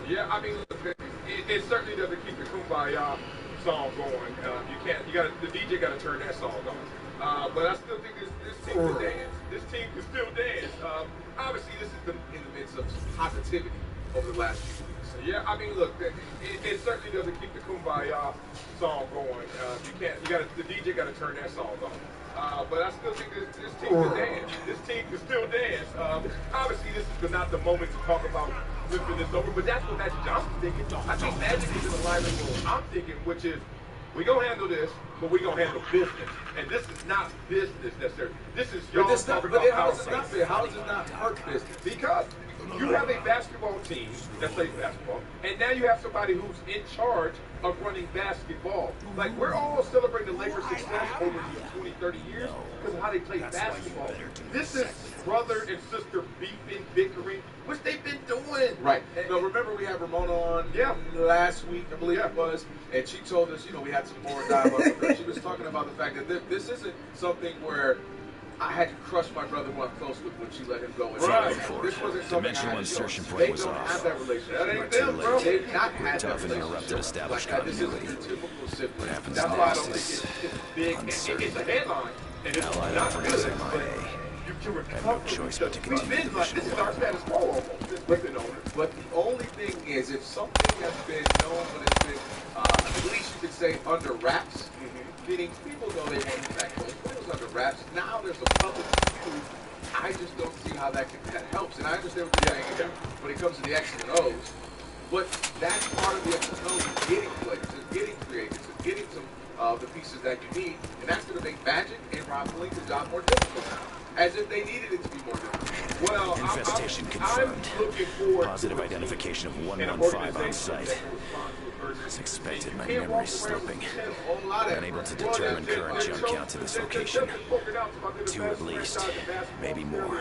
Yeah, I mean, look, it certainly doesn't keep the Kumbaya song going. You can't. You got the DJ got to turn that song on. But I still think this team can dance. This team can still dance. Obviously, this is in the midst of positivity over the last few weeks. So yeah, I mean, look, it certainly doesn't keep the Kumbaya song going. You can't. You got the DJ got to turn that song on. But I still think this team can dance. This team can still dance. Obviously, this is not the moment to talk about flipping this over, but that's what Magic Johnson's thinking. I think Magic is in the alignment with what I'm thinking, which is we're going to handle this, but we're going to handle business. And this is not business necessarily. This is y'all talking about how is it not fair? How is it not hurt business? Because you have a basketball team that plays basketball, and now you have somebody who's in charge of running basketball. Like, we're all celebrating the Lakers' success over these 20, 30 years because of how they play basketball. This is brother and sister beefing, bickering, which they've been doing. Right. No, remember we had Ramona on last week, I believe it was, and she told us, we had some more dialogue with her. She was talking about the fact that this isn't something where I had to crush my brother who I'm close with when she let him go. Right. This wasn't something Dimensional insertion they point was don't off. have that relationship. That ain't them, bro. They've not had that Tough and relationship. interrupted established Like, this continuity. isn't the typical sibling. What happens That's why I next don't is think it's big. It's a headline, and it's Allied not offerings good. MIA. But you can Have recover. no choice but to We've continue been like, this is Division our 1. status quo almost. This we've been on it. But the only thing is, if something has been known, but it's been, at least you could say, under wraps, meaning people know they want it back close, but it was under wraps. Now there's a public view. I just don't see how that helps. And I understand what you're saying when it comes to the X's and O's. But that's part of the X's and O's is getting players, is getting creators, is getting some of the pieces that you need. And that's going to make Magic and Rob Pelinka's job more difficult now. As if they needed it to be more difficult. Well, Infestation I'm confirmed. looking forward Positive to identification of an 115 on organization site. that will respond to urgency. As expected, my You can't memory's walk around slipping. with a whole lot of Unable to effort. determine current jump count to this location. Two at least, maybe more.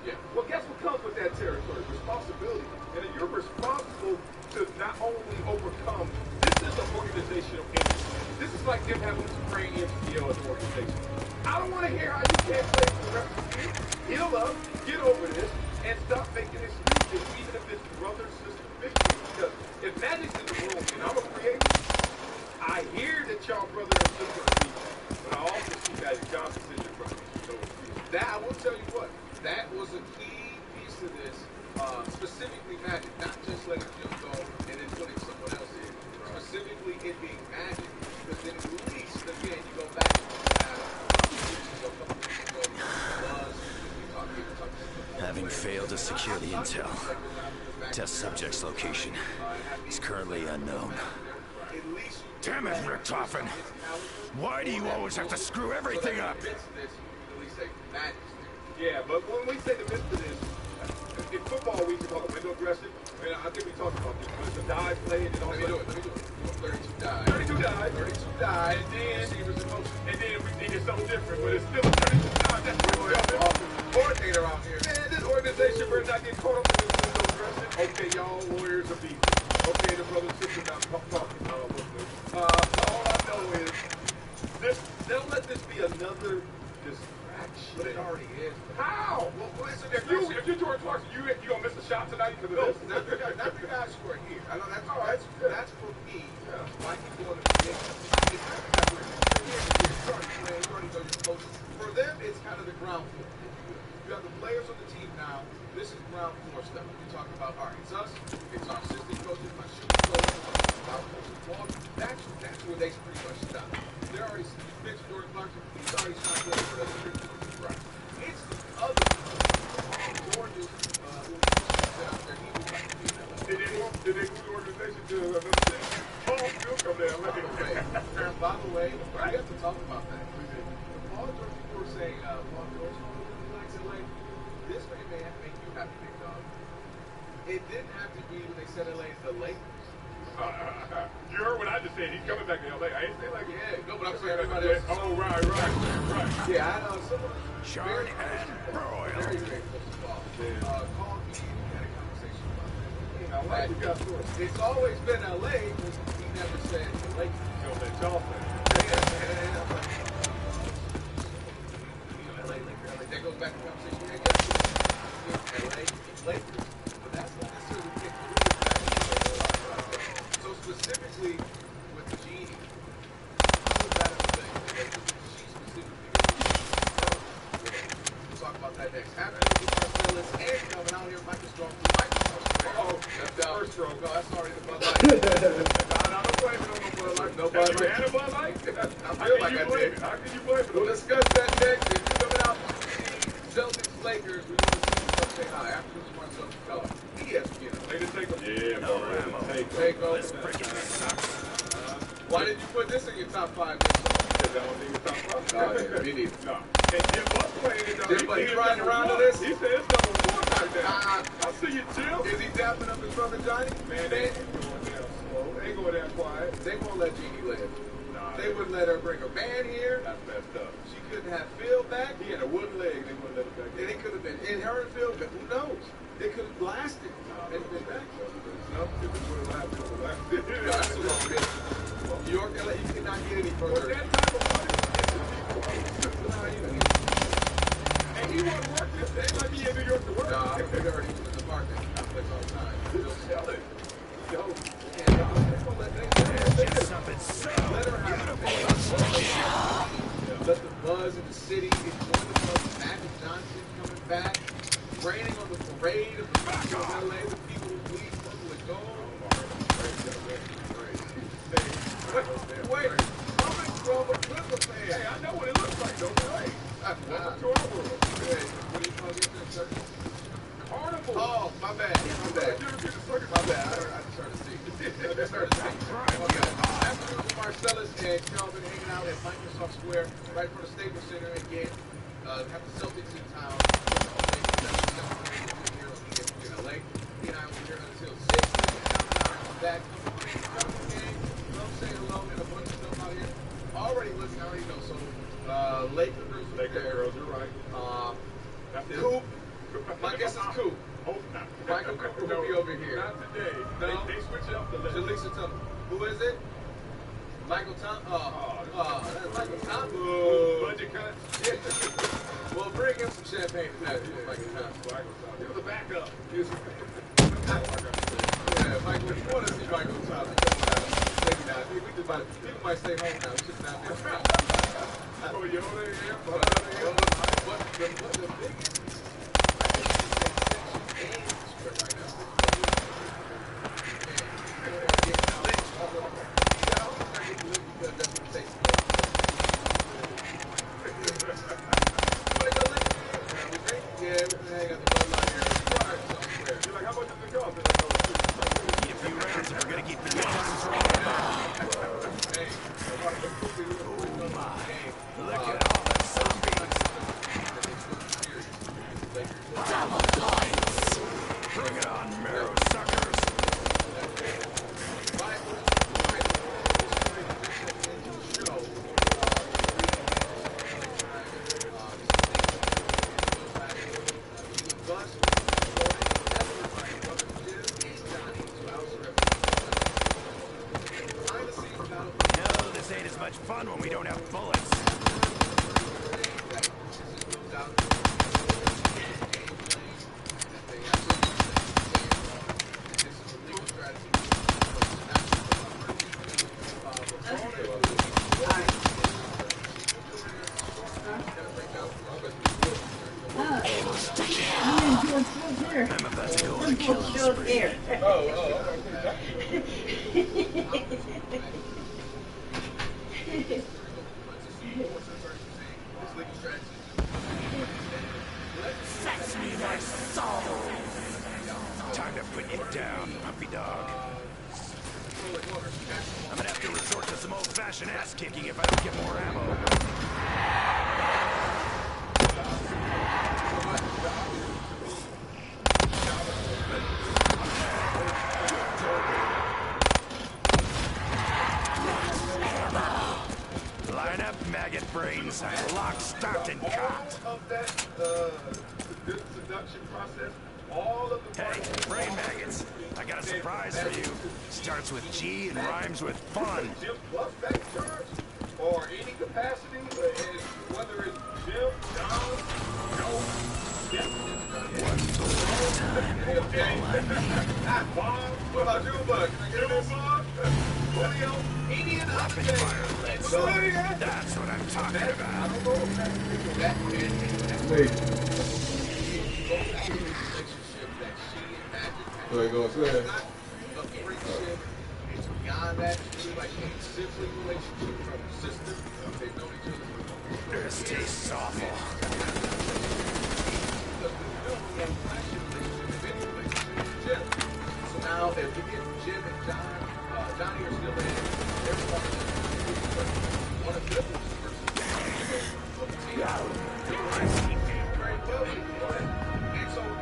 Yeah. Well, guess what comes with that territory? Responsibility. And you're responsible to not only overcome. This is an organizational entity. This is like them having to train NCL as an organization. I don't want to hear how you can't play for the rest of the year. Heal up, get over this, and stop making excuses, even if it's brother, sister, victory. Because if Magic's in the room and I'm a creator, I hear that y'all brother and sister are beefing, but I also see Magic Johnson in your brother. So that, I will tell you what, that was a key piece to this, specifically Magic, not just letting Jim go and then putting someone else in. Specifically it being Magic, because then at least, again, you go back to Having failed to secure the intel, test subject's location is currently unknown. Damn it, Richtofen. Why do you always have to screw everything up? Yeah, but when we say the midst of this, in football we used to call it window dressing. And I think we talked about this. But it's a dive play and then all Let me do it. 32 died. 32 dive. 32 died. And then we think it's something different, but it's still a 32 dive. That's what we're Coordinator out here. Man, this organization better not get caught up in this window dressing. Okay, y'all warriors are beefing. Okay, the brothers and sisters not talking. All I know is this. Don't let this be another distraction. But it already is. How? Well, it's a If you're George Clarkson, you gonna miss a shot tonight because of this? not the guys who are here. I know that's for me. Why you going to be it's not the guys who are here. You're starting playing, you already know your coaches. For them, it's kind of the ground floor. You have the players on the team now. This is ground floor stuff. We talk about, all right, it's us, it's our assistant coaches, my shooting coaches, our coaches, ball. That's where they pretty much stop. They're already mentioned Jordan Clarkson. He's already signed up for that. Right. It's the other George's who set out there. He was like, Did they move the organization to another thing? Oh, still come down. by the way, we have to talk about that. Paul George, people were saying, Paul George, like, this may make you happy, big dog. It didn't have to be when they said LA is the Lakers. You heard what I just said. He's coming back to LA. I ain't saying like No, but I'm saying everybody else. Oh, right. Yeah, I know. Someone Sean and Broyle. very grateful to Paul. Called me and had a conversation about that. We got through it. It's always been LA, but he never said the Lakers. That Dolphin. That goes back to the conversation we had yesterday. LA, Lakers. But that's not necessarily the case. first stroke. No, that's already the Bud Light. I'm blaming on the Bud Light. No Bud You Light. had a Bud Light? I feel like I did. How can you blame it We'll on it? discuss that next. If you're coming out to see Celtics Lakers, we want to see you come say hi. After this one, Celtics go. ESPN. They didn't take them. Yeah, bro. Take over. This freaking sucks. Why did you put this in your top 5? Because I don't think it's top five. Oh, yeah, me neither. No. And Jim Buck playing it. Jim Buck, he riding around to this? He said it's number one right there. I see you, Jim. Is he dapping up his brother Johnny? Man, they ain't going down slow. They ain't going down quiet. They won't let Jeannie live. Nah, They wouldn't let her bring her band here. That's messed up. She couldn't have Phil back. He had a wooden leg. They wouldn't let him back And in. it could have been in her and Phil, but who knows? They could have blasted and been back. No, if it would have lasted, it would have lasted. That's a long distance. New York, LA, you cannot get any With further. that type of money, and he wasn't working. They ain't like he in New York to work. Nah, I heard he was in the market. I play all the time. He'll sell it. Yo, Just something so let her have a Let the buzz in the city enjoy the buzz. Magic Johnson coming back, raining on the parade of the people of LA, the people who bleed purple and gold. Wait, coming from a Clipper fan. hey, I know what it looks like, don't you? Welcome to our world. Hey, what do you call this? Carnival. Oh, my bad. My bad. You ever get a circus? My bad. I just heard a seat. I just heard a seat. Okay. Afternoon with Marcellus and Kelvin hanging out at Microsoft Square, right in front of Staples Center again. Have the Celtics in town. Here in LA. He and I will be here until 6. Back. Come game. Come say hello and a bunch of stuff out here. Already looking, I already know. So, Lakers girls are Lakers there. girls, you're right. That's it. Coop. My guess is Coop. Hope not. Michael Cooper will be over here. Not today. No. They switch it up the list. Jaleesa Thompson. Who is it? Michael Thompson. That's Michael Thompson. Budget cut. Yeah. Well, bring him some champagne tonight. Michael Thompson. You're the backup. Yeah, Michael, if you want to see Michael Thompson, maybe not. People might stay home now. We should not be around. Oh, you're over there? But the biggest, I think you say Section 8 right now. And getting out. Yeah, I'm trying to get lit because that's what it takes. Yeah, we can hang out the Bud Light here. Right, somewhere. You're like, how much does it cost? They're like, Need a few rounds if we're gonna keep the guns rolling. Hey, Oh my. Look at all the zombies. Bring it on, marrow suckers. No, this ain't as much fun when we don't have bullets. I'm about to go on a killing spree. Sex me my soul. Time to put you down, puppy dog. I'm gonna have to resort to some old-fashioned ass-kicking if I don't get more ammo. Line up, maggot brains. I'm locked, stocked, and cocked. of that seduction process, all of the Hey, brain maggots. I got a surprise for you. Starts with G and rhymes with fun. Jim plus that charge, or any capacity, whether it's Jim, John, Joe, Bob, What about you, Bud? Can I get this? Julio, any of the Rapid fire legs. That's what I'm talking about. There you go. beyond that, it's really like a sibling relationship from sister. They've known each other for This tastes awful. So now, if we get Jim and Johnny are still in, everyone one of them versus the team. Very well. And so you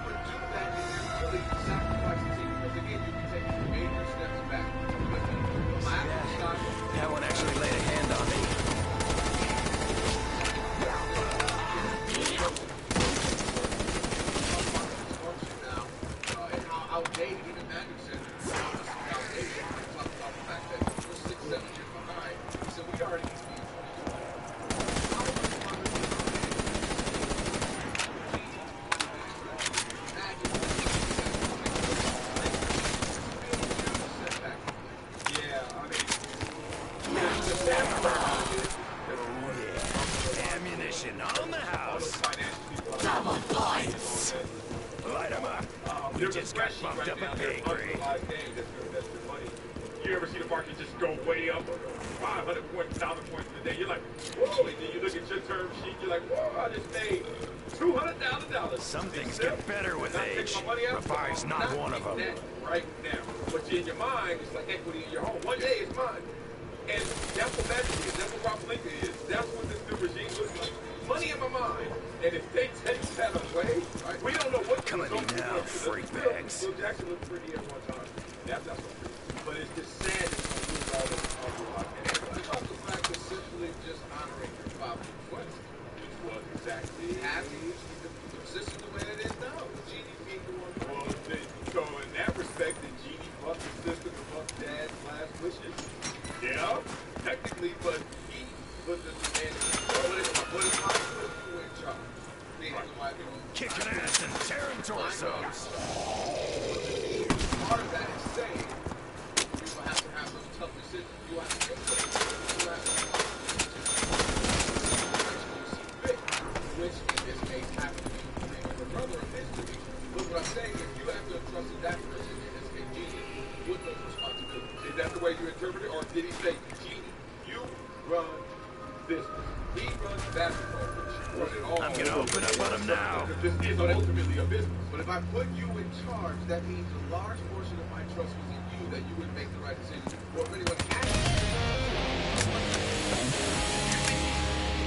would do that and you really sacrifice the team because again, you'd be taking major steps back. That one actually laid a hand on me. And how outdated even Anderson outdated. Talk about the fact that we're 6, 7 years behind. So we already need to be Ammunition on the house. Double points. Light 'em up. We just got bumped up a pay grade. You ever see the market just go way up 500 points, 1,000 points a day? You're like, whoa, and then you look at your term sheet, you're like, whoa, I just made $200,000. Some things get better with age. Revive's not one of them. Right now. But in your mind, it's like equity in your home. One day it's mine. And that's what Magic is. That's what Rob Lincoln is. That's what this new regime looks like. Money in my mind. And if they take that away, right, we don't know what Come at me now, freak bags. Bill Jackson looked pretty at one time. That's what but it's just sad that you lose all this and it's about the fact that simply just honoring your father's request, which was exactly happy the position the way it is now. The GDP the one. Well, so in that respect, the GD bucked the system and bucked dad's last wishes. Yeah, technically, but he put the man in what is possible to in charge. Kicking ass and tearing torsos. Part of that is saying you will have to have those tough decisions. You have to make those. You have to which in this case happened to be your brother in history. Look what I'm saying, if you have to entrust that person, in this case Genie, with those responsibilities. Is that the way you interpret it, or did he say, Genie, you run business? He runs basketball, but you run it all. I'm gonna open up on him now. This is ultimately a business. But if I put you in charge, that means a large portion of my trust was in you, that you would make the right decision. Or if anyone asked you,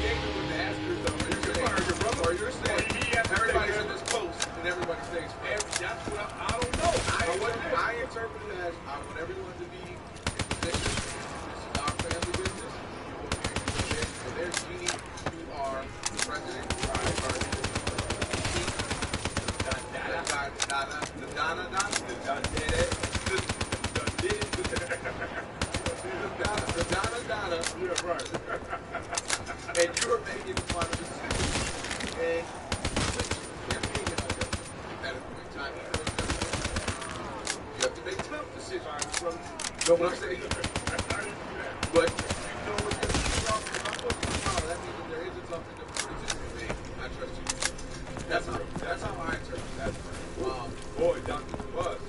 with the Astros, though, you're firing your brother, or you're saying everybody's in this post, and everybody stays. That's what I don't know. I interpret it as I want everyone to be in position. This is our family business. You will be in position. So there's Genie. You are the president. Yeah, right. And you're making the final decision. And you're being at a point in time. You have to make tough decisions. Know what I'm saying? But you know what you're doing. That means that there is a tough and different decision to make. I trust you. That's how I interpret that. Boy, Dr. Buzz.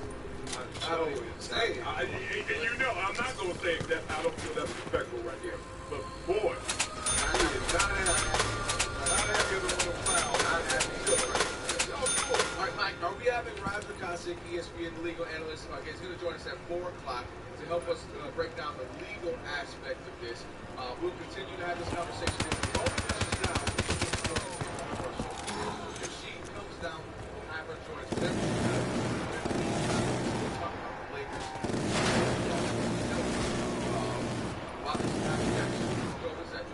I don't say it. And you know, I'm not going to say that. I don't feel that's respectful right there. But boy, I is not happy. not happy as a little clown. Not happy. All right, Mike, are we having Roger Kosick, ESPN legal analyst? He's going to join us at 4 o'clock to help us break down the legal aspect of this. We'll continue to have this conversation. If she comes down, we'll have her join us.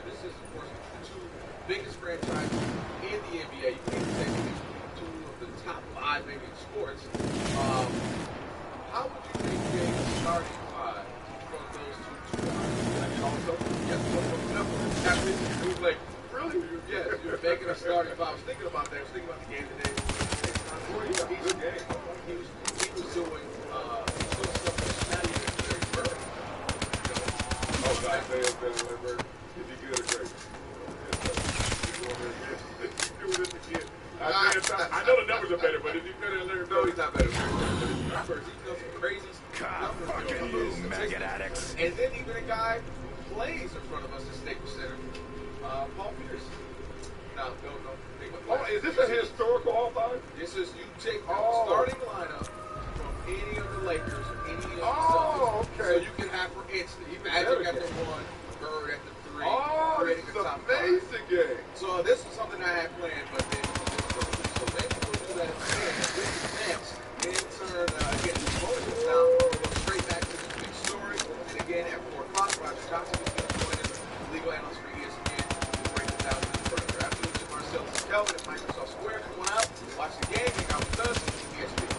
This is, of course, the two biggest franchises in the NBA. You can say two of the top 5 maybe in sports. How would you make a starting 5 from those two guys? Also, yes, it was like, really? Yes, you're making a starting 5. I was thinking about that. I was thinking about the game today. He was doing stuff that's not even very perfect. Oh, God, Lindbergh. Is he good or great? I know the numbers are better, but is he better than Larry Bird? No, he's not better than Larry Bird. He does some crazy stuff. Fucking move, maggot addicts. And then even a guy who plays in front of us at Staples Center, Paul Pierce. No. Oh, is this a historical all-time? This is you take the starting lineup from any of the Lakers, any of the Celtics. Okay. So you can have, for instance, Magic at the 1, Bird at the 3. Oh, Red this at is the top amazing game. So this is something I had planned, but then so maybe we'll do that again. Next, in turn, again, the bonus now. We'll go straight back to this big story. And again, at 4 o'clock, Roger Johnson is going to join us, legal analyst for ESPN, to break it down even further. After this, Marcellus and Kelvin at Microsoft Square. Come on out, watch the game, hang out with us, ESPN.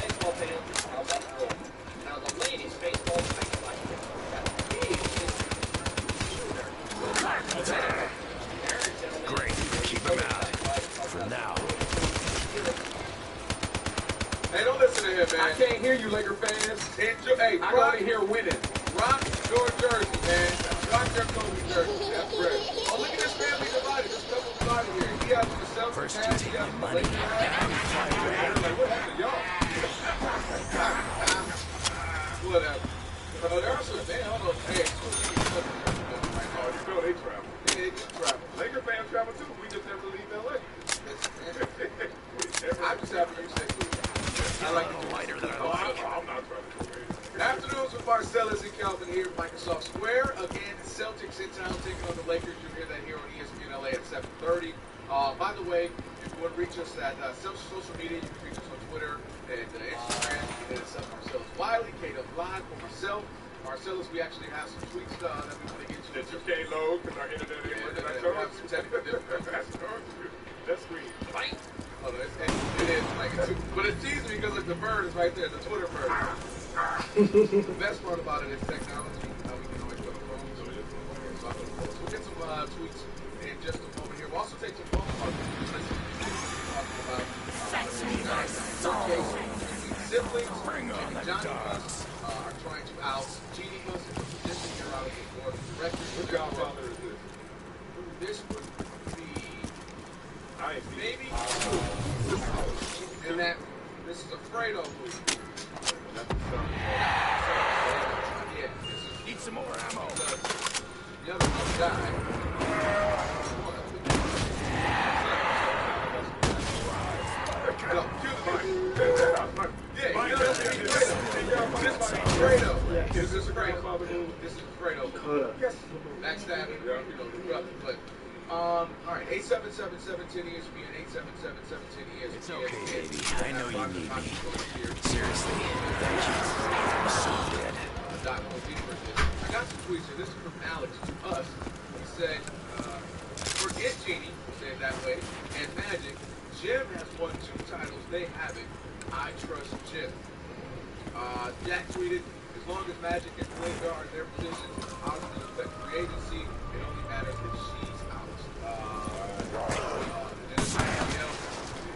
Baseball fans, how's that roll? Now the ladies' baseball fight like this. Great. Keep him out. For now. Hey, don't listen to him, man. I can't hear you, Laker fans. Enjoy, hey, I want to hear winning. rock your jersey, man. Rock your Kobe jersey. That's great. Oh, look at this family divided. This couple divided here. He has the Celtics First you hat, take he has my the money, Lakers hat. now you fly away. Like, what happened to y'all? Whatever. There are some, man, hold on. Hey, it's cool. Oh, you know they travel. Yeah, they do travel. Laker fans travel too. We just never leave LA. I'm just happy you said cool. I like it. Lighter than I Oh, like. I'm not trying to do it. Afternoons with Marcellus and Kelvin here at Microsoft Square. Again, Celtics in town taking on the Lakers. You'll hear that here on ESPN LA at 7:30. By the way, if you want to reach us at social media, you can reach us on Twitter and Instagram. You can hit us up, Marcellus Wiley, KW Live for myself. Marcellus, we actually have some tweets that we want to get to. That you can't load because our internet ain't working. I told you. That's green. Oh, no, it is like it's, but it's easy because like the bird is right there, the Twitter bird. The best part about it is technology. We can always go to phones. So we'll get some tweets in just a moment here. We'll also take some phone calls. Talking about siblings. Bring on the Johnny dogs. are trying to out Genie Gus in the position here out of the board of directors. What godfather is this? This would be I ain't seen maybe and that this is a Fredo movie. That's the son. Yeah, this is Need some more ammo. the other one died. No, yeah, you know this is Fredo. This is Fredo. This is Fredo. Yes. Backstabbing, you know, the brother. But all right, 877-710-ESPN, 877-710-ESPN. It's okay, baby. I know you need me. Seriously. Thank you. I'm so dead. I got some tweets here. This is from Alex to us. He said, forget Genie, say it that way, and Magic. Jim has won 2 titles. They haven't. I trust Jim. Jack tweeted, as long as Magic and Clay are in their positions, obviously affect free agency. It only matters if she's out. And then something else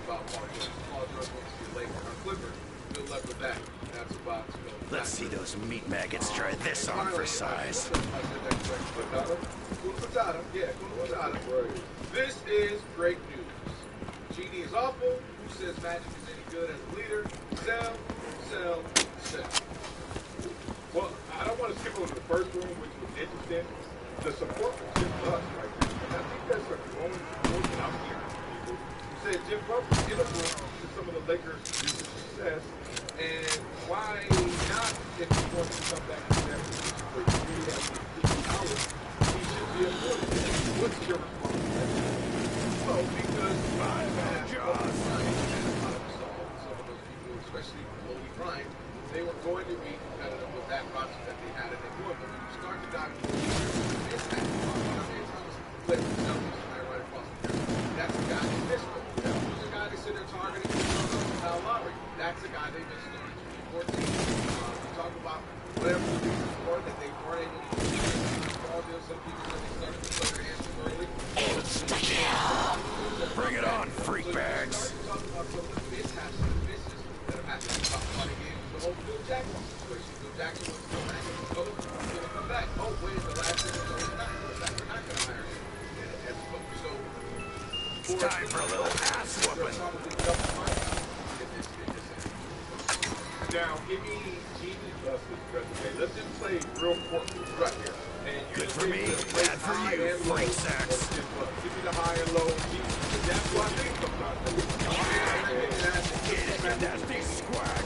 about Paul George wants to be late for our Clippers. Good luck with that. That's about to go. Let's see those meat maggots try this on for size. This is great news. Genie is awful. Who says Magic is any good as a leader? Sell. Well, I don't want to skip over the first room, which was interesting. The support for Jim Buss right there. And I think that's a growing portion I'm hearing from people who said Jim Buss was integral to some of the Lakers' success. And why not, if he wants to come back to that position where he really has to do hours, he should be afforded it. What's your response to that? Well, because I have some of those people, especially Kobe Bryant, they were going to be competitive with that roster that they had, and they would. But when you start to dive into this right across the field, that's the guy they missed. Who's the guy they said they're targeting? Kyle Lowry. That's the guy they missed in 2014. We talk about whatever the reasons were that they weren't able to do it. Some people said they started to play their hands too early. Bring it on, freak bags. Talk about some of the mishaps and misses that have happened. We talked about again the whole Phil Jackson situation. Phil Jackson wants to come back. He's going to come back. Oh, wait, the last thing is he's not coming back. We're not going to hire him as a coach. So It's time for a little ass whooping. probably double money in this Now, give me Genie Buster's resume. Let's just play real corporate right here. And you Good just for give me, the bad for high you, and low freak of sacks. this book. Give me the high and low. That's what I think sometimes. Get it, nasty squad.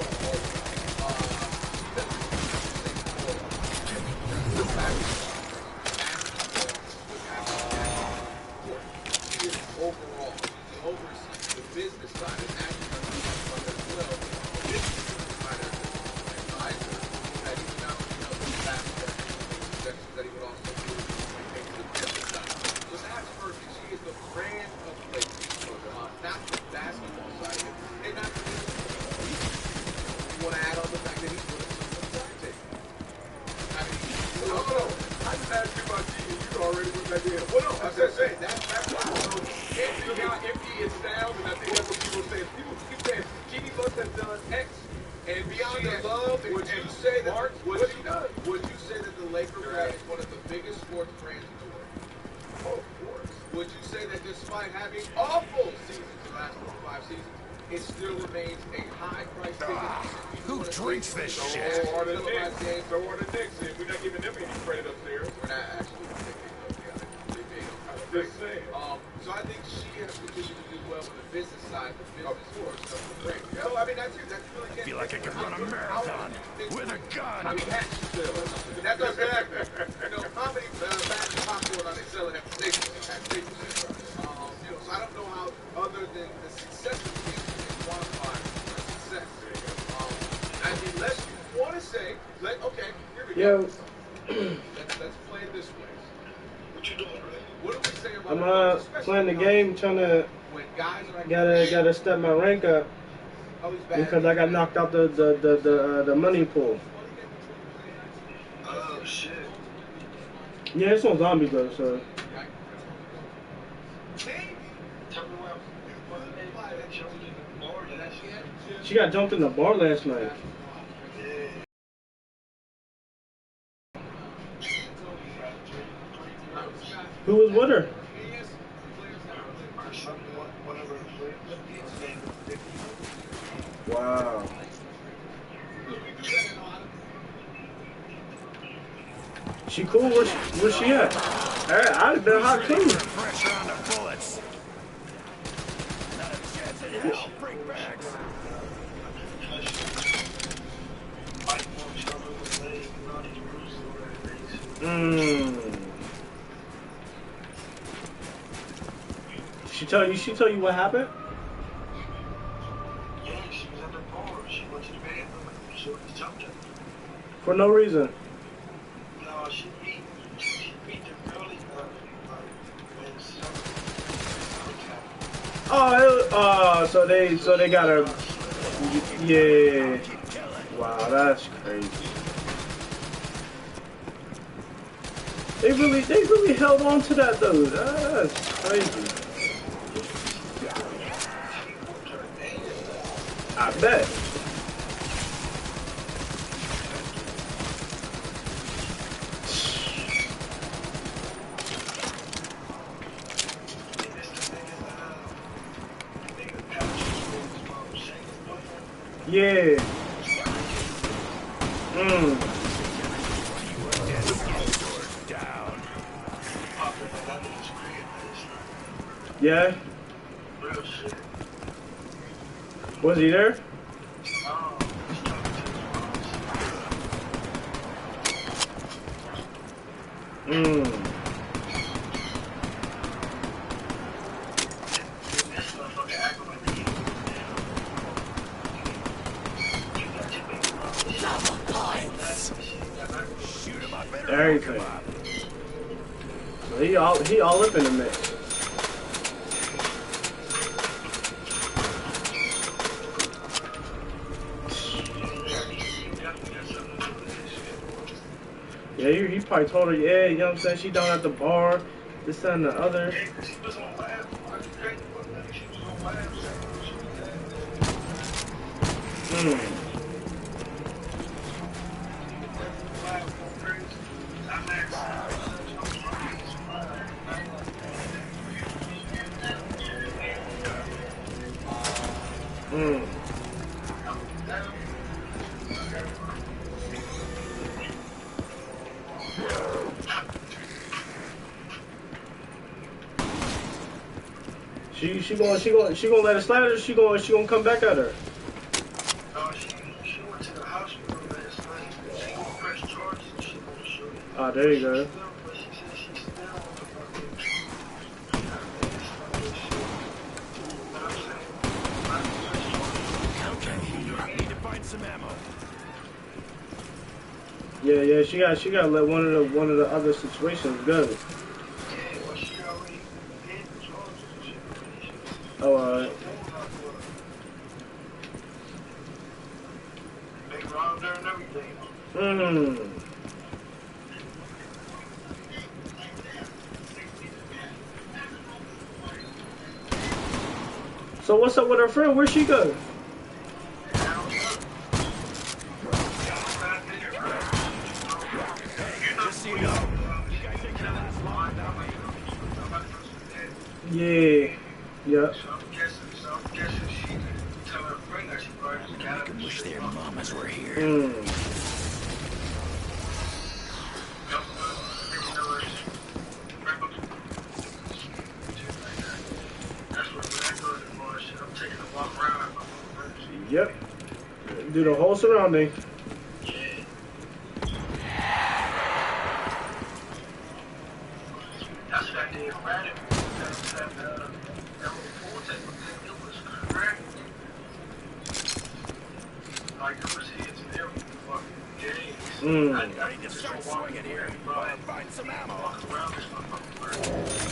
Overall, he oversees the business side and actually understands as well. This is the side of the advisor that he would not only know the staff that he would also do the business side. So that's perfect. She is the brand of places, not the basketball side of it, and not the business. You want to add on the fact that he's with a side table. I mean, No. I just asked you about Genie. You already went back in. well, no, I was just saying that's wow. Empty, how empty it sounds, and I think that's what people say. People keep saying Genie Bus has done X, and beyond the love, Would you and say that? smart, Would what you, he does. would you say that the Lakers brand is one of the biggest sports brands in the world? Oh, of course. Would you say that despite having awful seasons, the last 4 or 5 seasons, it still remains a high price ticket? Who drinks this shit? So are the Knicks. So are the Knicks, and we're not giving them any credit upstairs. We're not actually they made them. Just saying. So I think she has positioned to do well with the business side, the business force of the brand. So I mean that's it. That's really I feel like I could run a marathon with a gun. I mean, that does happen. You know, how many bags of popcorn are they selling at the station? You know, so I don't know how, other than the success of the game, you can quantify success. And unless you want to say, okay, here we go. Let's play it this way. What you doing, right? What do we say about I'm playing the game, trying to when guys are gotta step my rank up because I got knocked out the money pool. Oh shit. Yeah, it's on zombies though, so. She got jumped in the bar last night. Who was with her? Wow. She cool? Where's she at? I'd have been hot too. Pressure on the bullets. Not a chance in hell. Break backs. She tell you what happened? Yeah, she was at the bar. She went to the bathroom and she was jumping. For no reason. No, she beat the girlie when Oh, so they got her. Yeah. Wow, that's crazy. They really held on to that though. That's crazy. I bet. Yeah. Yeah. Was he there? Everything. So he all up in the mix. Yeah, he probably told her, yeah, you know what I'm saying, she down at the bar, this, that, and the other. She gonna let it slide, or she gonna come back at her? No, she went to the hospital last night. She gonna press charges and she gonna shoot it. Ah, there you go. But she said she's still on the fucking. Okay, need to find some ammo. Yeah, she got to let one of the other situations go. Yeah, well, she already did the charges and shit. Oh, alright. They robbed her and everything. So what's up with her friend? Where'd she go? Just so you know, you guys ain't gonna last long without me. Yeah. Yep. So I'm guessing she could tell her friend that she probably just got I wish their mamas were here. Yep. Do the whole surrounding. That's what I did. Right? That full take it was correct. Like it was hits and every fucking days. I need to start swinging here. I'll find some ammo. Walk around this motherfucker.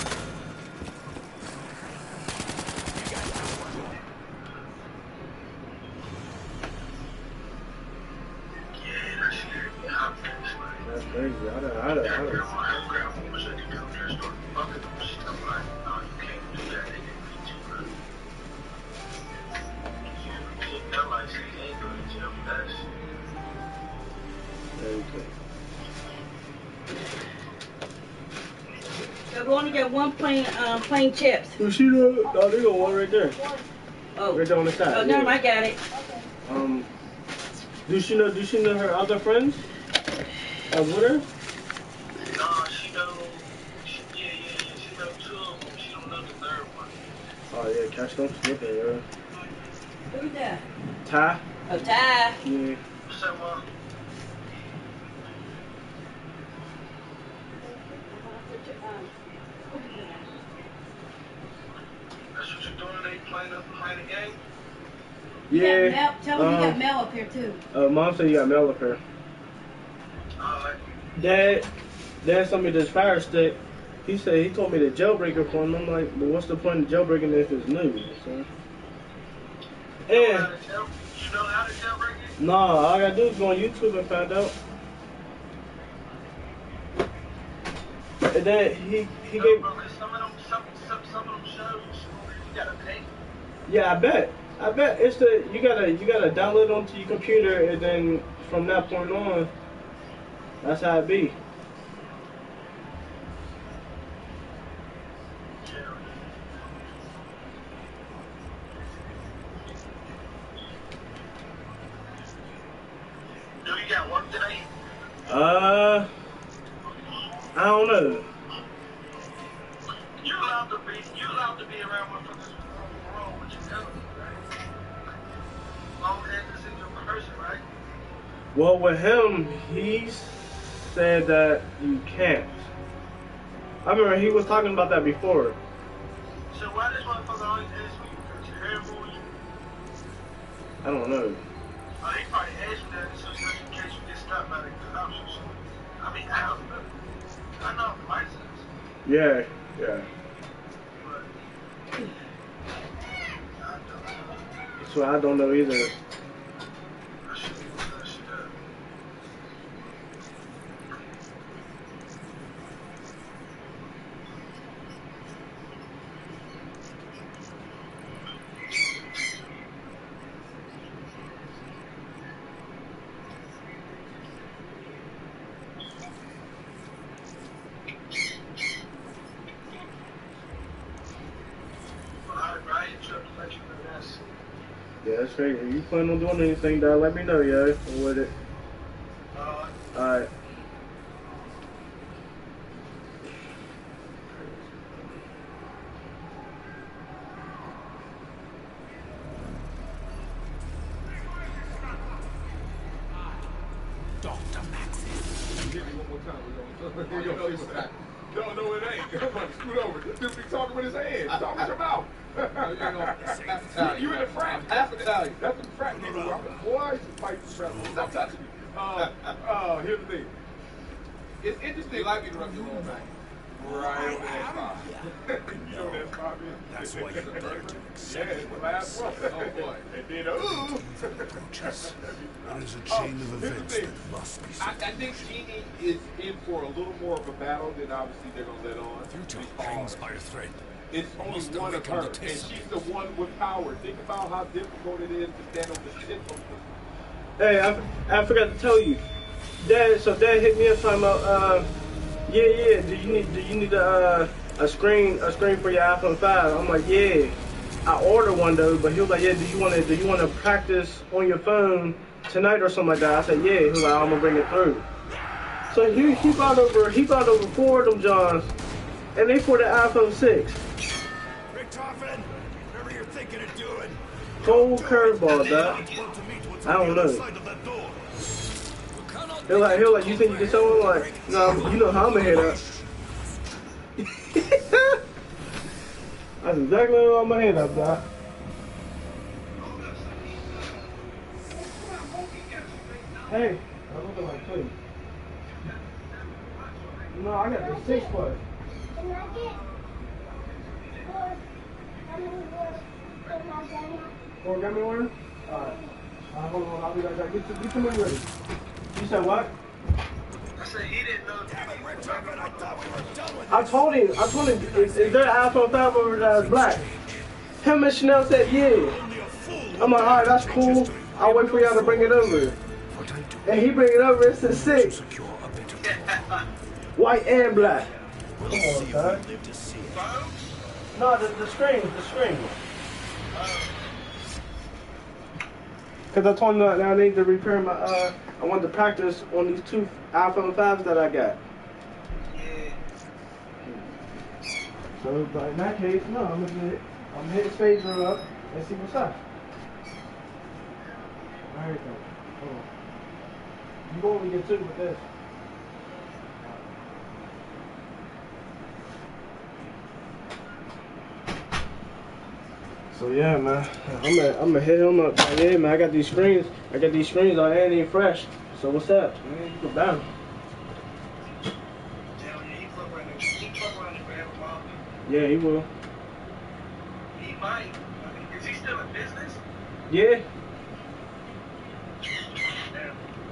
That's crazy. I don't. So we only got one plain chips. You see that? Oh, there go one right there. Oh. Right there on the side. Oh, no, I got it. Do she know her other friends? With her? She know two of them. She don't know the third one. Oh yeah, catch them slipping, yo. Who's that? Ty? Oh, Ty. Yeah. What's up, Mom? That's what you're doing? They playing a game? Yeah. Tell him you got Mel up here too. Mom said you got Mel up here. Dad told me this fire stick. He told me to jailbreak it for him. I'm like, well, what's the point of jailbreaking if it's new? So. And You know how to jailbreak it? no, all I gotta do is go on YouTube and find out. And then he gave. Some of them shows you gotta pay. Yeah, I bet it's you gotta download it onto your computer, and then from that point on, that's how it be. Do you got work today? I don't know. You allowed to be around motherfuckers wrong with your company, right? Long as it's in your person, right? Well, with him, he said that you can't. I remember he was talking about that before. So why this motherfucker always asks me because your hair moves? I don't know. Oh, he probably asked me that just in case you get stopped by the cops or something. I mean, I don't know. I know the license. Yeah. But I don't know. So I don't know either. I should look that shit up. Yeah, that's great. If you plan on doing anything, dog, let me know, yo. I'm with it. Alright. Dr. Maxis. Hit me one more time. We're gonna see what's happening. No, it ain't. I'm about to scoot over. This dude be talking with his hands. Talk with your mouth. You in the frat. Half Italian. That's the frat nigga. Boy, I used to fight the frat. Stop touching me. Here's the thing. It's interesting. Like me to rub your lower back. Right over that spot. You know what that spot is? That's why you better to Yeah, accept it's the last one. Oh boy. And then, ooh. approaches. There is a chain of Here's the events thing. that must be I think Genie is in for a little more of a battle than obviously they're going to let on. Future hangs by a thread. It's only Must one of awaken her, the and test. she's the one with power. Think about how difficult it is to stand on the tip of the... Hey, I forgot to tell you. Dad hit me up talking about yeah, do you need a screen for your iPhone 5? I'm like, yeah. I ordered one though, but he was like, yeah, do you want to practice on your phone tonight or something like that? I said, yeah. He was like, I'm gonna bring it through. So he brought over 4 of them Johns, and they for the iPhone 6. Richtofen, whatever you're thinking of doing. Cold curveball, Doc. I don't know. He was like, you think you can show him? Like, no, you know how I'm gonna hit up. That's exactly what I'm gonna hit up, Doc. Hey, I'm looking like two. No, I got the 6 plus. Can I get 4? How many more for my grandma? 4 gummy worms? Alright. Hold on, I'll be right back. Get your money ready. You said what? I said he didn't know. Richtofen, I thought we were done with I told him, is there an iPhone 5 over there that's black? Him and Chanel said, yeah. I'm like, alright, that's cool. I'll wait for y'all to bring it over. And he bring it over, it's the 6. White and black. Come on, son. No, the screen. Because I told him that I need to repair my, I want to practice on these 2 iPhone 5s that I got. So, but in that case, no, I'm gonna hit his phaser up and see what's up. There you go. Hold on. You go only get 2 with this. So yeah, man, I'm gonna hit him up. Like, yeah, man, I got these screens out there, and they fresh. So what's up? Man, you can bounce. Yeah, he will. He might. Is he still in business? Yeah.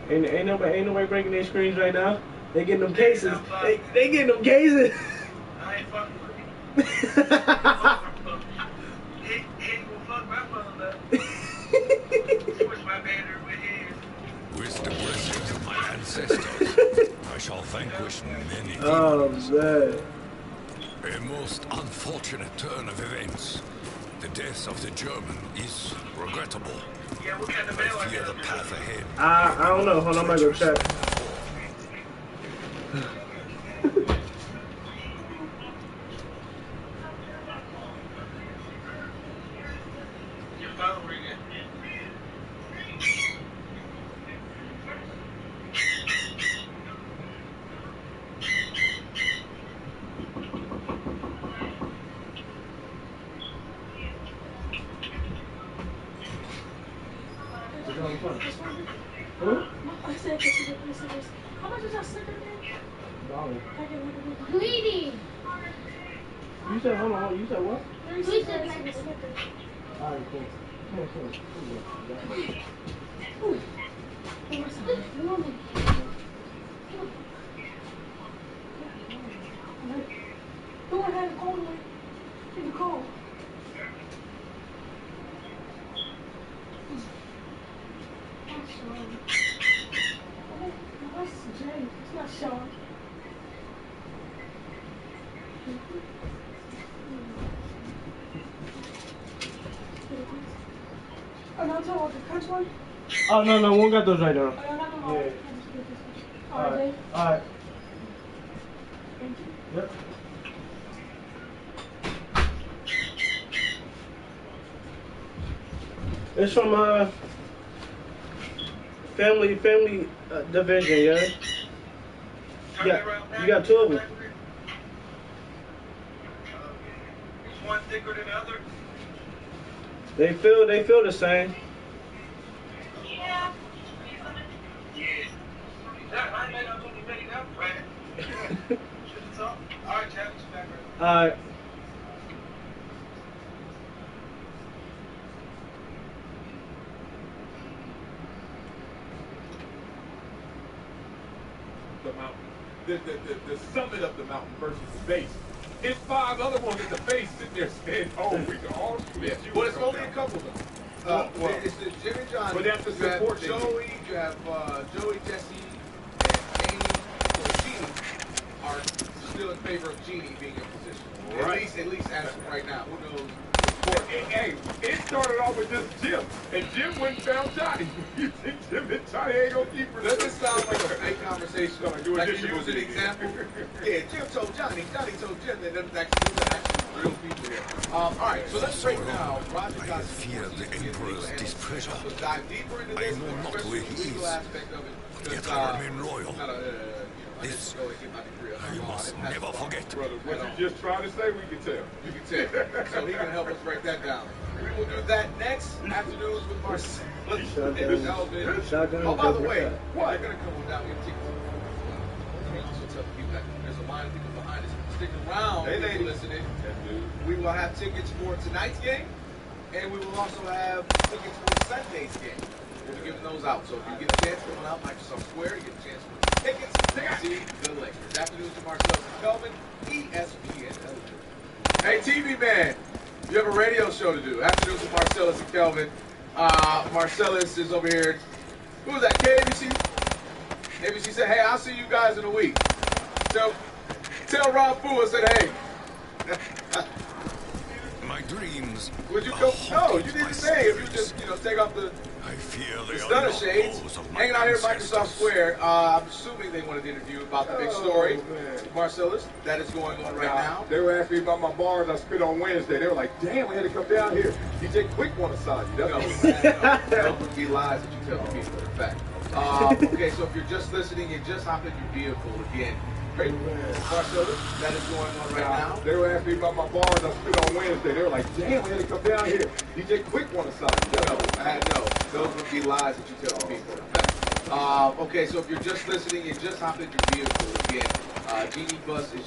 Ain't nobody breaking their screens right now. They getting them cases. They getting them cases. I ain't fucking with him. He ain't gonna fuck my phone up. Switch my banner with his. With the blessings of my ancestors, I shall vanquish many demons. Oh man. A most unfortunate turn of events. The death of the German is regrettable. Yeah, what kind of I mail I fear got? the path ahead. I don't know. Hold on, I'm gonna go check. Your phone ringing. Huh? I said, how much is that sticker again? Greedy. You said, hold on, you said what? We said like a sticker. Alright, cool. Woman. Go ahead, call me. Take a call. That's Sean. Oh, that's Jay. It's not Sean. Oh, no, I'm talking about the Crunch one? Oh, no, we don't got those right now. Oh, you're not gonna Yeah. Alright, Alright. thank you. Yep. It's from Family division, yeah. You got two of them. Is one thicker than the other? They feel the same. Yeah. I ain't not gonna make that right. All right, Chad, back right. All right. The mountain, the summit of the mountain versus the base. It's 5 other ones at the base sitting there saying, "Oh, we can all split you." Well, it's only a couple of them. Well, it's the Jim and Johnny. but that's the you have support Joey, you have Joey, Jesse, and Amy. So Jeannie are still in favor of Jeannie being in position. Right. At least as of right now. Who knows? Hey, it started off with just Jim, and Jim went and found Johnny. You think Jim and Johnny ain't gonna keep for Does this? this sound like a fake conversation? Like you Like you additional use an digging. example? Yeah, Jim told Johnny, Johnny told Jim, and then actually real people here. All right, so let's break down Roger I Gossett. fear the Emperor's displeasure. Let's dive deeper into I this, know not especially where the he legal is, aspect of it. yet I remain loyal. I This didn't go and get my degree. I must never forget. Brother, what you just trying to say, we can tell. You can tell. So he can help us break that down. We will do that next afternoons with Marcellus and Elvin. Oh, by the way, what? They're going to come on down. We have tickets. Let me also tell the people that there's a line of people behind us. Stick around. Hey, people lady. listening. We will have tickets for tonight's game, and we will also have tickets for Sunday's game. We'll be giving those out. So if you get a chance, come on out Microsoft Square. You get a chance for tickets to see the Lakers. Afternoons with Marcellus and Kelvin, ESPN Television. Hey, TV man, you have a radio show to do. Afternoons with Marcellus and Kelvin. Marcellus is over here. Who was that? KABC? ABC said, hey, I'll see you guys in a week. Tell Rob Fu I said, hey. My dreams Would you are go? No, haunted you by didn't say. If you spirits. just, take off the I fear they are stunner not shades. those of my Hanging out here at ancestors. Microsoft Square. I'm assuming they wanted to interview about the big story. man. Marcellus, that is going on right now. They were asking me about my bars I spit on Wednesday. They were like, "Damn, we had to come down here." DJ Quick want to sign you. That would be lies that you tell the people. In fact. Okay, so if you're just listening, you just hop in your vehicle again. Great. Marcellus, that is going on right now. They were asking me about my bars I spit on Wednesday. They were like, "Damn, we had to come down here." DJ Quick want to sign you. No, those would be lies that you tell the people. In fact. Okay, so if you're just listening, you just hop in your vehicle again. Jeannie Buss is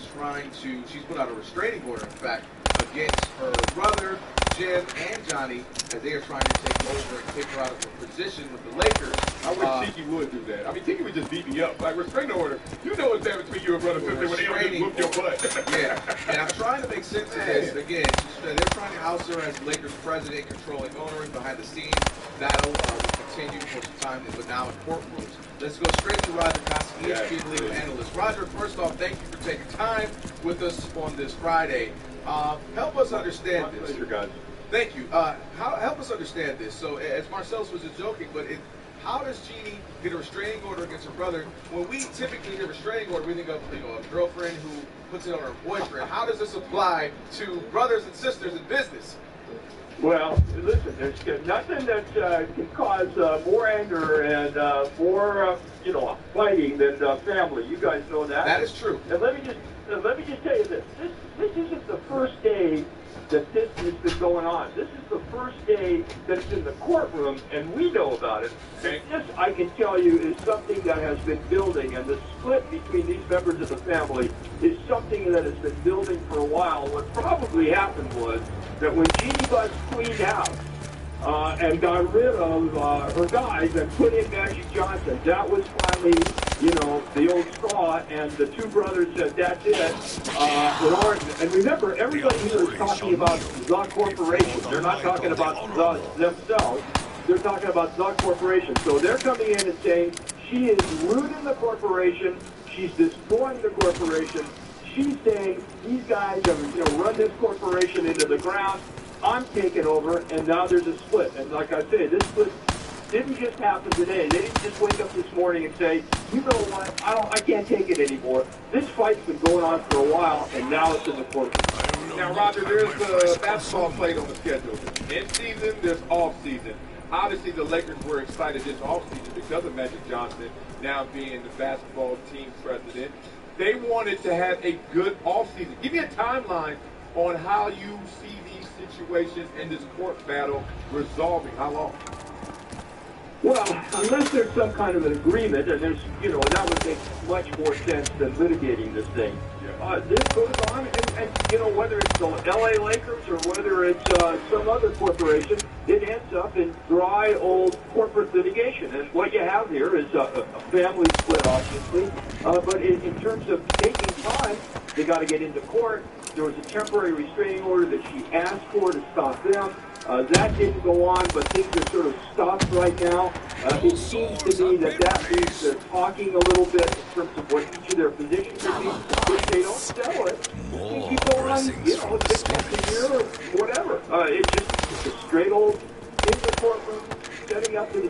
she's put out a restraining order, in fact, against her brother, Jim, and Johnny, as they are trying to take over and kick her out of her position with the Lakers. I wish Tiki would do that. I mean, Tiki would just beat me up. Like, restraining order. You know what's happened between you and brother sister when they don't just whoop your butt. Yeah, and I'm trying to make sense of this. Again, they're trying to house her as Lakers president, controlling owners, behind the scenes. Battle will continue for some time, but now in courtrooms. Let's go straight to Roger Gossett, ESPN legal analyst. Roger, first off, thank you for taking time with us on this Friday. Help us understand this. Pleasure, guys. Thank you. Help us understand this. So, as Marcellus was just joking, but how does Jeannie get a restraining order against her brother? When we typically hear restraining order, we think of a girlfriend who puts it on her boyfriend. How does this apply to brothers and sisters in business? Well, listen, there's nothing that can cause more anger and more, fighting than family. You guys know that. That is true. And let me just tell you this. This isn't the first day that this has been going on. This is the first day that it's in the courtroom, and we know about it. Okay. This, I can tell you, is something that has been building, and the split between these members of the family is something that has been building for a while. What probably happened was that when Jeannie Buss cleaned out and got rid of her guys and put in Magic Johnson, that was finally, the old straw, and the two brothers said, that's it. And remember, everybody here is talking about the corporation. They're not talking about themselves. They're talking about the corporation. So they're coming in and saying, she is looting the corporation. She's destroying the corporation. She's saying, these guys have run this corporation into the ground. I'm taking over, and now there's a split. And like I say, this split didn't just happen today. They didn't just wake up this morning and say, you know what, I can't take it anymore. This fight's been going on for a while, and now it's in the courtroom. Now, Roger, there's basketball played on the schedule. In season, there's off season. obviously the Lakers were excited this offseason because of Magic Johnson now being the basketball team president. They wanted to have a good offseason. Give me a timeline on how you see these situations and this court battle resolving. How long? Well, unless there's some kind of an agreement, and there's, that would make much more sense than litigating this thing. This goes on, and whether it's the L.A. Lakers or whether it's some other corporation, it ends up in dry, old corporate litigation. And what you have here is a family split, obviously, but in terms of taking time, they got to get into court. There was a temporary restraining order that she asked for to stop them. That didn't go on, but things are sort of stopped right now. It seems to me that means they're talking a little bit in terms of what each of their positions would be. If they don't sell it, they keep going on, 6 months a year or whatever. It's a straight old in the courtroom, setting up to the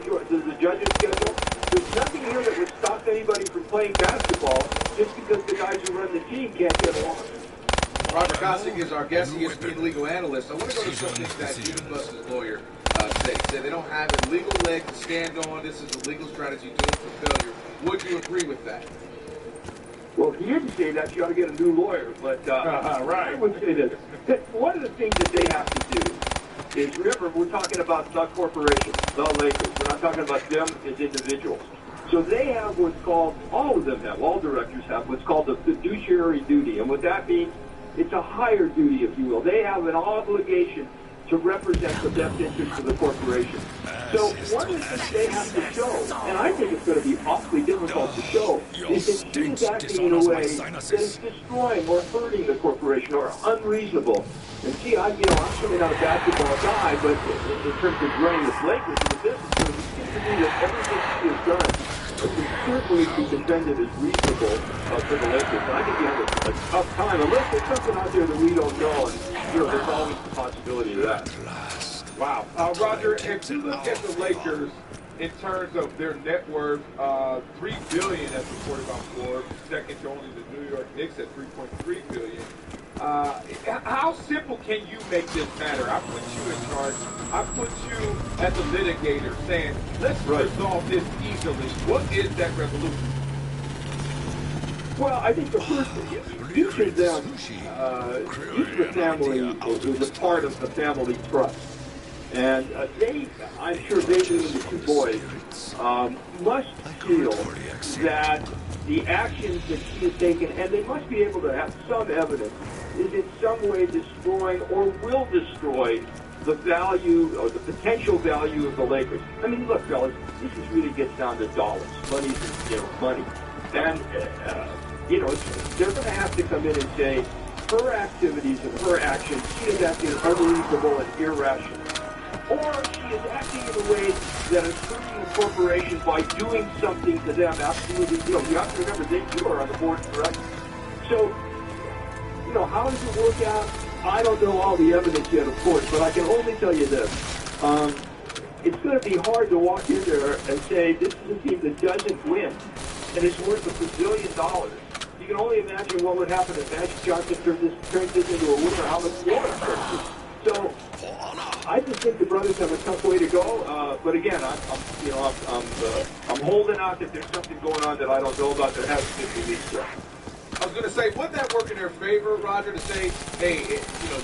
judge's schedule. There's nothing here that would stop anybody from playing basketball just because the guys who run the team can't get along. Robert Kosick is our guest. He is a legal analyst. I want to go to something that Jeanie Buss's lawyer said. He said they don't have a legal leg to stand on. This is a legal strategy doomed for failure. Would you agree with that? Well, if he didn't say that, you ought to get a new lawyer. But I would say this. One of the things that they have to do is, remember, we're talking about the corporation, the Lakers. We're not talking about them as individuals. So they have what's called, all of them have, all directors have what's called the fiduciary duty. And what that means, it's a higher duty, if you will. They have an obligation to represent the best interest of the corporation. So one of the things they have to show, and I think it's going to be awfully difficult to show, is that she is acting in a way that is destroying or hurting the corporation or unreasonable. And see, I'm certainly not a basketball guy, but in terms of running the Lakers in the business, it seems to me that everything she has done can certainly be defended as reasonable for the Lakers. And I think you have a tough time, unless there's something out there that we don't know, and there's always the possibility of that. Wow. Roger, if you look at the Lakers in terms of their net worth, $3 billion as reported by Forbes, second to only the New York Knicks at $3.3 billion. How simple can you make this matter? I put you in charge. I put you as a litigator saying, let's resolve this easily. What is that resolution? Well, I think the first thing, each of them, each of the family is a part of the family trust. And I'm sure they, being the two boys, must feel that the actions that she has taken, and they must be able to have some evidence, is in some way destroying or will destroy the value or the potential value of the Lakers. I mean, look, fellas, this really gets down to dollars. Money's, money. And, they're going to have to come in and say, her activities and her actions, she is acting unreasonable and irrational. Or she is acting in a way that is hurting the corporation by doing something to them. Absolutely, you have to remember, they too are on the board of directors. So, how does it work out? I don't know all the evidence yet, of course, but I can only tell you this. It's going to be hard to walk in there and say, this is a team that doesn't win, and it's worth $1 billion. You can only imagine what would happen if Magic Johnson turns this into a winner, how much more it hurts. So, I just think the brothers have a tough way to go. But again, I'm holding out that there's something going on that I don't know about that hasn't been released yet. I was going to say, wouldn't that work in their favor, Roger, to say, hey,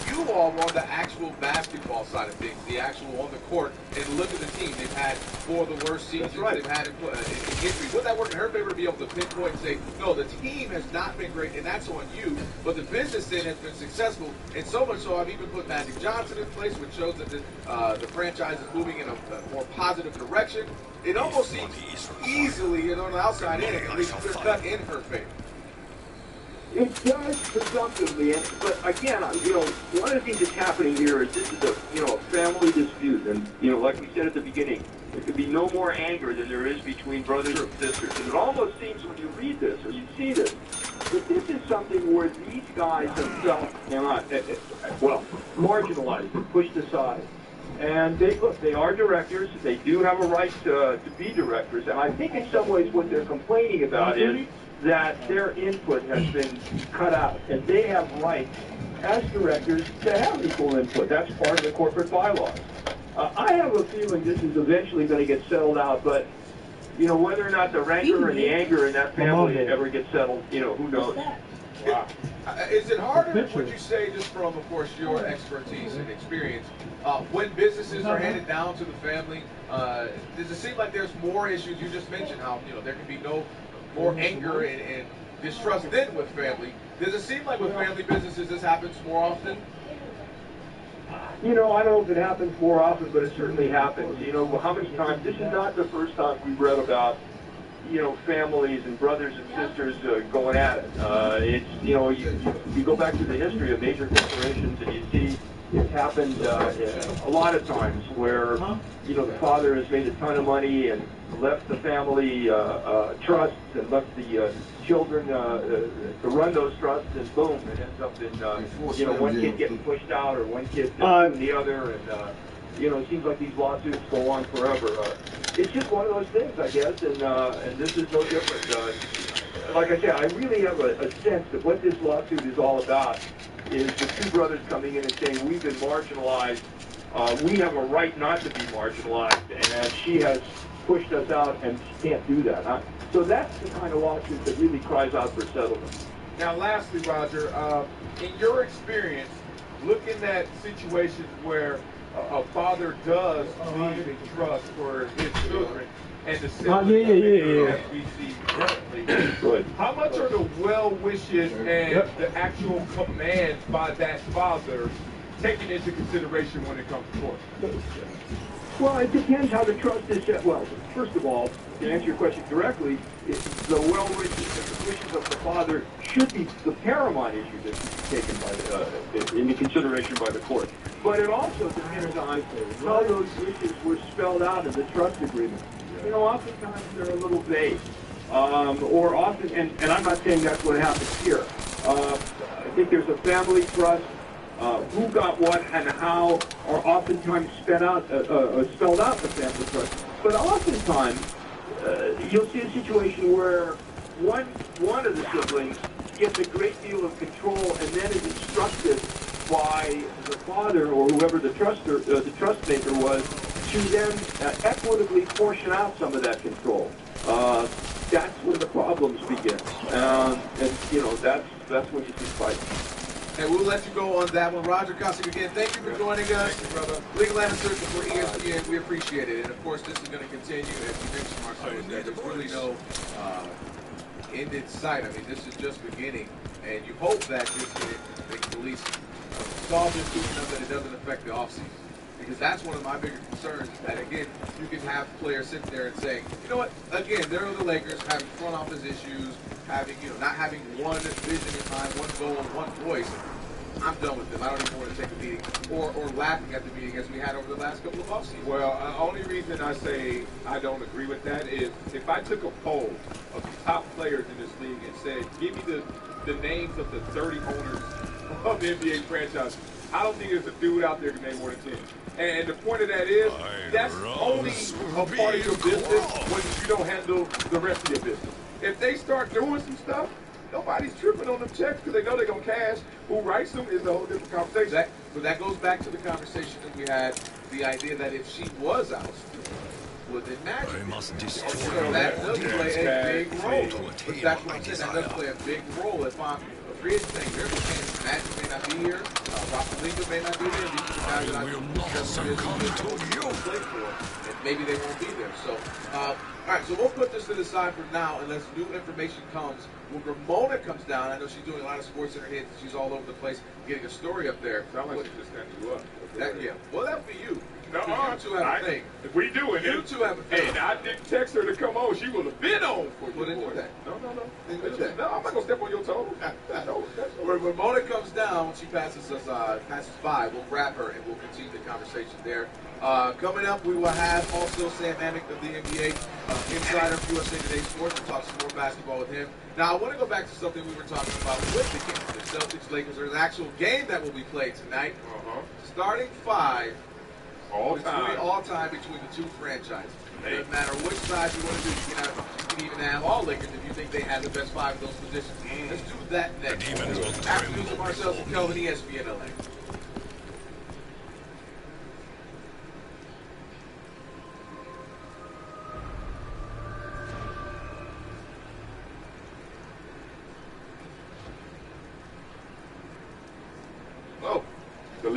you all were on the actual basketball side of things, the actual on the court, and look at the team. They've had 4 of the worst seasons they've had in history. Wouldn't that work in her favor to be able to pinpoint and say, no, the team has not been great, and that's on you, but the business then has been successful, and so much so I've even put Magic Johnson in place, which shows that the franchise is moving in a more positive direction. It almost seems easily, on the outside in, at least they're cut in her favor. It does presumptively, but again, one of the things that's happening here is this is a family dispute, and like we said at the beginning, there could be no more anger than there is between brothers and sisters. And it almost seems when you read this or you see this, that this is something where these guys themselves marginalized and pushed aside. And they are directors. They do have a right to be directors, and I think in some ways what they're complaining about is that their input has been cut out, and they have rights as directors to have equal input. That's part of the corporate bylaws. I have a feeling this is eventually going to get settled out, but whether or not the rancor and the anger in that family ever gets settled, who knows? Wow. Is it harder, would you say, just from, of course, your expertise and experience, when businesses are handed down to the family, does it seem like there's more issues? You just mentioned how, there can be more anger and distrust than with family. Does it seem like with family businesses this happens more often? I don't know if it happens more often, but it certainly happens. How many times, this is not the first time we've read about, families and brothers and sisters going at it. It's, you go back to the history of major corporations and you see it's happened a lot of times where, the father has made a ton of money and left the family trusts and left the children to run those trusts, and boom, it ends up in, one kid getting pushed out or one kid doing the other, and, it seems like these lawsuits go on forever. It's just one of those things, I guess, and this is no different. Like I said, I really have a sense that what this lawsuit is all about is the two brothers coming in and saying, we've been marginalized, we have a right not to be marginalized, and she has pushed us out and she can't do that. So that's the kind of lawsuit that really cries out for settlement. Now, lastly, Roger, in your experience, looking at situations where a father does leave a trust for his children, and the siblings as we see currently, how much are the well wishes and the actual commands by that father taken into consideration when it comes to court? Well, it depends how the trust is set. Well, first of all, to answer your question directly, the well wishes and the wishes of the father should be the paramount issue that should be taken into consideration by the court. But it also depends on how those wishes were spelled out in the trust agreement. Oftentimes they're a little vague, or often, and I'm not saying that's what happens here. I think there's a family trust. Who got what and how are oftentimes spelled out in the family trust. But oftentimes, you'll see a situation where one of the siblings gets a great deal of control and then is instructed by the father or whoever the trust maker was to then equitably portion out some of that control. That's where the problems begin, and that's when you see fights. And we'll let you go on that one. Roger Kosick, again, thank you for joining us. Thank you, brother. Legal Analyst for ESPN, we appreciate it. And of course, this is going to continue, as you mentioned, Marcellus, there's really no end in sight. I mean, this is just beginning. And you hope that they can at least solve this soon enough that it doesn't affect the offseason. Because that's one of my bigger concerns, is that, again, you can have players sitting there and saying, you know what, again, there are the Lakers having front office issues, having, not having one vision in mind, one goal, one voice. I'm done with them. I don't even want to take a meeting, or laughing at the meeting as we had over the last couple of offseasons. Well, the only reason I say I don't agree with that is if I took a poll of the top players in this league and said, give me the names of the 30 owners of the NBA franchise, I don't think there's a dude out there who can name more than 10. And the point of that is, that's only a part of your business when you don't handle the rest of your business. If they start doing some stuff, nobody's tripping on them checks because they know they're going to cash. Who writes them is a whole different conversation. But that goes back to the conversation that we had, the idea that if she was out, would it matter? That does play a big role. But that's what I'm saying. That does play a big role. If I'm a free agent thing, there's a chance Magic may not be here. Rockland may not be there. These are the guys that I play for, and maybe they won't be there. So, all right. So we'll put this to the side for now, unless new information comes. When Ramona comes down, I know she's doing a lot of sports in her head. She's all over the place, getting a story up there. Sound like she just stand you up. Yeah. Well, that would be you. No, you two have a thing. We do it. You two have a thing. Hey, I didn't text her to come on. She would have been on for you. Well, then do that. No. No, I'm not going to step on your toes. When Ramona comes down, she passes by. We'll grab her and we'll continue the conversation there. Coming up, we will have also Sam Amick of the NBA insider of USA Today Sports. We'll talk some more basketball with him. Now, I want to go back to something we were talking about with the game. The Celtics-Lakers. There's an actual game that will be played tonight. Starting 5. All time between the two franchises. It doesn't matter which side you want to do. You can even have all Lakers if you think they have the best 5 of those positions. Let's do that next. After Marcellus and Kelvin, ESPN LA.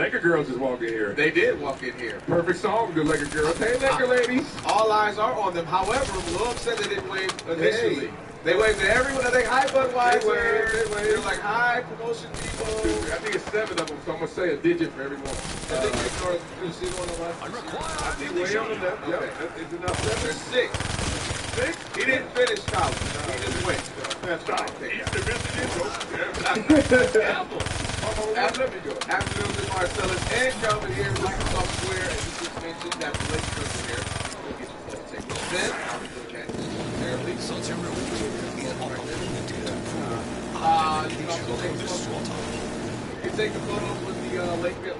Laker girls just walk in here. They did walk in here. Perfect song, the Laker girls. Hey, Laker ladies. All eyes are on them. However, Malone said they didn't wave initially. Hey. They waved to everyone. They hi, Budweiser. They wave. They're like, hi, promotion people. I think it's 7 of them, so I'm going to say a digit for everyone. I think you see one on the left. I think way on the left. Okay. Yeah, it's enough. There's 6. 6? He didn't finish college. He just went. That's right. Eastern Michigan. Afternoon to Marcellus and Calvin here in Microsoft Square. And you just mentioned that the Lakers are here. We'll get your photo taken. Then, I'll look at you can take a photo with the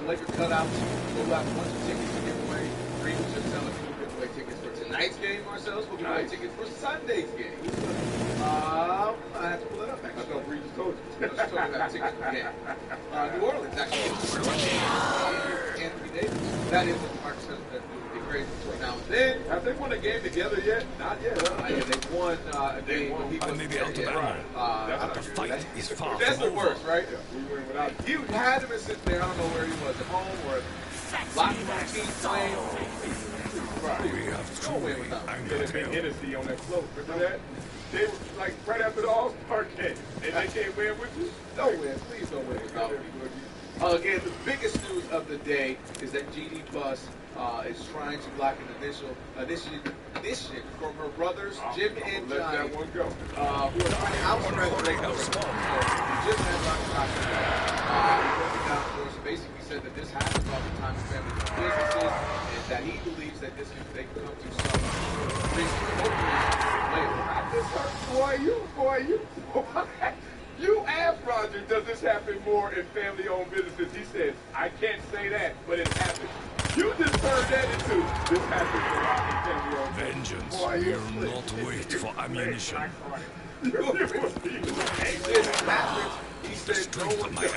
Laker cutouts. We'll have a bunch of tickets to give away. Reed was just telling me we'll give away tickets for tonight's game, Marcellus. We'll give away tickets for Sunday's game. I have to pull it up, actually. I thought Reed just told you. I just told you that tickets for the game. New Orleans, actually. Anthony Davis. That is what Mark says that the great between now and then. Have they won a game together yet? Not yet. Yeah, they won a game when he was maybe Alabama. But the fight is far That's from the worst, over. right? Yeah, we win without You had him sitting there. I don't know where he was, at home or locker room team playing. We have truly angered him. Hennessy on that float. Remember that? They were like right after the All-Star game. And they can't win with you? Don't win. Please don't win without me. Again, the biggest news of the day is that Jeannie Buss is trying to block an initiative from her brothers, Jim and Let Johnny, that one go. who are trying to outspread the Lakers. So, Jim had down for us, basically said that this happens all the time in family businesses, and that he believes that they can come to some reasonable later. Boy, you asked Roger, does this happen more in family-owned businesses? He says, I can't say that, but it happens. You just turned that into, this happens a lot in family-owned businesses. Vengeance Boy, will not wait for ammunition. He said no one for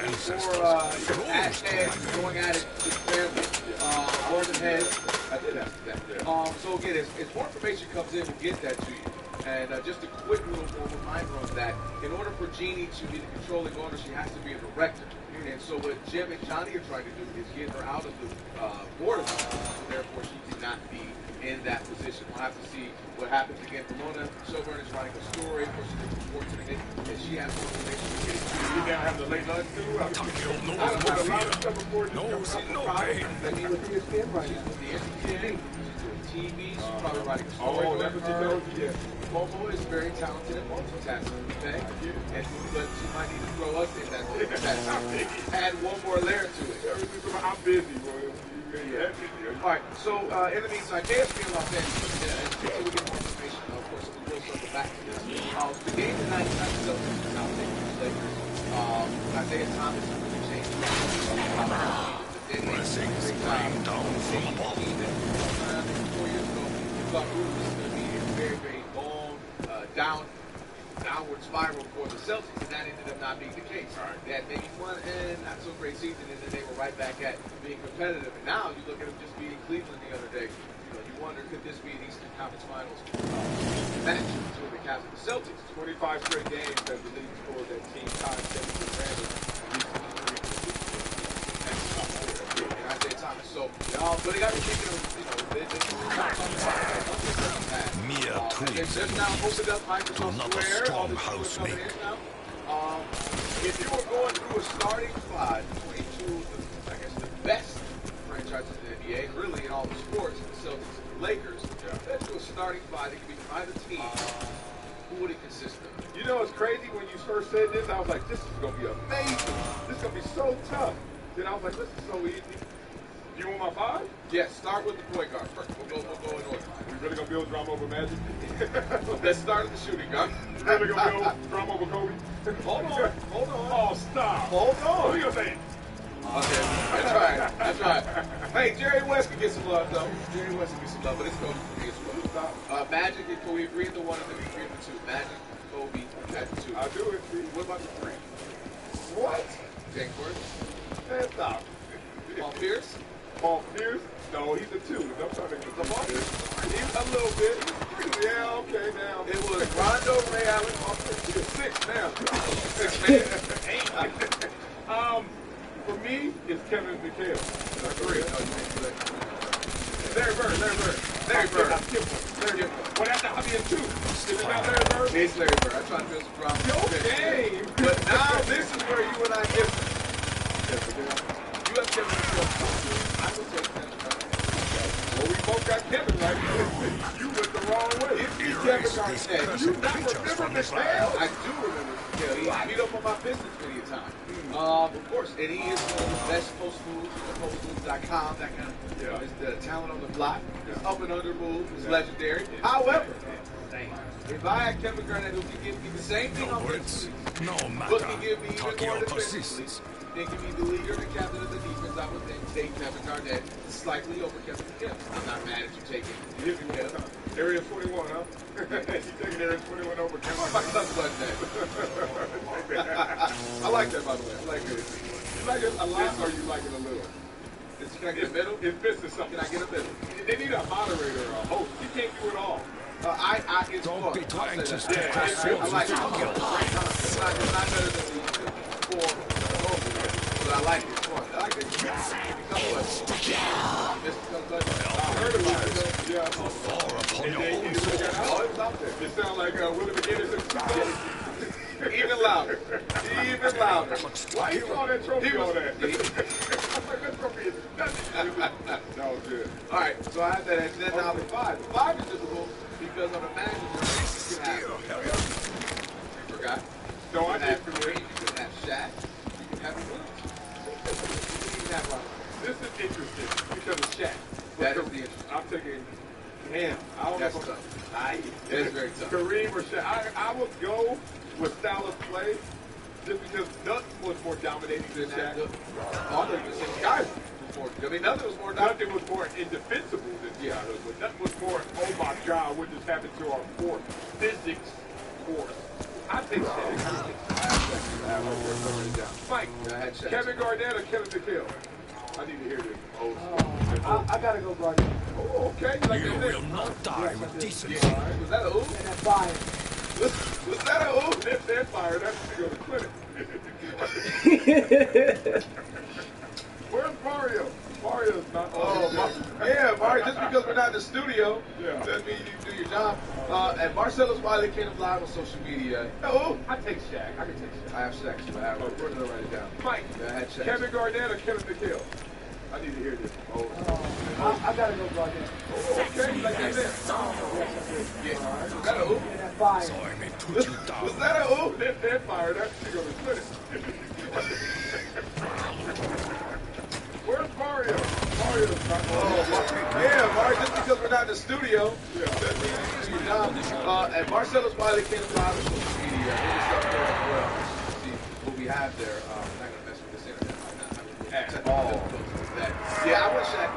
going at it with family, Gordon head. I did ask that. So again, as more information comes in, we'll get that to you. And just a quick little more reminder of that. In order for Jeannie to be the controlling owner, she has to be a director. And so what Jim and Johnny are trying to do is get her out of the board of directors. Therefore, she cannot be in that position. We'll have to see what happens again. Ramona Shelburne is writing a story. Of course, she's reporting it, and she has more information to get to. You now have the late lunch too? No pain. I mean, with ESPN writing, with the ESPN, TV, she's probably writing a story. Oh, that's what you know? Yeah. Momo is very talented at multitasking, okay? But she might need to throw us in that add one more layer to it. I'm busy, boy. All right, so in the meantime, KSP in Los Angeles, until we get more information, of course, we will circle back to this. The game tonight is not the Celtics, now the Lakers. Isaiah Thomas has really changed. Blessings rain down from above. 4 years ago, we thought it was going to be a very, very long, downward spiral for the Celtics, and that ended up not being the case. They had maybe one not so great season, and then they were right back at being competitive. And now you look at them just beating Cleveland the other day. You wonder, could this be an Eastern Conference Finals match between the Cavs and the Celtics? 25 straight games as the leading scorer that team tied 7 Randall. And Isaiah Thomas. So, but they got me thinking of, Mere they've just now opened up Microsoft not a Square. strong All the house coming in make. now. If you were going through a starting five between two of the, I guess, the best franchises in the NBA, really in all the sports, the Celtics and the Lakers, let's do a starting five that could be either team. Who would it consist of? You know, it's crazy when you first said this, I was like, this is going to be amazing. This is going to be so tough. Then I was like, this is so easy. You want my 5? Yes, start with the point guard first. We'll go in order. We really going to build drama over Magic? Let's start with the shooting guard. We really going to build drama over Kobe? Hold on. Oh, stop. Hold on. What are you going to say? Okay, that's right. Hey, Jerry West can get some love, though. Jerry West can get some love, but it's Kobe for me as well. Magic and Kobe, agree on the 1 and then we agree on the 2. Magic, Kobe, at the 2. I do it. What about the 3? What? James Worth? Man, stop. Paul Pierce? Paul Pierce? No, he's a 2. I'm trying to get he's a little bit. Yeah, okay, now. It was Rondo, Ray Allen, Paul Pierce. He's 6 now. for me, it's Kevin McHale. I agree. Larry Bird. I skipped one. Larry Bird. Well, that's not being two. Is it not Larry Bird? It's Larry Bird. I tried to do some drama. Okay. But now this is where you and I differ. You have Kevin McHale. I will take Kevin Garnett. Well, we both got Kevin right. You went the wrong way. Give me Kevin Garnett. You not remember McHale? I do remember McHale. He beat up on my business many a time. Of course, and he is one of the best post moves, postmoves.com, that kind of, is the talent on the block. His up and under move is legendary. However, if I had Kevin Garnett who can give me the same thing on offensively, but can give me even more defensively, then give me the leader and the captain of the defense, I would then take Kevin Garnett slightly over Kevin McHale. I'm not mad at you taking McHale. Area 21, huh? You taking Area 21 over Kevin? I like that, by the way. I like it. You like it a lot or you like it a little? Can I get a middle? It's business something. Can I get a middle? They need a moderator or a host. You can't do it all. It's Don't fun. be too anxious I to cross like it. swords It's with not better than the four but I like it. It's fun. I like it. I heard about it. Yeah. Far upon your own It was out there. It sounds like Willie McGinnis and Even louder. Even louder. Why you call that trophy on that? I was like, that trophy is nothing. That was good. All right, so I had that, and then now the 5. The 5 is difficult because I'm a manager. You can have. You forgot. No, I You can have did. Kareem. You can have Shaq. You can have Willis. You can have This is interesting because of Shaq. That is the interesting. I'm taking him. I don't That's know. tough. It is very tough. Kareem or Shaq. I would go with style of play just because nothing was more dominating than Shaq. All the same guys was more. I mean, nothing was more. Nothing was more indefensible than Shaq. But nothing was more, oh my God, what just happened to our sport? Physics course. I think Shaq. Mike, Kevin Garnett or Kevin McHale? I need to hear this. I gotta go Garnett. Oh, okay. You like You that? will not die with decency. Was that a who? And that fire. Was that a who? That fire. That's to go to clinic. Where's Mario? Mario's not. Yeah, Mario. Just because we're not in the studio, Yeah. doesn't mean you didn't do your job. And Marcellus Wiley came live on social media. Oh, I take Shaq. I can take Shaq. I have Shaq, so I have. We're gonna write it down. Mike, Yeah, I had Shaq. Kevin Garnett or Kevin McHale? I need to hear this. I gotta go Garnett. Okay, like that. Yeah. Was that a who? And that fire. So I may put you down. Was that a who? That fire. That's to go to clinic. Where's Mario? Mario's not. Yeah, Mario. Just because we're not in the studio, doesn't mean you didn't do your job. And Marcellus Wiley came live on social media. It was up there as well. See what we have there. I'm not gonna mess with this internet right now. At all. Yeah, I wish Shaq.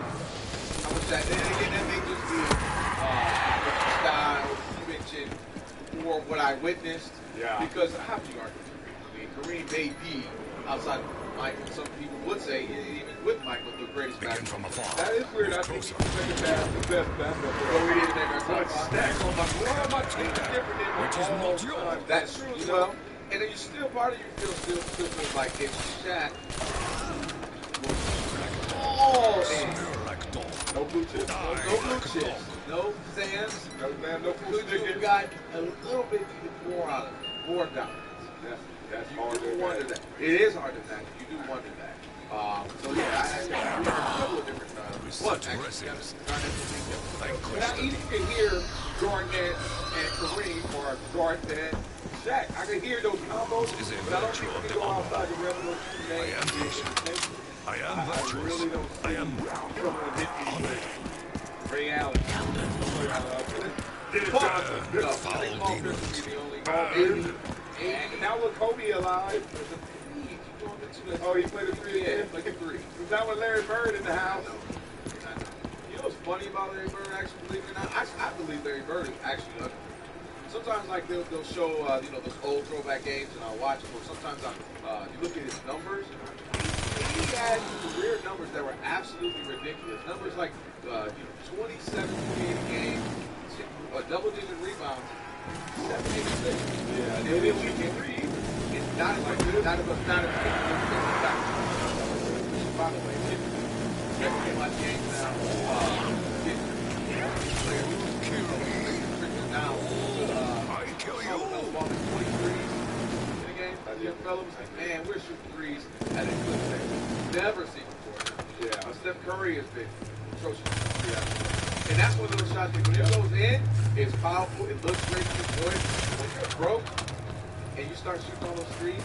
And again, that may just be the style you mentioned or what I witnessed. Yeah. Because how do you argue with Kareem? I mean, Kareem may be outside of Michael. Some people would say, even with Michael, the greatest Begin basketball. from afar. That is weird. I think he's the second best basketball player. But we didn't make our top But five. Shaq on my team is different than Which is not yours. That's true as well. And then you still, part of you still feels like if Shaq was all in, No blue chips. no blue chips, no sands, No man, no blue could you chicken. got a little bit more out of it, more dominance. That's You hard do to wonder that. It is hard to imagine. You do wonder that. So yeah, I had a couple of different one actually. But I even can hear Garnett and Kareem or Garnett, Shaq. I can hear those combos, Is a but I don't virtue think of we the go honor. outside the realm of those two I names. am patient. I am I virtuous. really don't I am someone hit me honored. with Ray Allen. Dennis Fuck. Johnson. No, Foul Paul demons. Pierce would be the only. And now look, Kobe alive. Oh, he played a three Yeah, again? like a three. He's not with Larry Bird in the house. You know what's funny about Larry Bird, actually, believe it or not? I believe Larry Bird is actually under. Sometimes, like, they'll show, those old throwback games, and I'll watch them, or sometimes you look at his numbers. He had career numbers that were absolutely ridiculous. Numbers like, 27, 28 a game, double-digit rebounds, 7, 8 assists. Yeah, And then we can read. It's not as by the way, never get my game now. Now, I kill you. 23 in the game. Young fellas, man, we're shooting threes at a good pace. Never seen before. Yeah, Steph Curry has been atrocious. Yeah. And that's one of those shots that when it goes in, it's powerful, it looks great, you enjoy it. When you're broke and you start shooting all those threes,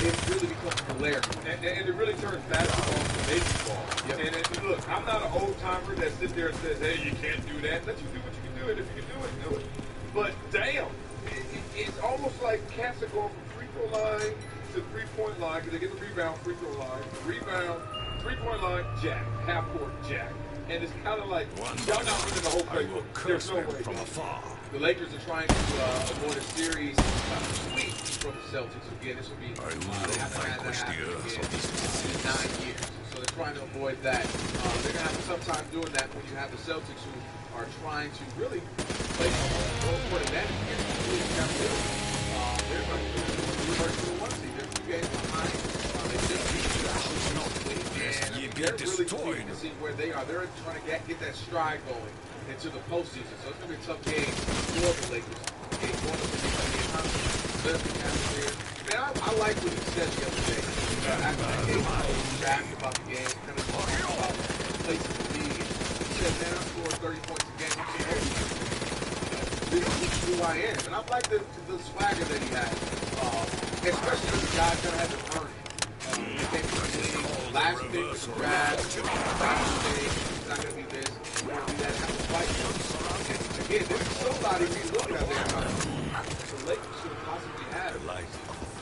it really becomes hilarious. And it really turns basketball to baseball. Yep. And look, I'm not an old timer that sits there and says, hey, you can't do that. Let you do what you can do, and if you can do it, do it. But damn, it's almost like cats are going from free throw line to 3-point line because they get the rebound, free throw line, rebound, 3-point line, jack, half court, jack. And it's kind of like, y'all not winning the whole playbook. There's no way. From afar. The Lakers are trying to avoid a series sweep from the Celtics. Again, this will be they haven't had that happen in 9 years. So they're trying to avoid that. They're going to have a tough time doing that when you have the Celtics who are trying to really play home court advantage against the Cleveland Cavaliers. They're going to do the 1 seed. They're 2 games behind. They just beat the you get destroyed. To see where they are. They're trying to get that stride going into the postseason. So it's going to be a tough game for the Lakers. Game 1 is going to be Man, I like what he said the other day. After the game, he asked about the game, kind of talking about the place in the league. He said, man, I'm scoring 30 points a game. This is who I am. And I like the swagger that he has. Especially as a guy kind of had to earn it. He came to the league, last pick was grabbed, it's not going to be this, it's going to be that, have to fight. And again, this is somebody we look at there. The Lakers should have possibly had it. Like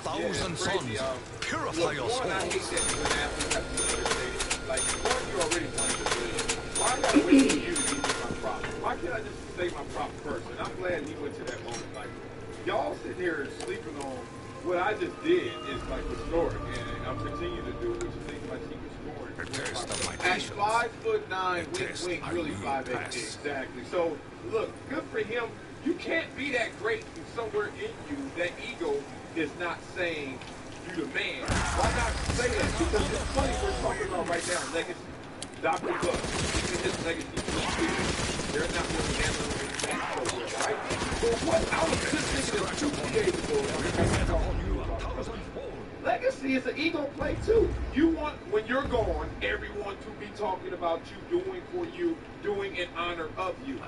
1,000 suns, purify your One, I hate souls. that when athletes have to be understated. Like, one, you already won the division. Why got to wait for you to be my prop? Why can't I just say my prop first? And I'm glad he went to that moment. Like, y'all sitting here sleeping on what I just did is like historic, and I'm continuing to do, which is my team is scoring. At 5'9", wink, really 5'8". Exactly. So look, good for him. You can't be that great and somewhere in you that ego is not saying you the man. Why not say that? Because it's funny we're talking about right now legacy. Dr. Buck, even his legacy, they're not really handling it right? But what I was just thinking of 2 days ago. Legacy is an ego play too. You want, when you're gone, everyone to be talking about you, doing for you, doing in honor of you.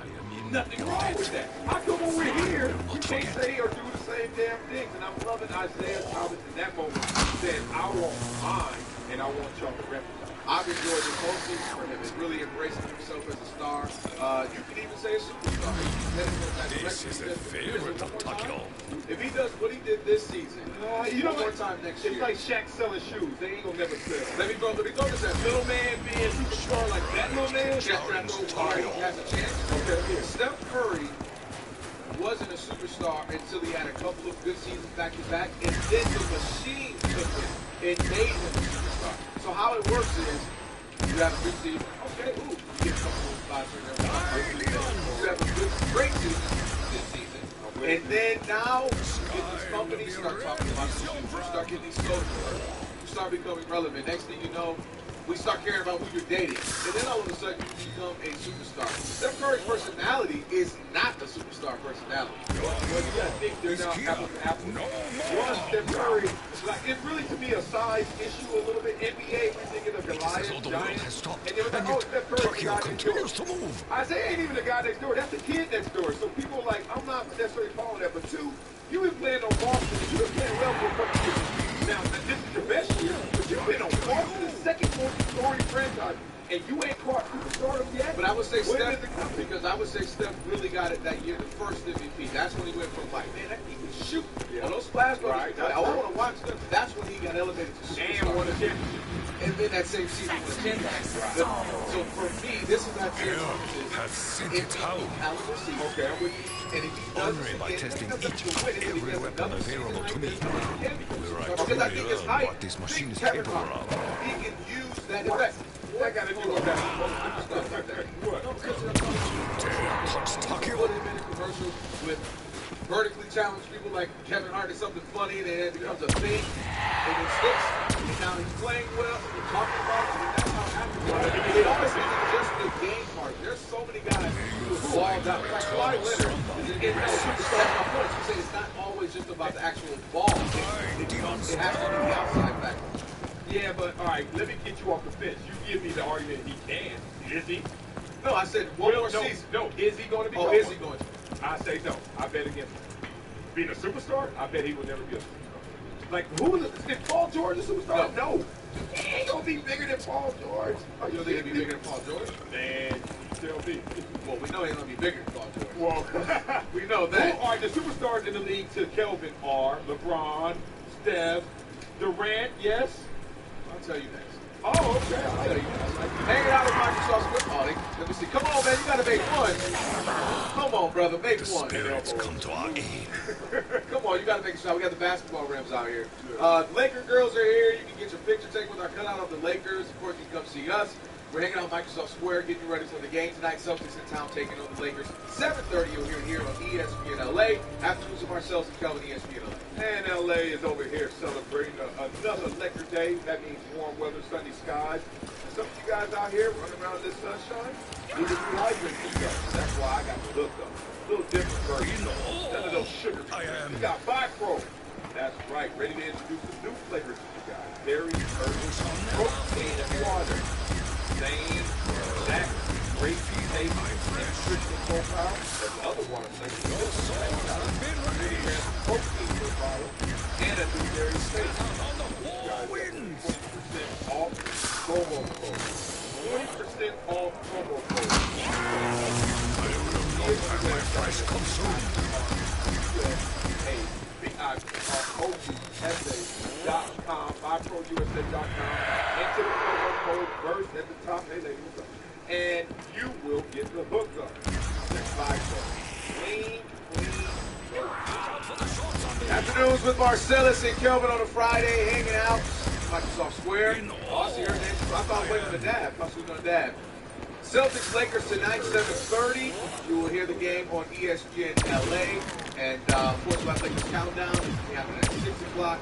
Nothing wrong with that. How come over here, you can't say or do the same damn things? And I'm loving Isaiah Thomas in that moment. He said, I want mine, and I want y'all to replicate. I've enjoyed this whole season for him. It's really embracing himself as a star. You can even say a superstar. This is a favorite of Takio. If he does what he did this season, you know one more what? time next year. It's like Shaq selling shoes. They ain't gonna never sell. Let me go to that Little man being superstar like that little man. He has a chance. Okay. Steph Curry wasn't a superstar until he had a couple of good seasons back to back, and then the machine took him and made him a superstar. So how it works is you have a good season, okay, you get a couple of spots in there. You have a good, great season this season, and then now you get these companies start talking about you, start getting these social, you start becoming relevant. Next thing you know, we start caring about who you're dating. And then all of a sudden, you become a superstar. Steph Curry's personality is not a superstar personality. Well, you gotta think they're now apples to apples. One, Steph Curry, like, it's really to me a size issue a little bit. NBA, we're thinking of Goliath, Giants, and they were like, oh, Steph Curry's the guy next door. Isaiah ain't even the guy next door. That's the kid next door. So people are like, I'm not necessarily following that. But two, you been playing on Boston, and you've been playing well for a couple years. Now, this is your best year, but you've been on Boston, the second most scoring franchise, and you ain't caught superstardom yet. But I would say Steph, because I would say Steph really got it that year, the first MVP. That's when he went from like, man, he can shoot. Yeah. Well, those splash brothers, I want to watch them. That's when he got elevated to superstar. And won a championship. And then that same season won a championship. So for me, this is not championship. Okay, I'm with you. And if he does Only by testing each and every weapon available to me, will I truly learn what this machine is capable of. He can use that effect. What I got to do with that? Fox Takio. Put him in a commercial with vertically challenged people like Kevin Hart is something funny, and then it becomes a thing, and it sticks, and now he's playing well, and we're talking about it, and that's how it happens. It always isn't just the game part. There's so many guys who have balled out. Like Kawhi Leonard is an NFL superstar. My point is, you say it's not always just about the actual ball. It has to be the outside factor. Yeah, but all right, let me get you off the fence. You give me the argument he can. Is he? No, I said one more season. No, is he going to be? Oh, is he going to? I say no. I bet against him. Being a superstar, I bet he will never be a superstar. Like, is Paul George a superstar? No. He ain't going to be bigger than Paul George. You don't think he'll be bigger than Paul George? Man, still be. Well, we know he's going to be bigger than Paul George. Well, we know that. Who are the superstars in the league to Kelvin are LeBron, Steph, Durant, yes? I'll tell you next. Oh, okay. I'll tell you next. Hanging out with Microsoft Square. Let me see. Come on, man. You got to make one. Come on, brother. Make The one. spirits come to our aid. Come on, you got to make a shot. We got the basketball rims out here. The Laker girls are here. You can get your picture taken with our cutout of the Lakers. Of course, you can come see us. We're hanging out at Microsoft Square, getting ready for the game tonight. Celtics in town taking on the Lakers. 7:30, you'll hear it here on ESPN LA. Afternoons of Marcel's and Kelvin, ESPN LA. And LA is over here celebrating another Laker day. That means warm weather, sunny skies. And some of you guys out here running around in this sunshine, need to dehydrate yourself. That's why I got the look up. A little different version. None of those sugar. We got Bipro. That's right. Ready to introduce a new flavor to you guys. Berry, herbal, protein, and water. Same exact great taste and nutritional profile as the other water flavors. Protein profile and a new dairy taste. Wins. 20% off promo code. 20% off promo code. My price consumed. BIPROUSA.com, BIPROUSA.com. Enter the promo code VERSE at the top. Hey, lady, what's up? And you will get the hookup. That's clean. Afternoons with Marcellus and Kelvin on a Friday, hanging out. Microsoft Square. Oh, I see her name. I thought I was waiting for the dab. I thought she was going to dab. Celtics Lakers tonight, 7:30. You will hear the game on ESPN LA. And of course, my Lakers countdown is happening at 6 o'clock.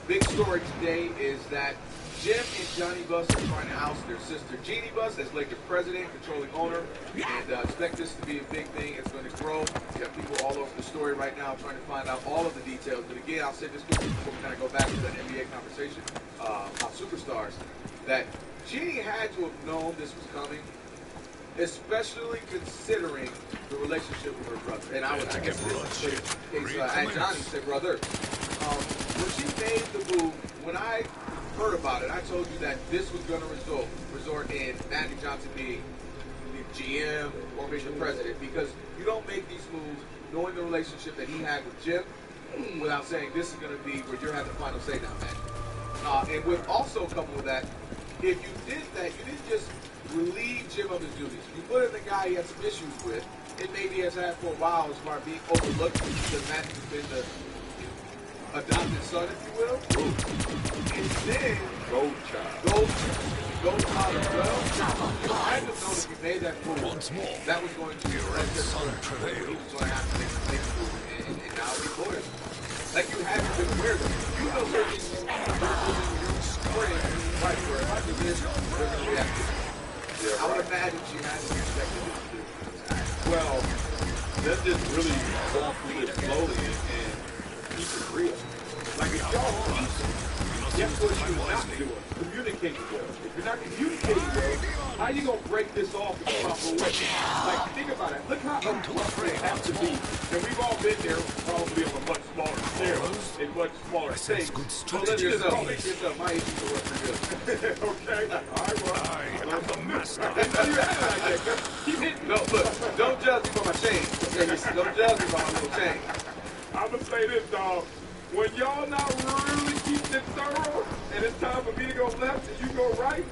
Big story today is that Jim and Johnny Buss are trying to oust their sister Jeannie Buss as Lakers president, controlling owner, and expect this to be a big thing. It's going to grow. You have people all over the story right now trying to find out all of the details. But again, I'll say this quickly before we kind of go back to that NBA conversation about superstars, that Jeannie had to have known this was coming, especially considering the relationship with her brother. And I would guess Johnny said brother. When she made the move, when I heard about it, I told you that this was going to resort in Magic Johnson being the GM or being the president, because you don't make these moves knowing the relationship that he had with Jim without saying this is going to be where you're having the final say now, man. And with also coupled with that, if you did that, you didn't just relieve Jim of his duties. You put in the guy he had some issues with, and maybe has had for a while as far as being overlooked because Magic has been the adopted son, if you will. And then Gold Child as well. You had to know that you made that move. Once more, that was going to be son prevailed. He was going to have to make a move, and now he's lawyers. Like you haven't been aware of it. You know certain things in your spring, right, where if I do this, they're going to react to it. I would imagine she has to expect it to do. Well, that just really going through it slowly and keep it real. Like if y'all peace, guess what you're not doing? Communicating well. If you're not communicating well, how you gonna break this off in the proper way? Like think about it. Look how abrupt it has to be. And we've all been there, probably on a much smaller scale, in much smaller states. So let yourself. My issues are working good. Okay. All right, well. I am the master. Keep hitting. No, look, don't judge me for my chain. Don't judge me for my little chain. I'm gonna say this, dog. When y'all not really keeping it thorough, and it's time for me to go left and you go right,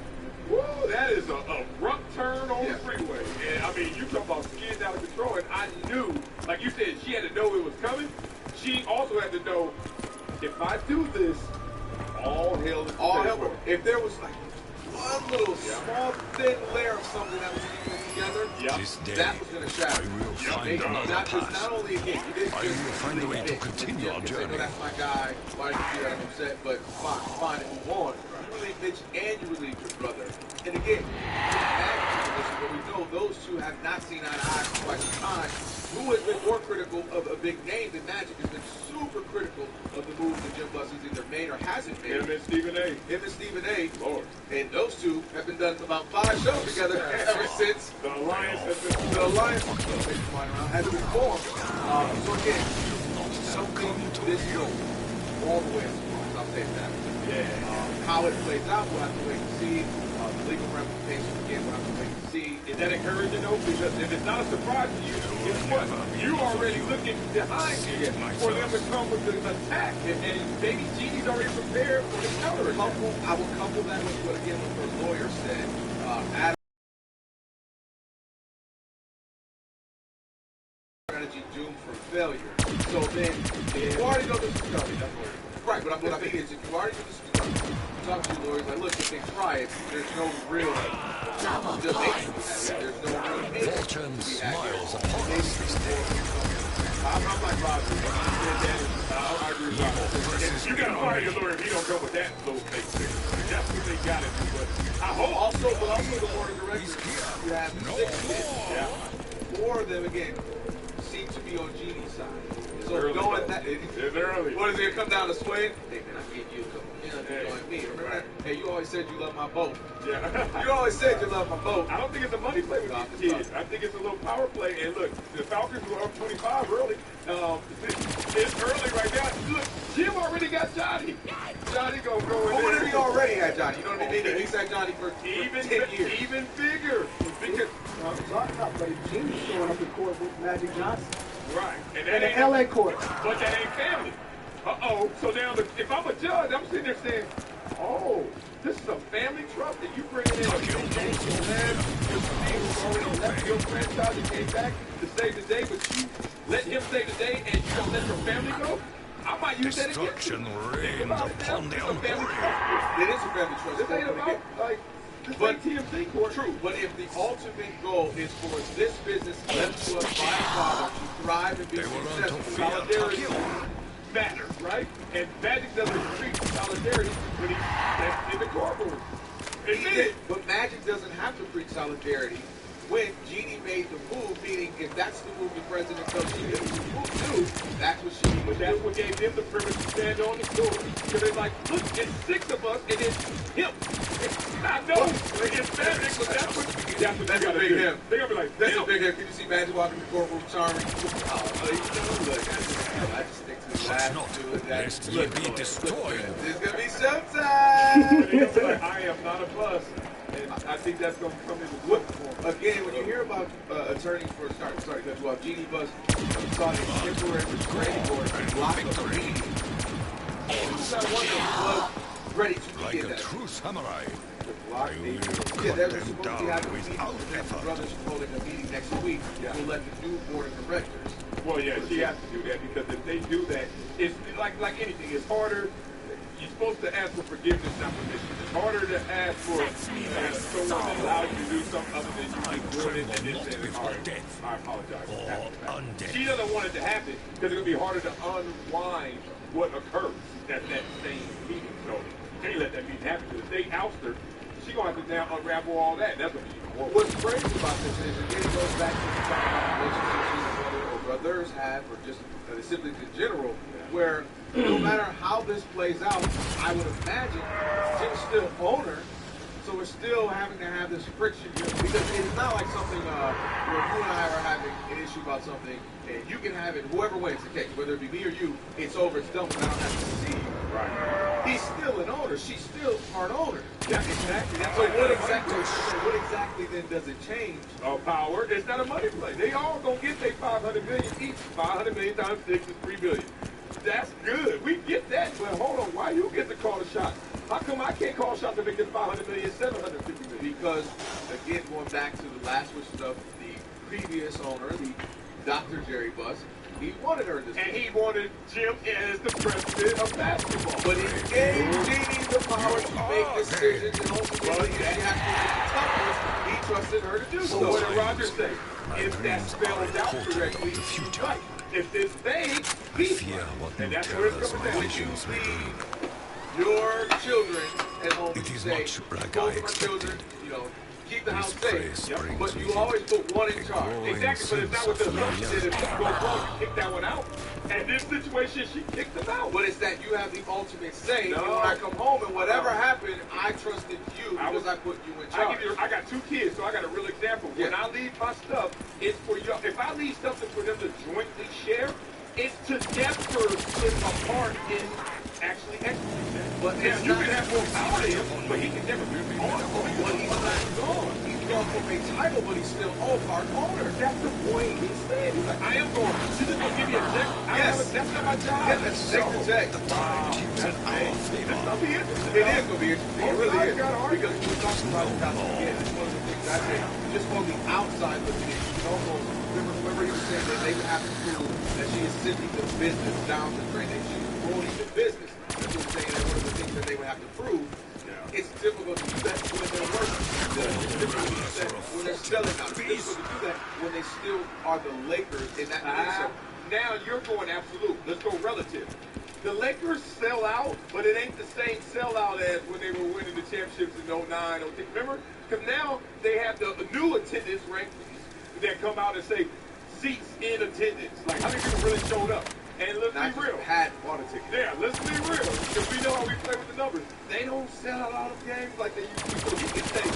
woo, that is an abrupt turn on the freeway. And I mean, you talk about skiing out of control, and I knew, like you said, she had to know it was coming. She also had to know, if I do this, all hell is all hell. If there was like one little small thin layer of something that was together, This day, that was going to shatter. I will find another path. Not only again, you didn't I will find a way to continue our journey. That's my guy. Why did you do that? I'm upset, but fine, and move on. You relieve Mitch and you relieve your brother. And again, but we know those two have not seen eye to eye for quite some time. Who has been more critical of a big name than Magic has been super critical of the moves that Jim Buss has either made or hasn't made. Him and Stephen A. Lord. And those two have been done about 5 shows together ever since. The alliance has been has been formed. So again, something this go all the way. I'll say that. Yeah. How it plays out, we'll have to wait and see. The legal ramifications, again, we'll have to wait and see. Is that encouraging though? Because if it's not a surprise to you, guess what? You already looking behind you for them to come with the attack. And maybe Genie's already prepared for the counter attack. I will couple that with what again what the lawyer said. Adam strategy doomed for failure. So then if you already know this is coming, right, but what I mean is if you already know this is coming, talk to your lawyers, like, look, if they try it, there's no real debate. There's no real debate. Fortune smiles upon us this day. I'm like Roger. I agree with Roger. You got to fire your lawyer if he don't come with that little fake thing. That's what they got to do. But I hope also the board of directors, you have 6 kids. Yeah. 4 of them, again, seem to be on Genie's side. So knowing that, it's early. What is it going to come down to swing? Hey, man, I gave you a couple. Me. Remember that? Hey, you always said you love my boat. Yeah. You always said you love my boat. I don't think it's a money play with these kids. I think it's a little power play. And look, the Falcons were up 25 early. It's early right now. Look, Jim already got Johnny. Johnny gonna go in there. What if he already had Johnny? You know what I mean? He's had Johnny for 10 years. Even bigger. Because but Genie's showing up in court with Magic Johnson. right. And In the LA court. But that ain't family. Uh-oh. So now, if I'm a judge, I'm sitting there saying, oh, this is a family trust that you bring in a big game to land. Who's already left your franchise and came back to save the day, but you let him save the day and you don't let your family go? I might use that again. Destruction reigns upon the unholy. It is a family trust. This ain't about, like, this ain't TMC court. True, but if the ultimate goal is for this business left to us by a father to thrive and be successful, solidarity matters, right? And Magic doesn't treat solidarity when he's in the courtroom. But Magic doesn't have to preach solidarity when Genie made the move, meaning if that's the move the president tells you to do, that's what she did. But that's what gave them the privilege to stand on the floor. Because they're like, look, it's 6 of us and it's him. I know it's Magic, but that's what a big him. They're going to be like, that's a big him. Can you see Magic walking in the courtroom charming? I just stick to the last Lest ye be destroyed. There's going to be showtime. I am not a bust. And I think that's going to come into what again when you hear about attorneys for sorry, Genie Buss sought a temporary restraining order and blocking the meeting. Suicide One was ready to Like begin a that. true samurai, I will yeah, that was cut them supposed to down happen without the effort. brothers are holding a meeting next week. We'll let the new board of directors. Well, yeah, she has to do that because if they do that, it's like anything. It's harder. You're supposed to ask for forgiveness, not permission. It's harder to ask for someone that allows you to do something other than you just doing it and then saying, all right, I apologize. She doesn't want it to happen because it's going to be harder to unwind what occurs at that same meeting. So you can't let that meeting happen because if they oust her, she's going to have to now unravel all that. That's going to be horrible. What's crazy about this is, again, it goes back to the relationships either brother or brothers have, or just siblings in general, where no matter how this plays out, I would imagine Jim's still owner, so we're still having to have this friction because it's not like something where you and I are having an issue about something and you can have it whoever way it's the case, whether it be me or you, it's over, it's done, but I don't have to see you. Right. He's still an owner. She's still part owner. Yeah, exactly. That's So what exactly then does it change? Power. It's not a money play. They all gonna get their $500 million each. $500 million times 6 is $3 billion. That's good. We get that. But hold on, why you get to call the shot? How come I can't call shots to make this $500 million, $750 million? Because again, going back to the last wishes of the previous owner, the Dr. Jerry Buss, He wanted her in this And position. he wanted Jim as the president of basketball. But he gave Jeannie the power to make decisions, and ultimately, if she has to be tough, he trusted her to do So so. what did Roger say? If that spells out correctly, the future. right. If this vague, he's Fear right. what And new that's where it's terrors coming my down. visions may bring. Your children at home, It you is say, much like both I of my children, expected. you know, keep the This house praise safe. brings But with you always it put one in a charge. growing Exactly, but it's not sense what the of assumption is. If familiarity. you go wrong, you kick that one out. And this situation, she kicked him out. But it's that you have the ultimate say. No. And when I come home and whatever happened, I trusted you because I put you in charge. I got 2 kids, so I got a real example. When Yeah. I leave my stuff, it's for y'all. If I leave something for them to jointly share, it's to never split apart in actually execute that. But Now, it's you not- can have more power to him, but he can never be on. But he's not gone. He's gone from a title, but he's still all part owner. That's the point. He said, he's like, I am going. She's just going to give me a check. That's not my job. Yeah, let's take the check. That's gonna be interesting. It is going to be interesting. It really is. Gotta argue. Because we were talking about it about again. It's one of the things I say. Just on the outside looking in, you can also remember he was saying that they would have to prove that she is sending the business down the drain, that she's ruining the business. That's what he's saying. That one of the things that they would have to prove. It's difficult to do that when they're working. It's difficult to do that when they're selling out. It's difficult to do that when they still are the Lakers in that position. Now you're going absolute. Let's go relative. The Lakers sell out, but it ain't the same sellout as when they were winning the championships in 09, 06. Remember? Because now they have the new attendance rankings that come out and say seats in attendance. Like how many people really showed up? And let's Not be real. just had bought a ticket. Yeah, let's be real. Because we know how we play with the numbers. They don't sell out a lot of games like they used to. So you can say,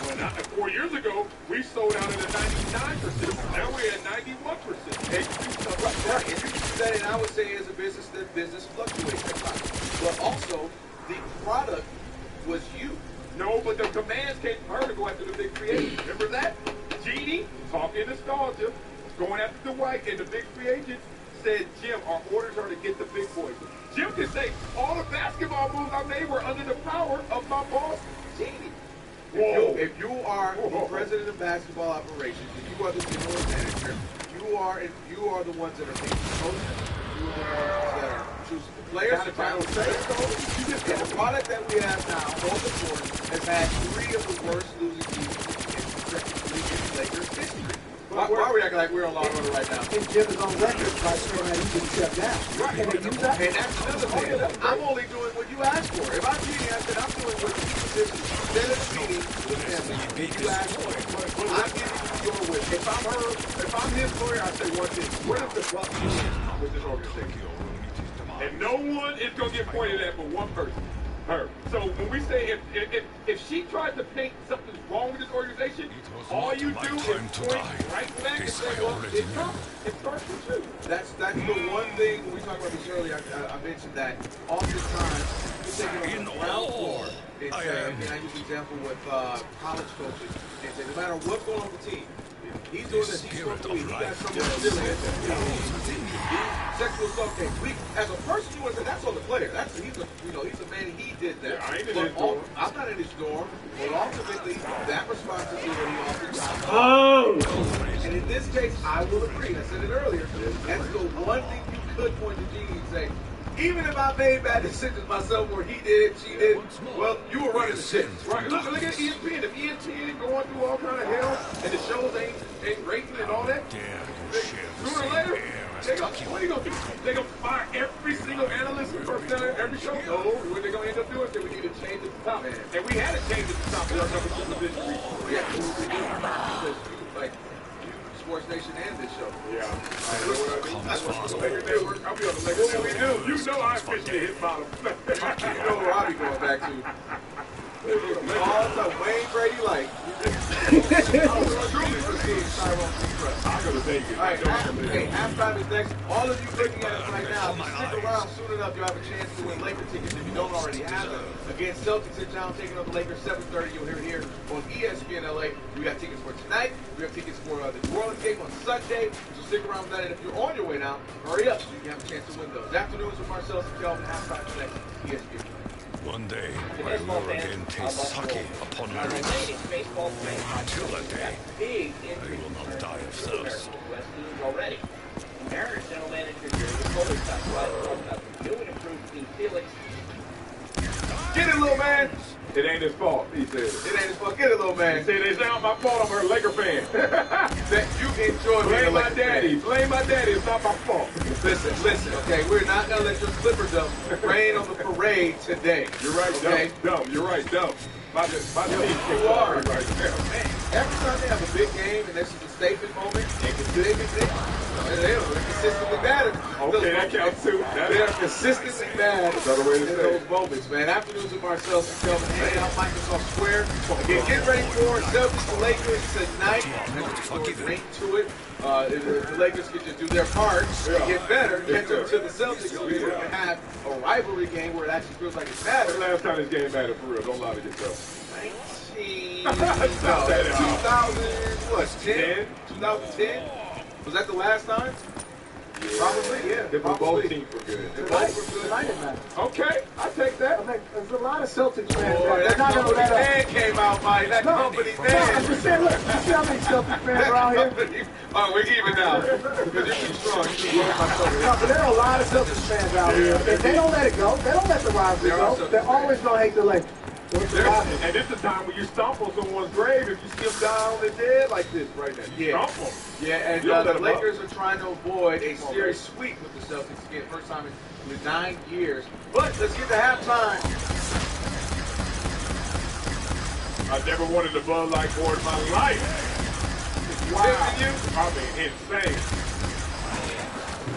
well, not 4 years ago, we sold out at a 99%. Now we're at 91%. Hey, you do stuff like that. Right, and you can do that, and I would say as a business, that business fluctuates at times. But also, the product was you. No, but the commands came from her to go after the big free agents. Remember that? Jeannie, talking nostalgia, going after Dwight and the big free agents, said, Jim, our orders are to get the big boys. Jim can say, all the basketball moves I made were under the power of my boss, Jeannie. If you are the president of basketball operations, if you are the general manager, you are the ones that are making coaches, you are the ones that are choosing the players. And the product that we have now on the court has had 3 of the worst losing seasons in Lakers history. Why are we acting like we're on Law and Order right now? And Jim is on record by saying that he can step down. Right. Can they use that? And that's another thing. I'm only doing what you asked for. If I'm Jeannie, I said I'm doing what you said. Instead of Jeannie, you asked for. I'm giving you your wish. If I'm his lawyer, I say one thing. Where does the buck begin with this organization? And no one is going to get pointed at but one person. Her. So when we say if she tries to paint something's wrong with this organization, all you do is point right back and say, well, it starts with you. That's the one thing when we talked about this earlier. I mentioned that oftentimes you take it on the ground floor and say, and I use the example with college coaches and say, no matter what's going on with the team, he's doing this, he's supposed to be, he got someone stealing it. Sexual assault case. As a person, you would say that's on the player. He's a man. He did that. Yeah, I ain't in his dorm. I'm not in his dorm. But ultimately, that responsibility often comes. Oh! And in this case, I will agree. I said it earlier. That's the one thing you could point to Jeannie and say, even if I made bad decisions myself, where he did, she did, well, you were running the shit. Right. Look at ESPN. If ESPN is going through all kind of hell and the shows ain't rating and all that, sooner or later, what are you going to do? They going to fire every single analyst and personality in every show? No. What they going to end up doing is we need to change at the top. And we had to change at the top of our number 2 position. Yeah, because like Sports Nation and this show. Yeah. That's what the Lakers network. I'll be on the Lakers. What we do? You know I officially hit bottom. You know where I'll be going back to. All the Wayne Brady like. I'll go to Vegas. All right, halftime is next. All of you looking at us right now, if you stick around soon enough, you'll have a chance to win Laker tickets if you don't already have them. Again, Celtics in town taking on the Lakers 7:30. You'll hear it here on ESPN LA. We got tickets for tonight. We have tickets for the New Orleans game on Sunday. So stick around for that. And if you're on your way now, hurry up so you can have a chance to win those. Afternoons with Marcellus and Kelvin. Halftime is next. ESPN. One day, I will again taste sake upon my lips. Until that day, I will not die of thirst. Already. Mariners general manager Jerry Foley stopped by to talk about the new and improved team Felix. Get it, little man. It ain't his fault, he said. It ain't his fault. Get it, little man. He said, it's not my fault. I'm a Laker fan. That you enjoy being a Blame my Laker daddy. fan. Blame my daddy. It's not my fault. Listen, okay? We're not going to let your Clipperdom rain on the parade today. You're right, okay? dumb. You're right, dumb. My team You are. right now. Man, every time they have a big game and this is a statement moment, they're consistently bad. Okay, that counts too. They are consistently bad Another way to in say those it. moments, man. Afternoons with Marcel and Kelvin Hay out Microsoft Square. Again, get ready for Celtics to Lakers tonight. There's a ring to it. If the Lakers can just do their part and get better, catch up to the Celtics, so we can have a rivalry game where it actually feels like it matters. Last time this game mattered for real. Don't lie to yourself. 2010? 2010? Was that the last time? Probably, yeah. If both teams were good. Tonight it matters. Okay, I take that. I mean, there's a lot of Celtics fans Boy, there. They're that not going to company let man up. came out, Mike. That company I'm man. just saying, look, you see how many Celtics fans are out here? Oh, we're even now. Because you're too strong. You can blow myself. No, but there are a lot of Celtics fans out here. If they don't let it go, they don't let the rivalry go. They're always going to hate the Lakers. And it's the time when you stomp on someone's grave if you skip down on the dead like this right now. You stomp them. Yeah, and You don't let the 'em Lakers are trying to avoid a series sweep with the Celtics again. First time in 9 years. But let's get to halftime. I never wanted the Bud Light more in my life. Wow. I mean, insane.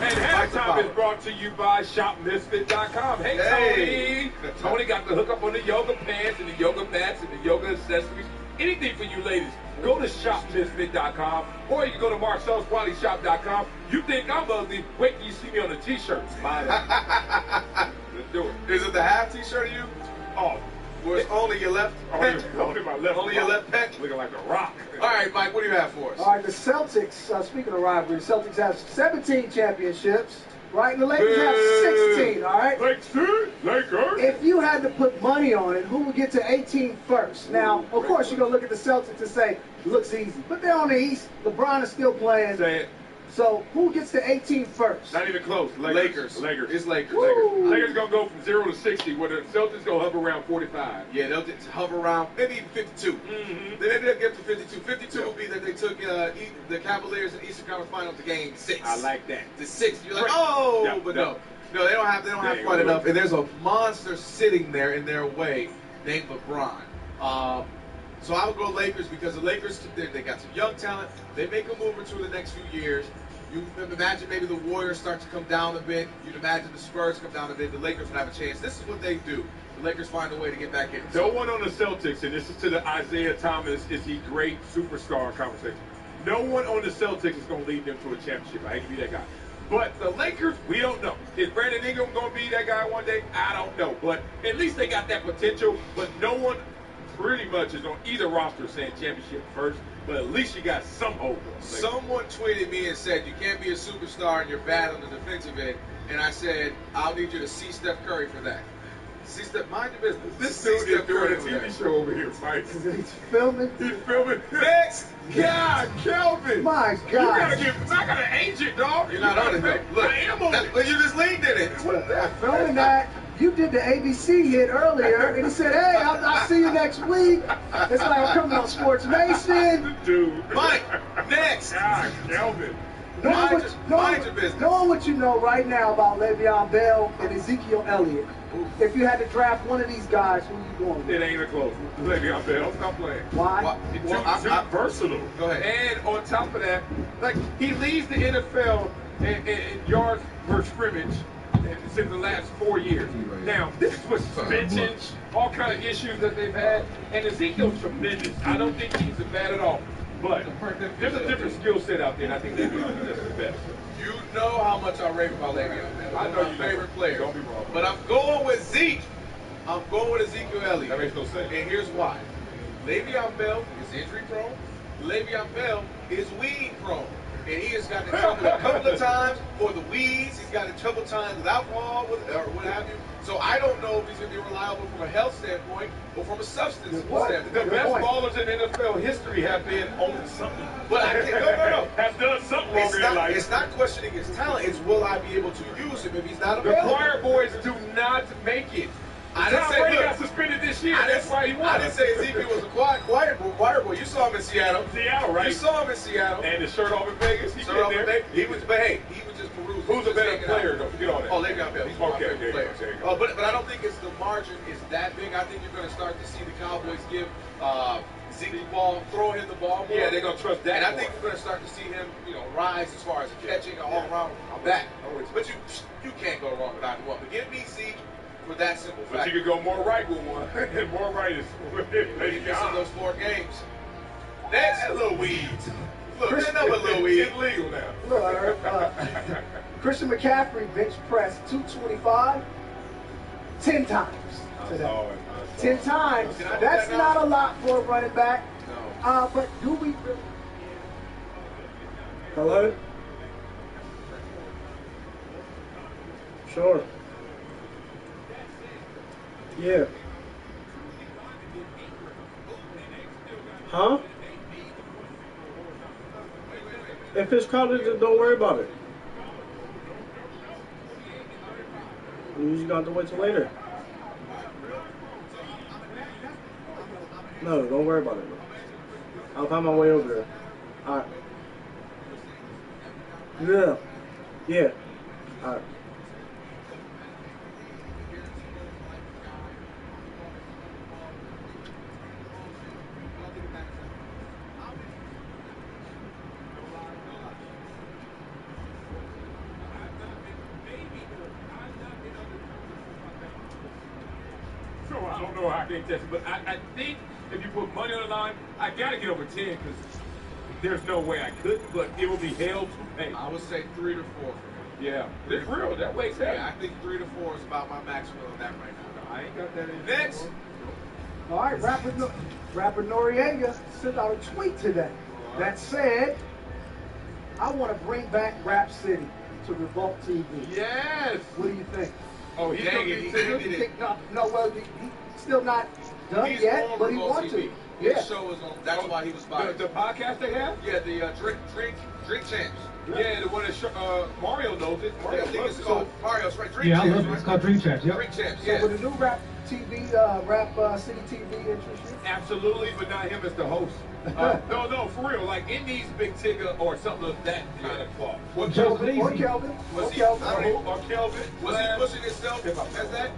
And halftime is brought to you by ShopMisfit.com. Hey, Tony! Tony got the hookup on the yoga pants and the yoga mats and the yoga accessories. Anything for you ladies. Go to ShopMisfit.com or you can go to Marcel'sQualityShop.com. You think I'm ugly? Wait till you see me on a t-shirt. Smile. Let's do it. Is it the half t-shirt of you? Oh, Where it's only your left pec? only my left. Only your left pec? Looking like a rock. All right, Mike, what do you have for us? All right, the Celtics, speaking of rivalry, the Celtics have 17 championships, right? And the Lakers have 16, all right? Lakers. If you had to put money on it, who would get to 18 first? Now, of course, you're going to look at the Celtics and say, looks easy. But they're on the East. LeBron is still playing. Say it. So who gets to 18 first? Not even close. Lakers. It's Lakers. Woo. Lakers gonna go from 0 to 60, where the Celtics gonna hover around 45. Yeah, they'll just hover around, maybe even 52. Mm-hmm. Then maybe they'll get to 52. 52 will be that they took the Cavaliers in the Eastern Conference Finals to game 6. I like that. The 6. You're like, Right. oh, Yeah, but yeah. no, they don't have They quite ain't enough. gonna And there's a monster sitting there in their way named LeBron. So I would go Lakers because the Lakers, they got some young talent. They make a move or two in the next few years. You imagine maybe the Warriors start to come down a bit. You'd imagine the Spurs come down a bit. The Lakers would have a chance. This is what they do. The Lakers find a way to get back in. No one on the Celtics, and this is to the Isaiah Thomas, is he great superstar conversation. No one on the Celtics is going to lead them to a championship. I hate to be that guy. But the Lakers, we don't know. Is Brandon Ingram going to be that guy one day? I don't know. But at least they got that potential. But no one pretty much is on either roster saying championship first. But at least you got some hope. Someone tweeted me and said, you can't be a superstar and you're bad on the defensive end. And I said, I'll need you to see Steph Curry for that. See Steph, mind your business. This dude is doing a TV show over here, Mike. He's filming. He's filming. Next! God, Kelvin! My You gotta God. I gotta age it, dog. You're not on it, though. Look, I am on it. Look, you just leaned in it. Filming that. You did the ABC hit earlier, and he said, hey, I'll see you next week. It's like I'm coming on Sports Nation. Dude. Mike, next! God, Kelvin. Mind your business. Knowing what you know right now about Le'Veon Bell and Ezekiel Elliott, if you had to draft one of these guys, who you going with? It ain't a close. Le'Veon Bell, stop playing. Why? Too versatile. Go ahead. And on top of that, like he leads the NFL in yards per scrimmage since the last 4 years. Now, this is with suspensions, all kind of issues that they've had, and Ezekiel's tremendous. I don't think he's bad at all. But there's a different skill set out there, and I think Le'Veon is the best. You know how much I rave about Le'Veon. I know my you favorite player. Don't be wrong. But I'm going with Zeke. I'm going with Ezekiel Elliott. That makes no sense. And here's why. Le'Veon Bell is injury prone. Le'Veon Bell is weed prone. And he has gotten in trouble a couple of times for the weeds. He's gotten in trouble times with alcohol or what have you. So I don't know if he's going to be reliable from a health standpoint or from a substance standpoint. The best ballers in NFL history have been on something. But I can't, no. Have done something longer in life. It's not questioning his talent. It's will I be able to use him if he's not The available. choir boys do not make it. I didn't Tom say Brady look, got suspended this year. That's why he won. I didn't say Ezekiel was a choir boy. You saw him in Seattle. Seattle, right? You saw him in Seattle. And the shirt off in Vegas. He Shirt off there. in Vegas. He was just perusing. Who's a better player, though? Get on that. Oh, Le'Veon Bell. He's my favorite player. There you go. But I don't think it's the margin is that big. I think you're going to start to see the Cowboys give Zeke the ball, throw him the ball more. Yeah, they're going to trust that. And I think you're going to start to see him, rise as far as catching all around back. But you can't go wrong with either one. But give me Zeke for that simple fact. But you could go more right with one. More right is Maybe missing those 4 games. Next, little weeds. Look, there's another little weed. It's legal now. Look, Christian McCaffrey bench pressed 225 10 times today. 10 times. That's not a lot for a running back. No. But do we really? Hello? Sure. Yeah. Huh? If it's college, then don't worry about it. You just got to wait till later. No, don't worry about it. I'll find my way over there. Alright. Yeah. Yeah. Alright. So I don't know how I can test it, but I think if you put money on the line, I got to get over 10 because there's no way I couldn't, but it will be hell to pay. I would say 3 to 4. Yeah, it's real. That weighs heavy. Yeah, I think 3 to 4 is about my maximum on that right now. I ain't got that in. Next. All right, rapper Noriega sent out a tweet today that said, I want to bring back Rap City to Revolt TV. Yes. What do you think? Oh, he's going to be He he's still not done He's yet, on but he Revolt wants TV. to. His Yeah. show is on. That's why he was biased. The podcast they have? Yeah, the Drink Champs. Yeah, the one that Mario knows it. I think it's called Mario's right. Drink Yeah, I Champs, love it. right? It's called Dream Champs. Yep. Drink Champs. So Yeah. with the new Rap TV, Rap City TV interest you? Absolutely, but not him as the host. No, for real. Like in these Big Tigger or something of that kind of cloth. Or Kelvin. Kelvin. Was he? Or Kelvin. Was he pushing himself as that?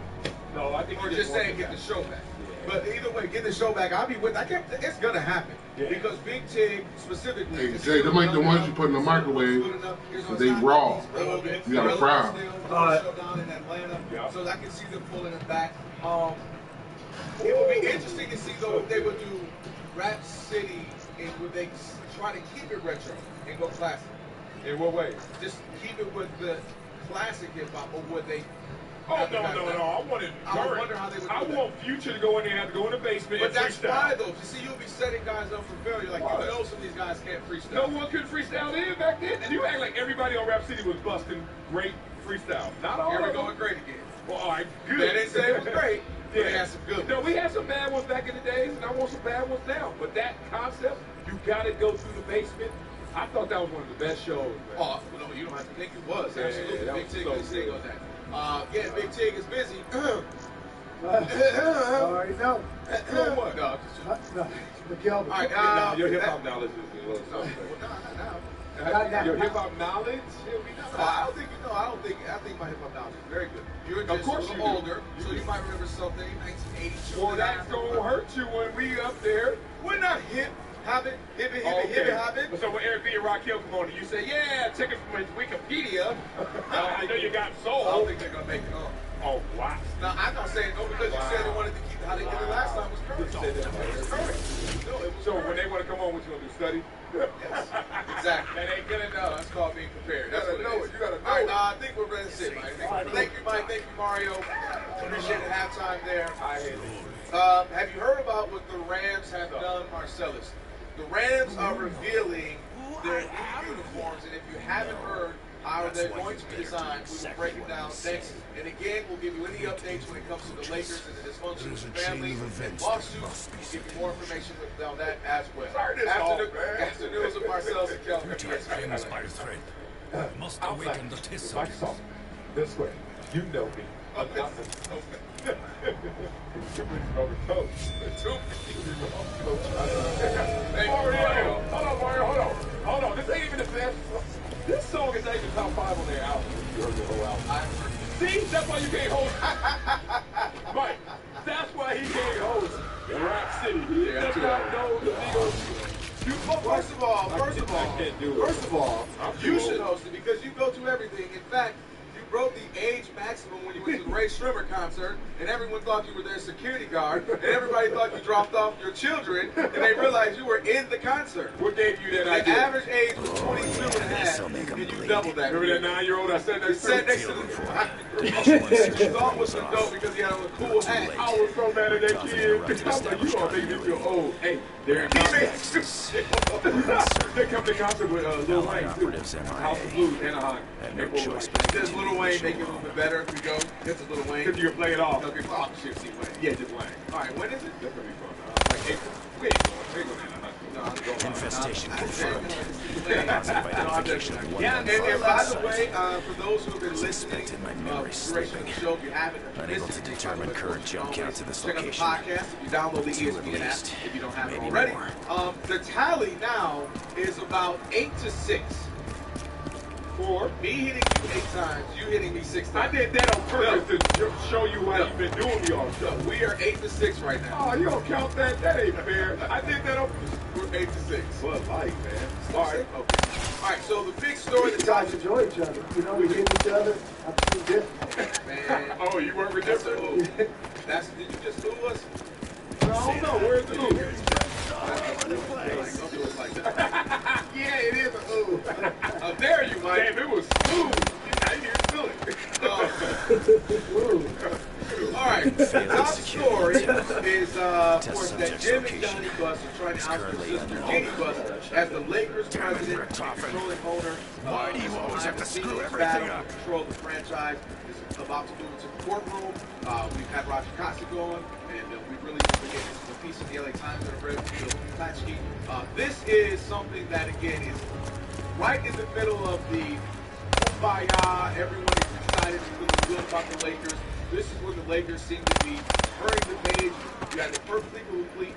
No, I think Or he just saying wanted get the show back? But either way, get the show back. I'll be with. It's gonna happen because Big Tig specifically. Hey, Jay, them ain't the ones you put in the microwave. They raw. You gotta fry them. Down in Atlanta, so I can see them pulling it back. It would be interesting to see though if they would do Rap City and would they try to keep it retro and go classic. In what way? Just keep it with the classic hip hop, or would they? Oh, no. I want it I current. wonder how they would do I that. want Future to go in there and have to go in the basement But and that's freestyle. why though. You see, you'll be setting guys up for failure. Like you know, some of these guys can't freestyle. No one could freestyle then back then. And you act like everybody on Rap City was busting great freestyle. Not all Here we of go them. with great again. Well, all right, good. They didn't say it was great. But they Yeah. had some good No, ones. we had some bad ones back in the days, and I want some bad ones now. But that concept, you got to go through the basement. I thought that was one of the best shows, man. Oh, no, you don't have to think it was. Yeah, Absolutely. that Big was Tig so is sing good. on that. Yeah, Big Tig is busy. Already know. No, what? No, No, McKelvin. all right, Your hip hop knowledge is a little something. Not now. Your hip hop knowledge? I think my hip hop knowledge is very good. You're just Of course a you little do. older, so you might remember something 1982. Well, that's gonna hurt you when we up there. We're not hip, habit, hip it, habit. So when Eric B and Raquel come on and you say, yeah, check it from Wikipedia. I know you got I don't soul. think they're gonna make it on. Oh, wow. Now I'm not saying no because you said they wanted to keep how they did it last time was current. You said that. It was current. No, it was So current. when they want to come on, what you gonna do? Study? Yes, exactly. That ain't good enough. That's called being prepared. That's what You gotta know it is. it. You gotta know All right, it. I think we're ready to sit, Mike. Thank you, Mike. Thank you, Mario. Appreciate it. Halftime there. I hate it. Have you heard about what the Rams have done, Marcellus? The Rams are revealing their new uniforms, and if you haven't heard how they're going to be designed, we will break it down next. And again, we'll give you any updates when it comes to the Lakers and the dysfunction of the family and lawsuits. We'll give you more information on that as well. After the news of Marcellus and Kelvin. Famous by the thread. Must awaken the test subjects. This way. You know me. I'm not the Mario, hold on. This ain't even the best. This song is not even top 5 on their album. You heard the whole album. See, that's why you can't host. Mike, that's why he can't host Rap City. He does not know the legal. First of all, you should host it because you go to everything. In fact, you broke the age maximum when you went to the Ray Shrimmer concert, and everyone thought you were their security guard, and everybody thought you dropped off your children, and they realized you were in the concert. What gave you that idea? The average age was 22 and a half, and you doubled that. Remember that 9-year-old I said next to? The song was so dope because he had on a cool hat. I was so mad at that kid. I was like, you gonna make me feel old. Hey, they're teammates. They come to concert with Lil Wayne too. House of Blues, Anaheim. Does Lil Wayne make it a little bit better if we go? This is Lil Wayne. Because you can play it off. Okay, oh, shit, see Wayne. Yeah, just Wayne. All right, when is it? That's gonna be fun. Like April. We ain't going Anaheim. Infestation confirmed. Identification of one. And by the way, for those who have been listening, duration of the show, if you haven't, unable to determine current jump count to this location. Check out the podcast. If you download the ESPN app, if you don't have it already. The tally now is about 8-6. For me hitting you 8 times, you hitting me 6 times. I did that on purpose to show you how you've been doing me all show. We are 8-6 right now. Oh, you don't count that? That ain't fair. I did that on. We're 8-6. What life, man? All right. Okay. All right. So the big story. You guys enjoy each other. You know, we hit each other. I'm too different. Man. Oh, you weren't ridiculous. Did you just lose us? I don't know. Where's the move? Don't do it like that. Yeah, it is a ooh. How dare you, Mike? Damn, it was smooth. I didn't feel it. All right. Top story is, of course, that Jim and Johnny Buss are trying to oust their sister Jeannie Buss as the Lakers president and controlling owner. Why do you always have to screw everything up? Control the franchise is about to move into the courtroom. We've had Roger Cossack on, and we've really been getting into a piece of the LA Times that I read with Bill Platsky. This is something that, again, is right in the middle of the kumbaya. Everyone is excited, feeling good about the Lakers. This is when the Lakers seem to be turning the page. You had the perfectly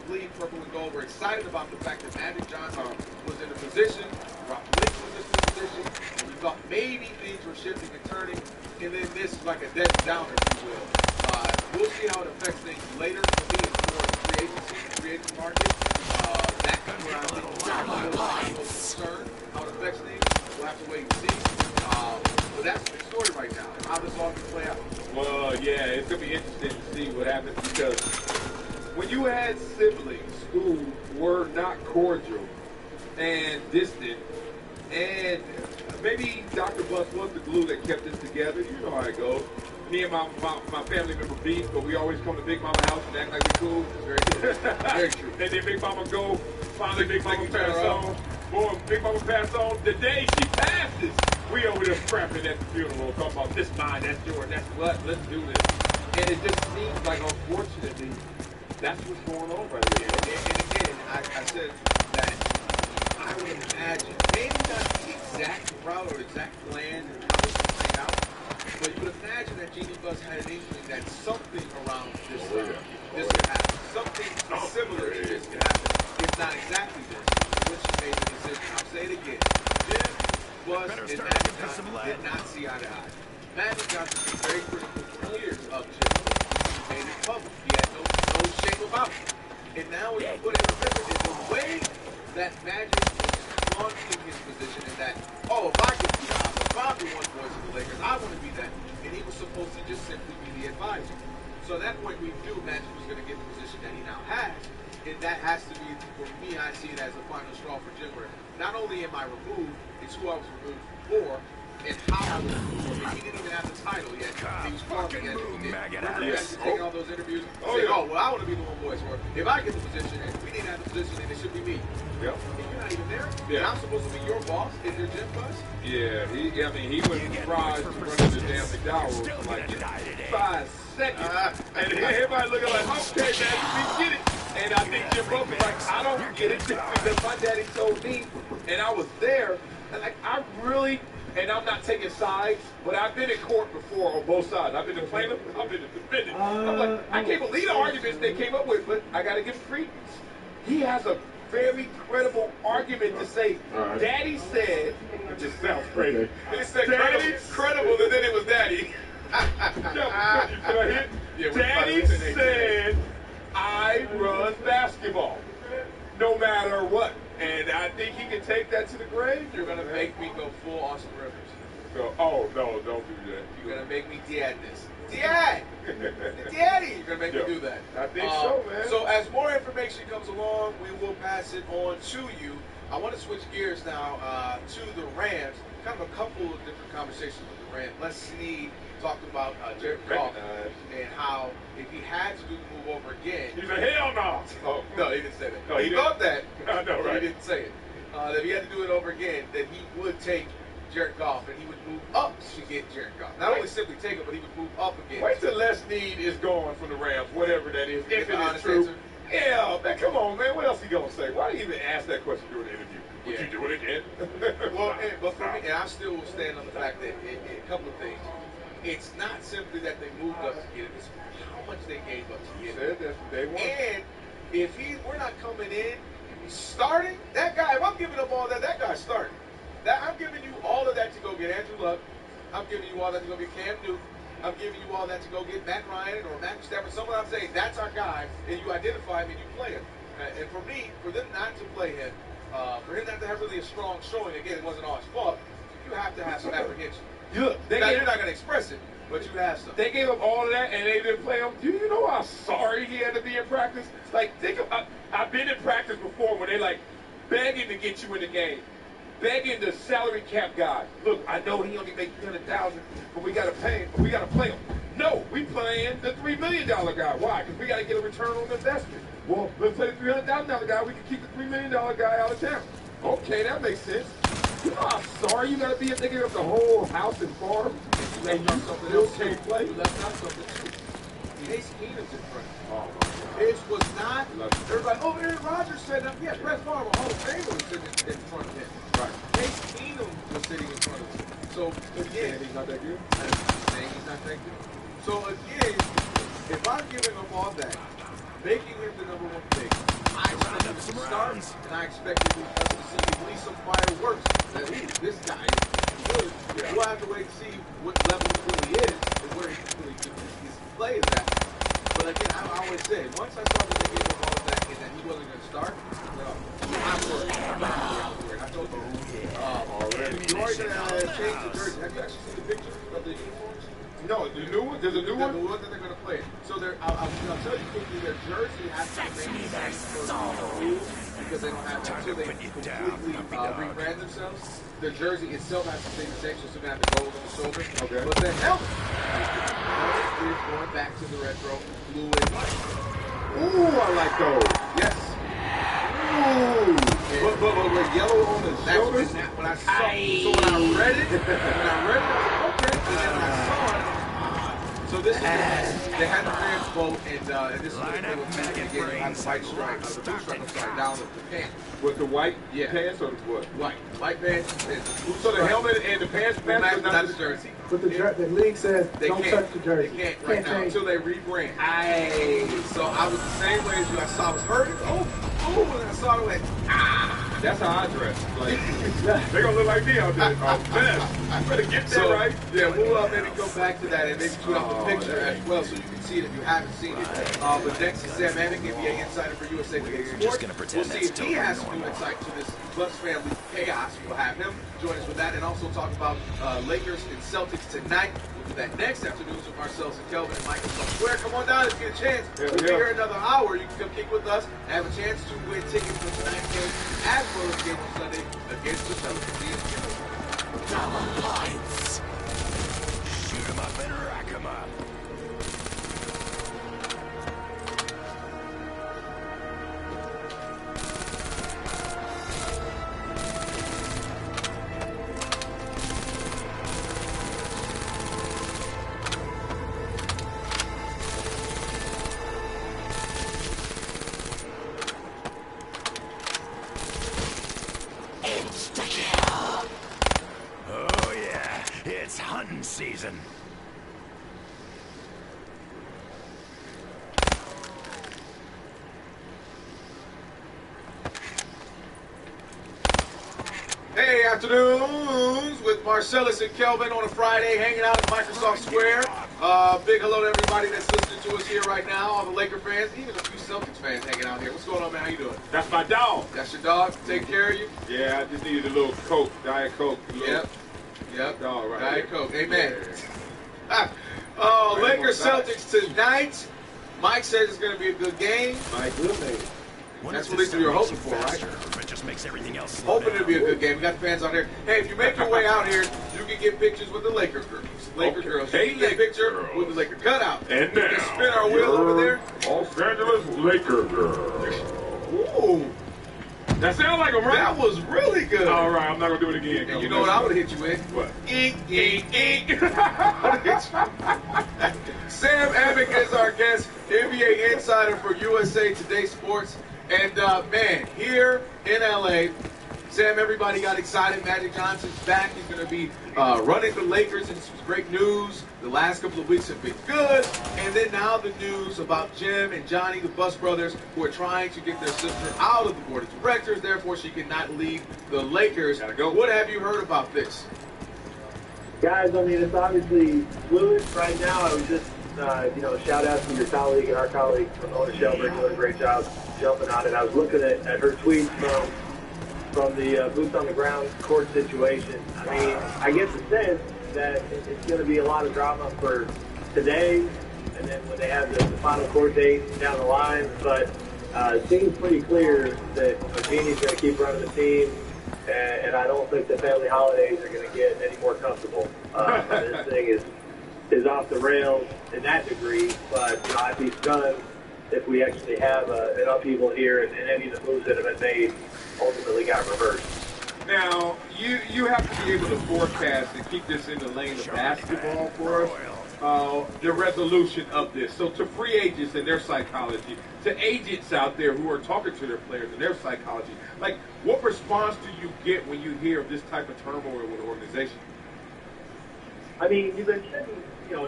clean purple and gold. We're excited about the fact that Magic Johnson was in a position, Rob Blake was in a position, and we thought maybe things were shifting and turning, and then this is like a dead downer, if you will. We'll see how it affects things later. For me, it's more the creative market. That's where I think we're most concerned, how it affects things. We'll have to wait and see. But that's the story right now, how this all can play out. Well, yeah, it's going to be interesting to see what happens because when you had siblings who were not cordial and distant, and maybe Dr. Buss was the glue that kept us together, you know how it goes. Me and my family member beef, but we always come to Big Mama house and act like we cool. It's very good. Very true. And then Big Mama go, finally Big Mama pass on. Boy, Big Mama pass on. The day she passes, we over there scrapping at the funeral, talking about this mine, that's yours, that's what, let's do this. And it just seems like, unfortunately, that's what's going on right there. And again, I said that I would imagine, maybe not the exact route or exact plan and how this will play out, but you would imagine that Jeannie Buss had an inkling that something around this could happen. Something similar to this could happen. If not exactly this, when she made the decision. I'll say it again. Jim Buss and Magic Johnson did not see eye to eye. Magic Johnson was very critical for years of Jim Buss. He made it public. He had no shame about it. And now what you put in the way that Magic was launching his position in that, oh, if I get the job, if I'm the one voice of the Lakers, I want to be that. And he was supposed to just simply be the advisor. So at that point, we knew Magic was going to get the position that he now has. And that has to be, for me, I see it as the final straw for Jim, where not only am I removed, it's who I was removed for, and how I was removed. I mean, he didn't even have the title yet. He was fucking maggot Remember, he ass. actually taking all those interviews. Oh, Saying, yeah. oh, well, I want to be the one voice. Or if I get the position, and we need to have the position, and it should be me. Yep. And you're not even there. Yeah. And I'm supposed to be your boss if you're Jim Buss. Yeah, he went from fries to running the damn McDowell's for like 5 seconds. And everybody looking like, okay, man, we get it. And I think Jim Buss was like, I don't get it because my daddy told me, and I was there. And like, I really, and I'm not taking sides, but I've been in court before on both sides. I've been the plaintiff, I've been the defendant. I'm like, I can't believe the arguments they came up with, but I got to give credence. He has a very credible argument to say, Daddy said, it just sounds crazy. It said credible, and then it was Daddy. Daddy said, I run basketball, no matter what. And I think he can take that to the grave. You're going to make me go full Austin Rivers. Go, oh, no, don't do that. You're going to make me Dad this. Dad! Daddy! You're going to make me do that. I think so, man. So as more information comes along, we will pass it on to you. I want to switch gears now to the Rams. Kind of a couple of different conversations with the Rams. Les Snead talked about Jared Goff and how if he had to do the move over again. He's a hell no. Oh, no, he didn't say that. No, he thought that. I know, right? He didn't say it. That if he had to do it over again, that he would take Jared Goff and he would move up to get Jared Goff. Not only simply take it, but he would move up again. Wait till Les Snead is gone from the Rams, whatever that is. If it is honest true. answer. Yeah, man, come on, man. What else he gonna say? Why do you even ask that question during the interview? Would you do it again? Well, but for me, and I still will stand on the fact that a couple of things. It's not simply that they moved up to get it. It's how much they gave up to get it. That's what they want. And if we're not coming in starting, that guy, if I'm giving up all that, that guy's starting. I'm giving you all of that to go get Andrew Luck. I'm giving you all that to go get Cam Newton. I'm giving you all that to go get Matt Ryan or Matthew Stafford. Someone I'm saying, that's our guy, and you identify him and you play him. And for me, for them not to play him, for him not to have really a strong showing, again, it wasn't all his fault, you have to have some apprehension. Look, You're not going to express it, but you have some. They gave up all of that and they didn't play him. Do you know how sorry he had to be in practice? Like, think about, I've been in practice before when they like begging to get you in the game. Begging the salary cap guy. Look, I know he only makes $300,000, but we got to pay him. We got to play him. No, we playing the $3 million guy. Why? Because we got to get a return on investment. Well, let's play the $300,000 guy. We can keep the $3 million guy out of town. Okay, that makes sense. You know how sorry you got to be if they give up the whole house and farm and you still can't play? You left out something too. Case Keenum's in front of you. It was not. Everybody, oh, Aaron Rodgers said that. Yeah, Brett Favre, a Hall of Famer, was sitting in front of him. Right. Case Keenum was sitting in front of him. So again, he's not that good. I'm saying he's not that good. So again, if I'm giving up all that, making him the number one pick, I expect him to start, and I expect us to see at least some fireworks. That this guy is good. Yeah. We'll have to wait and see what level he really is and where he really his play is at. But again, I always say, once I saw that they gave him all of that and that he wasn't going to start, I'm worried. I told you. Already. You already changed the jersey. Have you actually seen the picture of the uniforms? No, the new one? There's a new one? The one that they're going to play. So I'll tell you quickly, their jersey has to remain the same for the rules because they don't have until they completely rebrand themselves. The jersey itself has to stay the same, so it's going to have the gold on the shoulder. Okay. But the helmet is going back to the retro blue and white. Ooh, I like those. Yes. Ooh. But with yellow on the shoulders. When I saw, so when I read it, I was like, okay. And then when I saw it, so this is they had the fans vote, and this is what they were thinking again. You have the white stripe, the blue stripe, I'm sorry, down the pants. With the white pants or what? White pants. So the helmet and the pants match, not the jersey. But the league says don't touch the jersey. They can't right now until they rebrand. So I was the same way as you. I saw, I was hurting. Oh, and I saw it, went, That's how I dress. Like, they're going to look like me out there. Oh, man. I better get that right. Yeah, we'll maybe go back to that and maybe put up a picture as well so you can see it if you haven't seen it. But next is Sam Amick, NBA insider for USA Today Sports. Just gonna pretend we'll see if he has some new insight to this Bucks family chaos. We'll have him join us with that and also talk about Lakers and Celtics tonight. We'll do that next afternoon with Marcellus and Kelvin and Michael Square. Come on down if you get a chance. We'll be here another hour. You can come kick with us and have a chance to win tickets for tonight's game as well as the game on Sunday against the Celtics. Lights. Shoot 'em up and rack 'em up. while. Oh yeah, it's hunting season. Hey, afternoons with Marcellus and Kelvin on a Friday, hanging out at Microsoft Square. Big hello to everybody that's listening to us here right now, all the Laker fans, even a few Celtics fans hanging out here. What's going on, man? How you doing? That's my dog. That's your dog? Take care of you? Yeah, I just needed a little Coke, Diet Coke. Yep. Dog right Diet here. Coke. Amen. Oh, Lakers Celtics tonight. Mike says it's going to be a good game. Mike will make it. That's what at least we were hoping for, right? It just makes everything else slow Hoping down. it'll be a good game. We got the fans out there. Hey, if you make your way out here, you can get pictures with the Laker girls. Laker girls. You can get a picture with the Laker cutout. And We now, can spin our wheel over there. Los Angeles Laker girl. Ooh, That sounds like a rap. that was really good. All right, I'm not gonna do it again. And you know what I would hit you with? What? Eek, eek, eek. Sam Amick is our guest, NBA insider for USA Today Sports. And man, here in LA, Sam, everybody got excited. Magic Johnson's back. He's going to be running the Lakers, and some great news. The last couple of weeks have been good. And then now the news about Jim and Johnny, the Bus brothers, who are trying to get their sister out of the board of directors. Therefore, she cannot leave the Lakers. Gotta go. What have you heard about this? Guys, I mean, it's obviously fluid right now. I was just, shout out to your colleague and our colleague from Ona Shelburne doing a great job jumping on it. I was looking at her tweets from the boots on the ground court situation. I mean, I get the sense that it's going to be a lot of drama for today, and then when they have the final court date down the line. But it seems pretty clear that Jeannie's going to keep running the team, and I don't think the family holidays are going to get any more comfortable. This thing is off the rails in that degree, but I'd be stunned if we actually have an upheaval here and any of the moves that have been made ultimately got reversed. Now, you have to be able to forecast and keep this in the lane of basketball for us, the resolution of this. So to free agents and their psychology, to agents out there who are talking to their players and their psychology, like, what response do you get when you hear of this type of turmoil with an organization? I mean, you've been getting,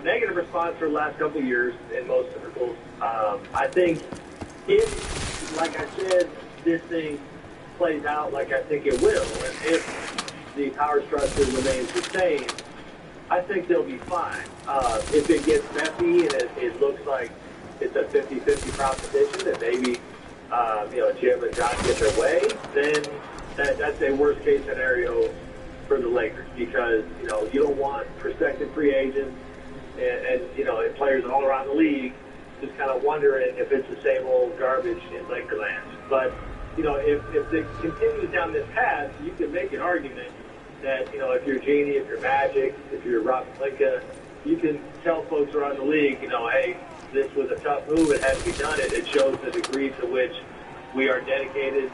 negative response for the last couple of years in most circles. I think if, like I said, this thing plays out like I think it will, and if the power structure remains the same, I think they'll be fine. If it gets messy and it looks like it's a 50-50 proposition, and maybe Jim and John get their way, then that's a worst-case scenario for the Lakers, because you don't want prospective free agents and players all around the league just kind of wondering if it's the same old garbage in Lakerland. But if it continues down this path, you can make an argument that if you're Jeannie, if you're Magic, if you're Rob Pelinka, you can tell folks around the league, hey, this was a tough move, it had to be done. It shows the degree to which we are dedicated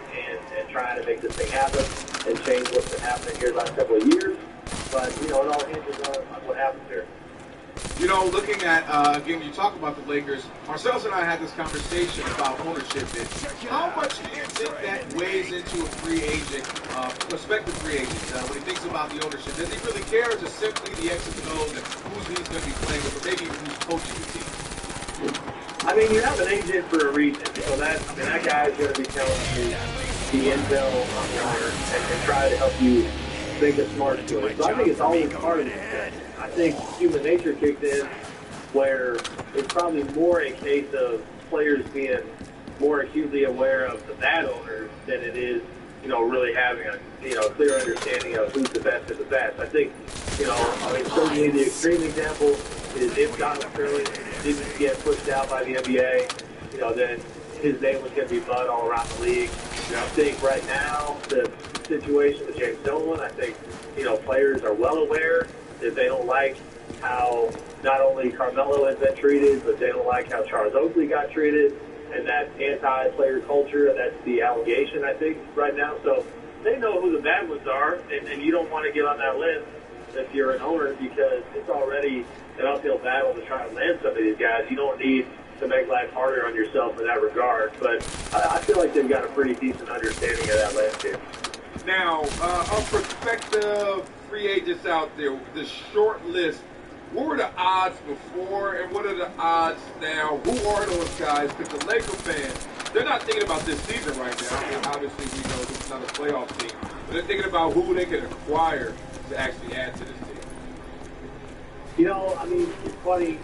and trying to make this thing happen and change what's been happening here the last couple of years. But, it all hinges on what happens here. Looking at, again, you talk about the Lakers, Marcellus and I had this conversation about ownership. And how much do you think that weighs into a free agent, prospective free agent, when he thinks about the ownership? Does he really care, or is it simply the X's and O's and who's he's going to be playing with, or maybe even who's coaching the team? I mean, you have an agent for a reason. So that guy's going to be telling you the intel on the owner and try to help you make a smart choice. So I think it's always part of it. I think human nature kicked in where it's probably more a case of players being more acutely aware of the bad owners than it is, really having a, clear understanding of who's the best of the best. I think, certainly the extreme example is if Donald Sterling didn't get pushed out by the NBA, then his name was going to be bud all around the league. I think right now, the situation with James Dolan, I think, players are well aware that they don't like how not only Carmelo has been treated, but they don't like how Charles Oakley got treated, and that anti-player culture, and that's the allegation, I think, right now. So they know who the bad ones are, and you don't want to get on that list if you're an owner, because it's already an uphill battle to try to land some of these guys. You don't need to make life harder on yourself in that regard. But I feel like they've got a pretty decent understanding of that landscape. Now, on prospective free agents out there, the short list, what were the odds before and what are the odds now? Who are those guys? Because the Laker fans, they're not thinking about this season right now. I mean, obviously, we know this is not a playoff team. But they're thinking about who they can acquire to actually add to this team. You know, I mean, it's funny.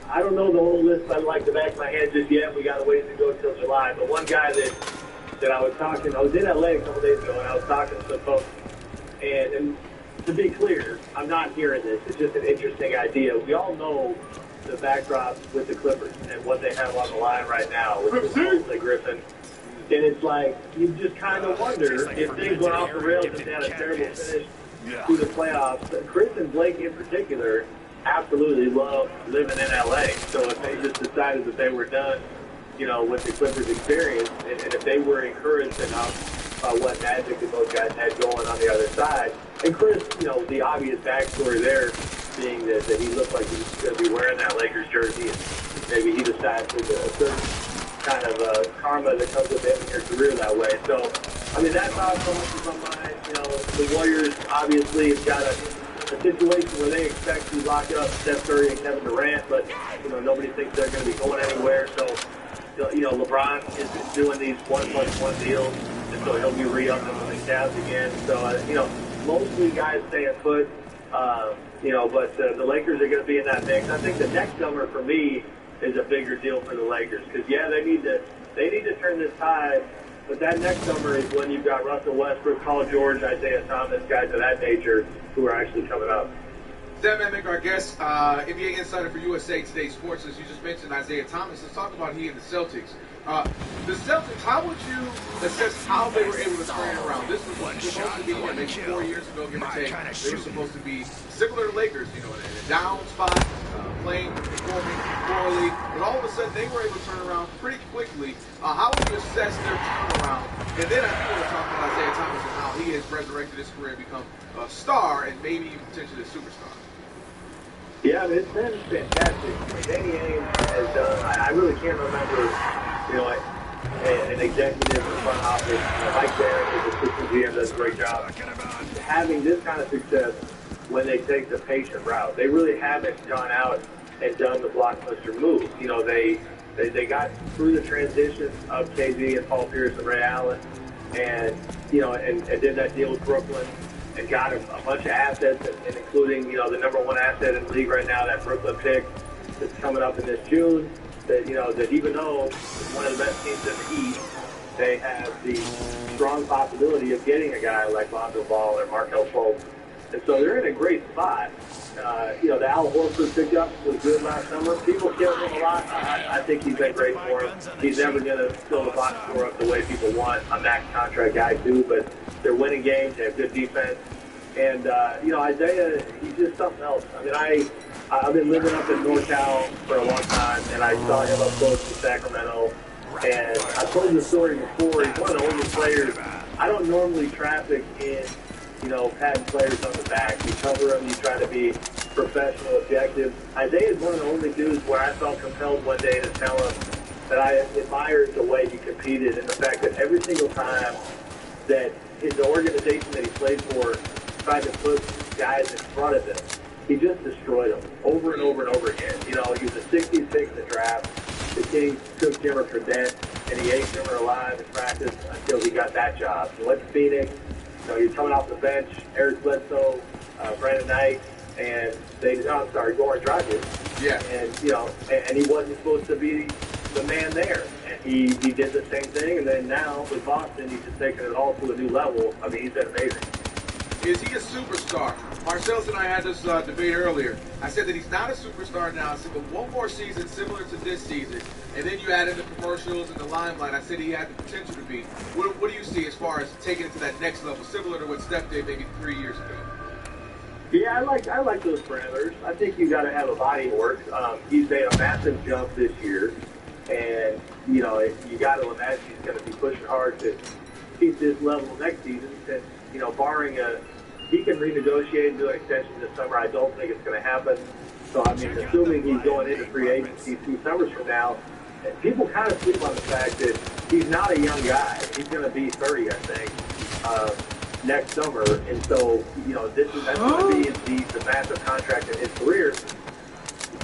I don't know the whole list like the back of my hand just yet. We got a ways to go till July. But one guy that I was in LA a couple days ago, and I was talking to some folks. And to be clear, I'm not hearing this. It's just an interesting idea. We all know the backdrop with the Clippers and what they have on the line right now with Blake Griffin. And it's like, you just kind of wonder if things went off the rails and they had a terrible finish to the playoffs. Chris and Blake in particular absolutely love living in LA. So if they just decided that they were done, you know, with the Clippers experience, and if they were encouraged enough by what magic that those guys had going on the other side, and Chris, you know, the obvious backstory there being that he looked like he was going to be wearing that Lakers jersey, and maybe he decides there's a certain kind of karma that comes with ending your career that way. So, I mean, that's not so much as on mine. You know, the Warriors obviously have got a situation where they expect to lock up Steph Curry and Kevin Durant, but, you know, nobody thinks they're going to be going anywhere. So, you know, LeBron is doing these 1+1 deals, and so he'll be re-upping with the Cavs again. So, you know, mostly guys staying put, you know, but the Lakers are going to be in that mix. I think the next number for me is a bigger deal for the Lakers because, yeah, they need to turn this tide, but that next number is when you've got Russell Westbrook, Paul George, Isaiah Thomas, guys of that nature who are actually coming up. Sam Amick, our guest, NBA insider for USA Today Sports. As you just mentioned, Isaiah Thomas. Let's talk about he and the Celtics. The Celtics, how would you assess how they were able to turn around? This was supposed to be, maybe 4 years ago, give or take. They were supposed to be similar to Lakers, you know, in a down spot, playing, performing poorly. But all of a sudden, they were able to turn around pretty quickly. How would you assess their turnaround? And then I do want to talk about Isaiah Thomas and how he has resurrected his career and become a star and maybe even potentially a superstar. Yeah, I mean, it's been fantastic. Danny Ainge has done, I really can't remember, you know, an executive in the front office. Mike Barron, his assistant GM, does a great job. Having this kind of success when they take the patient route. They really haven't gone out and done the blockbuster move. You know, they got through the transition of KG and Paul Pierce and Ray Allen and, you know, and did that deal with Brooklyn. And got a bunch of assets, and including, you know, the number one asset in the league right now, that Brooklyn pick that's coming up in this June. That, you know, that even though it's one of the best teams in the East, they have the strong possibility of getting a guy like Lonzo Ball or Markelle Fultz. And so they're in a great spot. You know, the Al Horford pickup was good last summer. People killed him a lot. I think he's been great for him. He's never going to fill the box score up the way people want. A max contract guy too, but they're winning games. They have good defense. And, you know, Isaiah, he's just something else. I mean, I've been living up in NorCal for a long time, and I saw him up close in Sacramento. And I've told the story before. He's one of the only players. I don't normally traffic in, you know, patting players on the back. You cover them. You try to be professional, objective. Isaiah is one of the only dudes where I felt compelled one day to tell him that I admired the way he competed and the fact that every single time that the organization that he played for tried to put guys in front of him, he just destroyed them over and over and over again. You know, he was a 66 in the draft. The Kings took Jimmer Fredette, and he ate Jimmer alive in practice until he got that job. He went to Phoenix. You know, you're coming off the bench, Eric Bledsoe, Brandon Knight, and Goran Dragic. Yeah. And, you know, and he wasn't supposed to be the man there. And he did the same thing, and then now with Boston, he's just taken it all to a new level. I mean, he's been amazing. Is he a superstar? Marcellus and I had this debate earlier. I said that he's not a superstar now. I said, but one more season similar to this season, and then you add in the commercials and the limelight. I said he had the potential to be. What do you see as far as taking it to that next level, similar to what Steph did maybe 3 years ago? Yeah, I like those parameters. I think you got to have a body of work. He's made a massive jump this year, and you know you got to imagine he's going to be pushing hard to keep this level next season. And you know, barring he can renegotiate and do an extension this summer. I don't think it's going to happen. So I mean, assuming he's going into free agency 2 summers from now, people kind of sleep on the fact that he's not a young guy. He's going to be 30, I think. Next summer, and so that's going to be the massive contract in his career.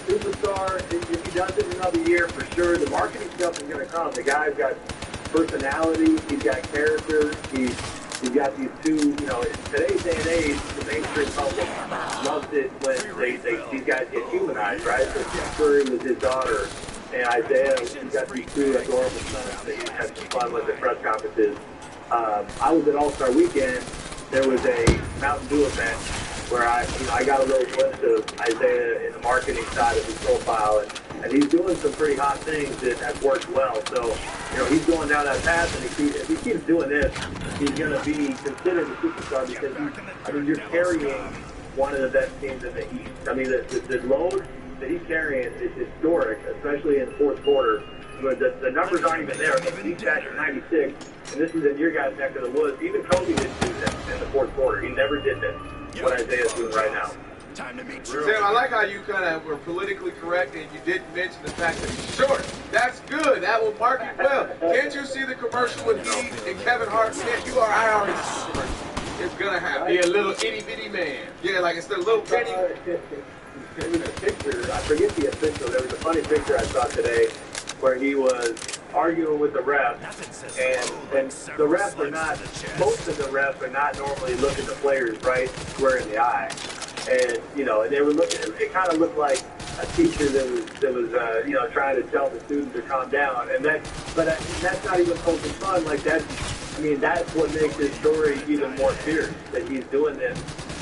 Superstar, if he does it another year, for sure, the marketing stuff is going to come. The guy's got personality, he's got character, he's got these two. You know, in today's day and age, the mainstream public loves it when these guys get humanized, right? So Tim Curry with his daughter, and Isaiah, he's got these 2 adorable sons that he has some fun with at press conferences. I was at All-Star Weekend. There was a Mountain Dew event where I got a little glimpse of Isaiah in the marketing side of his profile, and he's doing some pretty hot things that have worked well. So, he's going down that path, and if he keeps doing this, he's going to be considered a superstar because you're carrying one of the best teams in the East. I mean, the load that he's carrying is historic, especially in the fourth quarter. The numbers aren't even there. He's back in 96, and this is in your guys' neck of the woods. Even Kobe didn't do this in the fourth quarter. He never did this, what Isaiah's doing right now. Sam, I like how you kind of were politically correct, and you didn't mention the fact that he's short. That's good. That will mark you well. Can't you see the commercial with me and Kevin Hart? Yeah, I already see the commercial. It's going to happen. Be a little itty-bitty man. Yeah, like it's the little penny. There was a picture, I forget the official, there was a funny picture I saw today where he was arguing with the refs, and the refs are not, most of the refs are not normally looking the players right square in the eye. And, and they were looking, it kind of looked like a teacher that was trying to tell the students to calm down. And but that's not even poking fun. Like that's what makes his story even more fierce, that he's doing this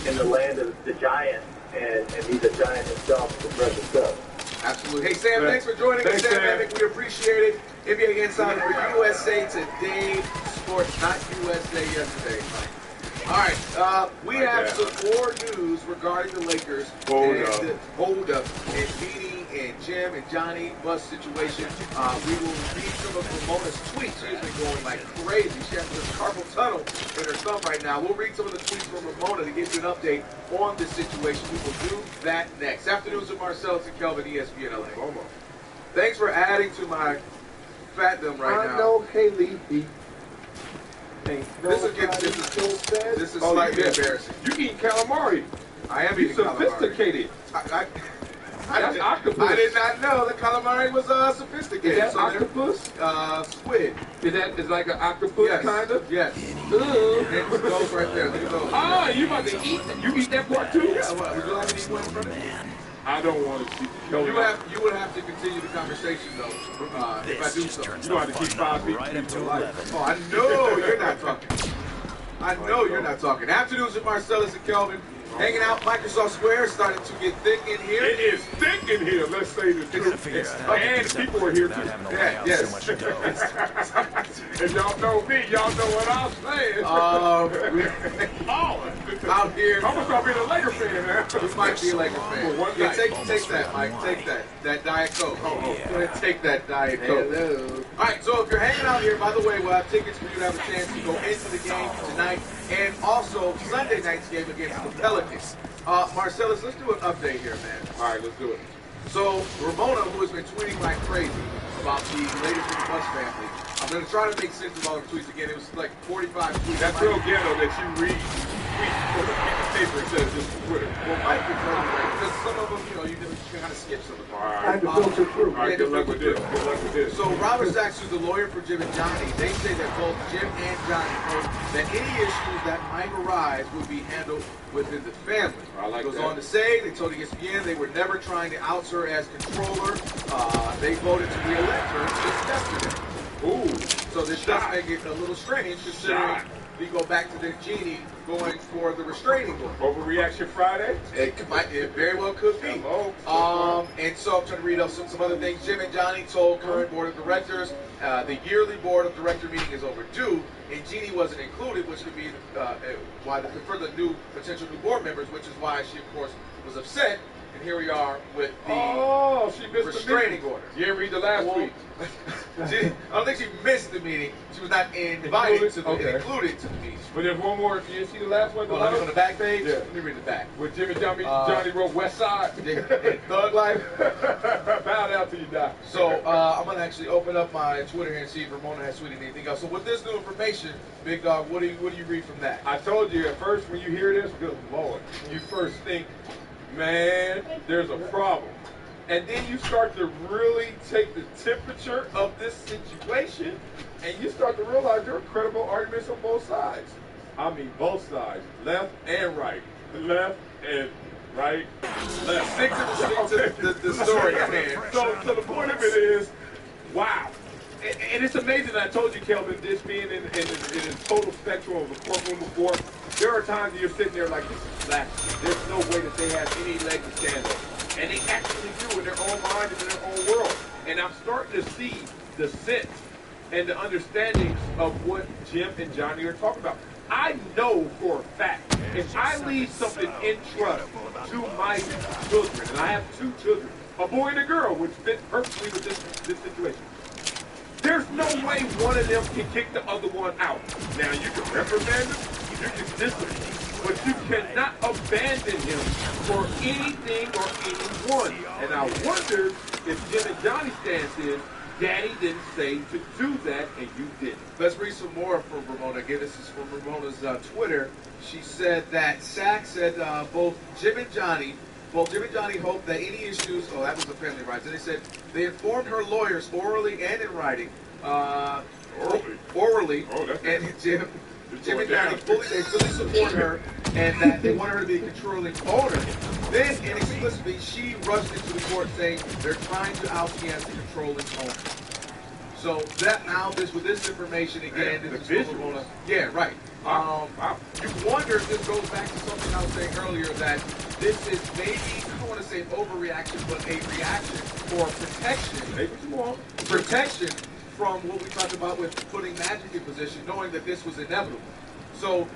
in the land of the giants, and he's a giant himself, impressive stuff. Absolutely. Hey, Sam, thanks for joining us, Sam Amick. We appreciate it. NBA Insider for USA Today Sports, not USA Yesterday. All right, we have some more news regarding the Lakers. Hold up. And Beanie and Jim and Johnny bus situation. We will read some of Ramona's tweets. She's been going like crazy. She has this carpal tunnel in her thumb right now. We'll read some of the tweets from Ramona to give you an update on this situation. We will do that next. Afternoons with Marcellus and Kelvin, ESPN LA. Thanks for adding to my fatdom right now. I know, Kaylee. This is slightly embarrassing. You eat calamari. I am eating calamari. Sophisticated. That's octopus. I did not know that calamari was sophisticated. Is that octopus? Squid. Is like an octopus kind of? Yes. It goes right there. Look at those. Ah, you about to eat that? You eat that part too? Yeah. Would you like to eat one from it? I don't want to see. You would have to continue the conversation though. If I do so. You don't have to keep 5 feet right up to life. Oh, I know you're not talking. I know you're not talking. Afternoons with Marcellus and Kelvin. Hanging out, Microsoft Square starting to get thick in here. It is thick in here, let's say the truth. And people are here too. Yes. And y'all know me, y'all know what I'm saying. Out here. I'm gonna start being a Laker fan, man. You might be a Laker fan. Yeah, take that, Mike. Take that. That Diet Coke. Go ahead, take that Diet Coke. Hello. All right, so if you're hanging out here, by the way, we'll have tickets for you to have a chance to go into the game tonight and also Sunday night's game against the Pelicans. Marcellus, let's do an update here, man. All right, let's do it. So, Ramona, who has been tweeting like crazy about the latest in the Bus family, I'm going to try to make sense of all her tweets again. It was like 45 tweets. That's real ghetto that you read tweets from a piece of paper instead of just Twitter. Well, Mike is right, because some of them, you can kind of skip some of them. All right. All right, good luck with this. Good luck with this. So, Robert Sachs, who's the lawyer for Jim and Johnny, they say that both Jim and Johnny hope that any issues that might arise will be handled within the family. It goes on to say, they told ESPN they were never trying to oust her as controller. They voted to re-elect her just yesterday. Ooh. So this does make it a little strange considering we go back to the Jeannie going for the restraining order. Overreaction Friday? It very well could be. And so I'm trying to read up some other things. Jim and Johnny told current board of directors the yearly board of director meeting is overdue, and Jeannie wasn't included, which could be why for the potential new board members, which is why she, of course, was upset. And here we are with the she missed restraining order. You didn't read the last week. I don't think she missed the meeting. She was not invited to included to the meeting. But there's one more. If you didn't see the last one, on the back page. Yeah. Let me read the back. With Jimmy Johnny wrote West Side. Thug Life. Bow down to you, Doc. So I'm gonna actually open up my Twitter here and see if Ramona has tweeted anything else. So with this new information, Big Dog, what do you read from that? I told you at first when you hear this, good Lord, you first think, man, there's a problem. And then you start to really take the temperature of this situation, and you start to realize there are credible arguments on both sides. I mean, both sides, left and right, left and right, left. Stick to the story at hand. So the point of it is, wow. And it's amazing. I told you, Kelvin, this being in a total spectrum of a courtroom before, there are times that you're sitting there like, this is blasphemy. There's no way that they have any leg to stand on. And they actually do in their own mind and in their own world. And I'm starting to see the sense and the understandings of what Jim and Johnny are talking about. I know for a fact, if I leave something in trust to my children, and I have 2 children, a boy and a girl, which fit perfectly with this situation, there's no way one of them can kick the other one out. Now, you can reprimand them, you can discipline, but you cannot abandon him for anything or anyone. And I wonder if Jim and Johnny's stance is, Daddy didn't say to do that, and you didn't. Let's read some more from Ramona. Again, this is from Ramona's Twitter. She said that SAC said both Jim and Johnny hoped that any issues, that was the family rights. And they said they informed her lawyers orally and in writing, orally, and Jim and Johnny fully support her, and that they want her to be a controlling owner. Then, inexplicably, she rushed into the court saying they're trying to out me as the controlling owner. So that now, with this information again, this is Ramona. Yeah, right. You wonder if this goes back to something I was saying earlier, that this is maybe, I don't want to say overreaction, but a reaction for protection. Maybe more. Protection from what we talked about with putting Magic in position, knowing that this was inevitable. So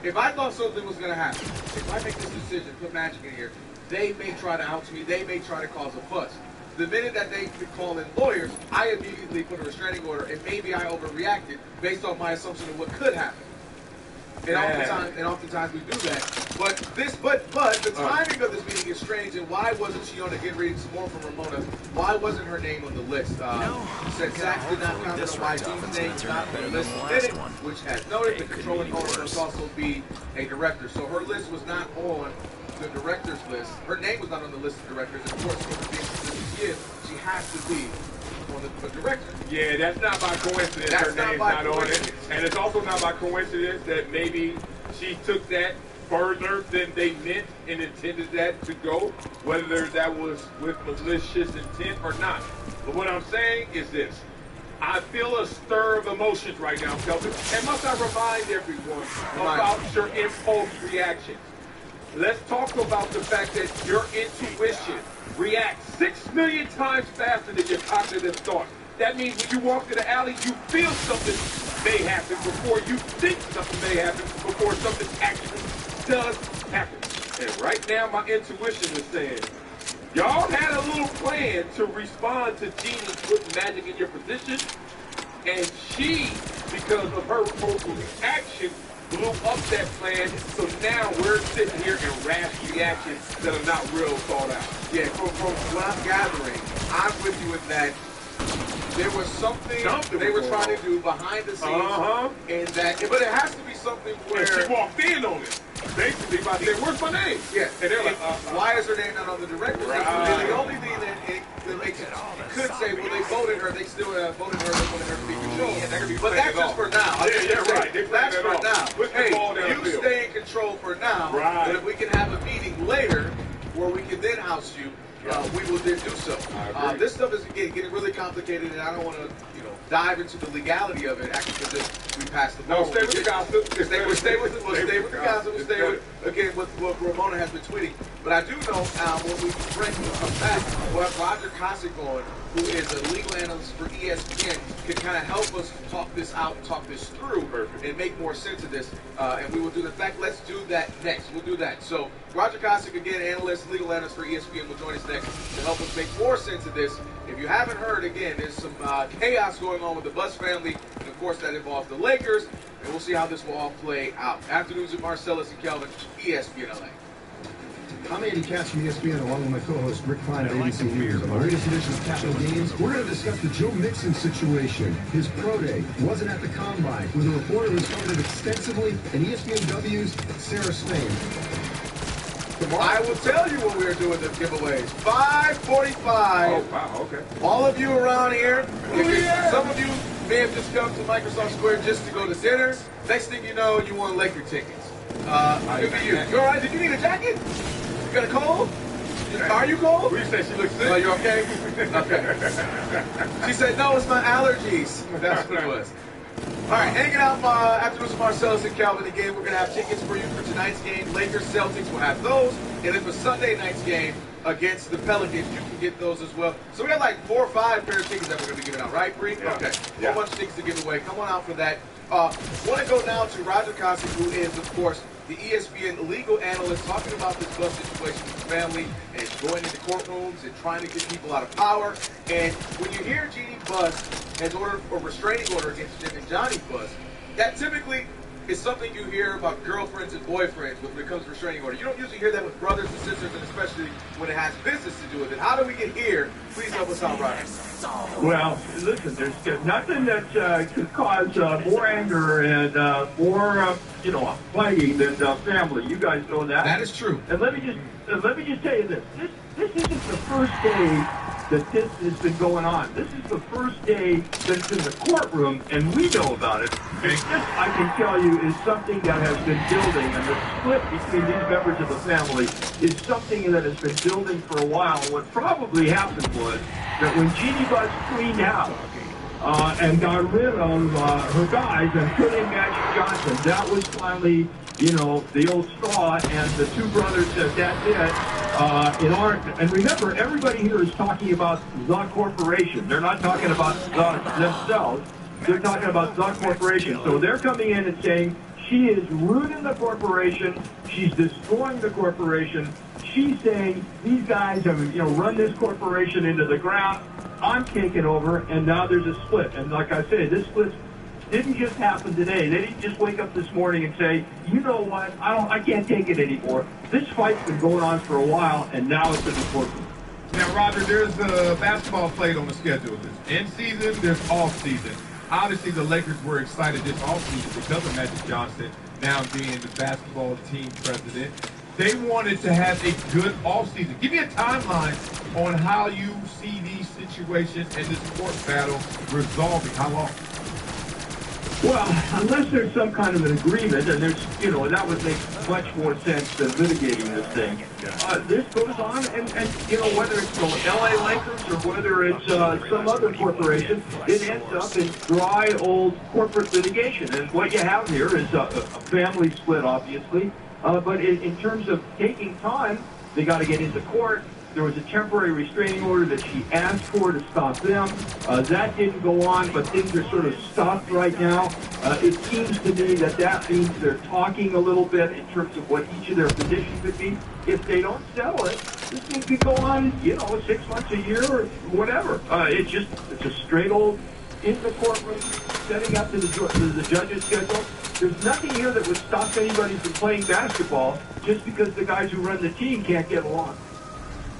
if I thought something was going to happen, if I make this decision, put Magic in here, they may try to out me, they may try to cause a fuss. The minute that they call in lawyers, I immediately put a restraining order, and maybe I overreacted based on my assumption of what could happen. And oftentimes we do that. But the timing of this meeting is strange. And why wasn't she on the get reading some more from Ramona? Why wasn't her name on the list? Said Sachs did not comment on why Jean's name is not on the list of minutes, which has noted the controlling owner must also be a director. So her list was not on the director's list. Her name was not on the list of directors. And of course, she has to be on the director. Yeah, that's not by coincidence. Her name's not on it. And it's also not by coincidence that maybe she took that further than they meant and intended that to go, whether that was with malicious intent or not. But what I'm saying is this. I feel a stir of emotions right now, Kelvin. And must I remind everyone about your impulse reactions. Let's talk about the fact that your intuition reacts 6 million times faster than your cognitive thought. That means when you walk to the alley, you feel something may happen before you think something may happen, before something actually does happen. And right now, my intuition is saying, y'all had a little plan to respond to Jeannie putting Magic in your position, and she, because of her overreaction, blew up that plan, so now we're sitting here in rash reactions that are not real thought out. Yeah, from what I'm gathering, I'm with you in that there was something they were trying to do behind the scenes, and that, but it has to be something where she walked in on it. Basically, by saying, "Where's my name?" Yeah, and they're like, "Why is her name not on the director's list?" And the only thing that makes it, you could say, well, they voted her, they still voted her to be controlled. But that's just for now. Yeah, right. That's for now. Hey, you stay in control for now. Right. But if we can have a meeting later where we can then oust you, we will then do so. This stuff is getting really complicated, and I don't want to, dive into the legality of it. Actually, because we passed the ball. No, stay with the gossip. We'll stay with the gossip. We'll stay with, again, what Ramona has been tweeting. But I do know when we come back, we'll have Roger Cossack on, who is a legal analyst for ESPN, can kind of help us talk this out, talk this through, and make more sense of this. And we will do that. In fact, let's do that next. We'll do that. So Roger Cossack, again, analyst, legal analyst for ESPN, will join us next to help us make more sense of this. If you haven't heard, again, there's some chaos going on with the Bus family, and of course that involves the Lakers, and we'll see how this will all play out. Afternoons with Marcellus and Kelvin, ESPN LA. I'm Andy Katz from ESPN, along with my co-host Rick Klein of ABC News. On the latest edition of Capital Games, we're going to discuss the Joe Mixon situation. His pro day wasn't at the combine, with a reporter who's covered it extensively, and ESPNW's Sarah Spain. I will tell you when we're doing the giveaways. 5:45. Oh, wow, okay. All of you around here, some of you may have just come to Microsoft Square just to go to dinner. Next thing you know, you won Laker tickets. Good for you. You all right? Did you need a jacket? You got a cold? Are you cold? You say she looks sick. Oh, you okay? Okay. She said, no, it's my allergies. That's what it was. All right, hanging out afterwards with Marcellus and Calvin again. We're going to have tickets for you for tonight's game. Lakers, Celtics, we'll have those. And then for Sunday night's game against the Pelicans, you can get those as well. So we have like 4 or 5 pair of tickets that we're going to be giving out, right, Bree? Yeah. Okay. A whole bunch of tickets to give away. Come on out for that. Want to go now to Roger Cossack, who is, of course, the ESPN legal analyst, talking about this bus situation with the family and going into courtrooms and trying to get people out of power. And when you hear Jeannie Buss has ordered a restraining order against Jim and Johnny Buss, that typically is something you hear about girlfriends and boyfriends when it comes to restraining order. You don't usually hear that with brothers and sisters, and especially when it has business to do with it. How do we get here? Please help us out, Roger. Well, listen, there's nothing that could cause more anger and more, fighting than family. You guys know that. That is true. And let me just tell you this. This isn't the first day that this has been going on. This is the first day that it's in the courtroom, and we know about it. This, I can tell you, is something that has been building, and the split between these members of the family is something that has been building for a while. What probably happened was that when Jeannie Buss cleaned out and got rid of her guys and put in Magic Johnson, that was finally, the old straw, and the two brothers said, that's it. And remember, everybody here is talking about the corporation. They're not talking about themselves. They're talking about the corporation. So they're coming in and saying, she is ruining the corporation. She's destroying the corporation. She's saying, these guys have, run this corporation into the ground. I'm taking over, and now there's a split. And like I said, this split didn't just happen today. They didn't just wake up this morning and say, you know what, I can't take it anymore. This fight's been going on for a while, and now it's in the courtroom. Now, Roger, there's basketball played on the schedule. There's in season, there's off season. Obviously, the Lakers were excited this offseason because of Magic Johnson now being the basketball team president. They wanted to have a good offseason. Give me a timeline on how you see these situations and this court battle resolving. How long? Well, unless there's some kind of an agreement, and there's, that would make much more sense than litigating this thing. This goes on, and whether it's the LA Lakers or whether it's some other corporation, it ends up in dry, old corporate litigation. And what you have here is a family split, obviously. But in terms of taking time, they got to get into court. There was a temporary restraining order that she asked for to stop them. That didn't go on, but things are sort of stopped right now. It seems to me that means they're talking a little bit in terms of what each of their positions could be. If they don't settle it, this thing could go on, 6 months, a year, or whatever. It's a straight old in the courtroom, setting up to the judge's schedule. There's nothing here that would stop anybody from playing basketball just because the guys who run the team can't get along.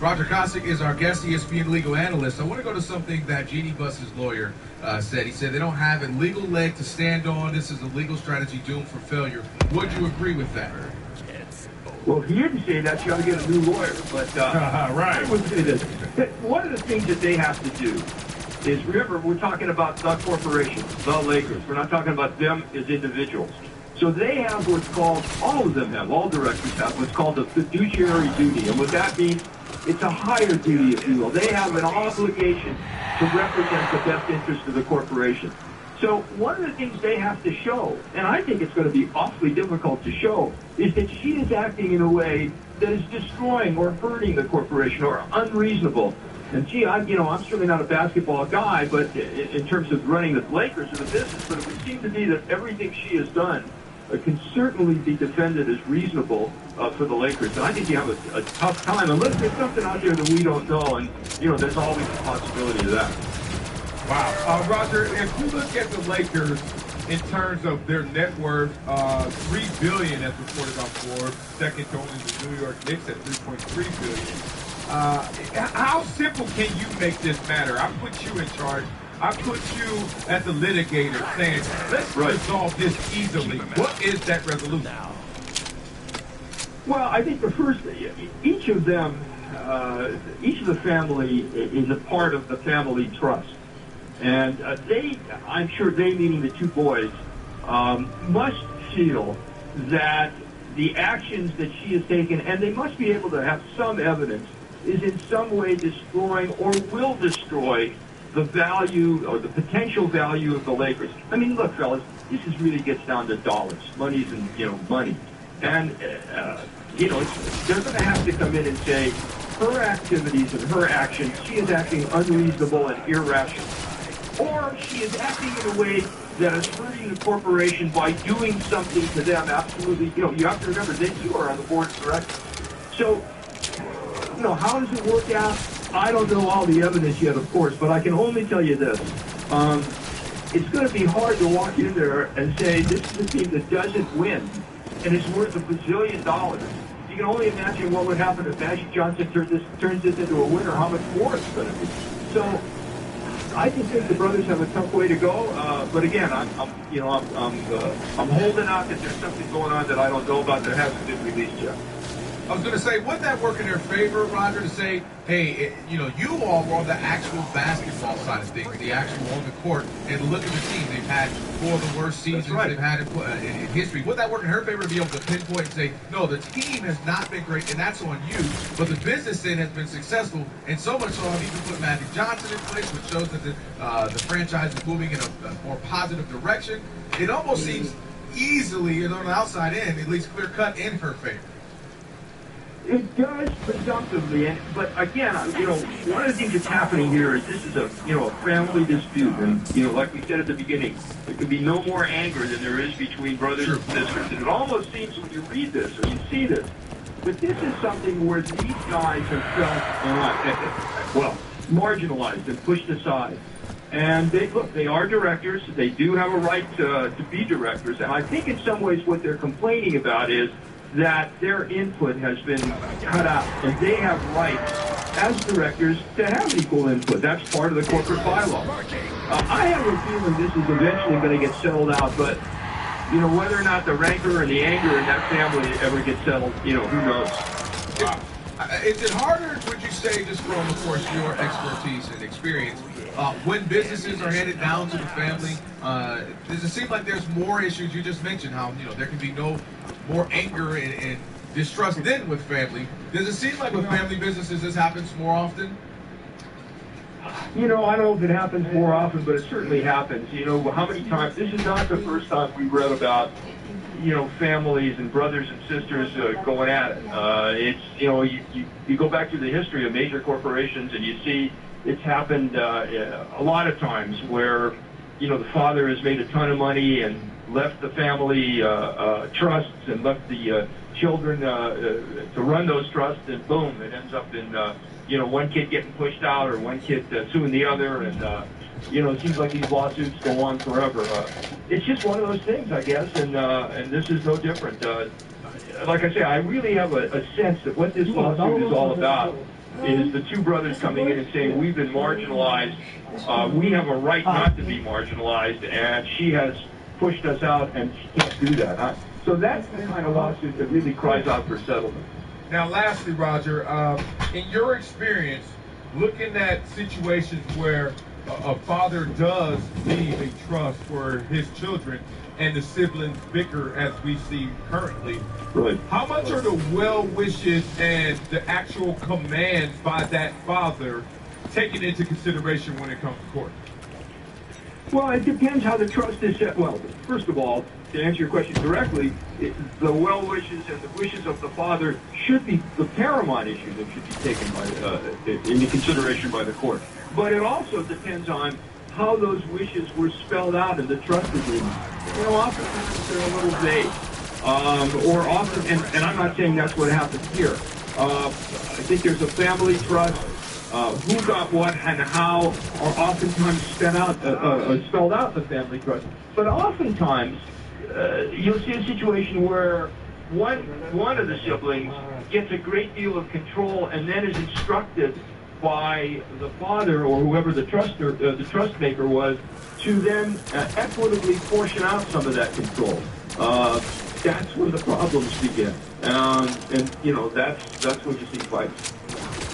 Roger Cossack is our guest, ESPN legal analyst. I want to go to something that Jeannie Buss's lawyer said. He said they don't have a legal leg to stand on. This is a legal strategy doomed for failure. Would you agree with that? Well, he didn't say that. You got to get a new lawyer. But right. I would say this. One of the things that they have to do is, remember, we're talking about the corporation, the Lakers. We're not talking about them as individuals. So they have what's called, all of them have, all directors have what's called a fiduciary duty. And what that means, It's a higher duty, if you will. They have an obligation to represent the best interest of the corporation. So one of the things they have to show, and I think it's going to be awfully difficult to show, is that she is acting in a way that is destroying or hurting the corporation or unreasonable. And gee, I'm certainly not a basketball guy, but in terms of running the Lakers or the business, but it would seem to me that everything she has done can certainly be defended as reasonable for the Lakers. And I think you have a tough time, unless there's something out there that we don't know, and, there's always a possibility of that. Wow. Roger, if you look at the Lakers in terms of their net worth, $3 billion as reported on Forbes, second to only the New York Knicks at $3.3 billion. How simple can you make this matter? I put you in charge. I put you as the litigator saying, let's resolve this easily. What is that resolution? Well, I think each of them, each of the family is a part of the family trust. And I'm sure they, meaning the two boys, must feel that the actions that she has taken, and they must be able to have some evidence, is in some way destroying or will destroy the value or the potential value of the Lakers. I mean, look, fellas, this really gets down to dollars. Money's money. And, they're going to have to come in and say, her activities and her actions, she is acting unreasonable and irrational. Or she is acting in a way that is hurting the corporation by doing something to them. Absolutely, you have to remember, they too are on the board of directors. So, how does it work out? I don't know all the evidence yet, of course, but I can only tell you this. It's going to be hard to walk in there and say, this is a team that doesn't win, and it's worth $1 bazillion. You can only imagine what would happen if Magic Johnson turns this into a winner, how much more it's going to be. So, I just think the brothers have a tough way to go, but again, I'm holding out that there's something going on that I don't know about that hasn't been released yet. I was going to say, wouldn't that work in their favor, Roger, to say, hey, you all were on the actual basketball side of things, the actual on the court, and look at the team. They've had 4 of the worst seasons they've had in history. Would that work in her favor to be able to pinpoint and say, no, the team has not been great, and that's on you, but the business end has been successful, and so much so, you can put Magic Johnson in place, which shows that the franchise is moving in a more positive direction. It almost seems easily, on the outside end, at least clear-cut in her favor. It does presumptively, but again, one of the things that's happening here is this is a family dispute, and like we said at the beginning, there could be no more anger than there is between brothers and sisters. And it almost seems when you read this or you see this, that this is something where these guys have felt, marginalized and pushed aside. And they are directors. They do have a right to be directors, and I think in some ways what they're complaining about is that their input has been cut out, and they have rights as directors to have equal input. That's part of the corporate bylaw. I have a feeling this is eventually going to get settled out, but whether or not the rancor and the anger in that family ever gets settled, who knows? Is it harder, would you say, just from, of course, your expertise and experience, when businesses are handed down to the family? Does it seem like there's more issues? You just mentioned how there can be no more anger and distrust than with family. Does it seem like with family businesses this happens more often? I don't know if it happens more often, but it certainly happens. How many times? This is not the first time we read about families and brothers and sisters going at it. It's you go back to the history of major corporations and you see it's happened a lot of times where the father has made a ton of money and left the family trusts and left the children to run those trusts, and boom, it ends up in one kid getting pushed out or one kid suing the other, and it seems like these lawsuits go on forever. It's just one of those things, I guess, and this is no different. Like I say, I really have a sense that what this lawsuit is all about is the two brothers coming in and saying, we've been marginalized, we have a right not to be marginalized, and she has pushed us out and she can't do that. So that's the kind of lawsuit that really cries out for settlement. Now, lastly, Roger, in your experience, looking at situations where a father does leave a trust for his children and the siblings bicker as we see currently. Right. How much are the well wishes and the actual commands by that father taken into consideration when it comes to court? Well, it depends how the trust is set. Well, first of all, to answer your question directly, the well wishes and the wishes of the father should be the paramount issue that should be taken into consideration by the court. But it also depends on how those wishes were spelled out in the trust agreement. You know, oftentimes they're a little vague. Or often, and I'm not saying that's what happened here. I think there's a family trust. Who got what and how are oftentimes spelled out in the family trust. But oftentimes, you'll see a situation where one of the siblings gets a great deal of control and then is instructed by the father or whoever the trust maker was to then equitably portion out some of that control. That's when the problems begin, and you know that's when you see fights.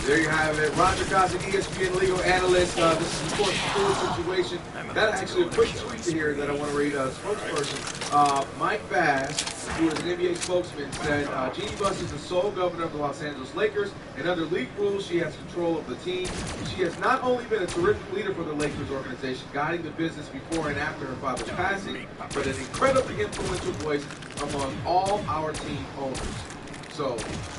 There you have it. Roger Gossett, ESPN legal analyst. This is, of course, a full situation. That actually a quick tweet here that I want to read. Spokesperson Mike Bass, who is an NBA spokesman, said Jeanie Buss is the sole governor of the Los Angeles Lakers, and under league rules, she has control of the team. She has not only been a terrific leader for the Lakers organization, guiding the business before and after her father's passing, but an incredibly influential voice among all our team owners. So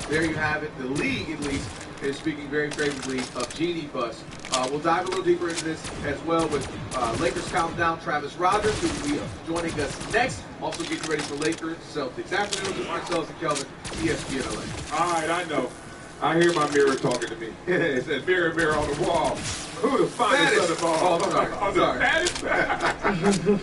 there you have it. The league, at least, is speaking very favorably of Jeanie Buss. We'll dive a little deeper into this as well with Lakers Countdown, Travis Rogers, who will be joining us next. Also getting ready for Lakers, Celtics. Afternoon with Marcellus and Kelvin, ESPN LA. All right, I know. I hear my mirror talking to me. It says, mirror, mirror on the wall. Who the finest of the ball? Oh, fattest?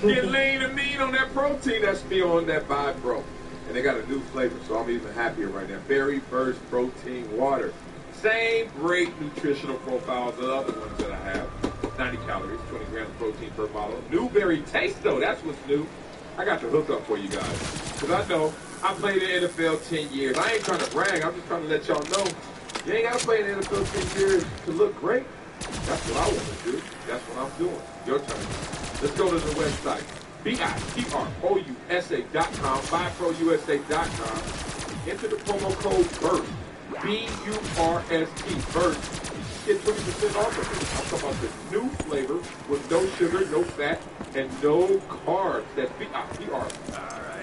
Get lean and mean on that protein. That's me on that Vibe Pro. And they got a new flavor, so I'm even happier right now. Berry Burst Protein Water. Same great nutritional profile as the other ones that I have. 90 calories, 20 grams of protein per bottle. New berry taste, though. That's what's new. I got the hook up for you guys. Because I know I played in the NFL 10 years. I ain't trying to brag. I'm just trying to let y'all know. You ain't got to play in the NFL 10 years to look great. That's what I want to do. That's what I'm doing. Your turn. Let's go to the website. BIPROUSA.com, BuyProUSA.com. Enter the promo code BURST, B-U-R-S-T, BURST. Get 20% off of it. I'm talking about the new flavor with no sugar, no fat, and no carbs. That's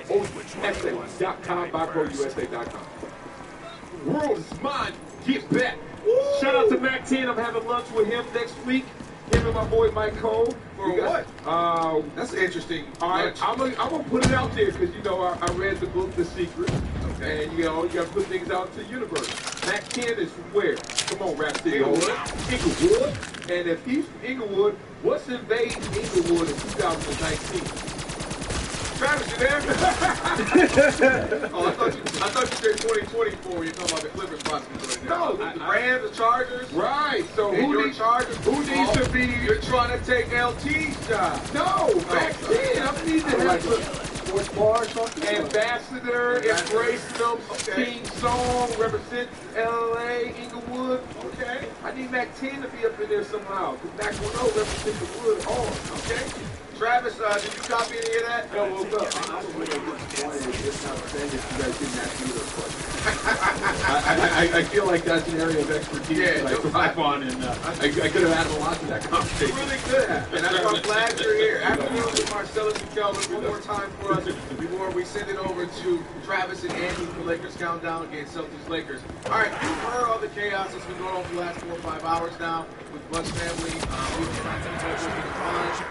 BIPROUSA.com, BuyProUSA.com. World is mine. Get back. Shout out to Mac 10. I'm having lunch with him next week. Him and my boy Mike Cole. For what? That's interesting. All right, I'm gonna put it out there because you know I read the book The Secret, okay. And you know you gotta put things out to the universe. Mac 10 is from where? Come on, Rap City. Inglewood. And if he's from Inglewood, what's invading Inglewood in 2019? Travis, you there? Oh, I thought you said 2024 when you're talking about the Clippers possibly. No, the Rams, the Chargers. Right. So who needs to be? You're trying to take LT's job. No, back then I need to have sports bar or something. Ambassador, embrace them, King Song, represent LA, Inglewood. Okay. I need Mac 10 to be up in there somehow. Because Mac 10 represent the wood on. Okay. Travis, did you copy any of that? No, what's up? I feel like that's an area of expertise that I thrive on, and I could have added a lot to that conversation. You really could have, and that's why I'm glad you're here. Afternoon with Marcellus and Kelvin. One more time for us before we send it over to Travis and Andy for Lakers Countdown against Celtics Lakers. All right, you've heard all the chaos that's been going on for the last 4 or 5 hours now with Buss family. We've been trying to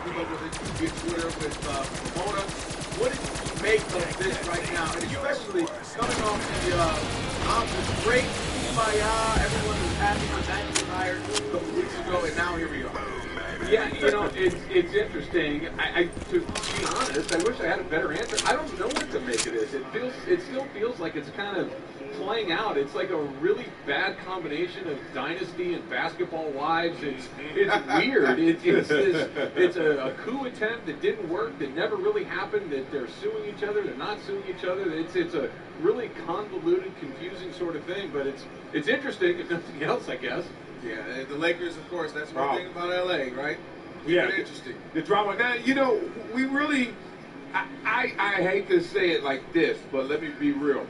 keep up with it via Twitter with Ramona. What did you make of this right now, and especially coming off the great Kumbaya, everyone was happy when Daniel was hired a couple weeks ago, and now here we are. Yeah, you know, it's interesting. To be honest, I wish I had a better answer. I don't know what to make of this. It still feels like it's kind of playing out. It's like a really bad combination of dynasty and basketball wives. It's weird. It's a coup attempt that didn't work, that never really happened, that they're suing each other, they're not suing each other. It's a really convoluted, confusing sort of thing, but it's interesting if nothing else, I guess. Yeah, the Lakers, of course, that's one thing about LA, right? Yeah, interesting. The drama. Now, you know, we really, I hate to say it like this, but let me be real.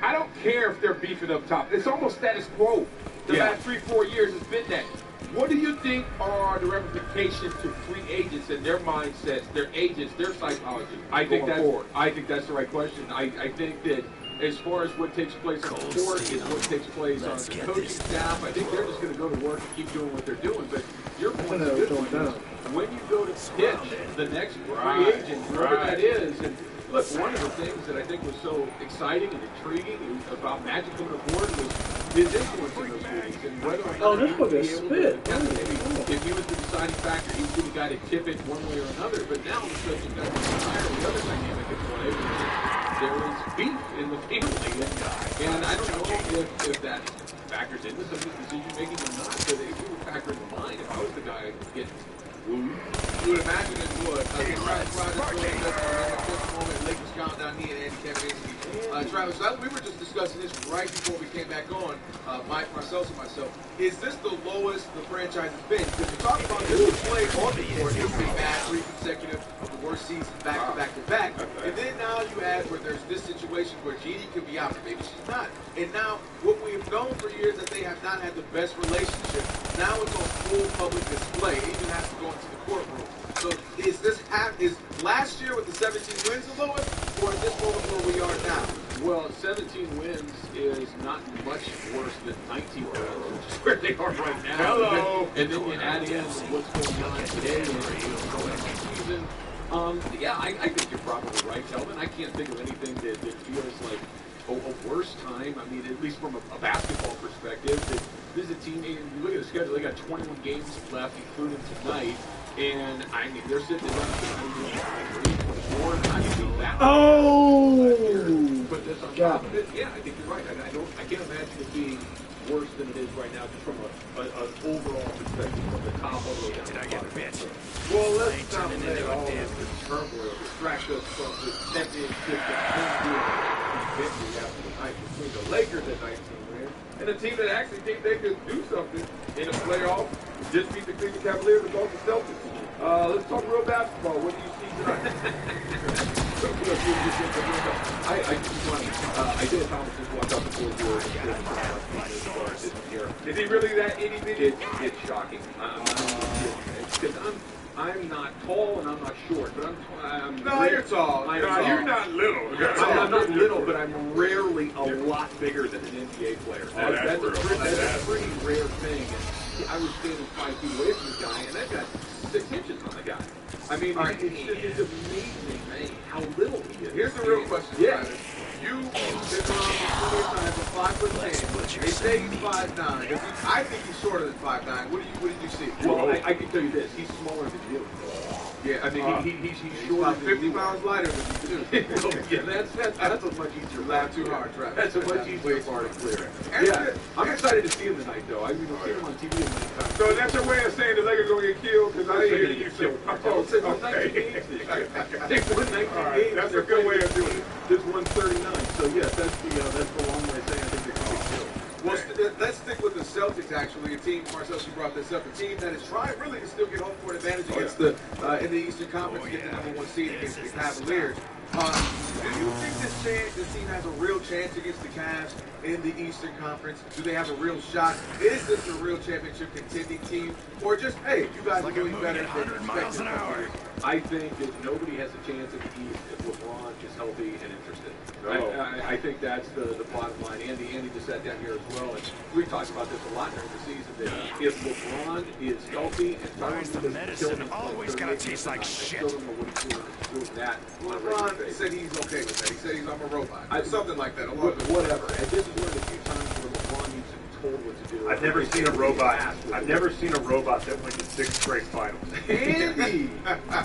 I don't care if they're beefing up top. It's almost status quo. The last 3-4 years has been that. What do you think are the ramifications to free agents and their mindsets, their agents, their psychology? I think forward? that's the right question. I think that as far as what takes place on the court is what takes place on the coaching staff. I think they're just going to go to work and keep doing what they're doing. But your point is a good one. When you go to pitch the next free agent, whoever that is, and look, one of the things that I think was so exciting and intriguing about Magic coming aboard was his influence in those meetings and whether or not he would be able to, maybe if he was the deciding factor, he would be the guy to tip it one way or another. But now all of a sudden you've got the other dynamic at play. There is beef in the family, and I don't know if that factors into some of the decision making or not. But if it would factor into mine, if I was the guy getting wooed, you would imagine it would. Travis Rogers joined us at this moment. Lakers countdown. He and Andy Kevin. Travis, we were just discussing this right before we came back on. Mike, Marcellus, and myself. Is this the lowest the franchise has been? Because you talk about this play on the court. It's been bad 3 consecutive of the worst seasons back to back to back. And then now you add where there's this situation where Jeannie could be out, maybe she's not. And now what we have known for years that they have not had the best relationship. Now it's on full public display. It even has to go into the courtroom. So is last year with the 17 wins the lowest, or is this moment where we are now? Well, 17 wins is not much worse than 19 wins, which is where they are right now. Hello. And then you add in what's going on today and what's going on this season. Yeah, I think you're probably right, Kelvin. I can't think of anything that feels like a worse time. I mean, at least from a basketball perspective. This is a team, you look at the schedule, they got 21 games left, including tonight. And I mean, they're sitting at 24, and I see that. Put this on top of it. Yeah, I think you're right. I can't imagine it being worse than it is right now, just from an overall perspective from the top of the. Did I get bit? Well, let's not let all of this turmoil distract us from the championship victory after the night between the Lakers at 19 wins and a team that actually think they could do something in a playoff. Just beat the Cleveland Cavaliers and Boston Celtics. Let's talk real basketball. What do you see tonight? Isaiah Thomas just walked out the floor. Is he really that itty bitty? It's shocking. I'm not tall and I'm not short, but I'm no, you're tall. You're not little. I'm not little, but I'm rarely a lot bigger than an NBA player. That's a pretty rare thing. And I was standing 5 feet away from the guy, and I've got 6 inches on the guy. I mean, it's amazing how little he is. Here's the real question. Yeah. You've been around plenty of times at 5'10". They say he's 5'9". I think he's shorter than 5'9". What did you see? Well, I can tell you this: he's smaller than you. Yeah, I mean, he's shorter about 50 pounds lighter than you too. Yeah, that's a much easier. Laugh too hard, Travis. That's a much easier part to clear. Yeah, I'm excited to see him tonight, though. I mean, I've seen him on TV many times. So that's your way of saying the Lakers gonna get killed? Because I didn't hear you say. They won 19 games this year. They won 19 games. That's a good way of doing it. Just won 39. So yes, that's the long way of saying I think they're gonna get killed. Well, let's stick with the Celtics, actually. A team, Marcel, you brought this up, a team that is trying really to still get home court advantage against in the Eastern Conference, get the #1 seed against the Cavaliers. Do you think this team has a real chance against the Cavs in the Eastern Conference? Do they have a real shot? Is this a real championship contending team? Or just, hey, you guys are doing better than 100 miles an hour. I think that nobody has a chance at the East if LeBron is healthy and interested. I think that's the bottom line. Andy just sat down here as well, and we talked about this a lot during the season, that if LeBron is healthy and Where's the medicine always gotta taste like shit? LeBron said he's okay with that. He said I'm a robot. Something like that. Whatever. And this is one of the few times where LeBron needs to be told what to do. I've never seen a robot that went to 6 straight finals. Andy!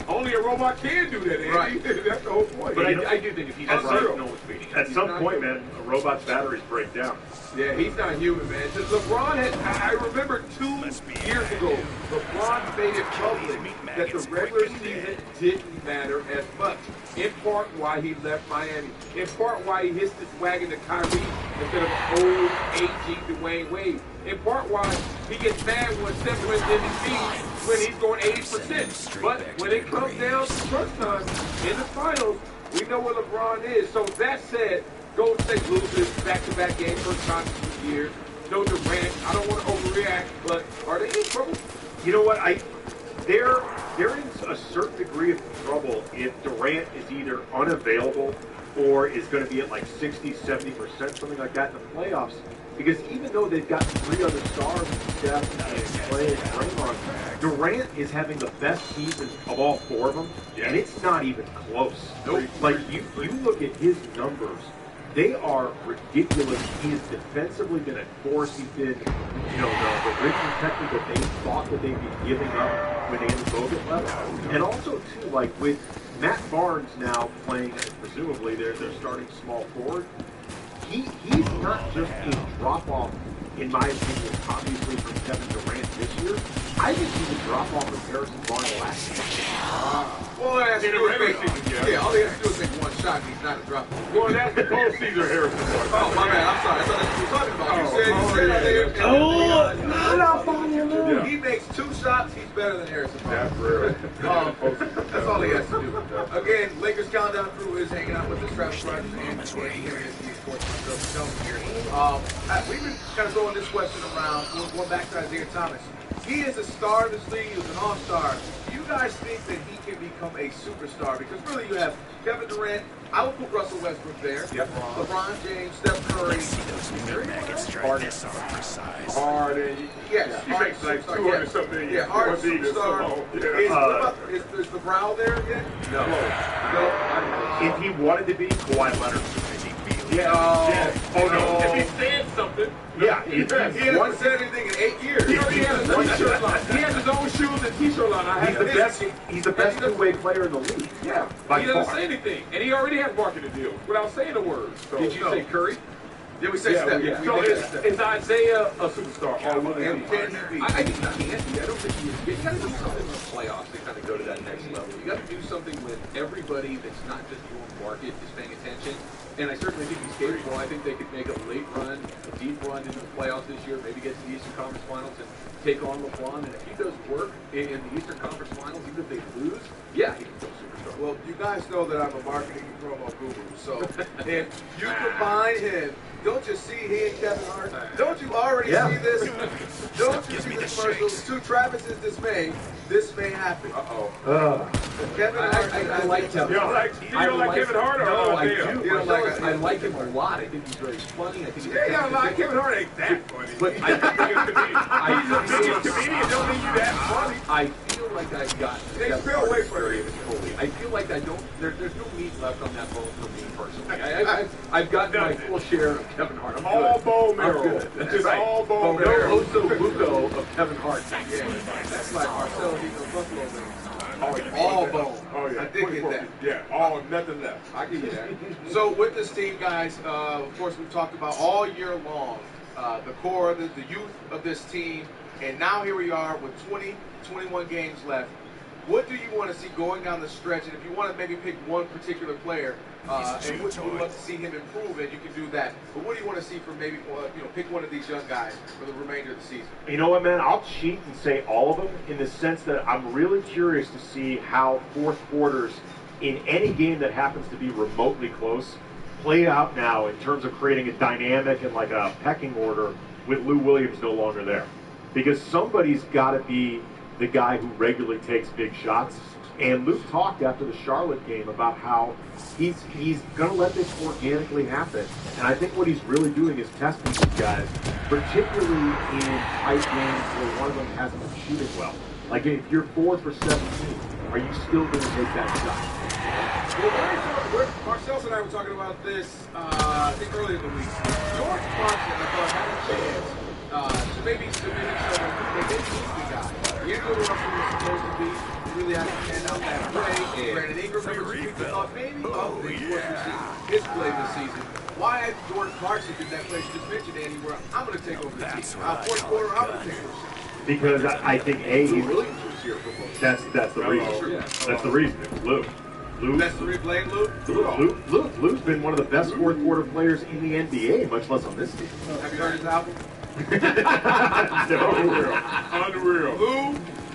Only a robot can do that, Andy. Right. That's the whole point. But I do think if he's right, no one's beating him. At some point, man, a robot's batteries break down. Yeah, he's not human, man. LeBron I remember 2 years ago, LeBron made it public that the regular season didn't matter as much. In part why he left Miami. In part why he hitched his wagon to Kyrie instead of old, aging Dwayne Wade. In part why he gets mad when Steph Curry MVP when he's going 80%. But when it comes down to crunch time in the finals, we know where LeBron is. So that said, Golden State loses back-to-back games, first time in 2 years. No Durant. I don't want to overreact, but are they in trouble? You know what? They're in a certain degree of trouble if Durant is either unavailable or is going to be at like 60, 70%, something like that in the playoffs. Because even though they've got 3 other stars, Steph and Clay and Draymond, Durant is having the best season of all 4 of them, and it's not even close. Like, you look at his numbers, they are ridiculous. He has defensively been a force. He's been, the rim protector that they thought that they'd be giving up when Andrew Bogut left. And also, too, like with Matt Barnes now playing, presumably, they're starting small forward. He's not just a drop-off, in my opinion, obviously, from Kevin Durant this year. I think he's a drop-off from Harrison Barnes last year. Well, all he has to do is all he has to do is make one shot, and he's not a drop-off. Well, that's the postseason Harrison Barnes. Oh, my bad. I'm sorry. That's what you were talking about. He makes 2 shots, he's better than Harrison Barnes. That's real. That's all he has to do. Again, Lakers Countdown crew is hanging out with us, Travis Rogers and ESPN Sports here. We've been kind of throwing this question around. We're going back to Isaiah Thomas. He is a star of this league. He was an all-star. Do you guys think that he can become a superstar? Because really you have Kevin Durant. I would put Russell Westbrook there. Yep. LeBron James, Steph Curry. Harden. Yes. He makes like 200 something. Yeah, Harden superstar. Is the Brow there yet? No. If he wanted to be, Kawhi Leonard. Oh no! If he said something, he hasn't said anything in 8 years. He already has a t-shirt line. He has his own shoes and t-shirt line. He's the best two-way player in the league. Yeah, he doesn't say anything, and he already has marketing deals without saying a word. So, did you say Curry? Did we say Steph? Yeah. So is Isaiah a superstar? I think he can be. I don't think he is. You got to do something in the playoffs to kind of go to that next level. You got to do something with everybody that's not just your market is paying attention. And I certainly think he's capable. I think they could make a late run, a deep run into the playoffs this year, maybe get to the Eastern Conference Finals and take on LeBron. And if he does work in the Eastern Conference Finals, even if they lose, yeah, he can go superstar. Well, you guys know that I'm a marketing and promo guru. So if you combine him, don't you see he and Kevin Hart? Don't you already see this? Don't you see this commercial? To Travis's dismay, this may happen. Kevin Hart. I like Kevin Hart. You don't like Kevin Hart? No, I do. I like him a lot. I think he's very funny. I think he's Kevin Hart ain't that funny. But he's the biggest comedian. Don't think you that funny. I feel like I've got. They still wait for it. I feel like I don't. There's no meat left on that bone for me personally. I've got my full share of Kevin Hart. I'm all bone marrow. I'm good. That's just right. All bone marrow. No Oso Buco of Kevin Hart. That's like Marcelo Buffalo wings. All bone. Oh yeah. I did get that. Yeah. All nothing left. I give you that. So with this team, guys, of course we've talked about all year long the core, the youth of this team, and now here we are with 21 games left. What do you want to see going down the stretch? And if you want to maybe pick one particular player, and would love to see him improve, and you can do that. But what do you want to see from maybe, pick one of these young guys for the remainder of the season? You know what, man? I'll cheat and say all of them in the sense that I'm really curious to see how fourth quarters in any game that happens to be remotely close play out now in terms of creating a dynamic and like a pecking order with Lou Williams no longer there. Because somebody's got to be the guy who regularly takes big shots. And Luke talked after the Charlotte game about how he's going to let this organically happen. And I think what he's really doing is testing these guys, particularly in tight games where one of them hasn't been shooting well. Like if you're 4 for 17, are you still going to take that shot? Well, Marcellus and I were talking about this, I think earlier in the week. George Clarkson, I thought, had a chance to maybe submit himself as maybe he's the guy. D'Angelo Russell was supposed to be. Really had to stand out that play. Brandon Ingram thought maybe his play this season. Why George Clarkson did that play you just mentioned, Andy, where I'm going to take over the team. Fourth quarter, I'm going to take over. Because I think that's the reason. That's the reason. It was Luke. That's the replay, Luke. Luke's been one of the best fourth quarter players in the NBA, much less on this team. Have you heard his album? Unreal.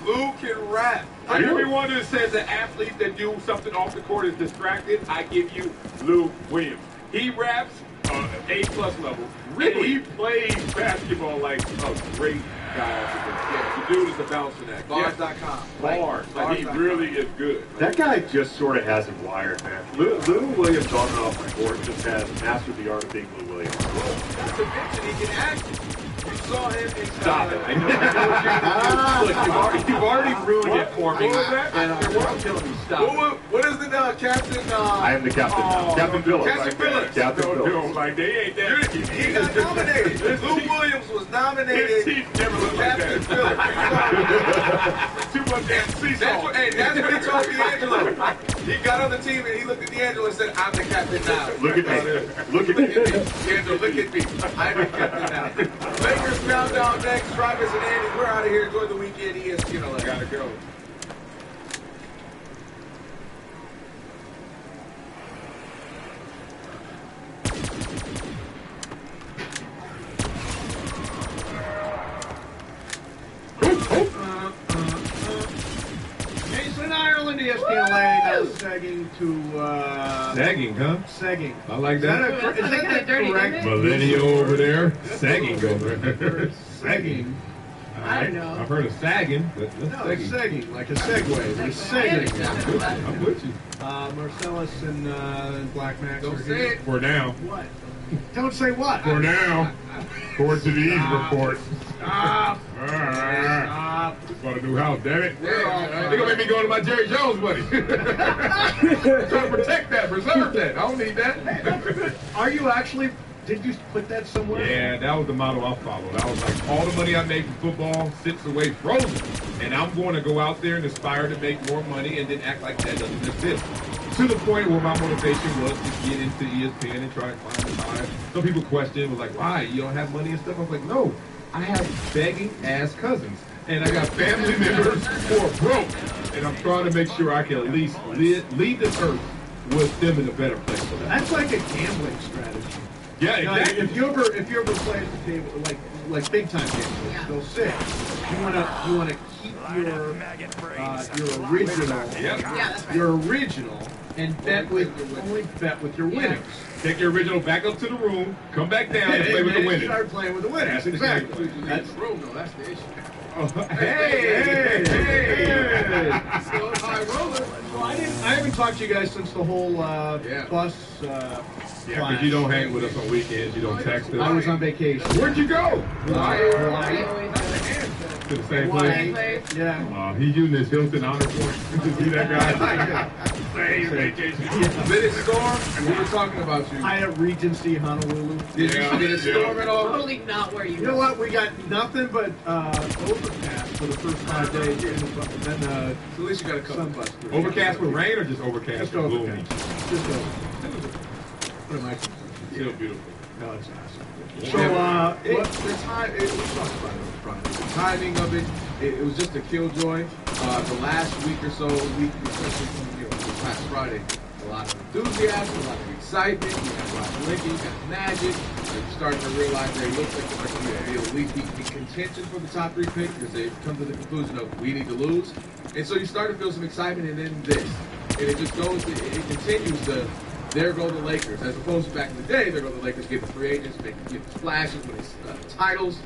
Lou can rap. Everyone that says that athletes that do something off the court is distracted, I give you Lou Williams. He raps A+ level. Really? He plays basketball like a great guy. Yeah, the dude is a bouncing act. Bars.com. Bars. Like he really is good. That guy just sort of has him wired, man. Lou Williams on and off the court just has mastered the art of being Lou Williams. Not to mention he can act. You saw him in Stop it. I know. Look, you've already ruined it for me. What was that? And I'm telling you, stop. What is the captain? I am the captain now. Captain Phillips. Captain Phillips. Captain Phillips. No, like they ain't that. He got nominated. Lou Williams was nominated. His teeth never look like Captain that. Phillips. Too much damn seesaw. That's what he told D'Angelo. He got on the team and he looked at D'Angelo and said, "I'm the captain now." Look at me. Look at me. D'Angelo, look at me. I'm the captain now. Lakers countdown next. Travis and Andy, we're out of here. Enjoy the weekend. ESPN 11. Gotta go. Jason Ireland, ESPN LA, now sagging to Sagging, huh? Sagging. I like Is that. that correct? Millennial over there. Sagging over there. Sagging. I don't know. I've heard of sagging, but that's No, sagging. sagging, like a segue. We're sagging. I'm with you. Marcellus and Black Max. Don't are say here. it. For now. What? Don't say what? For now. According to these reports. Stop. Stop. Just bought a new house, damn it. They're gonna make me go to my Jerry Jones money. Trying to protect that, preserve that. I don't need that. Are you actually? Did you put that somewhere? Yeah, that was the model I followed. I was like, all the money I make from football sits away frozen. And I'm going to go out there and aspire to make more money and then act like that doesn't exist. To the point where my motivation was to get into ESPN and try and climb the ladder. Some people question, was like, why? You don't have money and stuff? I was like, no, I have begging ass cousins. And I got family members who are broke. And I'm trying to make sure I can at least leave this earth with them in a better place. That's like a gambling strategy. Yeah, exactly. If you ever play at the table, like big time games, they'll sit. You wanna keep your original and only bet with your winnings. Take your original back up to the room, come back down and play with the winners. Start playing with the winners. Exactly. That's room though. That's the issue. Hey! So high roller. Well, I haven't talked to you guys since the whole bus. Yeah, because you don't hang with us on weekends. You don't text us. I was on vacation. Where'd you go? Hawaii. To the same place? Yeah. He's using his Hilton honor point. You see that guy? Same vacation. Did it storm? We were talking about you. Hyatt Regency Honolulu. Did it storm at all? Totally not where you You know what? We got nothing but overcast for the first 5 days. And then So at least you got a couple sunbus. Overcast with rain or just overcast Just with overcast. gloomy? Just overcast. What am I? Still beautiful. No, it's awesome. So, the timing of it, it was just a killjoy. The last week or so, especially from this past Friday, a lot of enthusiasm, a lot of excitement. You got Rob Lincoln, you got Magic. You're starting to realize they look like they're going to be at least in contention for the top 3 pick because they've come to the conclusion of we need to lose. And so you start to feel some excitement, and then this. And it just goes, it continues to. There go the Lakers, as opposed to back in the day, there go the Lakers getting free agents, getting splashes, winning titles.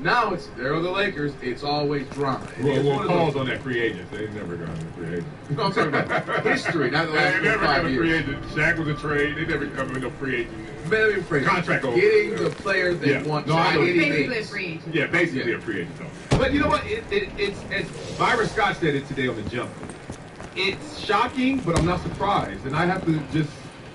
Now it's there go the Lakers. It's always drama. We'll pause on that free agent. They've never gotten a free agent. No, I'm talking about history, not the last They never 5 got a years. free agent. Shaq was a trade. They never come with no free agent. Contract over. Getting the players they want. No, I know. Basically a free agent. Yeah, basically a free agent though. But you know what? It's as Byron Scott said it today on the jump. It's shocking, but I'm not surprised, and I have to just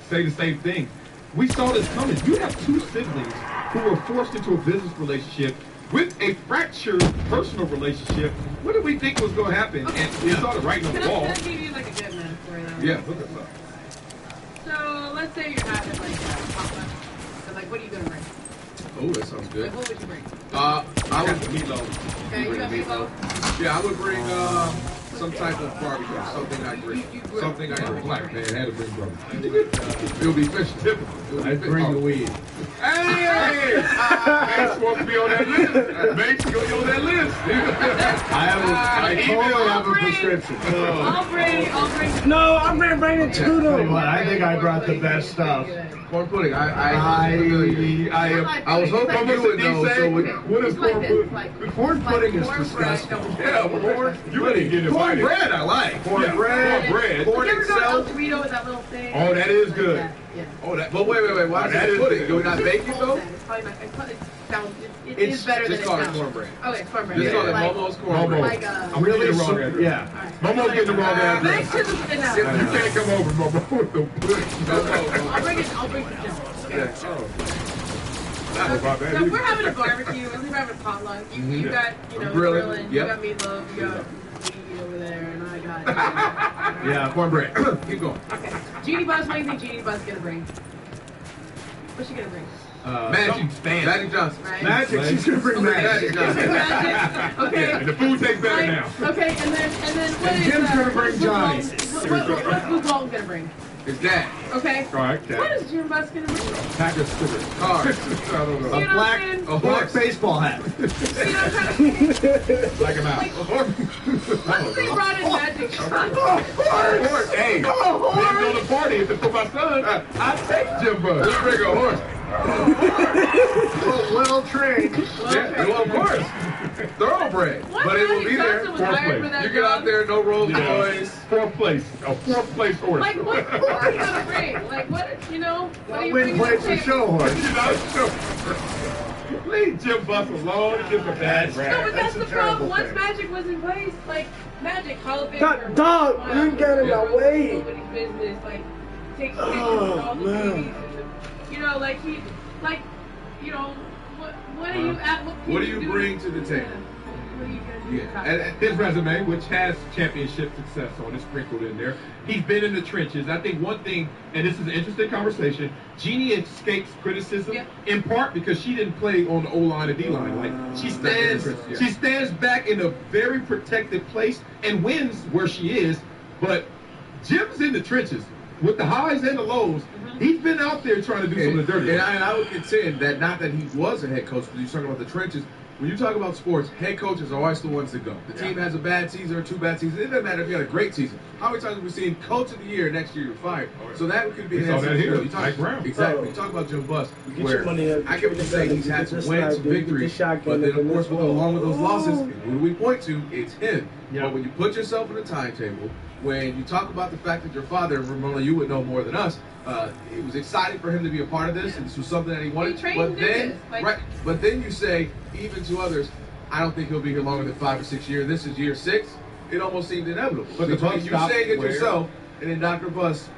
say the same thing. We saw this coming. You have 2 siblings who were forced into a business relationship with a fractured personal relationship. What did we think was going to happen? Okay. And we saw the writing on the wall. Can I give you like a good metaphor though? Yeah, look at that. So let's say you're having like a potluck. So like, what are you gonna bring? Oh, that sounds good. Like, what would you bring? I would meatloaf. Okay, you got meatloaf. Yeah, I would bring some some type of barbecue, something I agree. Something I agree. Black man had to bring brother. It'll be fish typical. I'd bring the weed. Hey! Max supposed to be on that list. Max going to be on that list. I totally have a prescription. I'll bring. No, I'm gonna bring it to Tell you them. what, I think I brought the best stuff. Corn pudding. I was hoping you would know. So What is corn pudding? Corn pudding is disgusting. Yeah, corn. You didn't get invited. Cornbread I like. Cornbread. Corn You ever go to El itself. Dorito with that little thing? Oh, that is good. Yeah. Oh, that. But wait. Why is that it is pudding? good. Do we not bake it though? It's probably not. It It's is better than just it call it sounds. cornbread. Okay, cornbread. Just call it Like- Momo's cornbread. Like I'm really getting the wrong address. Yeah. Momo's getting the wrong address. Max doesn't fit You out. can't come over, Momo, with the pudding. I'll bring it to Jim. Not about that So if either. we're having a barbecue, if we're having a potluck, you got, Grilling, you yep. got meatloaf, you got meat over there, and I got. Yeah, cornbread. Keep going. Okay. Jeannie Buzz, what do you think Jeannie Buzz is gonna bring? What's she gonna bring? Magic Johnson. Right? Magic, she's gonna bring magic. Johnson. Magic. Okay. And the food tastes better now. Okay, and then what is Jim's gonna bring Johnny. What's Luke Walton gonna bring? His dad. Okay. All right, What is Jim Buzz gonna bring? Pack of sugar. Cars. I don't know. You know what I'm saying? A horse. Baseball hat. You know what I'm trying to say? Like him out. Like, what if they brought in Magic Johnson? Horse. Hey, didn't go to party if it's for my son. I take Jim Buzz. Let's bring a horse. Well trained. Yeah, well, of course. Thoroughbred. What But it will be Magic there. Johnson was hired for that You get out job? there, no Rolls Yeah. Royce. Fourth place. A fourth place horse. Like, what are you gonna bring? Like, what are you Win bringing to plays the for table? show horse. You know, leave Jim Buzz alone. Give a bad No, rap. but that's the a terrible problem. Once thing. Magic was in place, like, Magic, Hall of Fame. Dog, you get in my way. Nobody's business, like, takes pictures Oh, of all the man. TVs and what are you at? What do you bring to the table? What are you gonna do? Yeah. And his resume, which has championship success on it, sprinkled in there. He's been in the trenches. I think one thing, and this is an interesting conversation, Jeannie escapes criticism Yep. in part because she didn't play on the O-line and D-line. Like she stands back in a very protected place and wins where she is. But Jim's in the trenches with the highs and the lows. He's been out there trying to do some of the dirty. And I would contend that not that he was a head coach, but you're talking about the trenches. When you talk about sports, head coaches are always the ones that go. The team has a bad season or two bad seasons. It doesn't matter if you had a great season. How many times have we seen coach of the year, next year you're fired? So that could be We an saw answer. that here, You talk, Mike Brown. exactly. You talk about Jim Buss, Get where your money up. I get what you're saying. He's had some wins, some victories, but then of course, along with those losses, who do we point to? It's him. But when you put yourself in a timetable, when you talk about the fact that your father, Ramona, you would know more than us, he was excited for him to be a part of this, and this was something that he wanted. He trained But to do then, this, like- right? But then you say, even to others, I don't think he'll be here longer than 5 or 6 years. This is year 6. It almost seemed inevitable. But the Between buck you stopped saying it where? yourself, and then Dr. Buss,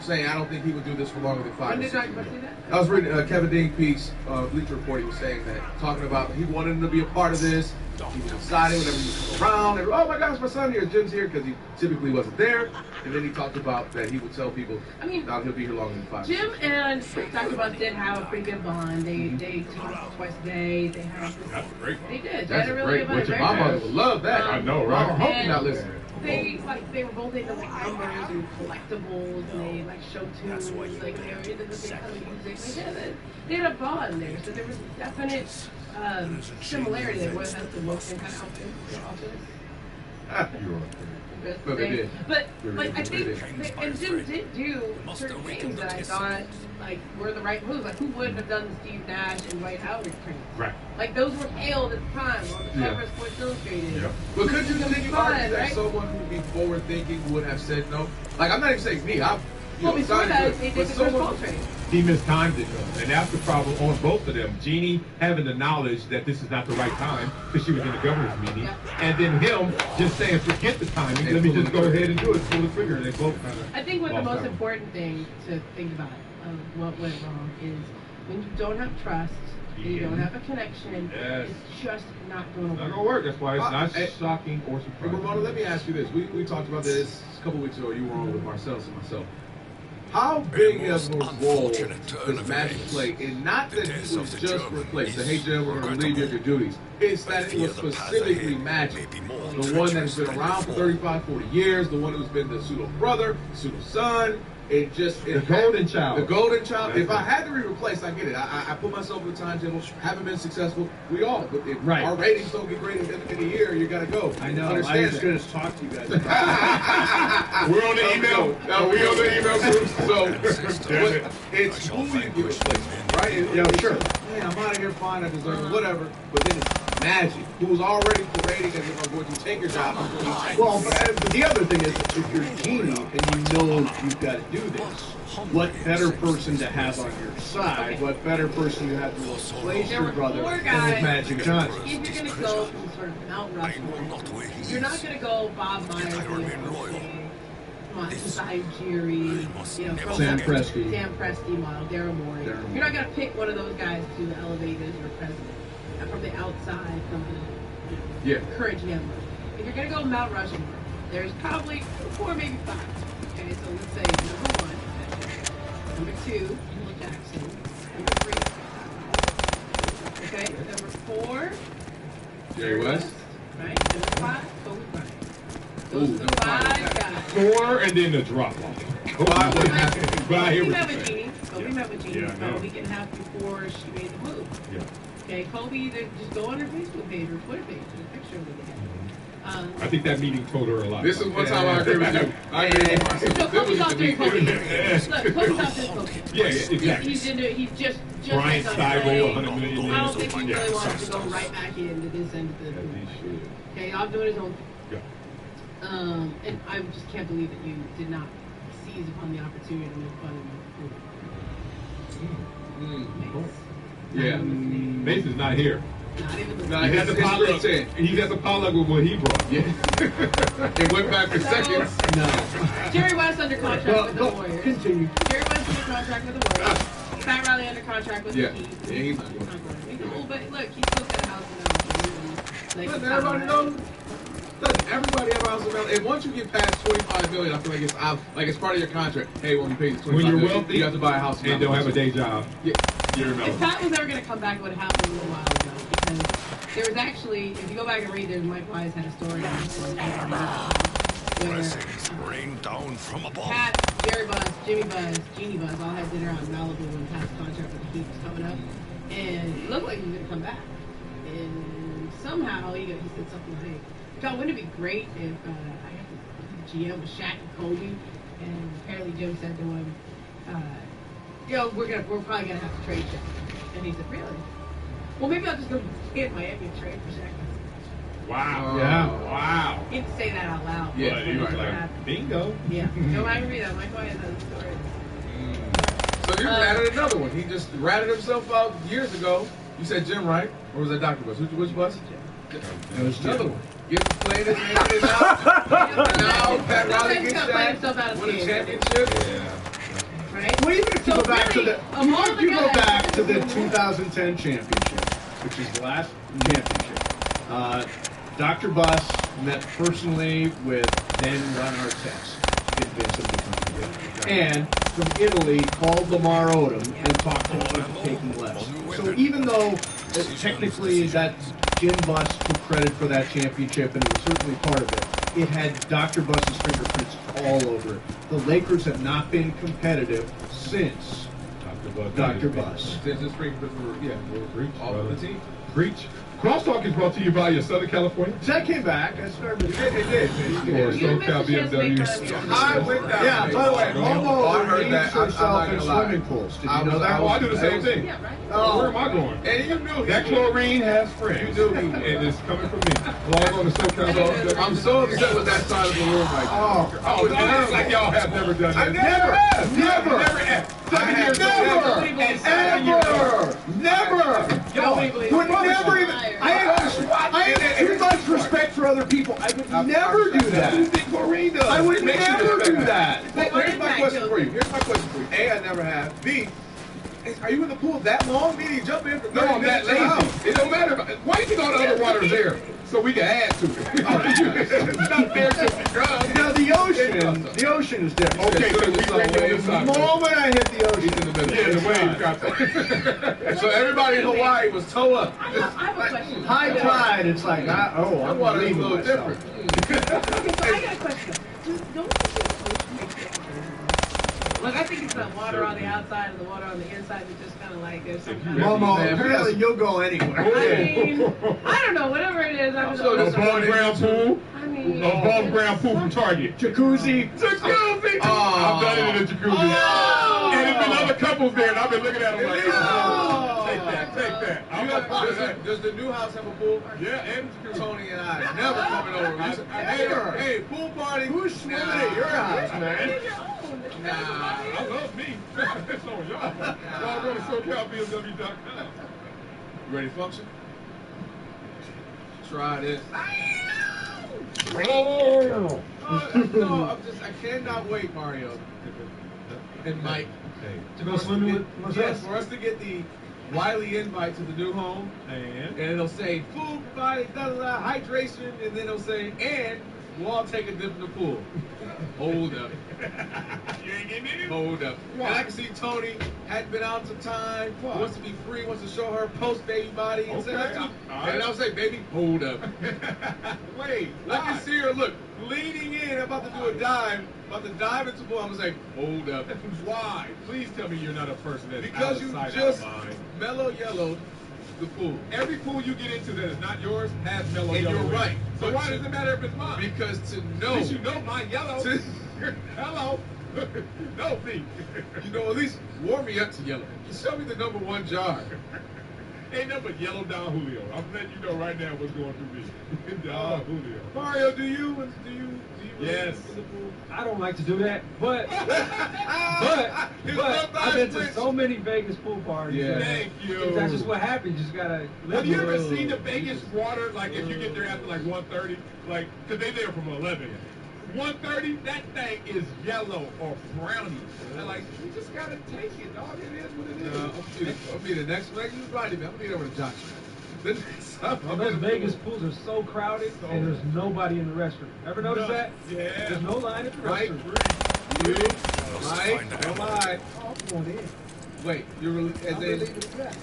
saying I don't think he would do this for longer than 5 When or did 6 Dr. Buss years. say that? I was reading Kevin Dean piece, Bleacher Report. He was saying that, talking about he wanted him to be a part of this. He was excited whenever he would come around. And, oh my gosh, my son here, Jim's here, because he typically wasn't there. And then he talked about that he would tell people, he'll be here longer than 5 Jim and Dr. Buss did have a pretty good bond. They talked twice a day. They had. That's great. They did. They That's had a a really great. good Which bond. my mother would love that. I know, right? I hope you're not listening. They were both into numbers and collectibles, and they show tunes, they were into the same kind of music. They had a bond there, so there was definite similarity there. What has the Wilson kind of outfit? But they did. But I think, and Jim did do certain things that I thought were the right moves. Like who wouldn't have done the Steve Nash and Dwight Howard training? Right. Like those were hailed at the time on the cover of Sports Illustrated. Yeah. But could you argue that right? someone who would be forward thinking would have said no? Like I'm not even saying me. Well, before that, they did the first ball trade. He mistimed it though, and that's the problem on both of them. Jeannie having the knowledge that this is not the right time because she was in the governor's meeting, and then him just saying, "Forget the timing. Let me just go ahead and do it." Pull the trigger, and they both kind of. I think what the most important thing to think about of what went wrong is when you don't have trust, and you don't have a connection, Yes. it's just not going to Not work. gonna work. That's why it's not Hey, shocking or Hey, surprising. Ramona, let me ask you this. We talked about this a couple weeks ago. You were on with Marcellus and myself. How big of a role does Magic play in not that he was just replaced, that, hey, Jim, we're going to relieve you of your duties. It's that it was specifically Magic. The one that's been around for 35, 40 years, the one who's been the pseudo brother, pseudo son. The golden child. The golden child. That's if I had to be replaced, I get it. I put myself in the timetable. Haven't been successful. We all. But if our ratings don't get great in a year, you got to go. I know. I was going to talk to you guys. We're on the email. We on the email group. So it's who you get replaced, right? Yeah, sure. Man, I'm out of here. Fine. I deserve it. Whatever. But then it's Magic, who's already parading as if I'm going to take your job. Well, but the other thing is, if you're Genie and you know you've got to do this, what better person to have on your side? What better person you have to replace your brother than with Magic Johnson? If you're going to go from sort of Mount Rushmore, you're not going to go Bob Myers, Tajiri, you know, Sam Presti model, Daryl Morey. You're not going to pick one of those guys to elevate as your president. From the outside, from the current GM. If you're going to go Mount Rushmore, there's probably 4, maybe 5. Okay, so let's say number 1, number 2, Phil Jackson, number 3, okay, number 4, Jerry West, right, number 5, Kobe Bryant. Those are the 5 guys. 4 and then the drop off. But I hear what you're saying. Kobe met with Jeannie about a week and a half before she made the move. Yeah. Okay, Kobe either just go on her Facebook page or Twitter page, there's a picture of it. I think that meeting told her a lot. This is one time I agree with you. I agree with you. So Kobe's off doing Kobe. Look, Kobe's off doing Kobe. Yeah, exactly. He's just Brian Stywell, $100 million. I don't think he really wants to go right back into this end of the okay, I'm doing his own thing. Yeah. And I just can't believe that you did not seize upon the opportunity to make fun of him. Yeah, Mason's not here. Not even no, he has a potluck with what he brought. Yeah. It went back for seconds. No. Jerry West under contract with the Warriors. Continue. Jerry West under contract with the Warriors. Pat Riley under contract with the Heat. Yeah, he's not going. Cool, but look, he's still got a house in LA. Listen, everybody knows. Listen, everybody have a house in LA. And once you get past $25 million, I feel like it's part of your contract. Hey, when you pay the $25 when you're million, wealthy, you have to buy a house and don't have a day job. Yeah. If Pat was ever going to come back, it would have happened a little while ago. Because there was actually, if you go back and read, there's Mike Wise had a story on this one where rain down from above. Pat, Jerry Buzz, Jimmy Buzz, Jeannie Buzz all had dinner out in Malibu when Pat's contract with the Heat was coming up. And it looked like he was going to come back. And somehow he said something like, John, wouldn't it be great if I got the GM with Shaq and Kobe? And apparently Jim said to him, we're probably gonna have to trade Shaq. And he said, really? Well, maybe I'll just go to Miami and trade for Shaq. Wow. Yeah. Wow. He didn't say that out loud. Yeah, he was like, bingo. Yeah. Go back and read that. Mike White has that story. So you ratted another one. He just ratted himself out years ago. You said Jim, right? Or was that Dr. Bus? Which bus? It was another one. Get to play this man out. Now Pat Riley gets Shaq. Win a championship. Yeah. Right? Well, even if you go back to the 2010 championship, which is the last championship, Dr. Buss met personally with then Ron Artest to convince him to come together. And from Italy, called Lamar Odom and talked to him about taking less. So even though technically that Jim Buss took credit for that championship, and it was certainly part of it, it had Dr. Buss's fingerprints all over it. The Lakers have not been competitive since Dr. Buss. There's this break for Breach. All of the team. Breach. Crosstalk is brought to you by your Southern California. That came back. I started. It did. Or SoCal BMW. I went down. Yeah, by the way, Momo redeems herself in lie. swimming pools. Did you know that? Oh, I do the same thing. Yeah, right? Where am I going? And you knew that chlorine has friends. You knew he would. And it's coming from me. Log on to SoCal. I'm so upset with that side of the room right now. Oh, it's like y'all have never done that. Never. Would never even. I have too much respect for other people. I would never do that. I would never do that. Here's my question for you. A, I never have. B, are you in the pool that long? Meaning you jump in for 30 No, I'm that lazy. It don't matter. Why you think all the other water's there? So we can add to it. It's not there to be drugs. Now the ocean ocean. The ocean is different. Okay, so we ready The moment I hit the ocean, He's in the middle. Yeah, the wave got that. So everybody in Hawaii was toe up. I have a question. high tide, it's like, I'm water is a leaving little myself. different. Okay, so I got a question. Don't you think ocean makes it better? Like, I think it's the water on the outside and the water on the inside that just kind of like, there's some kind of... Momo, apparently you'll go anywhere. I mean, I don't know, whatever it is. I'm just Above ground pool. I mean... Above ground pool from Target. Jacuzzi. Jacuzzi! Oh. I've done it in a jacuzzi. Oh. And there's been other couples there, and I've been looking at them like, Oh. take that. I'm not Does, that. does the new house have a pool? Yeah, and jacuzzi. Tony and I never coming over. Hey, pool party. Who's swimming at your house, man? Nah. I love me. It's on y'all. Y'all go to SoCalBMW.com. You ready to function? Try this. Oh. No, I cannot wait, Mario and Mike. To go swimming with Yes, for us to get the Wiley invite to the new home, and it'll say food provided, hydration, and then it'll say, and we'll all take a dip in the pool. Hold up. You ain't getting in? Hold up. And I can see Tony hadn't been out some time, wants to be free, wants to show her post-baby body. And say, Okay. and I'll say, baby, hold up. Wait, I can see her, look, leaning in, about to do a dive, about to dive into the pool. I'm going to say, hold up. Why? Please tell me you're not a person that's Because out you of sight, just out of mind. mellow yellowed the pool. Every pool you get into that is not yours has mellow And yellow. you're in it. right. So But why you- does it matter if it's mine? Because to At know, least you know my yellow. To- Hello. No, me. you know, at least warm me up to yellow. Show me the number one jar. Ain't nothing but yellow Don Julio. I'm letting you know right now what's going through me. Don Julio. Mario, do you Yes. in the pool? I don't like to do that, but I've been to so many Vegas pool parties. Yeah. that Thank you. That's just what happens. You just gotta live Have you with ever it. seen the Vegas water? Like if you get there after like 1:30, like because they there from 11. 1:30, that thing is yellow or brownie. And like you just gotta take it, dog. It is what it is. I'll be the next one. You right, man. I'm gonna be over to Josh. The next time And those Vegas pools are so crowded, and there's nobody in the restroom. Ever notice that? Yeah. There's no line at the Mike, restroom. you, Mike, don't lie. Oh, I'm going in. Wait, you're as I'm a relieving the stress.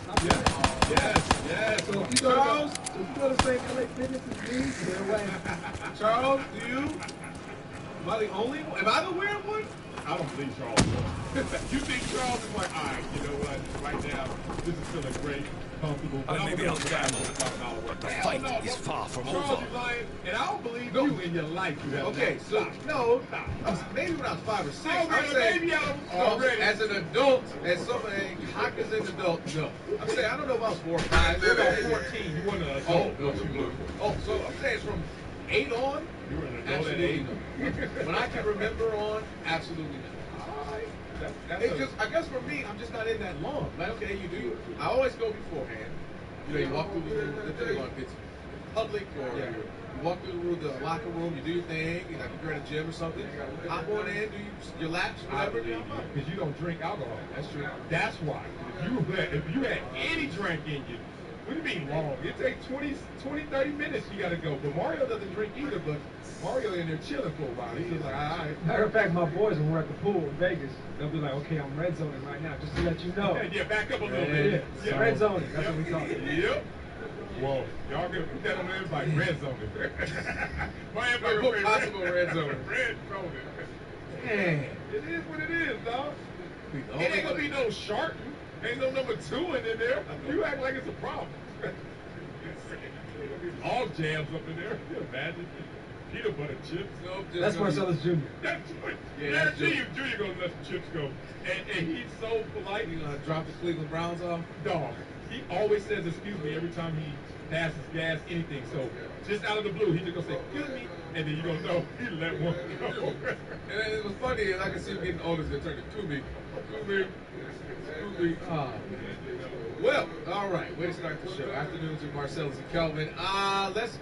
Yes. So if you Charles, So if you go to St. LA Fitness and me, get away. Charles, do you? Am I the only one? Am I the weird one? I don't believe Charles. You think Charles is like, all right, you know what? Right now, this is feeling great, comfortable. But Maybe I'm I'll gamble. $5,000 The fight is far from Charles over. is lying, and I don't believe you in your life. You have Okay, not. so no, maybe when I was 5 or 6. Oh, I'm saying, maybe I was already. as an adult, as somebody cognizant as an adult, no. I'm saying I don't know if I was 4 or 5. You're about 14. You want to? Oh, no, you blew. Oh, so I'm saying from 8 on. You were an adult at Absolutely 8. no. When I can remember on, absolutely no. It's just, I guess for me, I'm just not in that long. Like, okay, you do. I always go beforehand. You know, you walk through if it's public or you walk through the locker room, you do your thing. Like if you're at a gym or something, hop on in, do your laps, whatever. Because you don't drink alcohol. That's true. That's why. If you had any drink in you, what do you mean long? It takes 20, 30 minutes you got to go. But Mario doesn't drink either, but Mario in there chilling for a while. He's just like, all right. Matter of fact, my boys, when we're at the pool in Vegas, they'll be like, okay, I'm red zoning right now, just to let you know. Yeah, back up a little Yeah, bit. yeah. Red zoning, that's what we call it. Yep. Whoa, y'all gonna put that on the invite, red zoning. My invite Put possible red zone. Red zoning. Man. It is what it is, dog. It It ain't gonna be no shark. Ain't no number 2 in there. You act like it's a problem. All jams up in there. Can you imagine? Peanut butter chips. Nope, That's Marcellus Jr. That's Yeah, Junior gonna let the chips go. And he's so polite. You gonna drop the Cleveland Browns off? Dog. He always says excuse me every time he passes gas, anything. So just out of the blue, he just gonna say, excuse me, and then you gonna know he let one go. And it was funny, is I can see him getting older, they turn to Kubi. Well, all right, way to start the show. Afternoons with Marcellus and Kelvin. Let's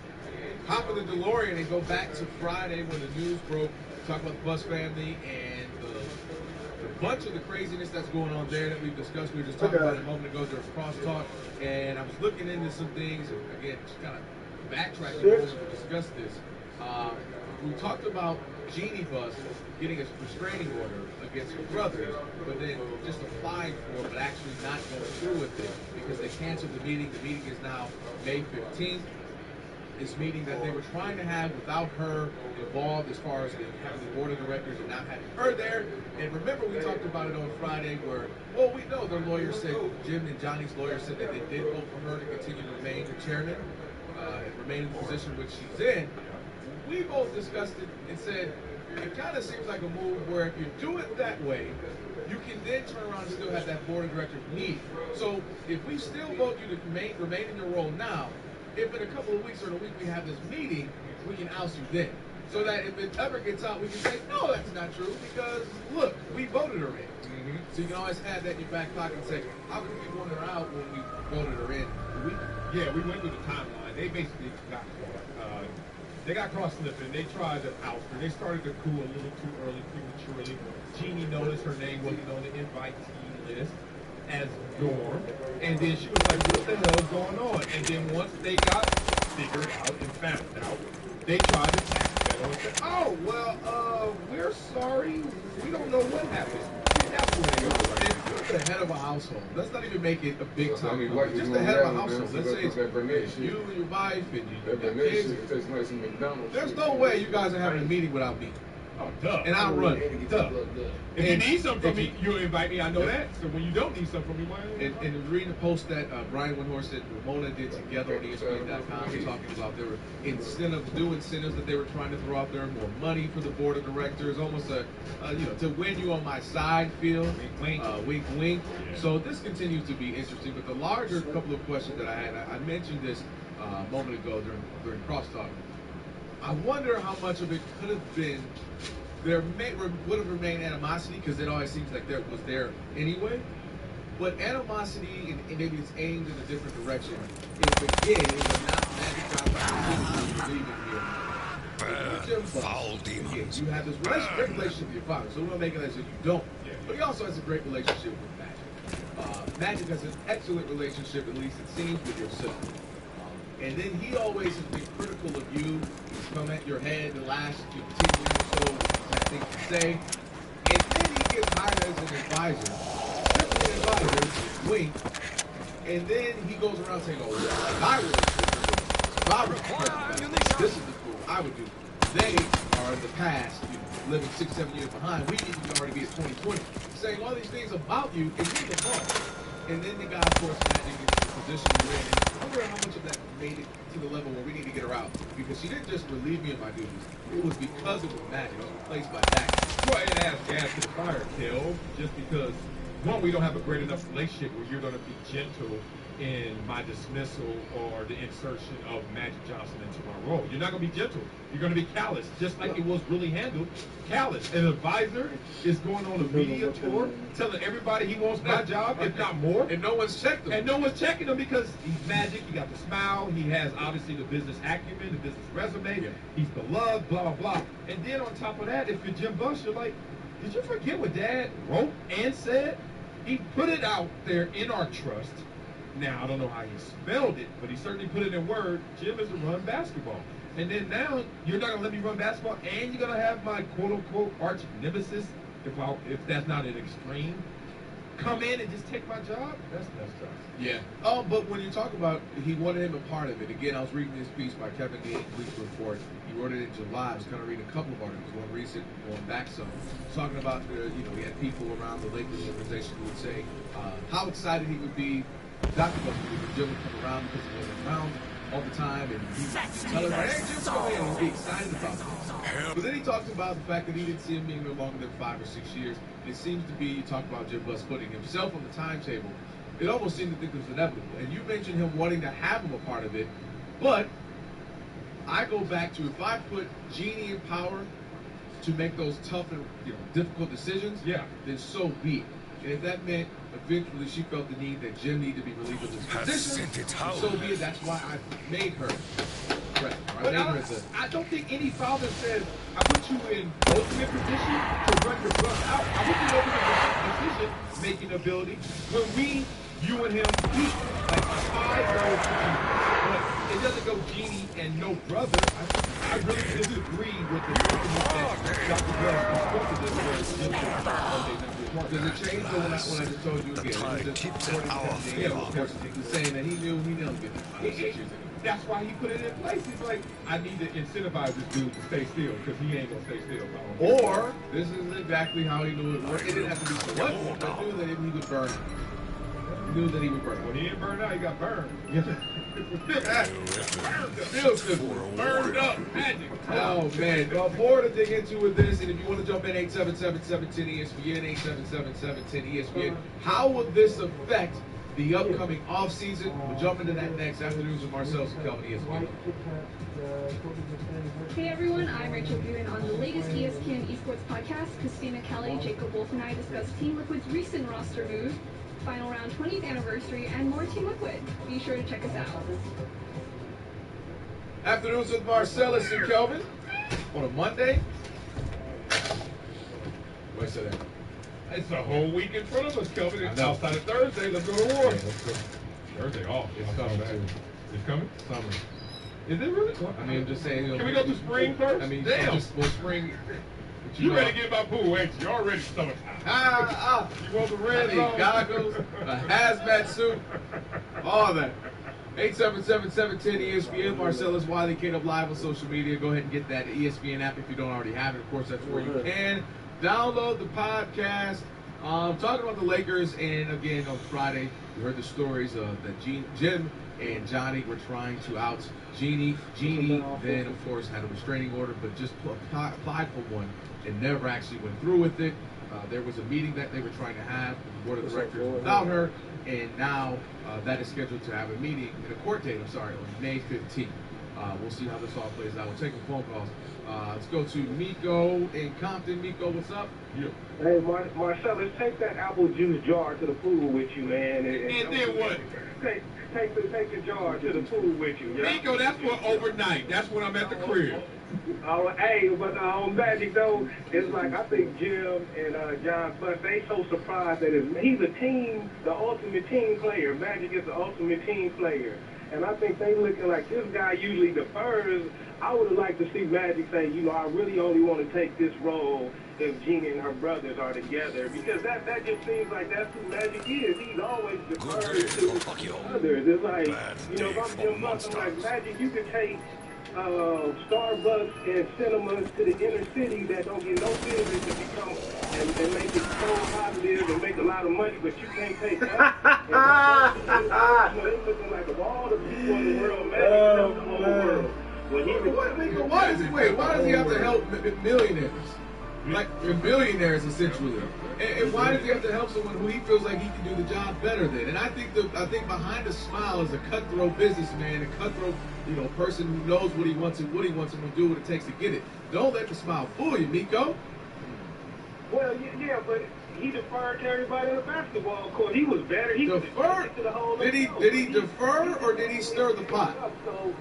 hop in the DeLorean and go back to Friday when the news broke. Talk about the Bus family and the bunch of the craziness that's going on there that we've discussed. We were just talking about it a moment ago during Crosstalk, and I was looking into some things. Again, just kind of backtracking to discuss this. we talked about Jeannie Buss getting a restraining order against her brothers, but then just applying for it, but actually not going through with it because they canceled the meeting. The meeting is now May 15th. This meeting that they were trying to have without her involved as far as having the board of directors and not having her there. And remember, we talked about it on Friday where, well, we know their lawyer said, Jim and Johnny's lawyer said that they did vote for her to continue to remain the chairman and remain in the position which she's in. We both discussed it and said, it kind of seems like a move where if you do it that way, you can then turn around and still have that board of directors meeting. So if we still vote you to remain in your role now, if in a couple of weeks or in a week we have this meeting, we can oust you then. So that if it ever gets out, we can say, no, that's not true, because look, we voted her in. So you can always have that in your back pocket and say, how can we vote her out when we voted her in? Yeah, we went through the timeline. They basically got they got cross-slipping. They tried to oust her. They started to coup a little too early, prematurely. Jeannie noticed her name wasn't on the invitee list as Norm, and then she was like, what the hell is going on? And then once they got figured out and found out, they tried to tax that on and said, oh, well, we're sorry, we don't know what happened. That's where they are right now. You're the head of a household. Let's not even make it a big time. Just the head of a household. Let's say it's you and your wife and your kids. There's no way you guys are having a meeting without me. Oh, duh. And I'll run it. Duh. If you need something from me, you'll invite me. I know that. So when you don't need something from me, why? And reading the post that Brian Windhorst and Ramona did together on ESPN.com, talking about there were new incentives that they were trying to throw out there, more money for the board of directors, almost a to win you on my side feel, wink, wink. So this continues to be interesting. But the larger couple of questions that I had, I mentioned this a moment ago during crosstalk. I wonder how much of it could have been would have remained animosity, because it always seems like there was there anyway. But animosity, and maybe it's aimed in a different direction, if again it was not Magic Johnson leaving here. Foul demons. You have this great relationship with your father, so we don't make it as if you don't. But he also has a great relationship with Magic. Magic has an excellent relationship, at least it seems, with your sister. And then he always has been critical of you. He's come at your head the last 10 years or so, I think to say. And then he gets hired as an advisor, simply an advisor, wink. And then he goes around saying, oh, yeah, I would this is the school I would do. They are in the past, living 6-7 years behind. We need to already be at 2020. Saying all these things about you, and you're the boss. And then the guy, of course, Magic into the position we're in. I wonder how much of that made it to the level where we need to get her out. Because she didn't just relieve me of my duties. It was because it was Magic. It was replaced by Magic. Well, it adds gas to the fire, Kel, just because, one, we don't have a great enough relationship where you're going to be gentle in my dismissal or the insertion of Magic Johnson into my role. You're not going to be gentle. You're going to be callous, just like it was really handled. Callous. An advisor is going on a media tour telling everybody he wants my job, if not more. And no one's checked him. And no one's checking him because he's Magic. He got the smile. He has, obviously, the business acumen, the business resume. Yeah. He's beloved, blah, blah, blah. And then on top of that, if you're Jim Buss, you're like, did you forget what Dad wrote and said? He put it out there in our trust. Now, I don't know how he spelled it, but he certainly put it in word. Jim is to run basketball. And then now, you're not going to let me run basketball, and you're going to have my quote-unquote arch nemesis, if that's not an extreme, come in and just take my job? That's messed up. Yeah. But when you talk about he wanted him a part of it, again, I was reading this piece by Kevin Gaines, Bleacher Report. He wrote it in July. I was kind of reading a couple of articles, one recent, going back some, talking about, we had people around the Lakers organization who would say how excited he would be. Dr. Buss would Jim would come around because he wasn't around all the time, and he would tell him, hey, Jim, come in, and he'd be excited about this. But then he talked about the fact that he didn't see him being no longer than 5 or 6 years. It seems to be, you talk about Jim Buss putting himself on the timetable. It almost seemed to think it was inevitable. And you mentioned him wanting to have him a part of it, but I go back to, if I put Jeannie in power to make those tough and difficult decisions, then so be it. And if that meant eventually she felt the need that Jim needed to be relieved of his position, so be it. That's why I made her president. But I don't think any father says, I put you in ultimate position to run your son out. I put you in decision-making ability when you and him compete. Like, I go, but it doesn't go Jeannie and no brother. I I really disagree with the argument that Dr. Bell constructed this was does it change though when I just told you again? He was saying that he knew he didn't get the That's why he put it in place. He's like, I need to incentivize this dude to stay still because he ain't gonna stay still. Or this is exactly how he knew it worked. It didn't have to be so much, but he knew that he would burn. He knew that he would burn. When he didn't burn out, he got burned. Real simple. Burned up magic. Oh man, more to dig into with this, and if you want to jump in, 877-710-ESPN, 877-710-ESPN. How will this affect the upcoming offseason? We'll jump into that next after news with Marcellus and Kelvin, ESPN. Hey everyone, I'm Rachel Buin. On the latest ESPN Esports podcast, Christina Kelly, Jacob Wolf, and I discuss Team Liquid's recent roster move, final round 20th anniversary, and more Team Liquid. Be sure to check us out. Afternoons with Marcellus and Kelvin on a Monday. What's that? It's a whole week in front of us, Kelvin. It's outside of Thursday. Let's go to war. Thursday off. It's coming. It's coming? Summer. Is it really? I mean, I'm just saying. Can we go to spring first? I mean, damn. Spring. You ready to get my pool, ain't you? You already summertime. You want the red goggles, a hazmat suit, all that. 877-710-ESPN. Marcellus Wiley, K-Dub Live on social media. Go ahead and get that ESPN app if you don't already have it. Of course, that's where you can download the podcast. Talking about the Lakers, and again on Friday, we heard the stories that Jim and Johnny were trying to out Jeannie. Jeannie then, of course, had a restraining order, but just applied for one and never actually went through with it. There was a meeting that they were trying to have with the board of directors without her, and now that is scheduled to have a meeting, in a court date, on May 15th. We'll see how this all plays out. We'll take some phone calls. Let's go to Miko in Compton. Miko, what's up? Yeah. Hey, Marcellus, take that apple juice jar to the pool with you, man. And then what? Take the jar to the pool with you. Yeah? Miko, that's for overnight. That's when I'm at the crib. Oh, hey, but on Magic though, it's like I think Jim and John Buss, they so surprised that he's the ultimate team player. Magic is the ultimate team player. And I think they looking like this guy usually defers. I would have liked to see Magic say, I really only want to take this role if Jeannie and her brothers are together, because that just seems like that's who Magic is. He's always deferred to others. It's like, if I'm Jim Buss, I'm like, Magic, you could take Starbucks and cinemas to the inner city that don't get no business to become and make it so positive and make a lot of money, but you can't take that. They're looking like of all the people in the world, Magic helps the whole world. Why does he have to help millionaires? Like millionaires, essentially. And why does he have to help someone who he feels like he can do the job better than? And I think behind the smile is a cutthroat businessman, a cutthroat, person who knows what he wants and what will do what it takes to get it. Don't let the smile fool you, Miko. Well, yeah, but he deferred to everybody in the basketball court. He was better. He deferred to the whole. Did he defer or did he stir the pot? So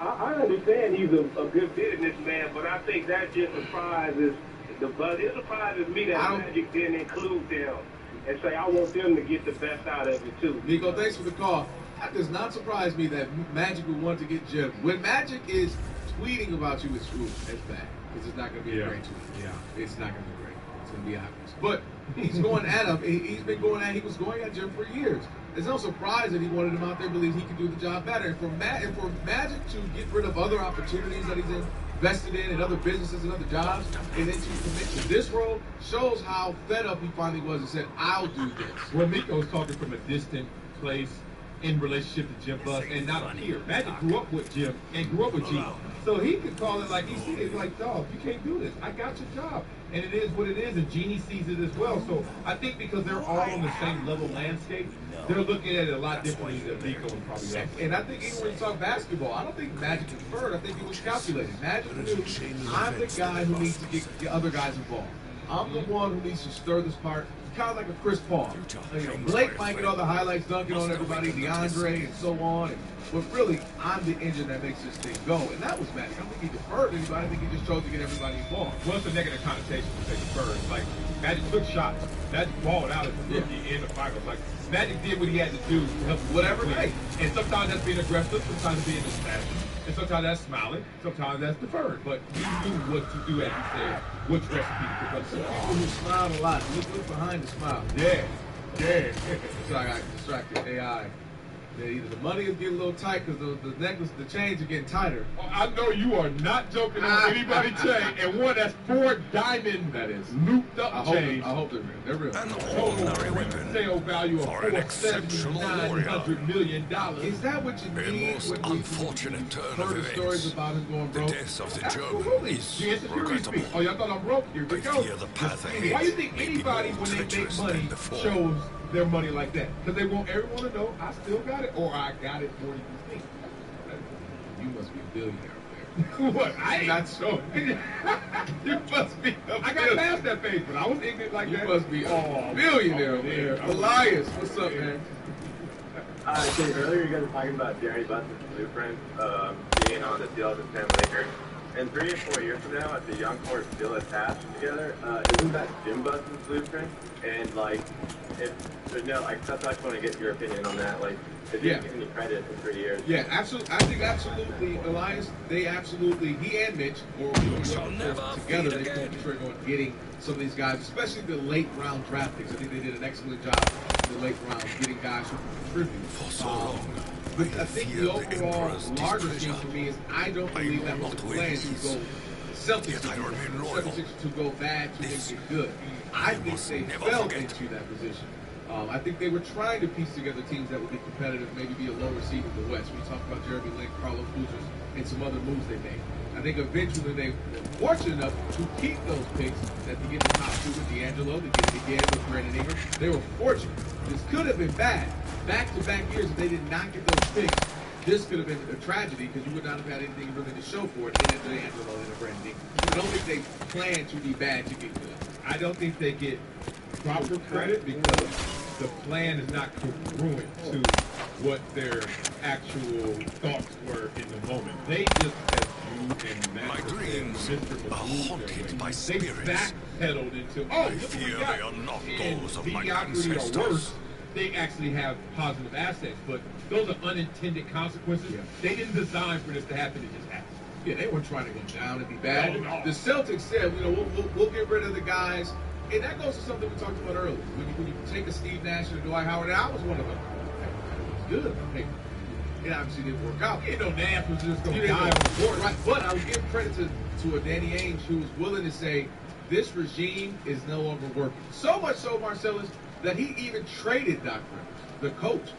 I understand he's a good businessman, but I think that just surprises the buzz. It surprises me that Magic didn't include them and say, I want them to get the best out of it too. Nico, thanks for the call. That does not surprise me that Magic would want to get Jim. When Magic is tweeting about you, it's bad. Because it's not going to be a great tweet. Yeah. It's not going to be great. It's going to be obvious. But he's going at him. He was going at Jim for years. It's no surprise that he wanted him out there, believed he could do the job better. And for Magic to get rid of other opportunities that he's invested in and other businesses and other jobs, and then to commit to this role, shows how fed up he finally was and said, I'll do this. Well, Miko's talking from a distant place in relationship to Jim Buss and not a peer. Magic grew up with Jim and grew up with G. So he could call it like he sees it, like, dog, you can't do this. I got your job. And it is what it is, and Jeannie sees it as well. So I think because they're all on the same level landscape, they're looking at it a lot differently than Miko would probably have. And I think even when you talk basketball, I don't think Magic deferred. I think he was calculated. Magic knew, I'm the guy who needs to get the other guys involved. I'm the one who needs to stir this part. Kind of like a Chris Paul. Blake might get all the highlights, dunking on everybody, DeAndre, and so on. But really, I'm the engine that makes this thing go. And that was Magic. I don't think he deferred anybody. I think he just chose to get everybody involved. What's the negative connotation to say deferred? Like, Magic took shots. Magic balled out as a rookie in the finals. Like, Magic did what he had to do to help whatever. Hey. And sometimes that's being aggressive. Sometimes being dispassionate. And sometimes that's smiling, sometimes that's deferred. But you do what to do, as you said, which recipe to cook up. Some people who smile a lot. Look behind the smile. Yeah. So I got distracted. AI. Yeah, either the money is getting a little tight because the necklace, the chains are getting tighter. Oh, I know you are not joking on anybody's chain, and one that's 4 diamond looped up chains. I hope they're real. They're real. An ordinary weapon Sale value of for an exceptional warrior. $900 million. Is that what you A need? most unfortunate turn of Heard the stories events. about him going The broke. death of the Absolutely. German is The insecurity regrettable. speech. Oh, y'all thought I'm broke? Here we I go. fear the path ahead Why do you think may be anybody, more when they make treacherous money, than before. shows their money like that? Because they want everyone to know I still got it, or I got it more than you think. You must be a billionaire. What? I ain't Not so. You must be. I got past that phase, but I was ignorant like You that. must be a billionaire over there. Elias, what's up, man? So earlier you guys were talking about Jerry Buss's blueprint being on the deal with the San Lakers. And 3 or 4 years from now, if the young core is still attached together, isn't that Jim Buss's blueprint? And like, if there's no, like, that's why I just want to get your opinion on that. Like, if you give any credit in 3 years. Yeah, absolutely. I think absolutely, Elias. They absolutely, he and Mitch, or together, they pulled the trigger on getting some of these guys, especially the late round draft picks. I think they did an excellent job in the late rounds getting guys who can contribute. For so long, But I think the overall larger thing for me is I don't believe that was the plan to go Celtics to go bad to make it good. I think they fell into that position. I think they were trying to piece together teams that would be competitive, maybe be a lower seed in the West. We talked about Jeremy Lin, Carlos Bouzers, and some other moves they made. I think eventually they were fortunate enough to keep those picks that they get the top 2 with D'Angelo, they get it again with Brandon Ingram. They were fortunate. This could have been bad. Back-to-back years, if they did not get those picks, this could have been a tragedy because you would not have had anything really to show for it in D'Angelo and Brandon Ingram. I don't think they planned to be bad to get good. I don't think they get proper credit because the plan is not congruent to what their actual thoughts were in the moment. They just, as you and Matt, My dreams Mr. are haunted by spirits. They backpedaled into, I look what we fear got. they are not And those of my mediocrity or ancestors. worse, they actually have positive assets, but those are unintended consequences. Yeah. They didn't design for this to happen. It just happened. Yeah, they weren't trying to go down and be bad. No. The Celtics said, we'll get rid of the guys. And that goes to something we talked about earlier. When you take a Steve Nash or Dwight Howard, and I was one of them. It was good on paper. It obviously didn't work out. You know, Nash was just going to Die die on the board, right? But I would give credit to a Danny Ainge who was willing to say, this regime is no longer working. So much so, Marcellus, that he even traded Doc Rivers, the coach.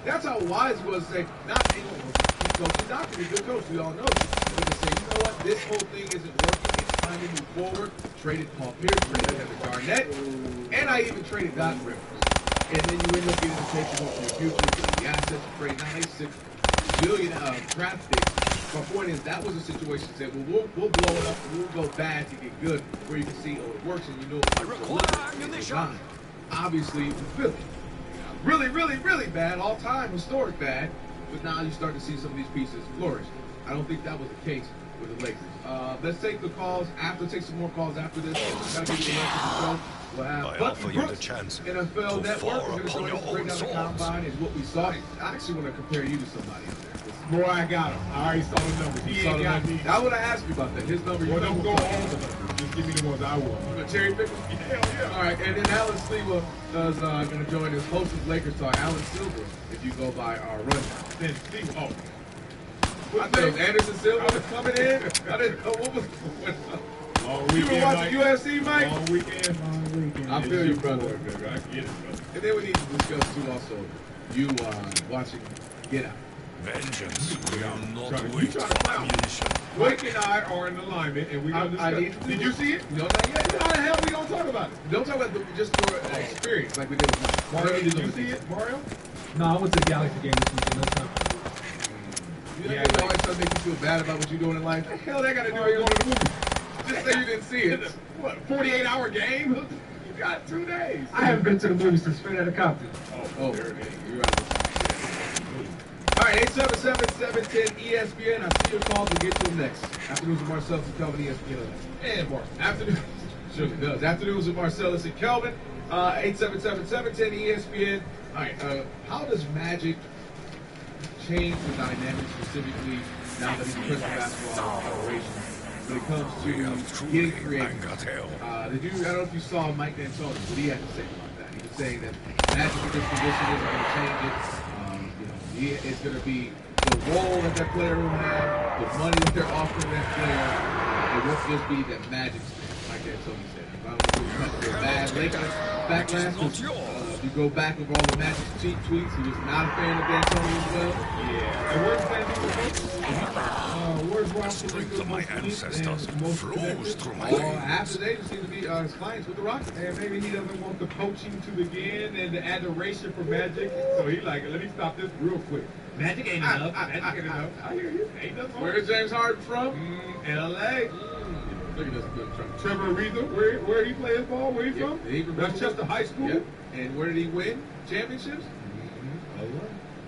That's how wise he was to say, not ain't gonna work. He's coaching Doc Rivers, a good coach. We all know. But to say, you know what, this whole thing isn't working. It's time to move forward. Traded Paul Pierce, traded Kevin Garnett, and I even traded Doc Rivers. And then you end up getting the taking over your future, getting the assets, trade $96 billion draft picks. My point is that was a situation that said, well, we'll blow it up and we'll go bad to get good, where you can see, oh, it works and you know it's design. Obviously, it was Philly. Really, really, really bad, all time, historic bad. But now you start to see some of these pieces flourish. I don't think that was the case with the Lakers. Let's take the calls take some more calls after this. Gotta give you the rest of the show. We'll have I Button offer you the Brooks, chance NFL to Network. fall We're going to upon join your us to break own down the swords. combine is what we saw. I actually want to compare you to somebody out there. Boy, I got him. I already saw the numbers. He ain't got me. I would have asked you about that. His number, Well, your don't number. go all the numbers. Just give me the ones I want. You gonna cherry pick them? Hell yeah. All right, and then Alan Silva is going to join us, host of Lakers Talk. Alan Silva, if you go by our rundown. Then Steve, I thought it was Anderson Silva was coming in. I didn't know what was going on. Long You weekend, been watching Mike. UFC, Mike? Long weekend. I feel you, brother. I get it, brother. And then we need to discuss, too, also, you watching Get Out. Vengeance will not Trying- wait you trying for to- ammunition. Wake and I are in alignment, and we're going to discuss. Did you see it? No, not yet. How the hell we don't talk about it? Don't talk about just for an experience, like we did with Mario, did you see it, Mario? No, I went to the Galaxy game this weekend. No time. You know, you always try to make you feel bad about what you're doing in life. What the hell that got to do with going to the movie? Just say you didn't see it. What, 48-hour game? You got 2 days. I haven't been to the movies since Straight Outta Compton. Oh, there it is. You're right. All right, 877-710-ESPN. I see your calls. We'll get to them next. Afternoons with Marcellus and Kelvin, ESPN. And Mark. Afternoon. Sure it does. Afternoons with Marcellus and Kelvin. 877-710-ESPN. All right, how does Magic change the dynamic specifically now that he's president of basketball operations. When it comes to getting creative, I don't know if you saw Mike D'Antoni, what he had to say about that. He was saying that Magic in this position isn't going to change it. It's going to be the role that that player will have, the money that they're offering that player. It won't just be that Magic's Mike D'Antoni said. If I don't know if bad Lakers backlash, if you go back with all the Magic's cheat tweets, he was not a fan of D'Antoni as well. Yeah. And where's my ancestors flows through my veins. Half his agents seem to be his clients with the Rockets. And maybe he doesn't want the coaching to begin and the adoration for Magic. So he like, let me stop this real quick. Magic ain't enough. Magic ain't enough. I hear you. Ain't enough. Where's James Harden from? L.A. Look at this good Trevor Ariza, where he play his ball? Where he from? That's just a high school. Yep. And where did he win championships?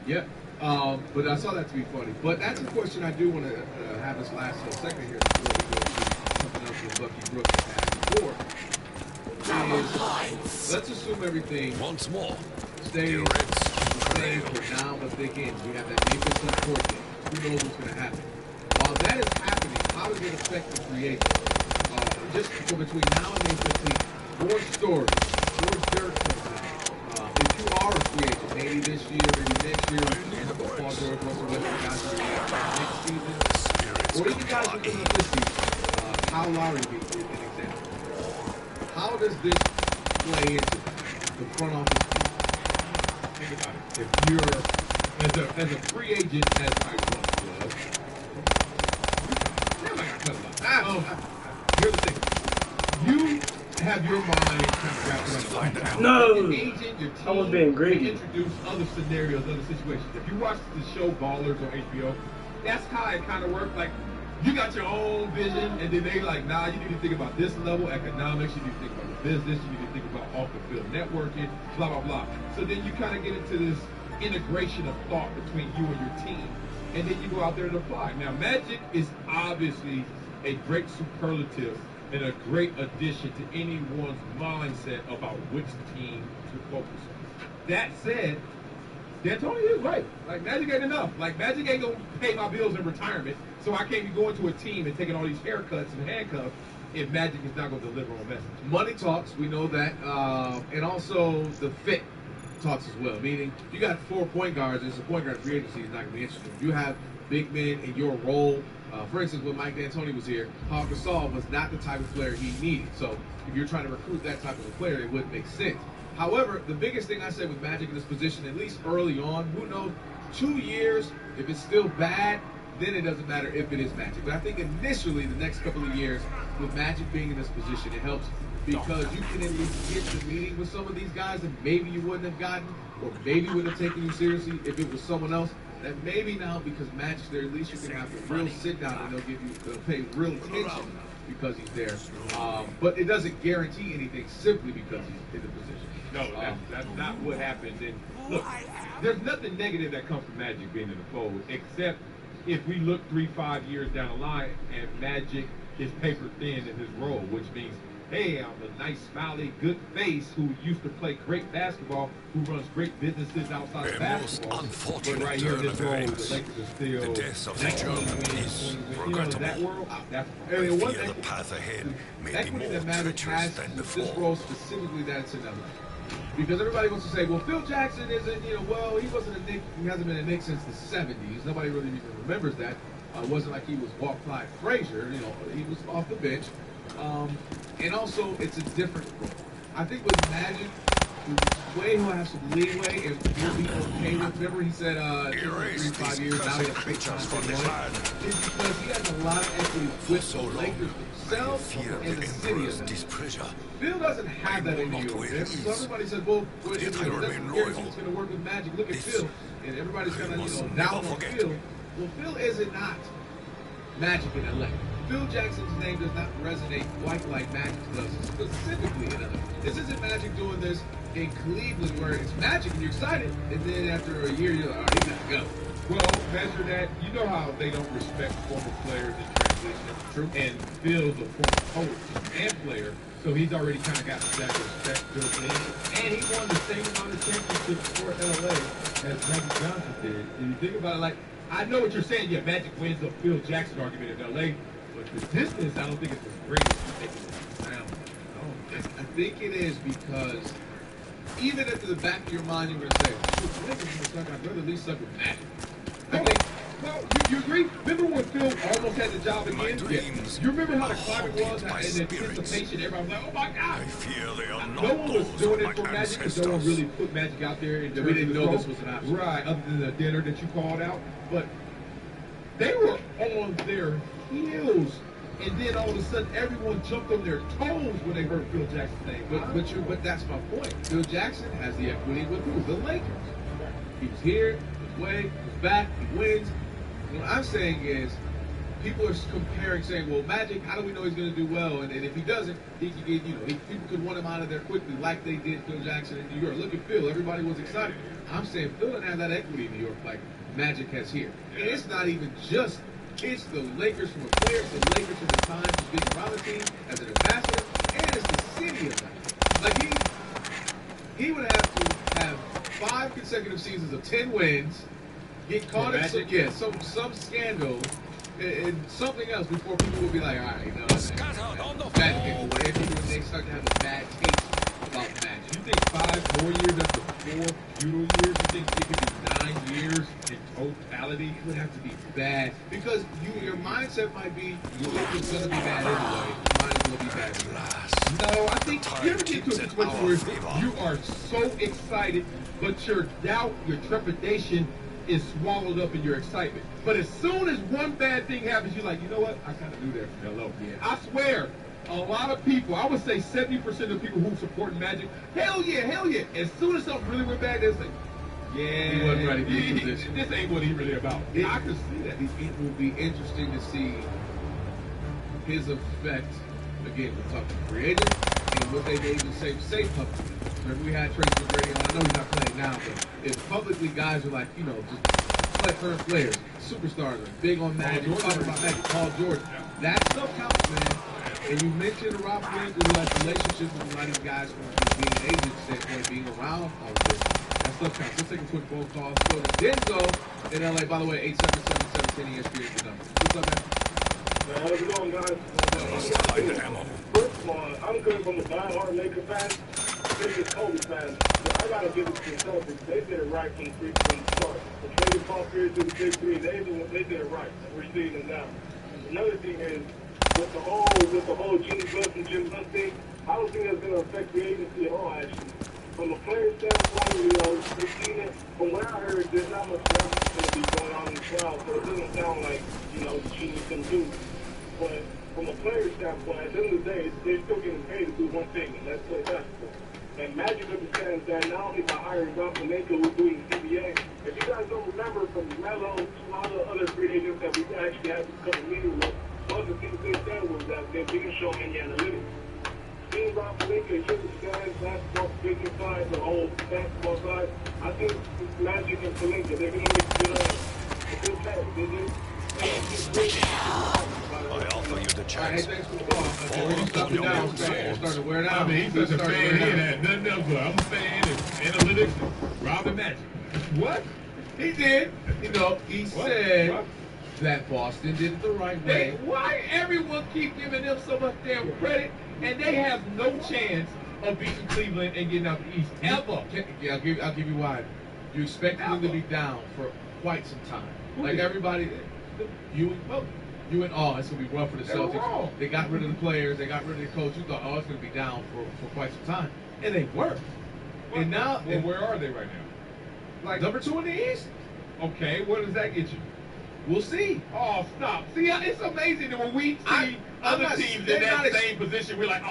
Yep. But I saw that to be funny. But that's a question I do want to have this last segment here before we go to something else that Bucky Brooks asked before. Let's assume everything once more stays the same for now, but they can. We have that May 15th court game. Who knows what's going to happen? While that is happening, how does it affect the creation? Just for between now and May 15th, more stories, more dirt comes out. If you are a free agent, maybe this year, maybe next year, Paul George, Russell Westbrook, guys next season, or even guys who come this season, Kyle Lowry being an example. How does this play into the front office team? Think about it. If you're as a free agent, as I once was, here's the thing. You have your mind kind of wrapped around No. Your agent, your team, I was being greedy. Introduce other scenarios, other situations. If you watch the show Ballers on HBO, that's how it kind of works. Like, you got your own vision, and then they like, nah, you need to think about this level, economics, you need to think about the business, you need to think about off-the-field networking, blah, blah, blah. So then you kind of get into this integration of thought between you and your team, and then you go out there and apply. Now, Magic is obviously a great superlative and a great addition to anyone's mindset about which team to focus on. That said, D'Antoni is right. Like, Magic ain't enough. Like, Magic ain't gonna pay my bills in retirement, so I can't be going to a team and taking all these haircuts and handcuffs if Magic is not gonna deliver on message. Money talks, we know that, and also the fit talks as well. Meaning, you got 4 point guards, and a point guard free agency is not gonna be interesting. You have big men in your role. For instance, when Mike D'Antoni was here, Paul Gasol was not the type of player he needed. So if you're trying to recruit that type of a player, it wouldn't make sense. However, the biggest thing I said with Magic in this position, at least early on, who knows, 2 years, if it's still bad, then it doesn't matter if it is Magic. But I think initially, the next couple of years, with Magic being in this position, it helps because you can at least get the meeting with some of these guys that maybe you wouldn't have gotten, or maybe wouldn't have taken you seriously if it was someone else. That maybe now, because Magic's there, at least you can have a real sit down and they'll pay real attention because he's there. But it doesn't guarantee anything simply because he's in the position. No, that's not what happens. And look, there's nothing negative that comes from Magic being in the fold, except if we look 3-5 years down the line and Magic is paper thin in his role, which means, hey, I'm a nice, smiley, good face who used to play great basketball, who runs great businesses outside of basketball. Unfortunate but right here in this turn of role, events. the Lakers are still The death of the German is regrettable. That world, that's I fear the path ahead may be Equity more that Magic treacherous has than with this before. role specifically, that it's another. Because everybody wants to say, well, Phil Jackson isn't, well, he wasn't a Knick, he hasn't been a Knick since the 70s. Nobody really even remembers that. It wasn't like he was Walt Clyde Frazier, he was off the bench. And also, it's a different role. I think with Magic, Wade will have some leeway and he'll be okay with. Remember, he said 3-5 years now he has great time for the is because he has a lot of equity with the Lakers themselves and the city of them. Phil doesn't have that in New York. So everybody says, well, it doesn't guarantee it's going to work with Magic. Look at Phil. And everybody's going to down on Phil. Well, Phil isn't not Magic in LA. Phil Jackson's name does not resonate quite like Magic does, specifically in LA. This isn't Magic doing this in Cleveland where it's Magic and you're excited, and then after a year you're like, all right, he got to go. Well, measure that. You know how they don't respect former players in transition. True. And Phil's a former coach and player, so he's already kind of got that respect built in. And he won the same amount of championships for LA as Magic Johnson did. And you think about it, like, I know what you're saying. Yeah, Magic wins the Phil Jackson argument in LA, but the distance, I don't think it's as great as you think it is. I think it is because even at the back of your mind, you're going to say, "Shoot, Lakers gonna suck. I'd rather at least suck with Magic." I think. Well, you agree? Remember when Phil almost had the job again? Yeah. You remember how the climate was and the anticipation? Everybody was like, "Oh my God!" I fear they are not No one was those doing of it for my Magic because no one ancestors. really put Magic out there. In We terms didn't of know the this role. was an option. Right, other than the dinner that you called out. But they were on their heels, and then all of a sudden, everyone jumped on their toes when they heard Phil Jackson's name. But that's my point. Phil Jackson has the equity with who? The Lakers. He was here, he was away, he was back, he wins. What I'm saying is, people are comparing, saying, "Well, Magic, how do we know he's going to do well? And if he doesn't, he could get, people could want him out of there quickly, like they did Phil Jackson in New York. Look at Phil; everybody was excited. I'm saying Phil doesn't have that equity in New York like Magic has here. And it's not even just. It's the Lakers from a player, it's the Lakers from the time of being around the team as an ambassador, and it's the city of that. Like he would have to have 5 consecutive seasons of 10 wins, get caught in some scandal, and something else before people would be like, all right, no, Magic. And they start to have a bad taste about Magic. You think 5 more years after 4 feudal years? You think it could be 9 years in totality? It would have to be bad because your mindset might be you think it's going to be bad anyway. Might as well be bad. No, I think you ever get to a situation where you are so excited, but your doubt, your trepidation is swallowed up in your excitement. But as soon as one bad thing happens, you're like, you know what? I kind of knew that from hello. Yeah. I swear, a lot of people, I would say 70% of people who support Magic, hell yeah. As soon as something really went bad, they say, yeah, he wasn't ready for this position. This ain't what he really about. I can see that. It will be interesting to see his effect. Again, we're talking free agent and what they even say publicly. Remember, we had Tracy McGrady on. I know he's not playing now, but if publicly guys are like, just current players, superstars, are big on Magic, talking about Magic, Paul George, that stuff counts, man. And you mentioned Rob Flynn, who has relationships with a lot of these guys from being an agent standpoint, being around all of this. That stuff counts. Let's take a quick phone call. Let's go to Denzo in LA. By the way, 877-710 ESPN is the number. What's up, man? How's it going, guys? First of all, I'm coming from a diehard Lakers fan. Biggest Kobe fan. But I gotta give it to the Celtics. They did it right from the start. The trading call period to the big three, they did it right. And we're seeing it now. Another thing is with the whole Jimmy Buss and Jim Buss thing, I don't think that's gonna affect the agency at all. Actually, from a player standpoint, we've seen it. From what I heard, there's not much damage going to be going on in the crowd, so it doesn't sound like the Genius can do. But from a player standpoint, at the end of the day, they're still getting paid to do one thing, and that's play basketball. And Magic understands that not only by hiring Rob Pelinka, who's doing CBA. If you guys don't remember, from Melo to all the other free agents that we actually had to come and meeting with, one of the things they said was that they didn't show any analytics. Seeing Rob Pelinka, he understands basketball business side, the whole basketball side. I think Magic and Pelinka, they're going to make a good tag. I offer you the chance. Hey, thanks for the call. When you stop it down, it's starting to wear down. I mean, he's such a fan. He ain't had nothing else but I'm a fan and analytics and Robin Magic. What? He did. He said that Boston did it the right way. Why everyone keep giving them so much damn credit and they have no chance of beating Cleveland and getting out the East ever? I'll give you why. You expect them to be down for quite some time. Like everybody, you and all, it's going to be rough for the Celtics. They got rid of the players. They got rid of the coach. You thought, it's going to be down for quite some time. And they were. And now, where are they right now? Like number 2 in the East. Okay, what does that get you? We'll see. Oh, stop. See, it's amazing that when we see other teams in that same position, we're like,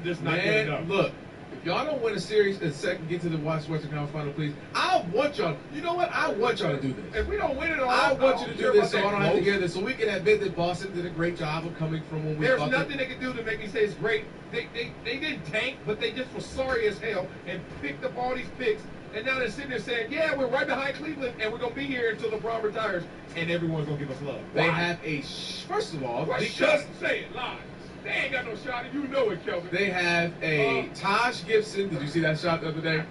that's not good enough. Look, if y'all don't win a series and second get to the Western Conference Final, please, I want y'all. You know what? I want y'all to do this. If we don't win it all, I want you to do this so I don't have to get this. So we can admit that Boston did a great job of coming from when we. There's nothing they can do to make me say it's great. They didn't tank, but they just were sorry as hell and picked up all these picks. And now they're sitting there saying, yeah, we're right behind Cleveland, and we're going to be here until LeBron retires, and everyone's going to give us love. They have first of all, because say it live. They ain't got no shot, and you know it, Kelvin. They have a Taj Gibson. Did you see that shot the other day?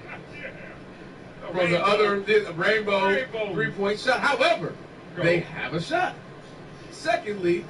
From the other rainbow 3-point shot. However, they have a shot. Secondly,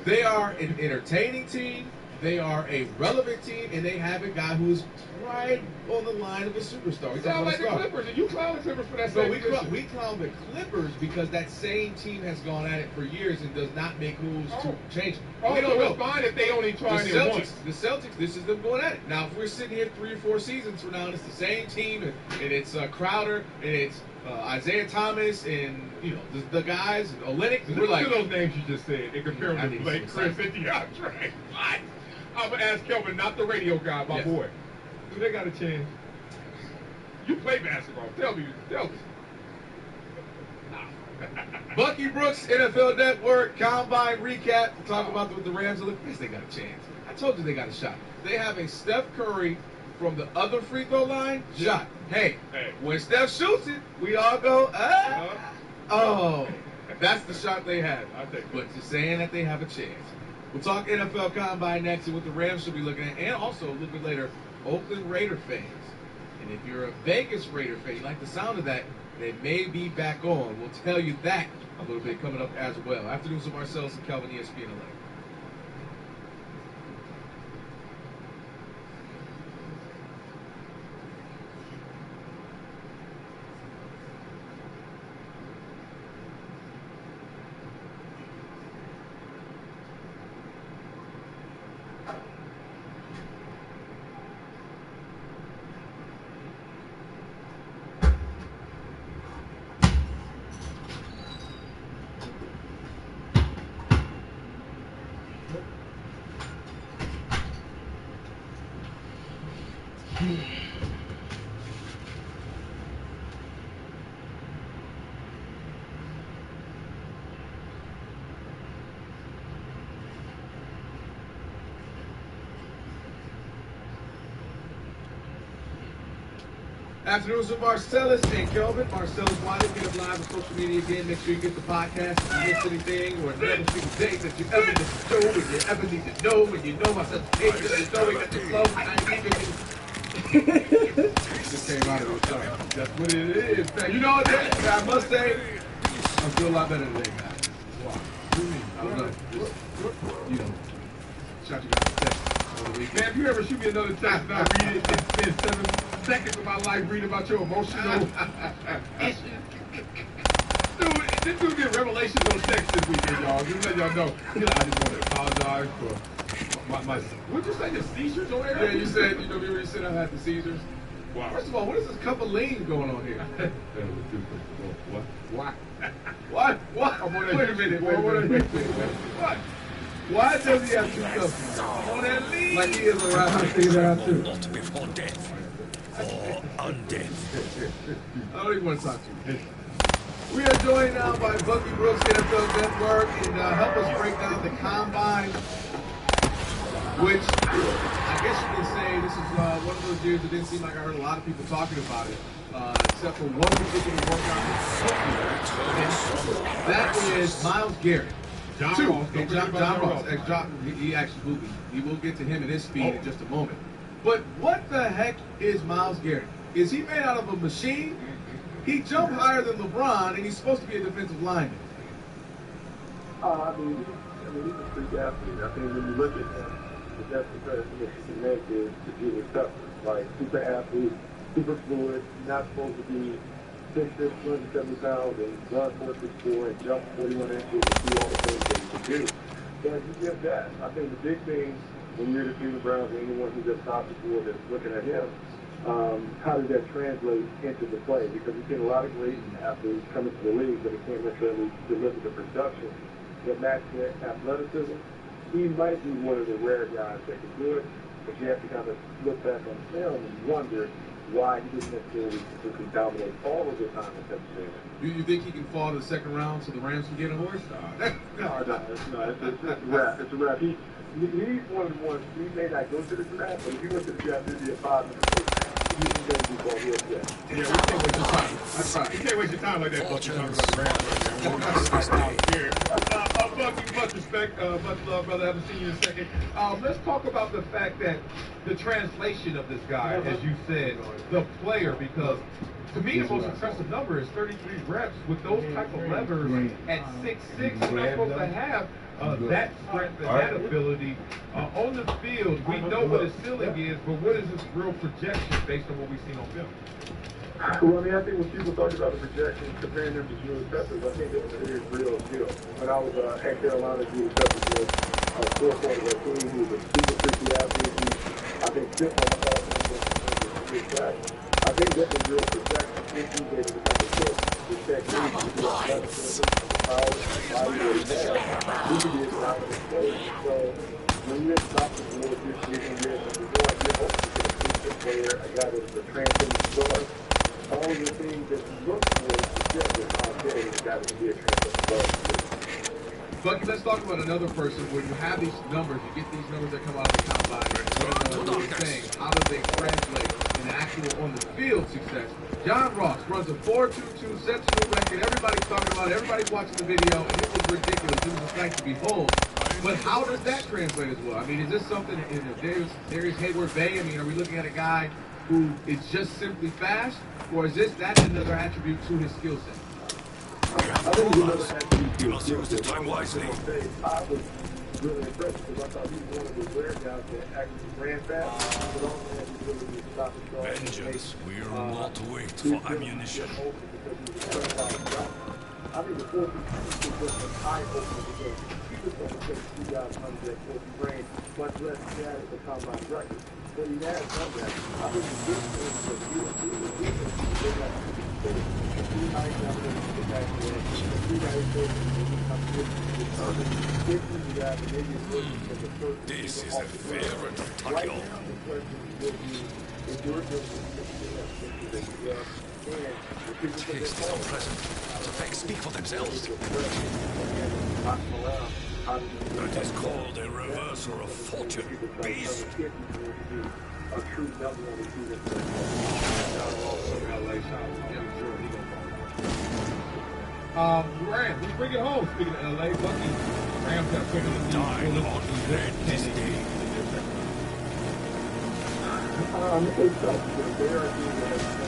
they are an entertaining team. They are a relevant team, and they have a guy who's right on the line of a superstar. You sound like the Clippers, and you clown the Clippers for that So same we clown the Clippers because that same team has gone at it for years and does not make moves to change it. Oh, We don't so know. it's fine if they only try The it Celtics, once. the Celtics, this is them going at it. Now, if we're sitting here 3 or 4 seasons from now, and it's the same team, and it's Crowder, and it's Isaiah Thomas, and the guys, and Olynyk, and we're Look like, at those names you just said and compare I them need to Blake, some Chris, and DeAndre. What? I'm gonna ask Kelvin, not the radio guy, my boy. Do they got a chance? You play basketball. Tell me. Bucky Brooks, NFL Network, Combine Recap. We'll talk about what the Rams are looking. Yes, they got a chance. I told you they got a shot. They have a Steph Curry from the other free throw line shot. Hey, when Steph shoots it, we all go, oh, that's the shot they have. But just saying that they have a chance. We'll talk NFL Combine next and what the Rams should be looking at, and also a little bit later, Oakland Raider fans. And if you're a Vegas Raider fan, you like the sound of that, they may be back on. We'll tell you that a little bit coming up as well. Afternoons of Marcellus and Kelvin, ESPN 11. Afternoons with Marcellus and Kelvin. Marcellus Wiley, get up live on social media again. Make sure you get the podcast if you missed anything or another single day that you ever need to know and you ever need to know and you know myself. Hey, just know we got the flow. Just came out of the show. That's what it is. You know what? I must say, I feel a lot better today, guys. Why? I don't know. Just, shot you guys a text on the weekend. Man, if you ever shoot me another text and I read it and spend 7 seconds of my life reading about your emotional issues. Dude, this dude did revelations on sex this weekend, y'all. Just let y'all know. I just want to apologize for my what'd you say, the seizures on air? Yeah, you said, remember you said I had the seizures? Wow. First of all, what is this cup of lean going on here? What? What? Wait a minute. What? Why does he have 2 cups on that lean? Like he is around. I figured that out too. Not before death. Or undead. I don't even want to talk to you. We are joined now by Bucky Brooks, NFL Network, and help us break down the Combine, which I guess you can say this is one of those years that didn't seem like I heard a lot of people talking about it, except for one particular workout. That is Myles Garrett. John Ross. He actually will be. He will get to him and his speed in just a moment. But what the heck is Myles Garrett? Is he made out of a machine? He jumped higher than LeBron, and he's supposed to be a defensive lineman. I mean, he's a freak athlete. I think when you look at him, the best comparison that you can make is to Julius Peppers. Like, super athlete, super fluid, not supposed to be 6'6", 270 pounds, and run 4.64 and jump 41 inches and do all the things that he can do. But you get that. I think the big thing when you're the Cleveland Browns or anyone who's at top of the board that's looking at him, how does that translate into the play? Because we've seen a lot of great athletes come into the league, but they can't necessarily deliver the production that match their athleticism. He might be one of the rare guys that can do it, but you have to kind of look back on film and wonder why he didn't necessarily consistently dominate all of the time in Texas A&M. You think he can fall to the second round so the Rams can get a horse? No, it's a wrap. It's a wrap. He's one of the ones, he may not go to the draft, but if he went to the draft, he'd be a 5-minute first. Yeah, we can't waste your time. That's right. You can't waste your time like that. Talking about the Rams right there. Bucky, much respect, much love, brother. Haven't seen you in a second. Let's talk about the fact that the translation of this guy, as you said, the player, because to me, the most impressive number is 33 reps with those type of levers at 6'6". You're not supposed to have that strength and that ability on the field. We know what his ceiling is, but what is his real projection based on what we've seen on film? Well, I mean, I think when people talk about the projections, comparing them to Julius Peppers, I think that was his real skill. When I was at Carolina, Julius Peppers was a core part of that team. He was a super freaky athlete. I think fifth on the offense. I think that's a real projection. If he's able to come to court, the technique, the athleticism, the power, the body that he has, he can be a confident player. So when you're top of the board this season, you're hoping to get a player, a guy that's a transcendent star. All of the things that you look for to get with Monte has got to be a transcendent. Bucky, let's talk about another person where you have these numbers, you get these numbers that come out of the combine, what you're saying, how do they translate into actual on the field success? John Ross runs a 4.22, sets a new record, everybody's talking about it, everybody's watching the video, and it was ridiculous, it was a sight to behold. But how does that translate as well? I mean, is this something, Darius Hayward-Bay, I mean, are we looking at a guy who is just simply fast, or is that another attribute to his skill set? You must use the time wisely. I was really impressed because I thought he was one of the rare guys that actually ran fast, but also had the ability to stop and start. Vengeance will not wait for ammunition. I think the 4.2 was a high opener because he was going to take 2 guys under that 4.2 range, much less he had the combine record. But he has done that. I think the good thing is that he got This is a favorite tackle. Taste is unpleasant. The facts speak for themselves. That is called a reversal of fortune, beast. A true double on the season. Rams, let's bring it home. Speaking of LA, Bucky, Rams got put in the Dine on red this day. It's tough because there are things that have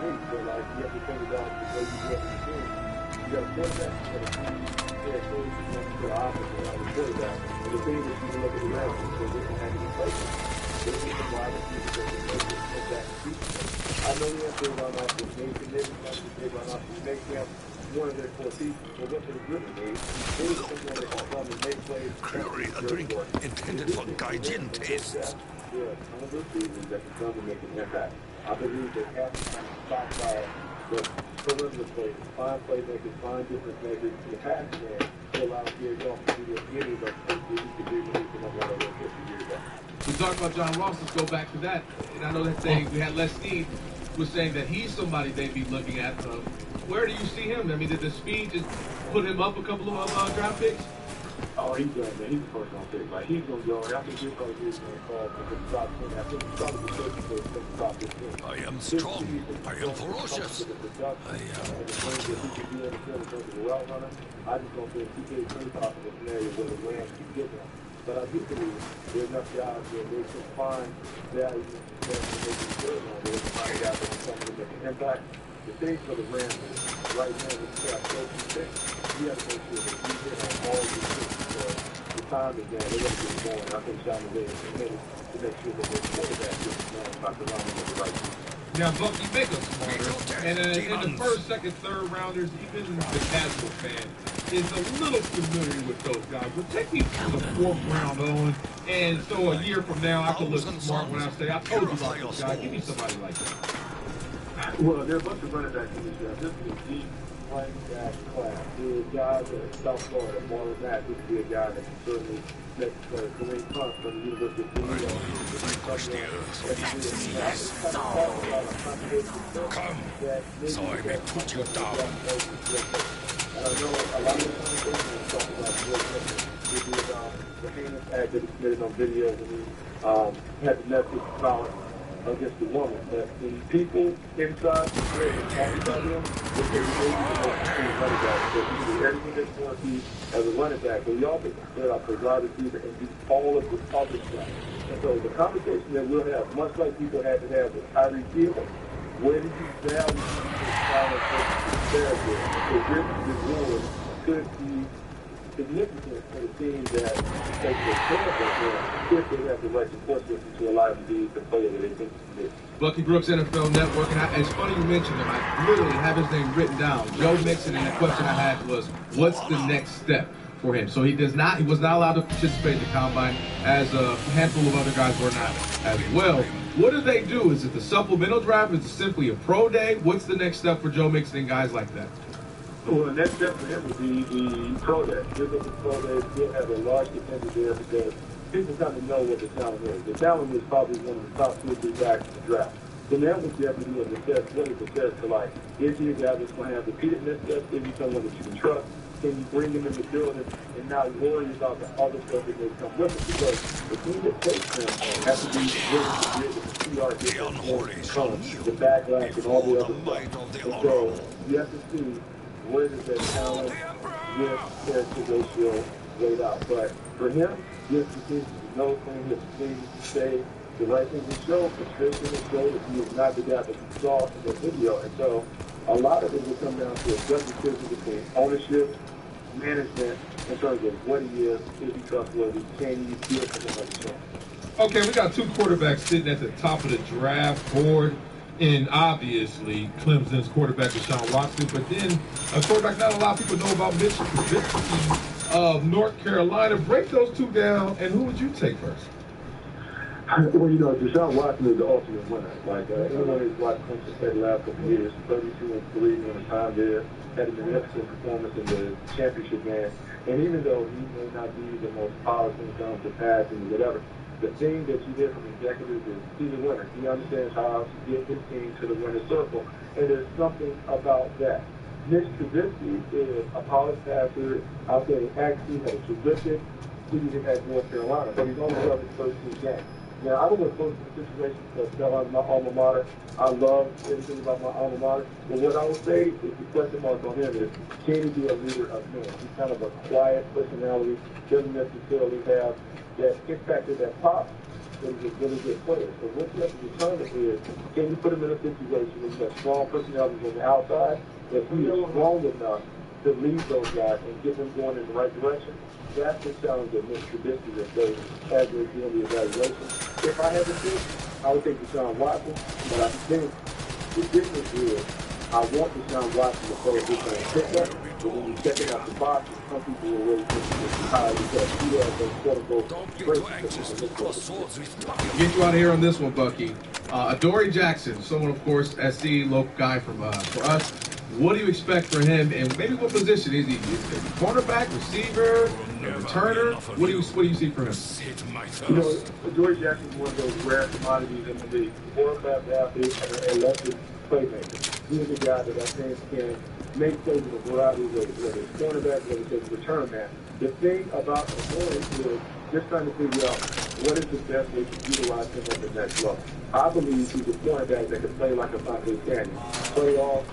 so like you have to think about the way you get the team. You got a quarterback, you got a team, you got a coach, you got the offense, you got the quarterback. And the thing is, you look at the Rams, so they don't have any places. They need to wide receivers that can make that I know the answer is run off with Nathan Davis, they run off with Nick Camp, one of their 4 pieces. But what they really need is someone that can come and make plays. Clearly a drink intended for Gaijin tastes. Yeah, some of those seasons that can come and make an impact. I believe they have to kind of stop by the perimeter plays, find playmakers, find different measures in the pass game to allow Gary Goff to do any of those things that he could do when he came up with 50 years ago. We talked about John Ross. Let's go back to that. And I know that saying we had Les Snead was saying that he's somebody they'd be looking at. Where do you see him? I mean, did the speed just put him up a couple of draft picks? Oh, he's done, man. He's the first round pick. Like, he's going to go. I think he's going to get going to fall for the top 10. I think he's probably the first to the top 15. I am strong. I am ferocious. I am I just don't think he gets any top of the scenario where the Rams keep getting him. But I do believe there's enough guys where they can find value and they can good on there to find guys that can come to make an impact. The thing for the Rams is right now, when you got 13 picks, you have to make sure that you hit on all your picks because the time is down. They're going to get going. I think Sean McVay is committed to make sure that their quarterback gets going about the line with the right people. Now, Bucky, make us smarter. And in the first, second, third rounders, even the casual fan is a little familiar with those guys. But take me to the 4th round on, and so a year from now, I can look smart when I say, I told you about this guy. Give me somebody like that. Well, there are a bunch of running backs in this draft. This is a deep running back class. There's guys at South Florida, Marlon Mack, this would be a guy that can certainly make Kareem Hunt from the University of Toledo. Come, so I may put you down. I know a lot of the conversations talk about George Pickens. He did the heinous act that he committed on videos, and he had the Netflix foul against the woman. But the people inside the ring talking about him, they say he's the most extreme running back. So he can do everything that you want to see as a running back. But we also consider out for wide receiver and do all of the other stuff. And so the conversation that we'll have, much like people had to have with Tyreek Hill, where do you value the final therapy? So this reward could be significant for the team that takes the chance of them if they have the right support system to allow them to be the player that they think they can. Bucky Brooks, NFL Network, and it's funny you mentioned him. I literally have his name written down. Joe Mixon, and the question I had was, what's the next step for him? So he was not allowed to participate in the combine, as a handful of other guys were not as well. What do they do? Is it the supplemental draft? Is it simply a pro day? What's the next step for Joe Mixon and guys like that? Well, the next step for him would be the pro day. This is the pro day. He'll have a large contender there because people kind of know what the talent is. The talent is probably one of the top 2 or 3 guys in the draft. So now what you have to do is assess what is the test to like. Is he a guy that's going to have repeated missteps? Is he someone that you can trust? Can you bring him in the building and not worry about the other stuff that may come with it? Because the team that takes him has to be willing to deal with the PR difference, the backlash, and all the other stuff. And so you have to see where does that talent, character ratio laid out. But for him, he has to continue to know things, he has to continue to say the right thing to show, but straight thing to show that he is not the guy that you saw in the video. And so a lot of it will come down to a gut decision between ownership, management, in terms of what he is he trustworthy, can you give him another chance? Okay, we got 2 quarterbacks sitting at the top of the draft board. And obviously, Clemson's quarterback Deshaun Watson. But then a quarterback not a lot of people know about, Mitch Trubisky of North Carolina. Break those 2 down, and who would you take first? Well, you know, Deshaun Watson is the ultimate winner. Like, anyone who's watched Clemson play the last couple of years, 32-3 in the time there, had an excellent performance in the championship game. And even though he may not be the most polished in terms of passing or whatever, the thing that you get from executives is he's a winner. He understands how to get his team to the winner's circle. And there's something about that. Mitch Trubisky is a polished passer. I'll say actually had a terrific season at North Carolina, but he's only played his 13 games. Now, I don't want to close the situation because my alma mater. I love everything about my alma mater. But what I would say is the question mark on him is, can he be a leader of men? He's kind of a quiet personality, doesn't necessarily have that kick factor that pops, but he's a really good player. So what you have to determine is, can you put him in a situation where you have strong personalities on the outside, that he is strong enough to lead those guys and get them going in the right direction? That's the challenge that Mitch Trubisky has faced as they're doing the evaluation. If I had to pick, I would take Deshaun Watson, but I think the difference is I want Deshaun Watson to play a different pickup, but when you check it out the box, some people will really think it's high because he has those quote-unquote Get you out of here on this one, Bucky. Adoree Jackson, someone, of course, SC, local guy for us. What do you expect for him, and maybe what position is he? Cornerback, receiver, returner? What do you see for him? You know, Adoree Jackson is one of those rare commodities in the league. World-class athlete and elected playmaker. He's a guy that I think can make plays in a variety of ways, whether it's cornerback, whether it's return man. The thing about Adoree is just trying to figure out what is the best way to utilize him at the next level. I believe he's a cornerback that can play like a Fonte Canyon. Play off,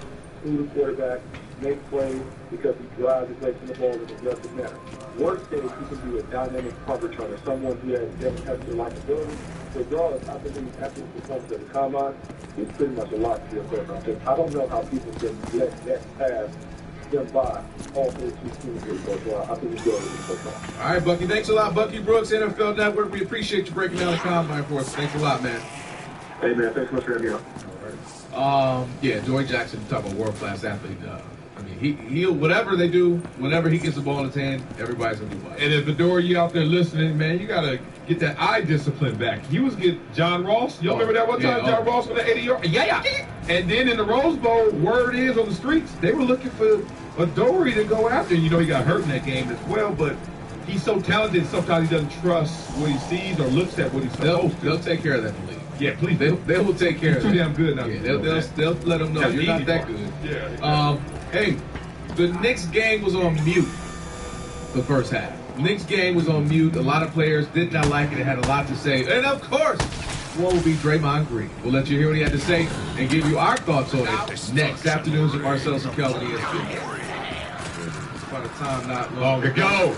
through the quarterback, make plays because he drives and plays in the ball in an aggressive manner. Worst case, he can be a dynamic punt returner, someone who has Devin likability. Regardless, I believe after the performance of the combine, he's pretty much a lock to your program. I don't know how people can let that pass them by all 32 teams here so far. I think he's going to be so far. All right, Bucky. Thanks a lot, Bucky Brooks, NFL Network. We appreciate you breaking down the combine for us. Thanks a lot, man. Hey, man. Thanks so much for having me on. Yeah, Adoree Jackson, talk about world-class athlete. I mean, he'll whatever they do, whenever he gets the ball in his hand, everybody's gonna do well. And if Adoree, you out there listening, man, you gotta get that eye discipline back. He was getting John Ross. You remember that one time, John Ross with the 80-yard? Yeah. And then in the Rose Bowl, word is on the streets, they were looking for Adoree to go after. You know, he got hurt in that game as well, but he's so talented. Sometimes he doesn't trust what he sees or looks at what he's supposed to. They'll take care of that in the league. Yeah, please. They will take care of it. Too damn good now. Yeah, they'll let them know you're not that good. Yeah. Hey, the Knicks game was on mute the first half. Knicks game was on mute. A lot of players did not like it. It had a lot to say. And of course, one will be Draymond Green. We'll let you hear what he had to say and give you our thoughts on it next. Afternoons with Marcellus and Kelvin ESPN. By the time not long ago.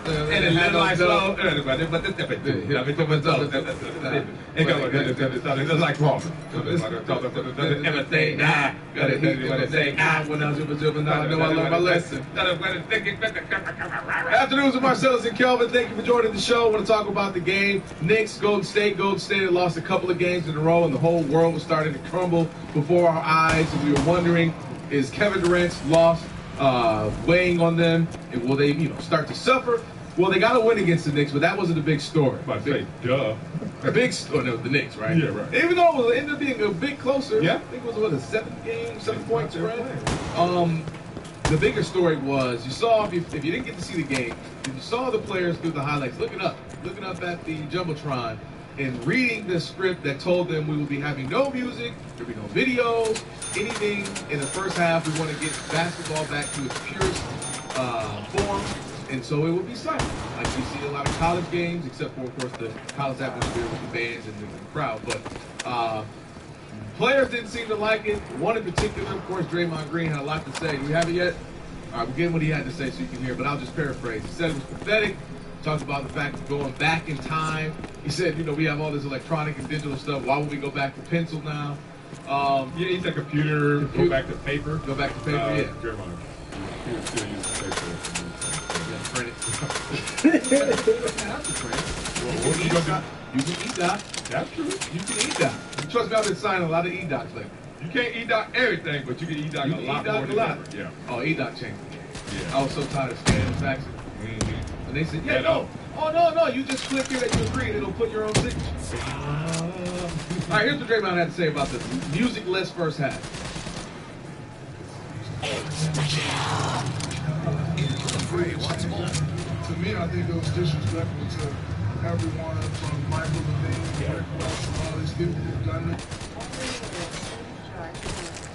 And it had like slow. It's like Paul. Everything now. Gotta hear what I say. When I was jumping, I know I learned my lesson. Afternoons with Marcellus and Kelvin. Thank you for joining the show. I want to talk about the game. Knicks, Golden State. Golden State had lost a couple of games in a row, and the whole world was starting to crumble before our eyes. And we were wondering, is Kevin Durant's loss weighing on them, and will they, start to suffer? Well, they got to win against the Knicks, but that wasn't a big story. I say, duh. A big story. No, the Knicks, right? Yeah, right. Even though it ended up being a bit closer. Yeah. I think it was, a 7-point spread? The bigger story was, you saw, if you didn't get to see the game, if you saw the players through the highlights, looking up at the Jumbotron, and reading the script that told them we will be having no music, there'll be no videos, anything in the first half. We want to get basketball back to its purest form, and so it will be silent. Like you see a lot of college games, except for, of course, the college atmosphere with the bands and the crowd. But players didn't seem to like it. One in particular, of course, Draymond Green had a lot to say. Do we have it yet? All right, we'll get what he had to say so you can hear, but I'll just paraphrase. He said it was pathetic. Talked about the fact of going back in time. He said, we have all this electronic and digital stuff. Why would we go back to pencil now? He said computer, go back to paper. Go back to paper, yeah. Draymond. He was still using paper. What are you going to do? You can e-doc. That's true. You can e-doc. Trust me, I've been signing a lot of e-docs lately. You can't e-doc everything, but you can e-doc a lot more than ever. Yeah. Oh, e-doc changed the game. Yeah. I was so tired of scanning faxing. And they said, no. Oh, no, you just click here that you agree and it'll put your own signature. All right, here's what Draymond had to say about the music-less first half. To me, I think it was disrespectful to everyone from Michael Levine, Rick Ross, and all these people who've done it.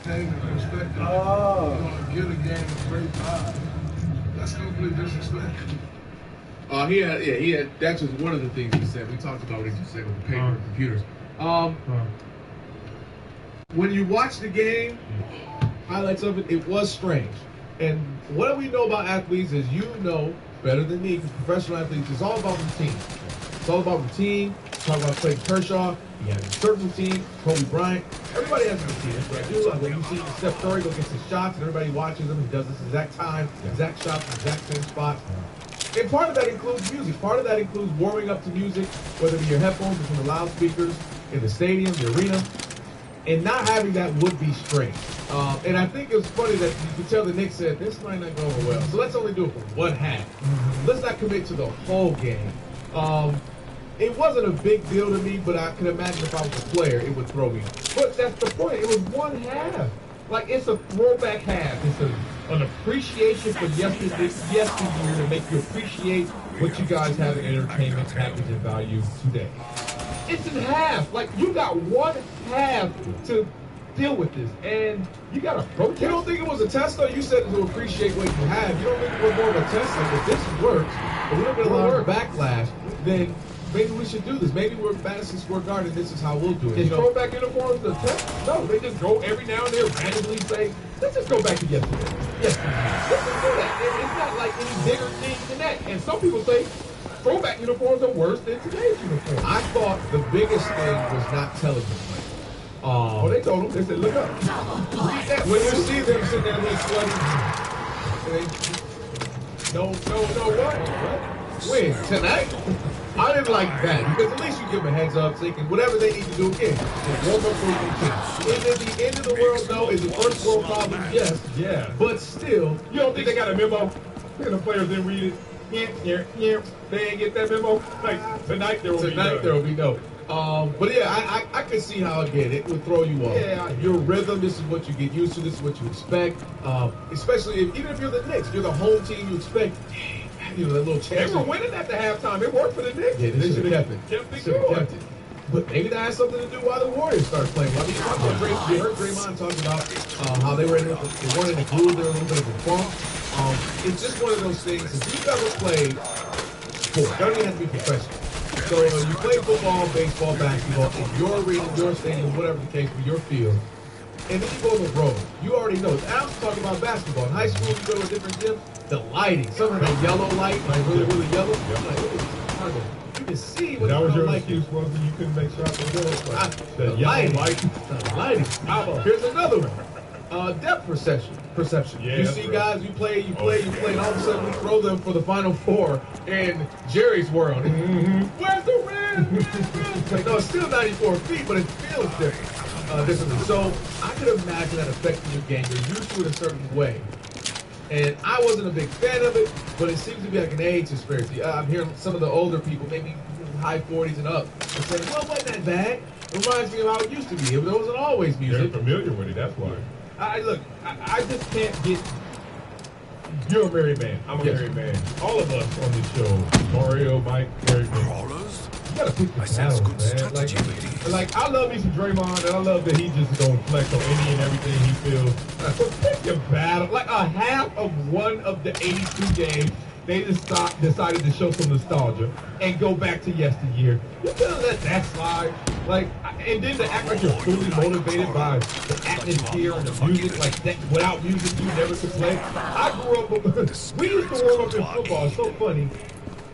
Take the perspective. You want to give a game a great vibe. That's complete disrespect. He had. That's just one of the things he said. We talked about what he just said with the paper and computers. When you watch the game, highlights of it, it was strange. And what we know about athletes is, better than me, professional athletes, it's all about routine. It's all about routine. Talk about Clayton Kershaw. He has a certain routine. Kobe Bryant. Everybody has a routine. That's what I do. Like when you see Steph Curry go get his shots and everybody watches him, he does this exact time, exact shots, exact same spot. And part of that includes music. Part of that includes warming up to music, whether it be your headphones or from the loudspeakers in the stadium, the arena. And not having that would be strange. And I think it was funny that you could tell the Knicks said, this might not go over well. So let's only do it for one half. Let's not commit to the whole game. It wasn't a big deal to me, but I can imagine if I was a player, it would throw me off. But that's the point. It was one half. Like, it's a throwback half. It's an appreciation for yesteryear to make you appreciate what you guys have in entertainment package and value today. It's in half. Like, you got one half to deal with this, and you got to protest. You don't think it was a test, though? You said to appreciate what you have. You don't think it was more of a test? Like, if this works, if we don't get a lot of backlash, then maybe we should do this. Maybe we're Madison Square Garden, and this is how we'll do it. Is throwback uniforms the test? No, they just go every now and then randomly say, let's just go back to yesterday. Let's do that. It's not like any bigger thing than that. And some people say, throwback uniforms are worse than today's uniforms. I thought the biggest thing was not telling them. They told them. They said, look up. Read that. When you see them sitting there with sweaty, what? When? Tonight? I didn't like that, because at least you give them a heads up, so they can, whatever they need to do, again, warm up for the weekend. Is it the end of the world? No. Is it first world problem? Yes. Yeah. But still, you don't think they got a memo? The players didn't read it. Yeah. They ain't get that memo. Like, tonight there will be no. But yeah, I can see how, again, it would throw you off. Yeah, your rhythm, this is what you get used to, this is what you expect. Especially even if you're the Knicks, you're the home team, you expect, that little chance. They were winning at the halftime. It worked for the Knicks. Yeah, they should have kept it. But maybe that has something to do while the Warriors started playing. I mean, you heard Draymond talk about how they wanted to groove there, a little bit of a funk. It's just one of those things. If you've ever played sport, don't even have to be professional. So you play football, baseball, basketball in your arena, your stadium, whatever the case, with your field. And then you go on the road. You already know. I was talking about basketball. In high school, you go to a different gym. The lighting, some of that yellow light, like really, really yellow. I'm like, you can see what that was your like excuse, wasn't you couldn't make shots on the lighting. The lighting. Here's another one. Depth perception. Yeah, you see guys, you play, and all of a sudden we throw them for the Final Four in Jerry's world. Where's the red? Like, no, it's still 94 feet, but it feels differently. So I could imagine that affecting your game. You're used to it a certain way. And I wasn't a big fan of it, but it seems to be like an age disparity. I'm hearing some of the older people, maybe high 40s and up, and saying, well, it wasn't that bad. It reminds me of how it used to be. It wasn't always music. They're familiar with it, that's why. I just can't get... You're a married man. I'm a married man. All of us on this show, Mario, Mike, married man. You gotta pick your battles, man. Like, I love me some Draymond, and I love that he just don't flex on any and everything he feels. So pick your battle. Like, a half of one of the 82 games, they just decided to show some nostalgia and go back to yesteryear. You gonna let that slide? Like, and then to act like you're fully motivated by the atmosphere and the music, like that, without music you never could play. I grew up, we used to warm up in football. It's so funny.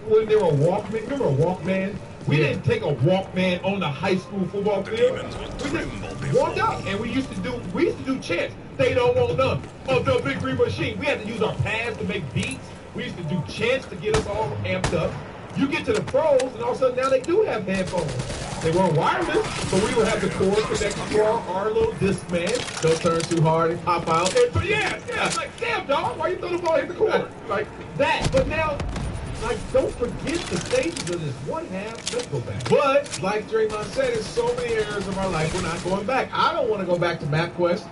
When there were Walkman, remember a Walkman? We didn't take a Walkman on the high school football field. We just walked out and we used to do chants. They don't want none of the big green machine. We had to use our pads to make beats. We used to do chants to get us all amped up. You get to the pros, and all of a sudden now they do have headphones. They weren't wireless, but we would have the cord connected to our little Discman. Don't turn too hard and pop out. But yeah, it's like, damn, dog, why you throw the ball hit the cord? Like that. But now, like, don't forget the stages of this one half. Let's go back. But, like Draymond said, in so many areas of our life, we're not going back. I don't want to go back to MapQuest.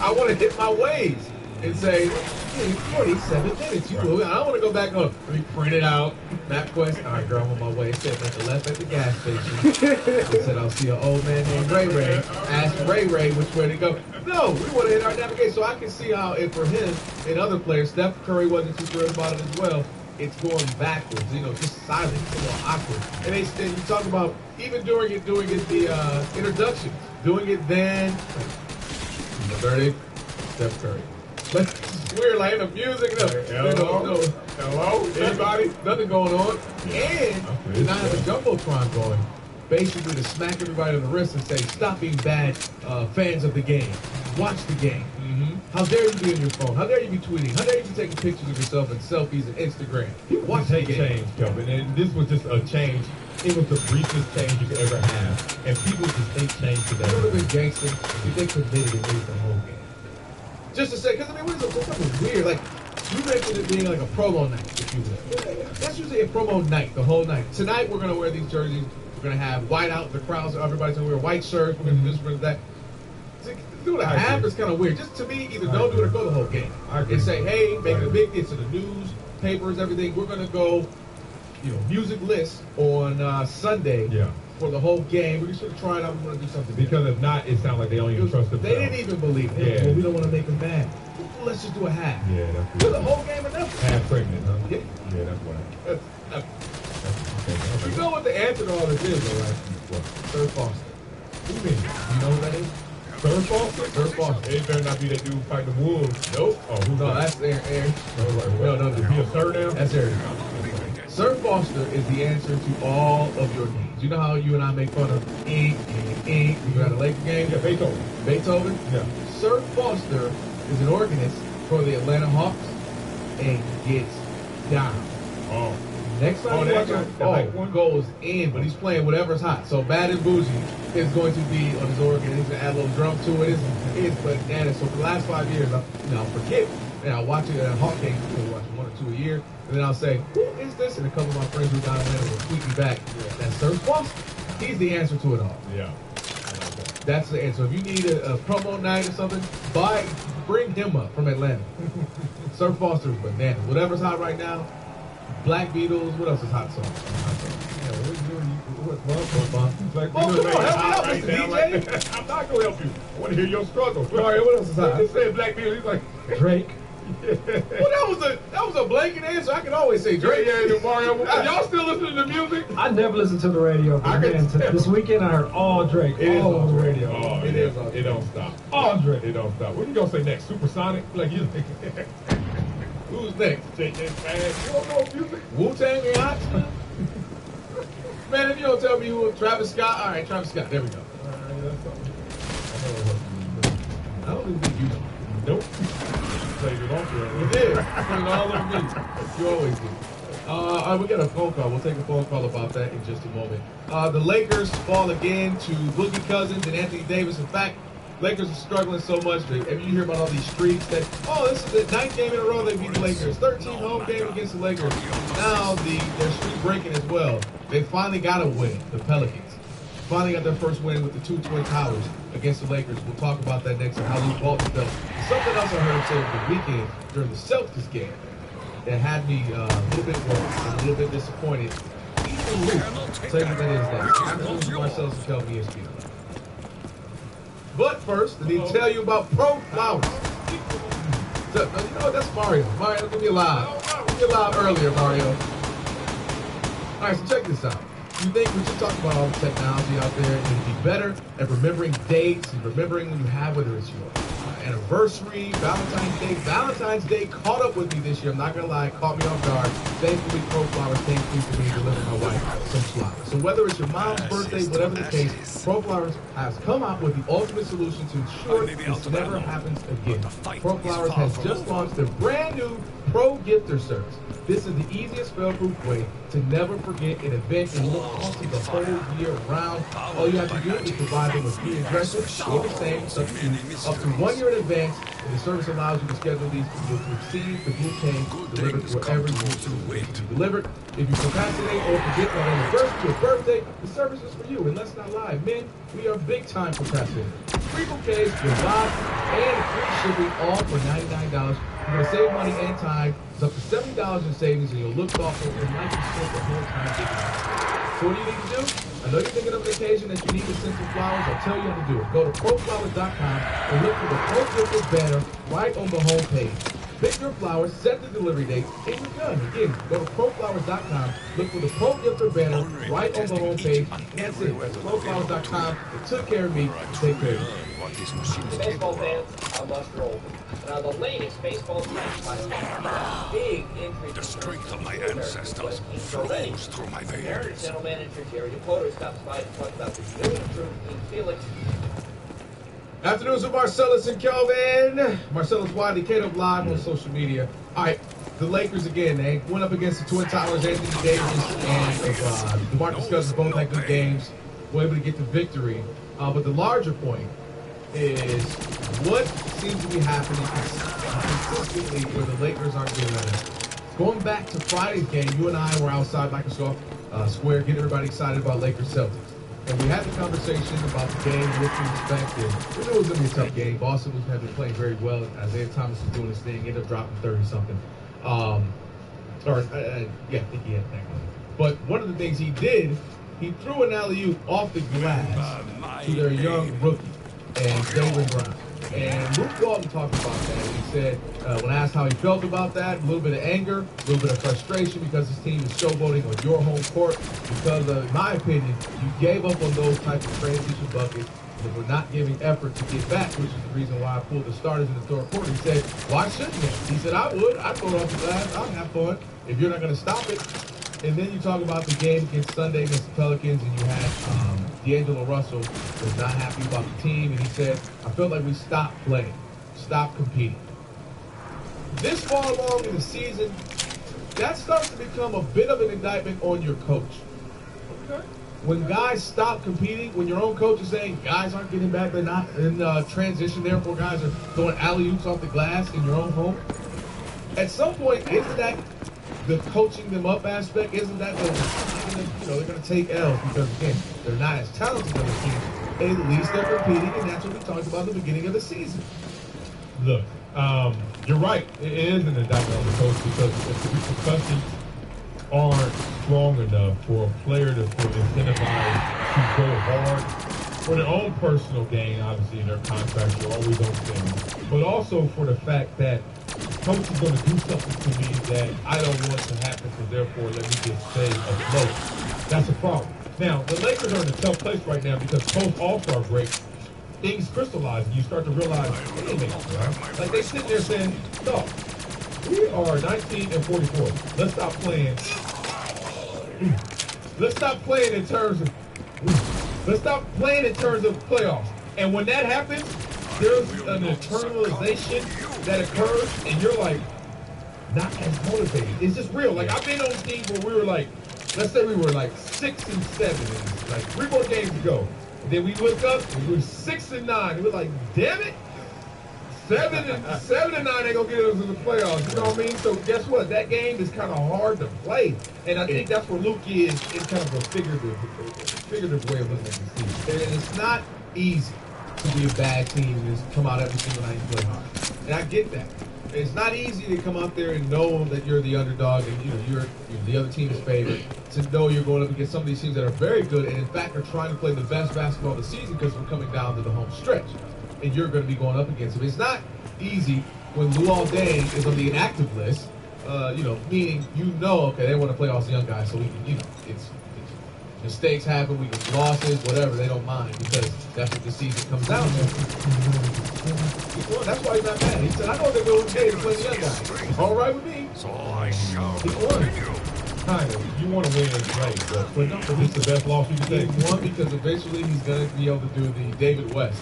I want to hit my ways and say, hey, 47 minutes. I don't want to go back home. Let me print it out. MapQuest. All right, girl, I'm on my way. Said at the left at the gas station. I said, I'll see an old man named Ray Ray. Ask Ray Ray which way to go. No, we want to hit our navigation. So I can see how, and for him and other players, Steph Curry wasn't too thrilled about it as well. It's going backwards, just silent, it's a little awkward. And you talk about even doing it the introductions, doing it then. Verdict, Steph Curry. But it's weird, like in the music, hello, anybody, nothing going on. And you not have a jumbotron going, basically to smack everybody on the wrist and say, stop being bad fans of the game. Watch the game. How dare you be on your phone? How dare you be tweeting? How dare you be taking pictures of yourself and selfies and Instagram? Watch the game. Change, Kelvin, and this was just a change. It was the briefest change you could ever have, and people just think change today. It would have been gangster if they committed and made the whole game. Just to say, because I mean, what's something weird? Like, you mentioned it being like a promo night, if you will. That's usually a promo night, the whole night. Tonight, we're going to wear these jerseys. We're going to have white out. The crowds, everybody's going to wear white shirts. We're going to do this, we're going to do that. Do it a half is kind of weird. Just to me, either don't do it or go the whole game. And say, hey, make it a big deal to the news, papers, everything. We're going to go, music list on Sunday for the whole game. We're just try it out. We're going to do something. Because if not, it sounds like they don't even trust them. They didn't even believe it. Yeah. Well, we don't want to make them mad. Well, let's just do a half. Yeah, that's good. The whole game enough. Half pregnant, huh? Yeah. Yeah, that's why. You know what the answer to all this is, though, right? What? Third Foster. What do you mean? You know who that is? Third Foster? Third Foster. It better not be that dude fighting the wolves. Nope. Oh, who's no, that's Aaron. No, is he a third now? That's Aaron. Sir Foster is the answer to all of your needs. You know how you and I make fun of ink. We got a Laker game? Yeah, Beethoven? Yeah. Sir Foster is an organist for the Atlanta Hawks and gets down. Oh. Next time you watch one goes in, but he's playing whatever's hot. So Bad and Bougie is going to be on his organ. He's going to add a little drum to it. It's bananas. So for the last 5 years, I'll forget, and I'll watch it at a Hawk game. We'll watch 1 or 2 a year. And then I'll say, who is this? And a couple of my friends who down there will tweet me back. That's Sir Foster. He's the answer to it all. Yeah. That's the answer. If you need a promo night or something, bring him up from Atlanta. Sir Foster's bananas. Whatever's hot right now. Black Beatles. What else is hot song? Black Beatles ain't hot right now. I'm not gonna help you. I want to hear your struggle. All right, what else is hot? I just said Black Beatles. He's like Drake. Well, that was a blanket answer. I can always say Drake. Yeah, Mario. Y'all still listening to music? I never listened to the radio, but man, this weekend I heard all Drake, all on the radio. Oh, it don't stop. All Drake. It don't stop. What you gonna say next? Supersonic? Like you think? Who's next? You don't know music? Wu-Tang and Hot? Man, if you don't tell me who Travis Scott, all right, Travis Scott. There we go. I don't even think you know. Nope. Played it off there. You did. Played it all over me. You always do. All right, we got a phone call. We'll take a phone call about that in just a moment. The Lakers fall again to Boogie Cousins and Anthony Davis. In fact, Lakers are struggling so much. If you hear about all these streaks that, this is the 9th game in a row they beat the Lakers. 13 home game against the Lakers. Now their streak breaking as well. They finally got a win, the Pelicans. Finally got their first win with the 2 Twin Towers against the Lakers. We'll talk about that next and how Luke Walton felt. Something else I heard him say over the weekend during the Celtics game that had me a little bit worried, a little bit disappointed. Ethan Luke, tell you what that is next. Afternoons with Marcellus and Kelvin ESPN. But first, I need to tell you about Pro Flowers. So, you know what? That's Mario. Mario, give me a live. Give me a live earlier, Mario. All right, so check this out. You think we should talk about all the technology out there and be better at remembering dates and remembering when you have, whether it's your anniversary, Valentine's Day. Valentine's Day caught up with me this year. I'm not going to lie, it caught me off guard. Thankfully, Pro Flowers came through for me and delivered my wife some flowers. So whether it's your mom's birthday, whatever the case, Pro Flowers has come out with the ultimate solution to ensure this never happens again. Pro Flowers has just launched their brand new Pro Gifter service. This is the easiest fail-proof way to never forget an event and look awesome the whole year round. All you have to do is provide them with free addresses or the same substitute up to 1 year in advance, and the service allows you to schedule these people to receive the bouquet delivered wherever you choose to be delivered. If you procrastinate or forget on anniversary or birthday, the service is for you. And let's not lie, men, we are big time procrastinators. Free bouquets, your box, and free shipping, all for $99. You're going to save money and time. It's up to $70 in savings, and you'll look thoughtful and like you spent the whole time thinking about it. So what do you need to do? I know you're thinking of an occasion that you need to send some flowers. I'll tell you how to do it. Go to proflowers.com and look for the Pro Gifter banner right on the home page. Pick your flowers, set the delivery date, and you're done. Again, go to proflowers.com, look for the Pro Gifter banner right on the home page. That's it. That's proflowers.com. It took care of me. Take care of you. Baseball fans, I must roll. Now, the latest baseball franchise, big increase. The strength of my ancestors flows through my veins. Mariners general manager Jerry Dipoto stops by to talk about the new improvement in Felix. Afternoons with Marcellus and Kelvin. Marcellus Wiley, Cato live on social media. All right, the Lakers again. They went up against the Twin Towers, Anthony Davis and DeMarcus Cousins both had good games. Were able to get the victory. But the larger point is what seems to be happening consistently where the Lakers aren't getting better. Going back to Friday's game, you and I were outside Microsoft Square getting everybody excited about Lakers Celtics. And we had the conversation about the game, what to expect, and we knew it was going to be a tough game. Boston had been playing very well. Isaiah Thomas was doing his thing, ended up dropping 30-something. I think he had that one. But one of the things he did, he threw an alley-oop off the glass to their young rookie, and Jaylen Brown. And Luke Walton talked about that. He said, when asked how he felt about that, a little bit of anger, a little bit of frustration because his team is showboating on your home court. Because, in my opinion, you gave up on those types of transition buckets and were not giving effort to get back, which is the reason why I pulled the starters in the third quarter. He said, why shouldn't you? He said, I would. I'd throw it off the glass. I'd have fun if you're not going to stop it. And then you talk about the game against Sunday against the Pelicans, and you had D'Angelo Russell was not happy about the team, and he said, I felt like we stopped playing, stopped competing. This far along in the season, that starts to become a bit of an indictment on your coach. Okay. When guys stop competing, when your own coach is saying guys aren't getting back, they're not in transition, therefore guys are throwing alley-oops off the glass in your own home, at some point, isn't that the coaching them up aspect? Isn't that they're going to take L's because, again, they're not as talented as the team. At least they're competing, and that's what we talked about at the beginning of the season. Look, you're right. It is an indictment on the coach because if the repercussions aren't strong enough for a player to feel incentivized to go hard for their own personal gain, obviously, in their contracts, you're always on things, but also for the fact that coach is going to do something to me that I don't want to happen, so therefore let me just stay afloat. That's a problem. Now, the Lakers are in a tough place right now because post All-Star break, things crystallize and you start to realize, wait a minute, like they sit there saying, no, we are 19 and 44. Let's stop playing. Let's stop playing in terms of playoffs. And when that happens, there's an internalization that occurs, and you're like, not as motivated. It's just real. Like, I've been on teams where we were like, let's say we were like 6 and 7, and like 3 more games to go. And then we look up, and we were 6 and 9, and we're like, damn it, 7 and 9 ain't gonna get us in the playoffs. You know what I mean? So guess what? That game is kind of hard to play, and I think that's where Luke is in kind of a figurative way of looking at the season. And it's not easy to be a bad team and just come out every single night and play hard. And I get that. It's not easy to come out there and know that you're the underdog and you're the other team is favored. To know you're going up against some of these teams that are very good and in fact are trying to play the best basketball of the season because we're coming down to the home stretch. And you're going to be going up against them. It's not easy when Luol Deng is on the inactive list, meaning okay, they want to play all the young guys, so we can, it's mistakes happen, we get losses, whatever, they don't mind because that's what the season comes down to. Well, that's why he's not mad. He said, I know they're going to play the young guys. All right with me. So I he won. Kind of. You want to win and play, but no, it's the best loss you can take. He won because eventually he's going to be able to do the David West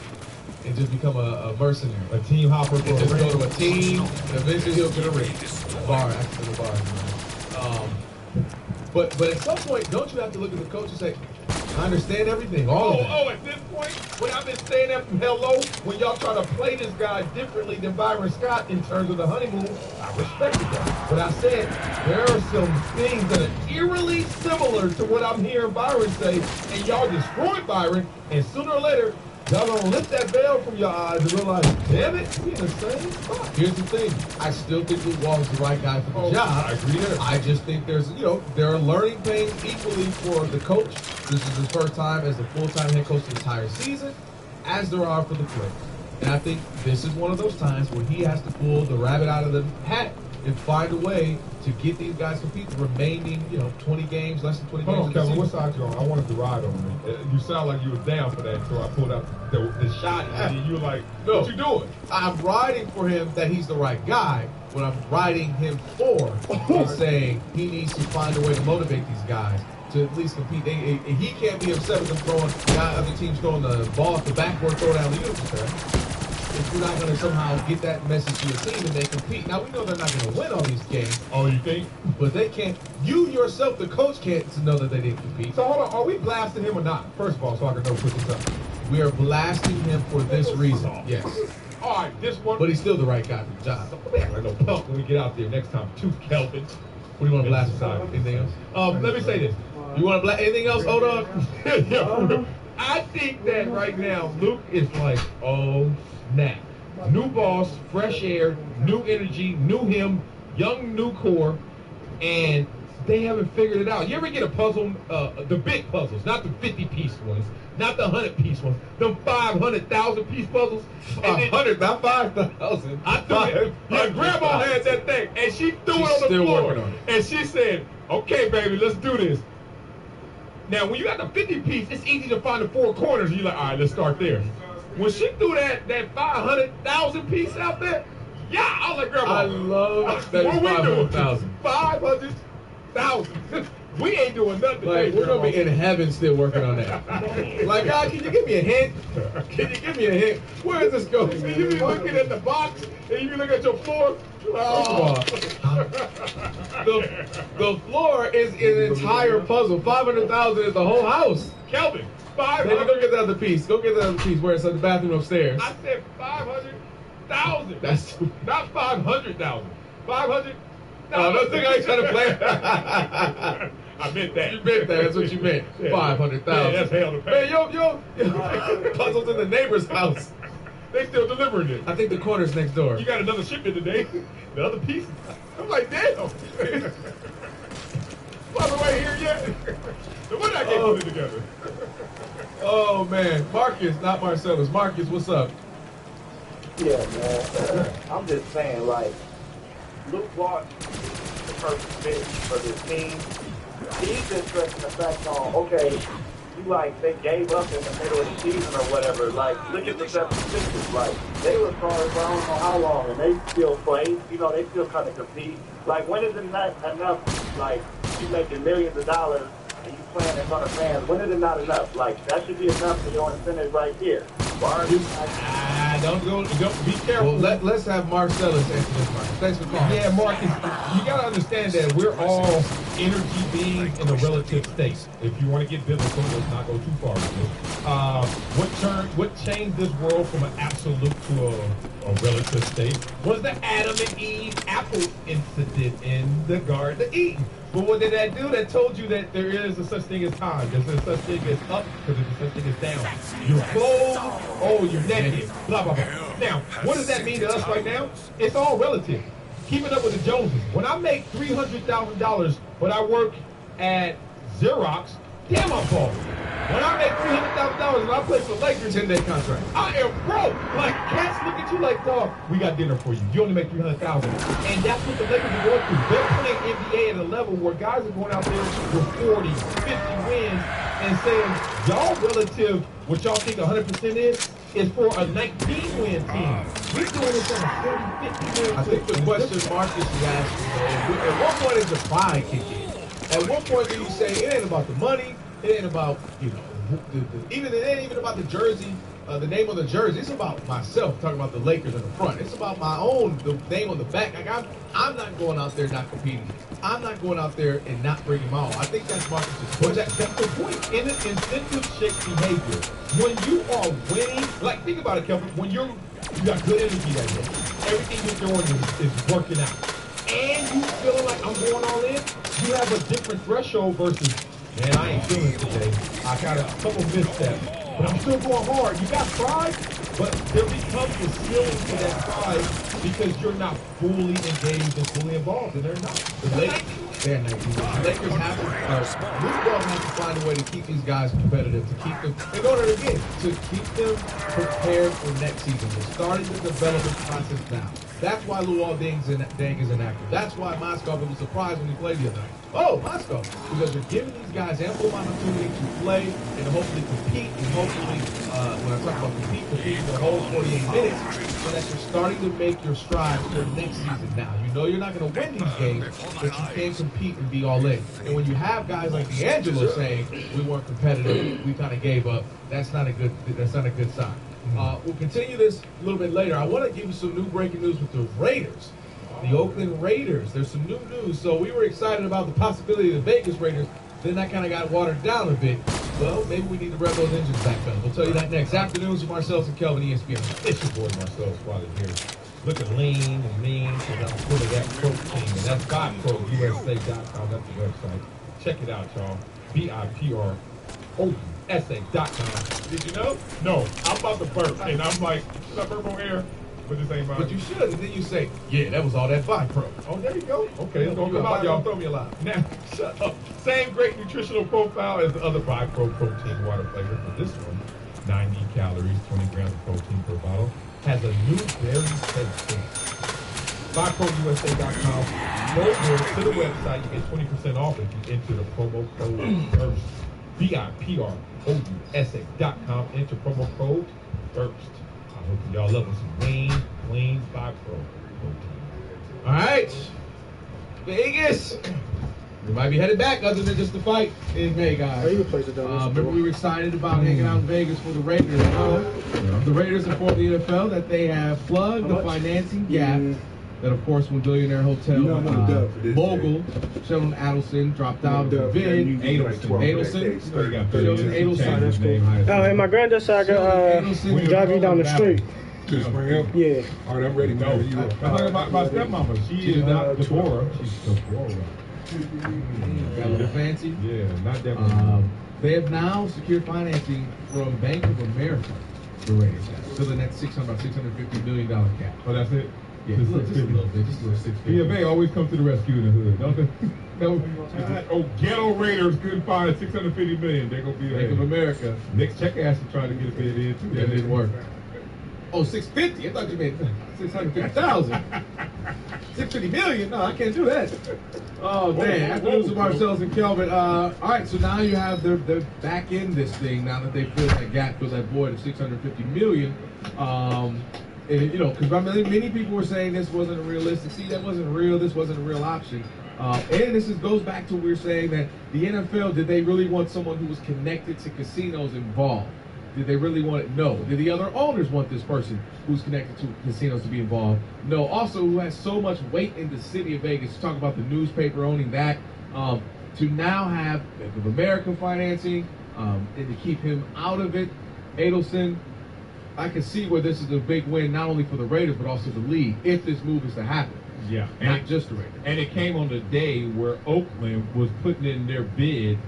and just become a mercenary. A team hopper for just go to a team, and eventually he'll get a ring. But at some point, don't you have to look at the coach and say, I understand everything, all of it. At this point, when I've been saying that from hello, when y'all try to play this guy differently than Byron Scott in terms of the honeymoon, I respected that. But I said, there are some things that are eerily similar to what I'm hearing Byron say, and y'all destroyed Byron, and sooner or later, y'all gonna lift that veil from your eyes and realize, damn it, we in the same spot. Here's the thing. I still think Luke Wall is the right guy for the job. I agree there. I just think there are learning pains equally for the coach. This is his first time as the full-time head coach the entire season, as there are for the players. And I think this is one of those times where he has to pull the rabbit out of the hat and find a way to get these guys to compete the remaining, 20 games, less than 20 games. Hold on, Kevin, what side you on? I wanted to ride on me. You sound like you was down for that, so I pulled out the shot, and you were like, no, what you doing? I'm riding for him that he's the right guy. What I'm riding him for is saying he needs to find a way to motivate these guys to at least compete. He can't be upset with them throwing, other teams throwing the ball off the backboard, throw down the uniform. If you're not going to somehow get that message to your team and they compete. Now, we know they're not going to win all these games. Oh, you think? But they can't. You yourself, the coach, can't know that they didn't compete. So, hold on. Are we blasting him or not? First of all, so I can know put this up. We are blasting him for this reason. Yes. All right, this one. But he's still the right guy for the job. We act like no punk when we get out there next time. Tooth Kelvin. What do you want to blast aside? Anything else? Let me say this. You want to blast anything else? Hold on. I think that right now, Luke is like, oh, snap. New boss, fresh air, new energy, new him, young new core, and they haven't figured it out. You ever get a puzzle, the big puzzles, not the 50-piece ones, not the 100-piece ones, them 500,000-piece puzzles? 100, not 5,000. I threw it. Yeah, Grandma had that thing, and she threw it on the floor. And she said, okay, baby, let's do this. Now, when you got the 50-piece, it's easy to find the 4 corners, and you're like, all right, let's start there. When she threw that 500,000 piece out there, yeah, I was like, Grandma. I love that 500,000. 500,000. We ain't doing nothing today, we're going to be in heaven still working on that. Like, God, can you give me a hint? Can you give me a hint? Where is this going? And you be looking at the box, and you be looking at your floor. Oh. The floor is an entire puzzle. 500,000 is the whole house. Kelvin. 500. Go get the other piece. Go get the other piece where it's in the bathroom upstairs. I said 500,000. That's not 500,000. 500,000. No, don't think I ain't trying to play. I meant that. You meant that. That's what you meant. 500,000. Yeah, that's hell to pay. Man, yo, puzzles in the neighbor's house. They still delivering it. I think the corner's next door. You got another shipment today. The other pieces. I'm like, damn. Puzzle right here yet? When I get put it together? Oh man, Marcus, not Marcellus. Marcus, what's up? Yeah, man. I'm just saying, like, Luke Walton is the perfect fit for this team. He's interested in the fact on, okay, you like, they gave up in the middle of the season or whatever. Like, look at the 76ers. Like, they were sorry for I don't know how long, and they still play. You know, they still kind of compete. Like, when is it not enough, like, you making millions of dollars and you playing in front of fans, when is it not enough? Like, that should be enough for your incentive right here. Why are you Don't be careful. Well, let's have Marcellus answer this, Marcus. Thanks for calling. Yeah, Marcus, you got to understand that we're all energy beings in a relative state. If you want to get biblical, let's not go too far with this. What changed this world from an absolute to a relative state was the Adam and Eve apple incident in the Garden of Eden. But what did that do? That told you that there is a such thing as time. There's a such thing as up, because there's a such thing as down. You're clothed, oh, you're naked, blah, blah, blah. Now, what does that mean to us right now? It's all relative. Keeping up with the Joneses. When I make $300,000, but I work at Xerox, damn, I'm balling. When I make $300,000 and I play for Lakers, 10-day contract. I am broke. Like, cats look at you like, dog, we got dinner for you. You only make $300,000. And that's what the Lakers are going through. They're playing NBA at a level where guys are going out there with 40, 50 wins and saying, y'all relative, what y'all think 100% is for a 19-win team. We're doing this on a 40, 50 win. I think the question Marcus is asking, at what point is the pride kick in? At what point do you say, it ain't about the money, it ain't about, you know, it ain't even about the jersey, the name on the jersey. It's about myself, talking about the Lakers in the front. It's about my own, the name on the back. Like I'm not going out there not competing. I'm not going out there and not bringing my own. I think that's Marcus's point. But that's the point. In an incentive-shaped behavior, when you are winning, like think about it, Kelvin, when you got good energy that day, everything you're doing is working out, and you feeling like I'm going all in, you have a different threshold versus, man, I ain't feeling it today. I got a couple missteps, but I'm still going hard. You got pride, but there becomes a ceiling to that pride because you're not fully engaged and fully involved, and they're not. The Lakers have to, Luke Walton has to find a way to keep these guys competitive, to keep them, in order to keep them prepared for next season. They're starting the development process now. That's why Luol Deng is inactive. That's why Moskov was surprised when he played the other night. Oh, Moskov. Because you're giving these guys ample opportunity to play and hopefully compete. And hopefully, when I talk about compete the whole 48 minutes, so that you're starting to make your strides for next season now. You know you're not going to win these games, but you can compete and be all in. And when you have guys like D'Angelo saying, we weren't competitive, we kind of gave up, that's not a good sign. We'll continue this a little bit later. I want to give you some new breaking news with the Raiders. The Oakland Raiders. There's some new news. So we were excited about the possibility of the Vegas Raiders. Then that kind of got watered down a bit. Well, maybe we need to rev those engines back up. We'll tell you that next. Afternoons with Marcellus and Kelvin, ESPN. It's your boy Marcellus Squad here. Looking lean and mean, because I'm full of that protein. And that's BIPROUSA.com. That's the website. Check it out, y'all. BIPROUSA.com. Did you know? No, I'm about to burp, and I'm like, should I burp on air? But this ain't mine. But you should, and then you say, yeah, that was all that BiPro. Oh, there you go. Okay, it's gonna come out, y'all. Throw me a line. Now, shut up. Same great nutritional profile as the other BiPro protein water flavor. For this one, 90 calories, 20 grams of protein per bottle. Has a new berry taste. BiProUSA.com. Go to the website. You get 20% off if you enter the promo code THIRST. BIPROUSA.com. Enter promo code THIRST. I hope y'all loving some clean BiPro protein. All right. Vegas. We might be headed back other than just the fight in May, guys. Remember we were excited about hanging out in Vegas for the Raiders. The Raiders informed the NFL that they have plugged the financing gap that, of course, when Billionaire Hotel mogul Sheldon Adelson dropped out of the bid. Adelson. Sheldon Adelson. Oh, and my granddad said I could drive you down the street. To spring up? Yeah. All right, I'm ready to go. I'm talking about my stepmama. She is not Deborah. She's Deborah. Got a little fancy? Yeah, not that they have now secured financing from Bank of America. The Raiders still in that $650 million cap. Oh, that's it? Yeah, just a little bit. Just a little $650. Yeah, they always come to the rescue in the hood, don't they? Oh, ghetto Raiders couldn't find $650 million. They're gonna be Bank of America. Next check asked to try to get a bid in too. That didn't work. Oh, 650. I thought you meant 650,000. 650 million? No, I can't do that. Oh, man. After losing Marcellus and Kelvin. All right, so now you have they're back in this thing now that they filled that gap, filled that void of 650 million. And, you know, because many people were saying this wasn't realistic. See, that wasn't real. This wasn't a real option. And this goes back to what we were saying that the NFL, did they really want someone who was connected to casinos involved? Did they really want it? No. Did the other owners want this person who's connected to casinos to be involved? No. Also, who has so much weight in the city of Vegas, talk about the newspaper owning that, to now have Bank of America financing, and to keep him out of it. Adelson, I can see where this is a big win, not only for the Raiders, but also the league, if this move is to happen. Yeah. Not just the Raiders. And it came on the day where Oakland was putting in their bid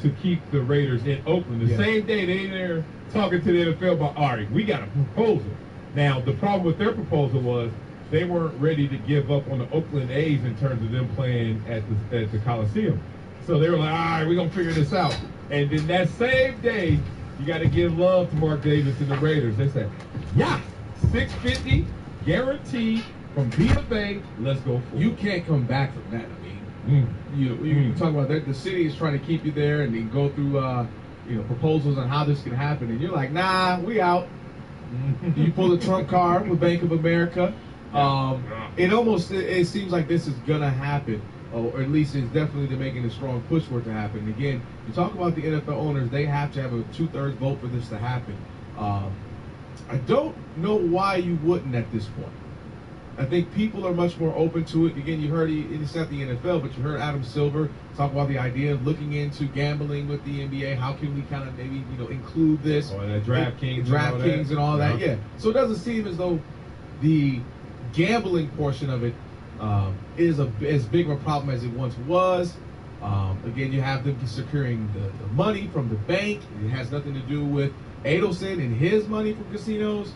to keep the Raiders in Oakland. The same day they there talking to the NFL about, all right, we got a proposal. Now, the problem with their proposal was they weren't ready to give up on the Oakland A's in terms of them playing at the Coliseum. So they were like, all right, we're going to figure this out. And then that same day, you got to give love to Mark Davis and the Raiders. They said, yeah, 650 guaranteed from B of A, let's go for it. You can't come back from that. I mean, you talk about that. The city is trying to keep you there, and they go through proposals on how this can happen, and you're like, nah, we out. You pull the trump card with Bank of America. It seems like this is gonna happen, or at least it's definitely they're making a strong push for it to happen. And again, you talk about the NFL owners; they have to have a 2/3 vote for this to happen. I don't know why you wouldn't at this point. I think people are much more open to it. Again, you heard it's not the NFL, but you heard Adam Silver talk about the idea of looking into gambling with the NBA. How can we kind of maybe include this? Or that DraftKings and all that. Yeah. So it doesn't seem as though the gambling portion of it is as big of a problem as it once was. Again, you have them securing the money from the bank. It has nothing to do with Adelson and his money from casinos.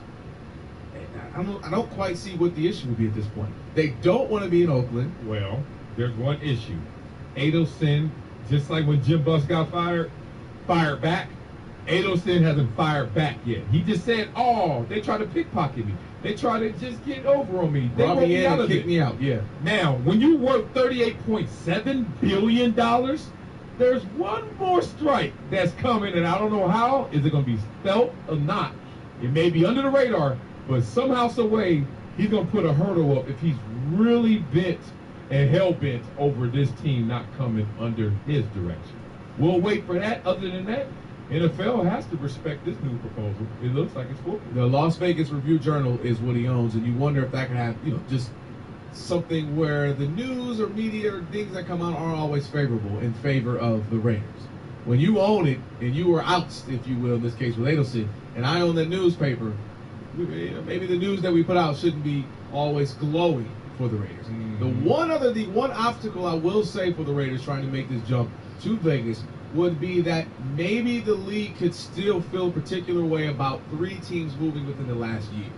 I don't quite see what the issue would be at this point. They don't want to be in Oakland. Well, there's one issue. Adelson, just like when Jim Buss got fired back, Adelson hasn't fired back yet. He just said, oh, they try to pickpocket me. They try to just get over on me. They brought me in and kick me out, yeah. Now, when you work $38.7 billion, there's one more strike that's coming, and I don't know how. Is it going to be felt or not? It may be under the radar, but somehow, some way, he's going to put a hurdle up if he's really bent and hell-bent over this team not coming under his direction. We'll wait for that. Other than that, NFL has to respect this new proposal. It looks like it's working. The Las Vegas Review-Journal is what he owns, and you wonder if that can have, just something where the news or media or things that come out aren't always favorable in favor of the Raiders. When you own it, and you were out, if you will, in this case with Adelson, and I own the newspaper, maybe the news that we put out shouldn't be always glowing for the Raiders. The one obstacle I will say for the Raiders trying to make this jump to Vegas would be that maybe the league could still feel a particular way about 3 teams moving within the last year.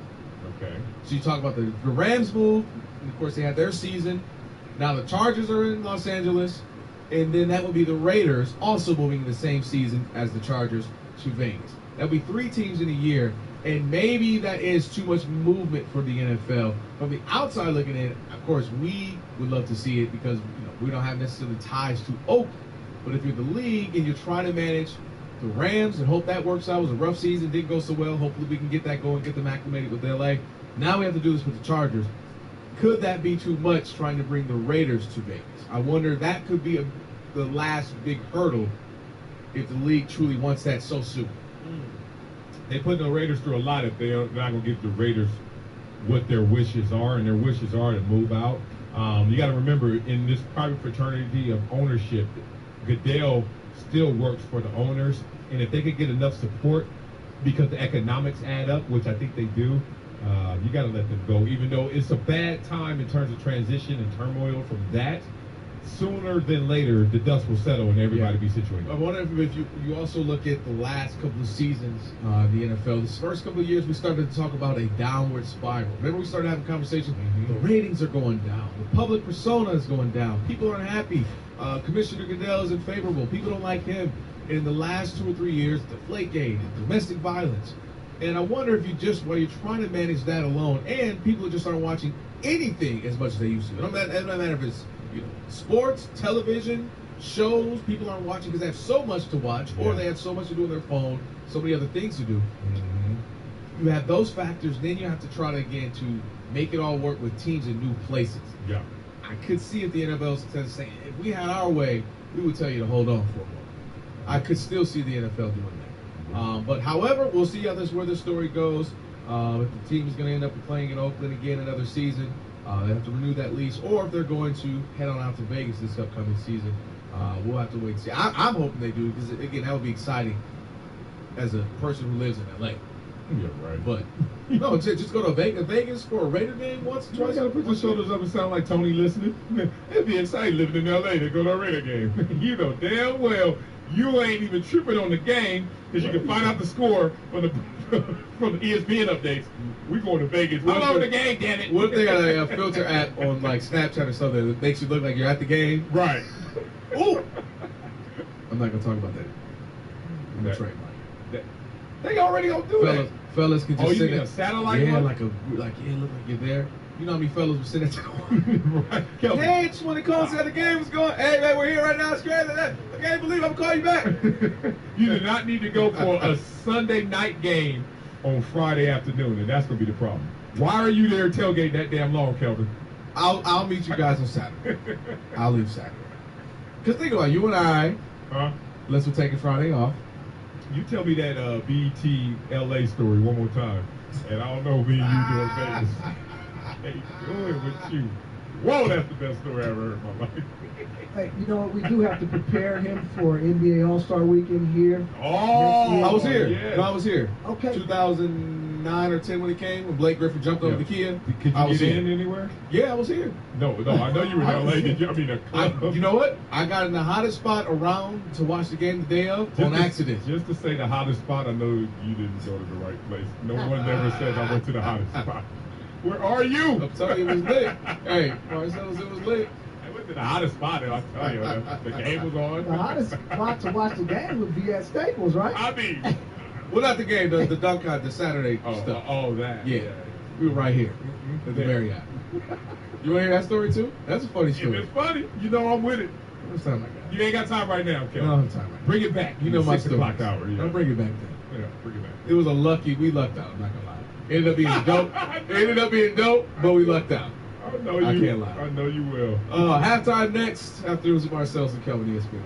Okay. So you talk about the Rams move, and of course they had their season. Now the Chargers are in Los Angeles, and then that would be the Raiders also moving in the same season as the Chargers to Vegas. That would be 3 teams in a year. And maybe that is too much movement for the NFL. From the outside looking in, of course, we would love to see it because we don't have necessarily ties to Oakland. But if you're the league and you're trying to manage the Rams and hope that works out, it was a rough season, didn't go so well. Hopefully we can get that going, get them acclimated with LA. Now we have to do this with the Chargers. Could that be too much trying to bring the Raiders to Vegas? I wonder that could be the last big hurdle if the league truly wants that so soon. They put the Raiders through a lot if they're not going to give the Raiders what their wishes are, and their wishes are to move out. You got to remember, in this private fraternity of ownership, Goodell still works for the owners, and if they could get enough support because the economics add up, which I think they do, you got to let them go. Even though it's a bad time in terms of transition and turmoil from that, sooner than later, the dust will settle and everybody be situated. I wonder if you also look at the last couple of seasons, the NFL, this first couple of years, we started to talk about a downward spiral. Remember we started having conversations, the ratings are going down, the public persona is going down, people are unhappy, Commissioner Goodell isn't favorable, people don't like him. And in the last 2 or 3 years, Deflategate, domestic violence, And I wonder if while you're trying to manage that alone, and people just aren't watching anything as much as they used to. It doesn't matter if it's sports, television, shows. People aren't watching because they have so much to watch, or they have so much to do on their phone, so many other things to do. You have those factors, then you have to try to make it all work with teams in new places. Yeah. I could see if the NFL instead of saying, if we had our way, we would tell you to hold on for a moment. I could still see the NFL doing that. But however, we'll see where the story goes. If the team is going to end up playing in Oakland again another season, they have to renew that lease, or if they're going to head on out to Vegas this upcoming season. We'll have to wait and see. I'm hoping they do, because again, that would be exciting as a person who lives in LA. Yeah, right. But just go to Vegas for a Raider game once. You gotta put your shoulders up and sound like Tony listening. It'd be exciting living in LA to go to a Raider game. You know damn well you ain't even tripping on the game because you can find out the score from the ESPN updates. We going to Vegas. I'm over the game, damn it. What if they got a filter app on like Snapchat or something that makes you look like you're at the game? Right. Ooh. I'm not gonna talk about that. I'm gonna trademark. They already gonna do that. Fellas can just you mean a satellite one? look like you're there. You know how many fellas were sitting at the corner? Right. Hey, just when the call said the game was going. Hey, man, we're here right now. It's great. I can't believe I'm gonna call you back. You do not need to go for a Sunday night game on Friday afternoon, and that's gonna be the problem. Why are you there tailgating that damn long, Kelvin? I'll meet you guys on Saturday. I'll leave Saturday. Because think about it, you and I. Unless we're taking Friday off. You tell me that BET LA story one more time, and I don't know me and you doing Vegas. Hey, doing with you. Whoa, that's the best story I ever heard in my life. Hey, you know what? We do have to prepare him for NBA All-Star Weekend here. Oh, I was here. yes. No, I was here. Okay. 2009 or 10 when he came, when Blake Griffin jumped over the Kia. Could you get in anywhere? Yeah, I was here. No, I know you were in LA. Did you? I mean, you know what? I got in the hottest spot around to watch the game the day of on accident. Just to say the hottest spot, I know you didn't go to the right place. No one ever said I went to the hottest spot. Where are you? I'm telling you, it was lit. Hey, Marcellus, it was lit. I went to the hottest spot, and I tell you, the game was on. The hottest spot to watch the game would be at Staples, right? I mean, well, not the game, the dunk the Saturday stuff. Oh, that. Yeah. We were right here at the Marriott. You want to hear that story too? That's a funny story. If it's funny, you know I'm with it. What's time I got? You ain't got time right now, Kelly. I don't have time right now. Bring it back. You know my 6 story. o'clock hour. Yeah. I'll bring it back then. Yeah, bring it back. It was we lucked out, I'm not gonna lie. It ended up being dope, but we lucked out. I know you. I can't lie. I know you will. Halftime next, after it was Marcellus and Kelvin ESPN.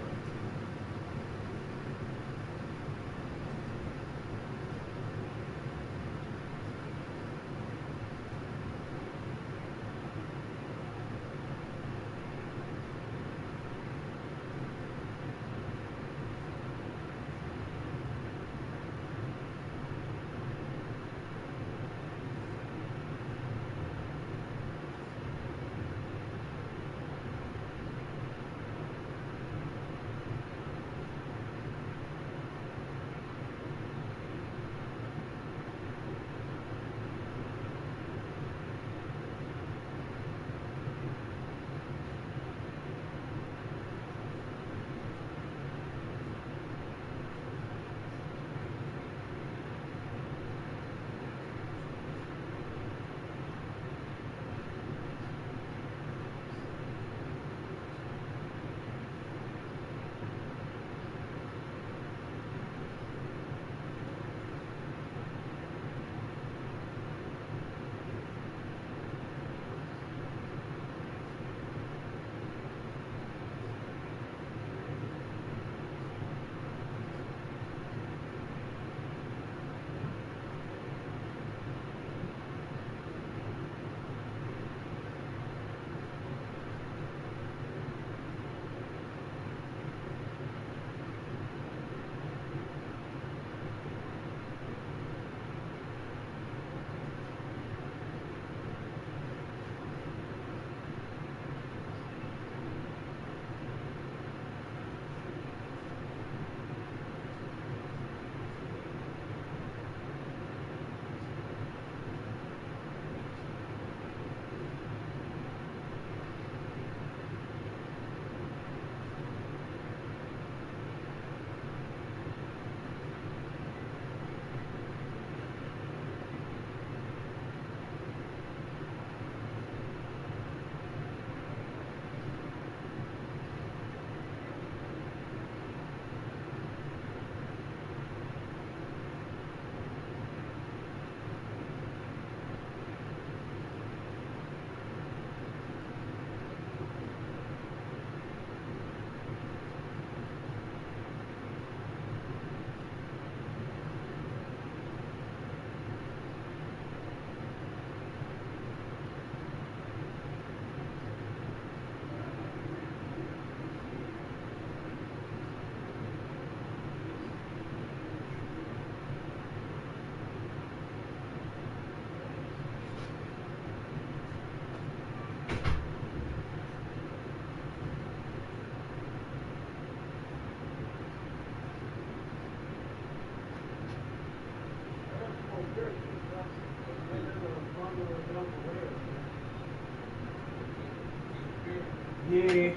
Yeah.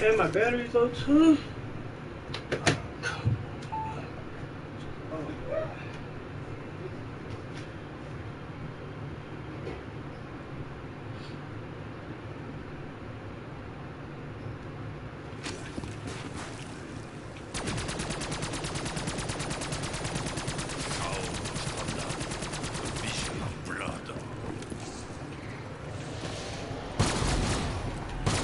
And my battery's low too.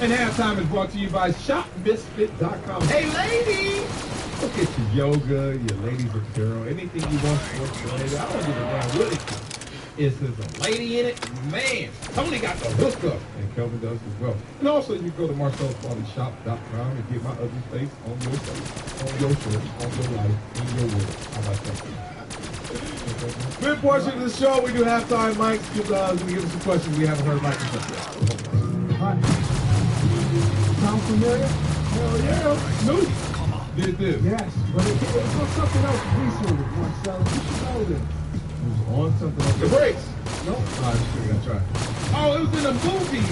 And halftime is brought to you by ShopMisfit.com. Hey, ladies! Look at your yoga, your ladies apparel, anything you want sports related. I don't give a damn what it is. If there's a lady in it, man, Tony got the hookup. And Kelvin does as well. And also, you go to Marcel'sBodyShop.com and get my ugly face on your face, on your shirt, on your life, in your world. How about that? Good portion of the show. We do halftime. Mike, give us some questions we haven't heard Mike say. Sound familiar? Hell yeah. Snoop did this. Yes, but it was on something else recently, Marcel. You should know this. It was on something else. The Brakes. Nope. I try. Oh, it was in a movie.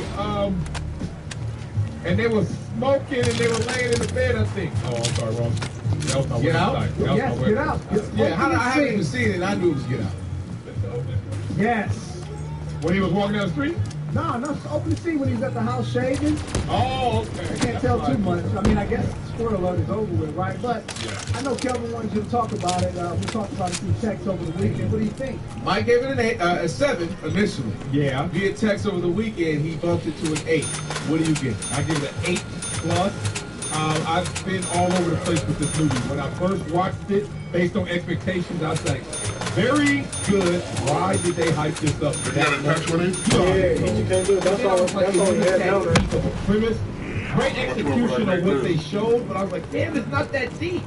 And they were smoking and they were laying in the bed, I think. Oh, I'm sorry, wrong. That was my Get Out? That Yes, was my Get Out. Yeah, I haven't even seen it. I knew it was Get Out. Yes. When he was walking down the street? No, it's open to see when he's at the house shaving. Oh, okay. I can't tell too much. I mean, I guess spoiler alert is over with, right? But I know Kelvin wanted you to talk about it. We talked about it through text over the weekend. What do you think? Mike gave it a 7 initially. Yeah. Via text over the weekend, he bumped it to an 8. What do you give it? I give it an 8 plus. I've been all over the place with this movie. When I first watched it, based on expectations, I was like, very good. Why did they hype this up? You got a touch with it? Yeah, you can't do it. That's all he had down there. Premise, great execution of what they showed, but I was like, damn, it's not that deep.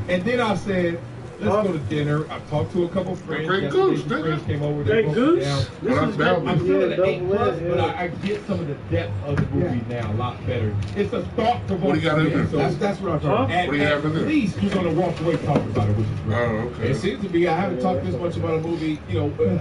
And then I said, let's go to dinner. I talked to a couple friends. Great Goose, friends came over. Great Goose? I'm still at an 8 plus, but I get some of the depth of the movie now a lot better. It's a thought-provoking. What do you got in there? So that's what I'm talking about. What do you have in there? At least you're going to walk away talking about it, which is great. Oh, okay. It seems to be, I haven't talked this much about a movie,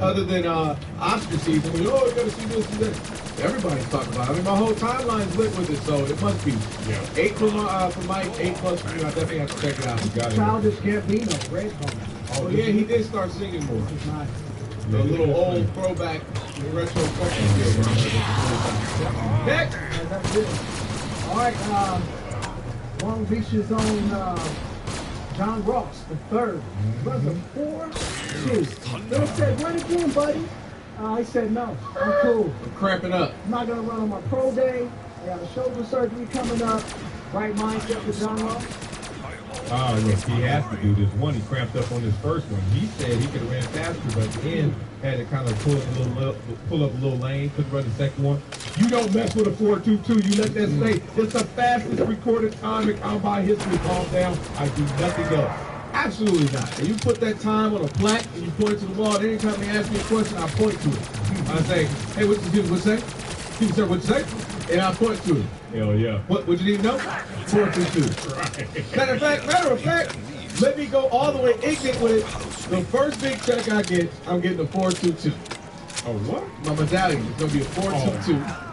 other than Oscar season. You got to see this and that. Everybody's talking about it. I mean, my whole timeline's lit with it, so it must be. Yeah. 8 for Mike, 8 plus for you. I definitely have to check it out. You got it. Childish Gambino, Red Home. Oh, yeah, he did start singing more. A little old throwback, retro funky. Next! That's it. All right, Long Beach's own John Ross, the third. Runs a 4-2. Bill said, run again, buddy. I said, no, I'm cool. I'm cramping up. I'm not going to run on my pro day. I got a shoulder surgery coming up. Right mindset for John Ross. Oh, yes, he has to do this one. He cramped up on this first one. He said he could have ran faster, but at the end had to kind of pull up a little lane, couldn't run the second one. You don't mess with a 4.22. You let that stay. It's the fastest recorded time in combine history. Calm down. I do nothing else. Absolutely not. And you put that time on a plaque and you point it to the wall, and anytime they ask me a question, I point to it. I say, hey, what you say? People say, what you say? And I point to it. Hell yeah. What you need to know? 4.22. Right. Matter of fact, let me go all the way ignorant with it. The first big check I get, I'm getting a 4.22. Oh, what? My medallion is going to be a 4.22.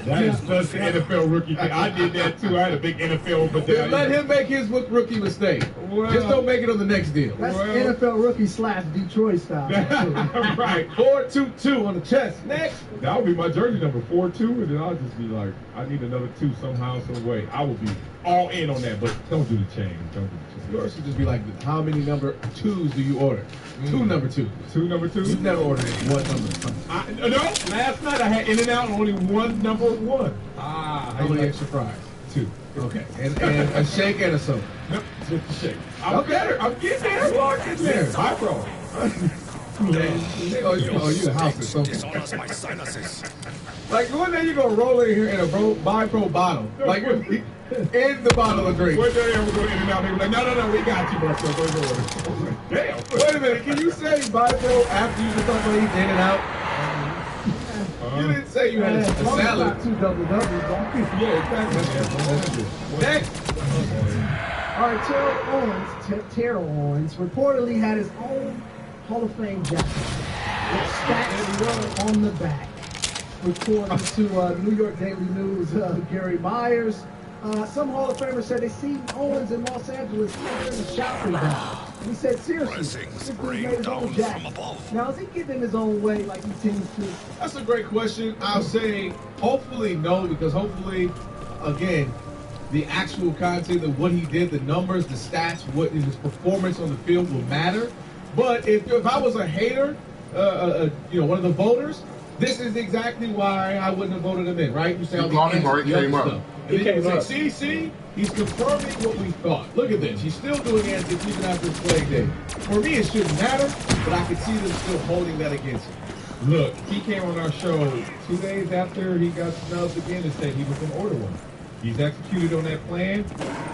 That is just the NFL rookie thing. I did that too. I had a big NFL medallion. Let him make his rookie mistake. Well, just don't make it on the next deal. That's NFL rookie / Detroit style. Right. 4.22 on the chest. Next. That would be my jersey number, 4.2, and then I'll just be like, I need another 2 somehow, some way. I will be all in on that, but don't do the chain. Don't do the chain. Yours should just be like, how many number 2s do you order? 2 number 2s. 2 number 2s? You've never ordered one number. No, last night I had In-N-Out only one number 1. How many extra fries? 2. Okay. And a shake and a soda. Nope, just a shake. I'm getting there. You are getting there. My bro. You the house or something. Like one day you gonna roll in here in a Bi-Pro bottle. Like In the bottle of drink. One day we're going in and out. They were like, no, we got you, Marcel. Go order. I was like, damn. Wait a minute. Can you say Bible after you just talk about eating in and out? You didn't say you had a salad. Two double doubles. Yeah, exactly. Next. All right, Terrell Owens reportedly had his own Hall of Fame jacket with stats on the back. According to New York Daily News, Gary Myers, some Hall of Famers said they seen Owens in Los Angeles carrying a shopping bag. And he said, seriously, this dude made his own jacket. Now, is he getting in his own way like he seems to? That's a great question. I'll say hopefully no, because hopefully, again, the actual content of what he did, the numbers, the stats, what his performance on the field will matter. But if I was a hater, one of the voters, this is exactly why I wouldn't have voted him in, right? You say all the He came up. He came up. See, he's confirming what we thought. Look at this. He's still doing antics even after his playing day. For me, it shouldn't matter, but I could see them still holding that against him. Look, he came on our show 2 days after he got snubbed again and said he was going to order one. He's executed on that plan.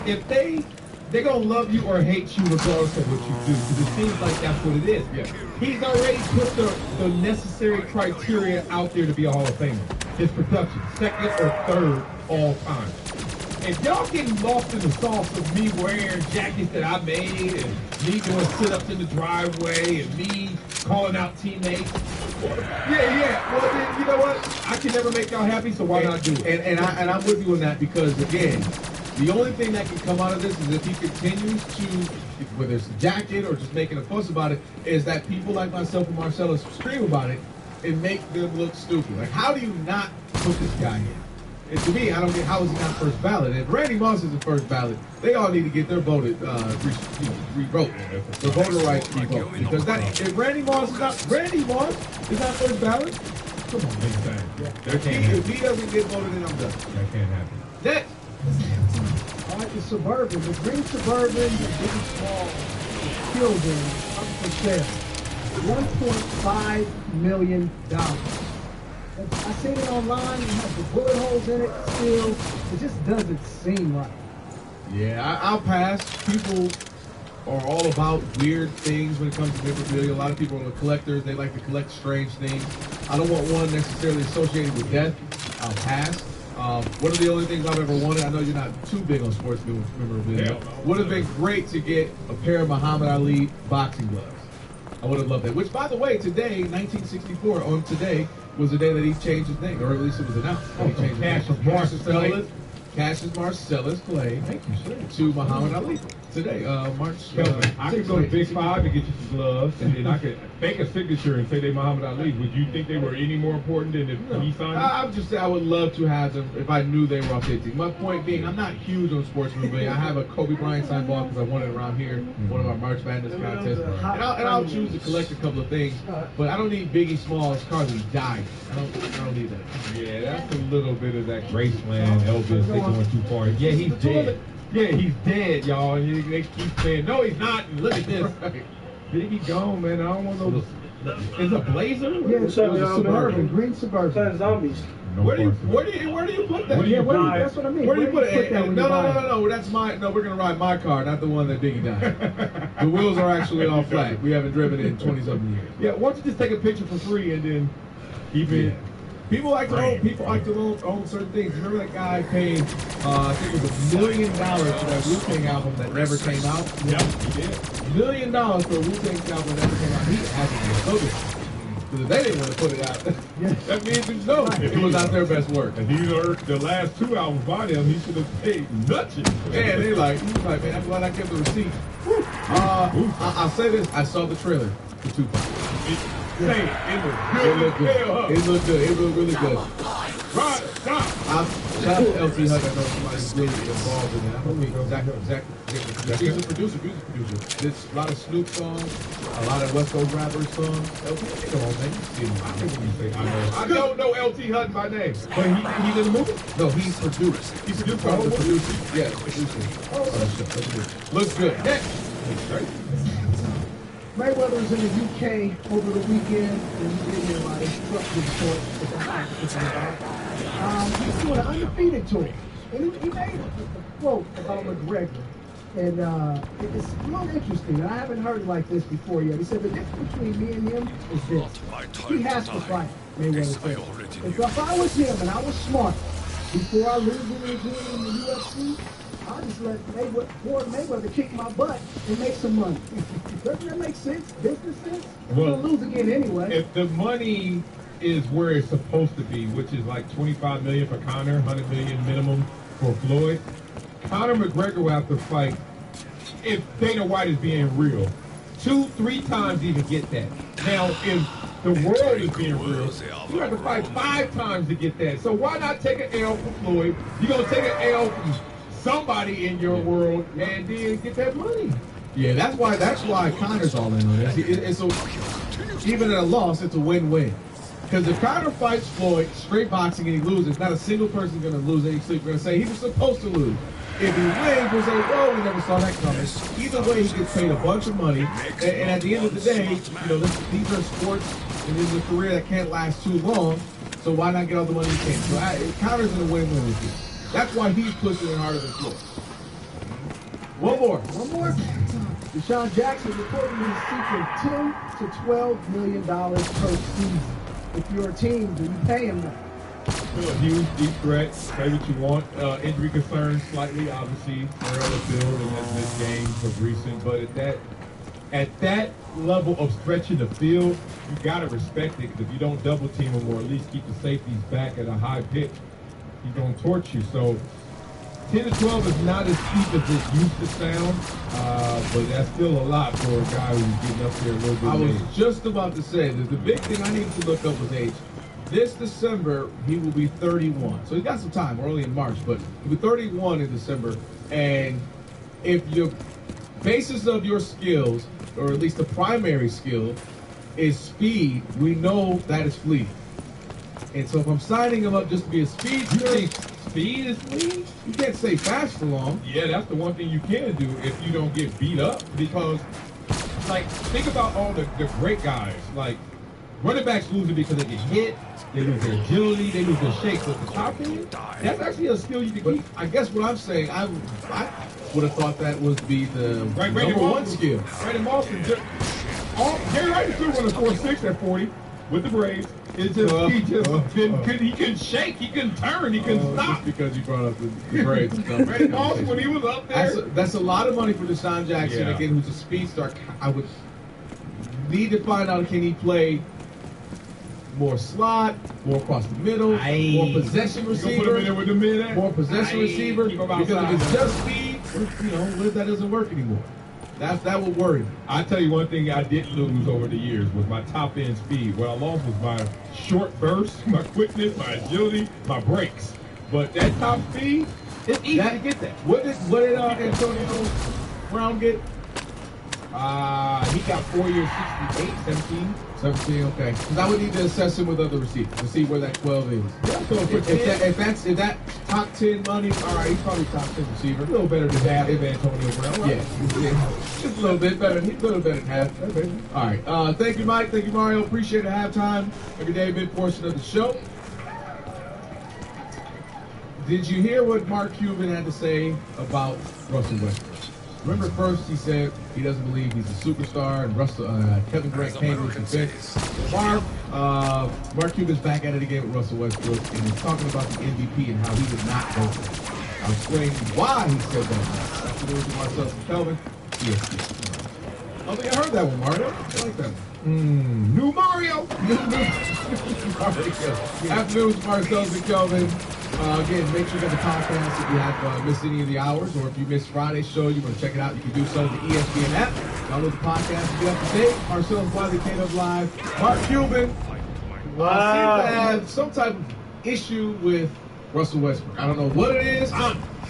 If they're going to love you or hate you regardless of what you do, because it seems like that's what it is. Yeah. He's already put the necessary criteria out there to be a Hall of Famer. His production, second or third all time. If y'all getting lost in the sauce of me wearing jackets that I made and me doing sit-ups in the driveway and me calling out teammates, yeah. Well, then, you know what? I can never make y'all happy, so why not do it? And I'm with you on that because, again, the only thing that can come out of this is if he continues to, whether it's a jacket or just making a fuss about it, is that people like myself and Marcellus scream about it and make them look stupid. Like, how do you not put this guy in? And to me, I don't get how is he not first ballot. If Randy Moss is the first ballot, they all need to get their voted rewrote. The voter rights revoked. Because if Randy Moss is not first ballot, come on, if he doesn't get voted in, I'm done. That can't happen. Next. All right, the Suburban, the green Suburban, the big small children up for sale. $1.5 million. I seen it online, it has the bullet holes in it still. It just doesn't seem right. Yeah, I'll pass. People are all about weird things when it comes to memorabilia. A lot of people are collectors. They like to collect strange things. I don't want one necessarily associated with death. I'll pass. One of the only things I've ever wanted, I know you're not too big on sports memorabilia, would have been great to get a pair of Muhammad Ali boxing gloves. I would have loved that. Which, by the way, today, 1964, on today, was the day that he changed his name, or at least it was announced. He changed his name. Cassius Marcellus Clay to Muhammad Ali today, March. I could go to Big Five and get you some gloves, and then I could make a signature and say they Muhammad Ali. Would you think they were any more important than if he signed them? I would love to have them if I knew they were authentic. My point being, I'm not huge on sports memorabilia. I have a Kobe Bryant signed ball because I won it around here, one of our March Madness contests. And I'll choose to collect a couple of things, but I don't need Biggie Smalls Carly died. I don't need that. Yeah, that's a little bit of that Graceland Elvis. They going too far. Yeah, he's dead. Yeah, he's dead, y'all. And they keep saying, no, he's not. And look at this. Biggie gone, man. I don't want no. Is a Blazer? Yeah, it's a Suburban, green Suburban. Zombies. Where do you put that? That's what I mean. Where do you put it? No. That's my. No, we're gonna ride my car, not the one that Biggie died. The wheels are actually all flat. We haven't driven it in 20-something years. Yeah, why don't you just take a picture for free and then keep it. People like to own certain things. Remember that guy paid, I think it was $1 million for that Wu-Tang album that never came out? Yep, he did. $1 million for a Wu-Tang album that never came out. He had to be a focus. Because if they didn't want to put it out, that means it was not their best work. And these are the last 2 albums by them. He should have paid nothing. Yeah, he was like, man, I'm glad I kept the receipt. I'll say this. I saw the trailer for Tupac. It looked good. It looked good. It looked really good. Right, stop. Shout out to LT Hut. I know somebody's really involved in it. I don't know exactly. He's a music producer. There's a lot of Snoop songs, a lot of West Coast rappers songs. LT, come on, man. I don't know LT Hut by name, but he's in the movie. No, he's produced. He's a producer. Yeah, producer. Looks good. Next. Mayweather was in the UK over the weekend, and he did hear my instructive report with the He's doing an undefeated tour. And he made a quote about McGregor. And it's real interesting. And I haven't heard it like this before yet. He said the difference between me and him is this. He has to fight, Mayweather said. If I was him and I was smart, before I lose any again in the UFC, I'll just let Mayweather kick my butt and make some money. Doesn't that make sense? Business sense? I'm going to lose again anyway. If the money is where it's supposed to be, which is like $25 million for Conor, $100 million minimum for Floyd, Conor McGregor will have to fight, if Dana White is being real, 2-3 times to even get that. Now, if the world is being real, you have to fight 5 times to get that. So why not take an L for Floyd? You're going to take an L from somebody in your world and then get that money. Yeah, that's why Conor's all in on this. Even at a loss, it's a win-win. Because if Conor fights Floyd straight boxing and he loses, not a single person is going to lose any sleep. We're going to say he was supposed to lose. If he wins, we'll say, oh, we never saw that coming. Either way, he gets paid a bunch of money. And at the end of the day, these are sports, and this is a career that can't last too long. So why not get all the money he can? So Conor's in a win-win with you. That's why he's pushing it harder than Floyd. One more. Deshaun Jackson reportedly seeking $10 to $12 million per season. If you're a team, do you pay him that? A huge, deep threat. Say what you want. Injury concerns slightly, obviously. They're on the field, and this game was recent. But at that level of stretching the field, you gotta respect it. Because if you don't double team him or at least keep the safeties back at a high pitch, he's gonna torch you. So 10 to 12 is not as steep as it used to sound, but that's still a lot for a guy who's getting up there a little bit. I was just about to say that the big thing I needed to look up was age. This December, he will be 31. So he's got some time. We're only in March, but he'll be 31 in December. And if your basis of your skills, or at least the primary skill, is speed, we know that is fleeting. And so if I'm signing him up just to be a speedster, speed is fleeting? You can't stay fast for long. Yeah, that's the one thing you can do if you don't get beat up. Because, like, think about all the great guys. Like, running backs lose it because they get hit, they lose their agility, they lose their shape. But the top end, that's actually a skill you can keep. I guess what I'm saying, I would have thought that would be the number one skill. Randy Moss, Gary Wright is still running 4.6 at 40 with the Braves. It's just, he can shake, he can turn, he can stop. Just because you brought up the Braves and stuff. Randy Moss, when he was up there. That's a lot of money for Deshaun Jackson, again, who's a speedster. I would need to find out, can he play more slot, more across the middle, more possession receiver, more possession receiver. Because if it's just speed, what if that doesn't work anymore? That would worry me. I tell you one thing I did lose over the years was my top end speed. What I lost was my short burst, my quickness, my agility, my brakes. But that top speed, it's easy to get that. What did Antonio Brown get? He got 4 years, 68, 17. 17, okay. Because I would need to assess him with other receivers to see where that 12 is. Yeah, so if that top 10 money, all right, he's probably top 10 receiver. A little better than half of Antonio Brown. Yeah, just a little bit better. He's a little better than half. All right. Thank you, Mike. Thank you, Mario. Appreciate it. Halftime every day, mid portion of the show. Did you hear what Mark Cuban had to say about Russell Westbrook? Remember, first he said he doesn't believe he's a superstar, and Kevin Durant came to his defense. Mark Cuban's back at it again with Russell Westbrook, and he's talking about the MVP and how he did not go for it. I'll explain why he said that. After there was Marcel and Kelvin, ESPN. I don't think I heard that one, Mario. I like that one. New Mario! Afternoons, Marcel and Kelvin. Again, make sure you get the podcast if you have missed any of the hours, or if you missed Friday's show, you want to check it out, you can do so on the ESPN app. Download the podcast and get up to date. Marcellus Wiley, K-Dub Live. Mark Cuban seems to have some type of issue with Russell Westbrook. I don't know what it is.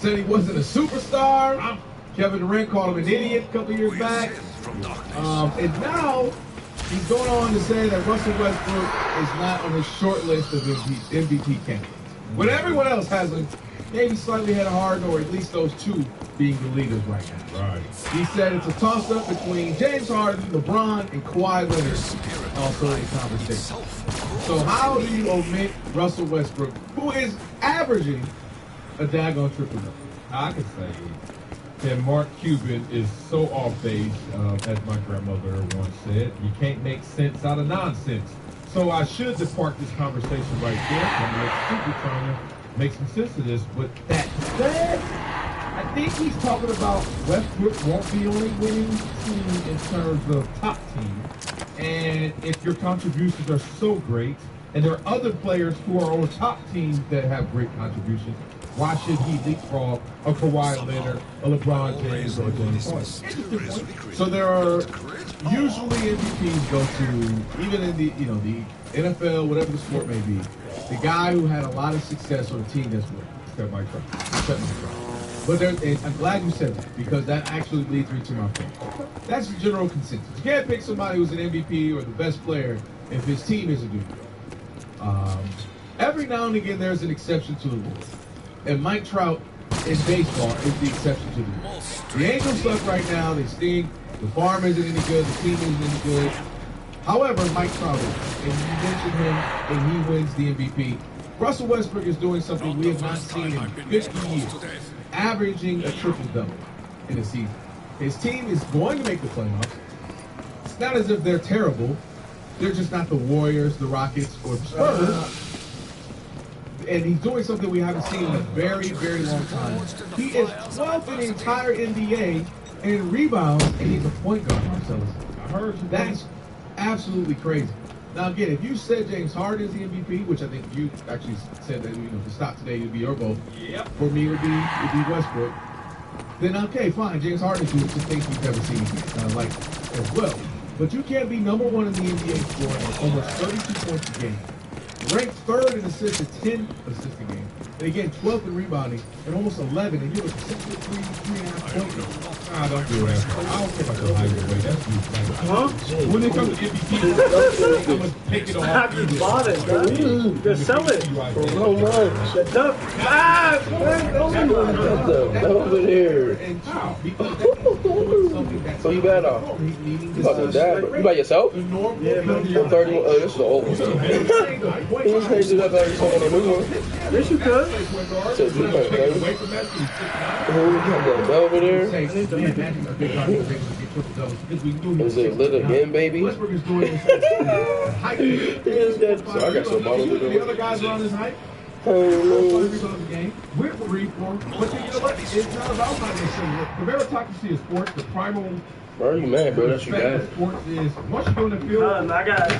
Said he wasn't a superstar. Kevin Durant called him an idiot a couple years back. And now he's going on to say that Russell Westbrook is not on his short list of MVP candidates. But everyone else has him maybe slightly ahead of Harden, or at least those two being the leaders right now. Right. He said it's a toss-up between James Harden, LeBron, and Kawhi Leonard also in the conversation. So how do you omit Russell Westbrook, who is averaging a daggone triple double. I can say that Mark Cuban is so off base, as my grandmother once said. You can't make sense out of nonsense. So I should depart this conversation right there. I'm like super trying to make some sense of this. But that said, I think he's talking about Westbrook won't be only winning team in terms of top team. And if your contributions are so great, and there are other players who are on top teams that have great contributions, why should he leapfrog a Kawhi Leonard, a LeBron James, or a James Harden? So there are usually MVPs go to, even in the the NFL, whatever the sport may be, the guy who had a lot of success on a team that's winning. Except Mike Trout. But I'm glad you said that, because that actually leads me to my point. That's the general consensus. You can't pick somebody who's an MVP or the best player if his team isn't doing good. Every now and again, there's an exception to the rule. And Mike Trout in baseball is the exception to the rule. The Angels suck right now. They stink. The farm isn't any good. The team isn't any good. However, Mike Trout is. And you mentioned him, and he wins the MVP. Russell Westbrook is doing something we have not seen in 50 years, averaging a triple-double in a season. His team is going to make the playoffs. It's not as if they're terrible. They're just not the Warriors, the Rockets, or the Spurs. And he's doing something we haven't seen in a very, very long time. He is 12th in the entire NBA in rebounds, and he's a point guard, Marcellus. I heard you. That's absolutely crazy. Now, again, if you said James Harden is the MVP, which I think you actually said that, to stop today, it would be your vote. Yep. For me, it would be Westbrook. Then, okay, fine. James Harden is the things we've never seen as well. But you can't be number one in the NBA scoring almost 32 points a game. Ranked third in assists at 10 assists a game. And again, 12th in rebounding and almost 11. And you're a 6'3", 3.5 point. Don't do that. I don't care about the height of the way. That's you. When it comes to MVP, I'm going to take it off. I just bought it, bro. Just sell it. For real money. Shut up. Over here. So you got off. You about to die, bro. You by yourself? Yeah, man. 31. This is the old one. You can't do that by yourself on the new one. Yes, you could. So you can't, baby. Who we got that over there? Is it lit again, baby? So I got some bottles of the other guys are on his height. We're 3-4. But you know what? It's not about financial. The meritocracy of sports, the primal. Why are you mad, bro? That's your guy. Sports is once you go in the field. I got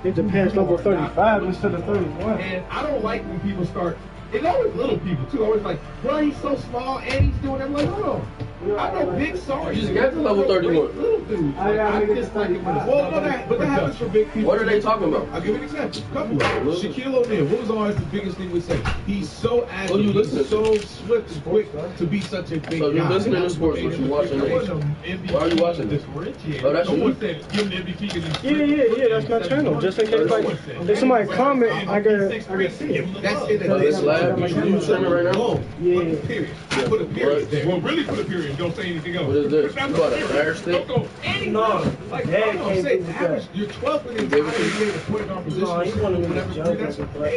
it. Depends number 35 instead of 31. And I don't like when people start. It's always little people too. Always like, bro, he's so small and he's doing that. I'm like, hold on. I know big sorry. You just got to level 31. Little dudes. I just like it. Well, but that happens for big people. What are they talking about? I'll give you an example. A couple of them. Shaquille O'Neal. What was always the biggest thing we say? He's so active. He's so swift and quick to be such a big guy. So you're listening to sports, but you're watching this. Why are you watching this? Oh, that's you. Yeah. That's my channel. Just in case, like, if somebody comment, I can see it. That's it. This live. You streaming right now? Yeah. Put a period there. Well, really put a period. Don't say anything else. What is this? You got a fire stick? Don't go anywhere. Like, you're 12th in the entire NBA to point on position.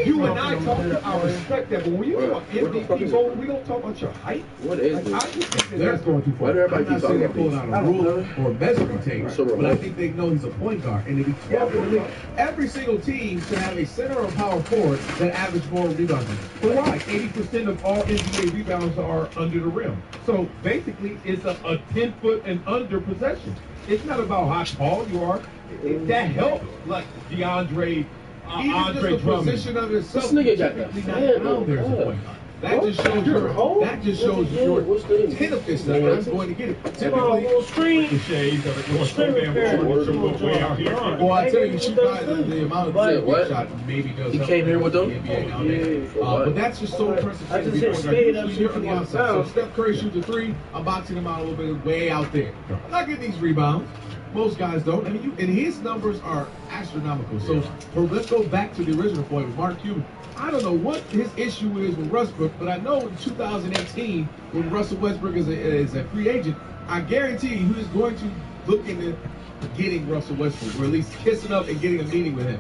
You and I talk, I respect that, but when you talk MVP, we don't talk about your height. What is this? I just think that's going too far. Why do everybody keep talking about pulling out a ruler or a measuring tape, but I think they know he's a point guard, and if he's 12th in the league, every single team should have a center or power forward that average more rebounds. But why? 80% of all NBA rebounds are under the rim. So basically, it's a 10-foot and under possession. It's not about how tall you are. That helps, like DeAndre, Andre Drummond. The position of itself. This nigga got that. That just shows your tentativeness that I'm going to get it. Typically, screen. The shades of it. So damn way out here. Well, I tell you, the amount of shot maybe does. He came here with them. But that's just so impressive. I just hit spade up here from the outside. So Steph Curry shoots a 3. I'm boxing him out a little bit, way out there. I'm not getting these rebounds. Most guys don't. I mean, and his numbers are astronomical. So let's go back to the original point with Mark Cuban. I don't know what his issue is with Westbrook, but I know in 2018, when Russell Westbrook is a free agent, I guarantee he is going to looking at getting Russell Westbrook, or at least kissing up and getting a meeting with him.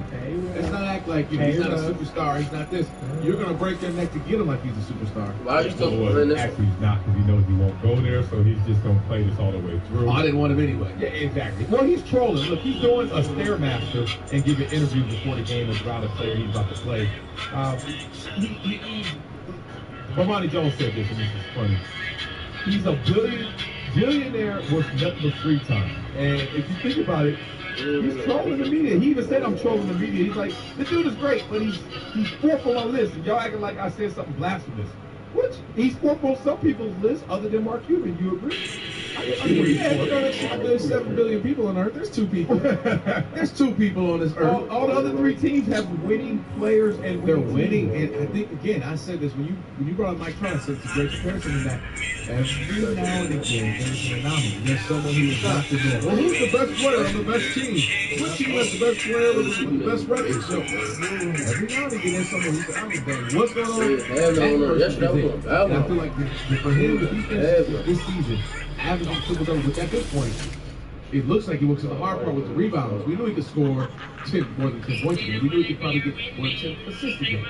Let's not act like he's not a superstar, he's not this. You're going to break their neck to get him like he's a superstar. Why are you still Actually, he's not, because he knows he won't go there, so he's just going to play this all the way through. I didn't want him anyway. Yeah, exactly. Well, he's trolling. Look, he's doing a Stairmaster and giving interviews before the game about a player he's about to play. Bomani Jones said this, and this is funny. He's a billionaire with nothing but free time. And if you think about it, he's trolling the media. He even said, I'm trolling the media. He's like, this dude is great, but he's fourth on my list. And y'all acting like I said something blasphemous. Which, he's fourth on some people's list other than Mark Cuban. You agree? There's 7 billion people on Earth. There's 2 people. There's 2 people on this Earth. All the other 3 teams have winning players, and they're winning. And I think, again, I said this, when you brought up Mike Trout, I said it's a great comparison in that every now and again, there's an anomaly. There's someone who is not the norm. Well, who's the best player on the best team? What team has the best player with the best record? So, every now and again, there's someone who's out there. What's going on? And I feel like for him, this season, averaging triple doubles, which at this point, it looks like he works at the hard part with the rebounds. We knew he could score more than 10 points a game. We knew he could probably get more than 10 assists a game.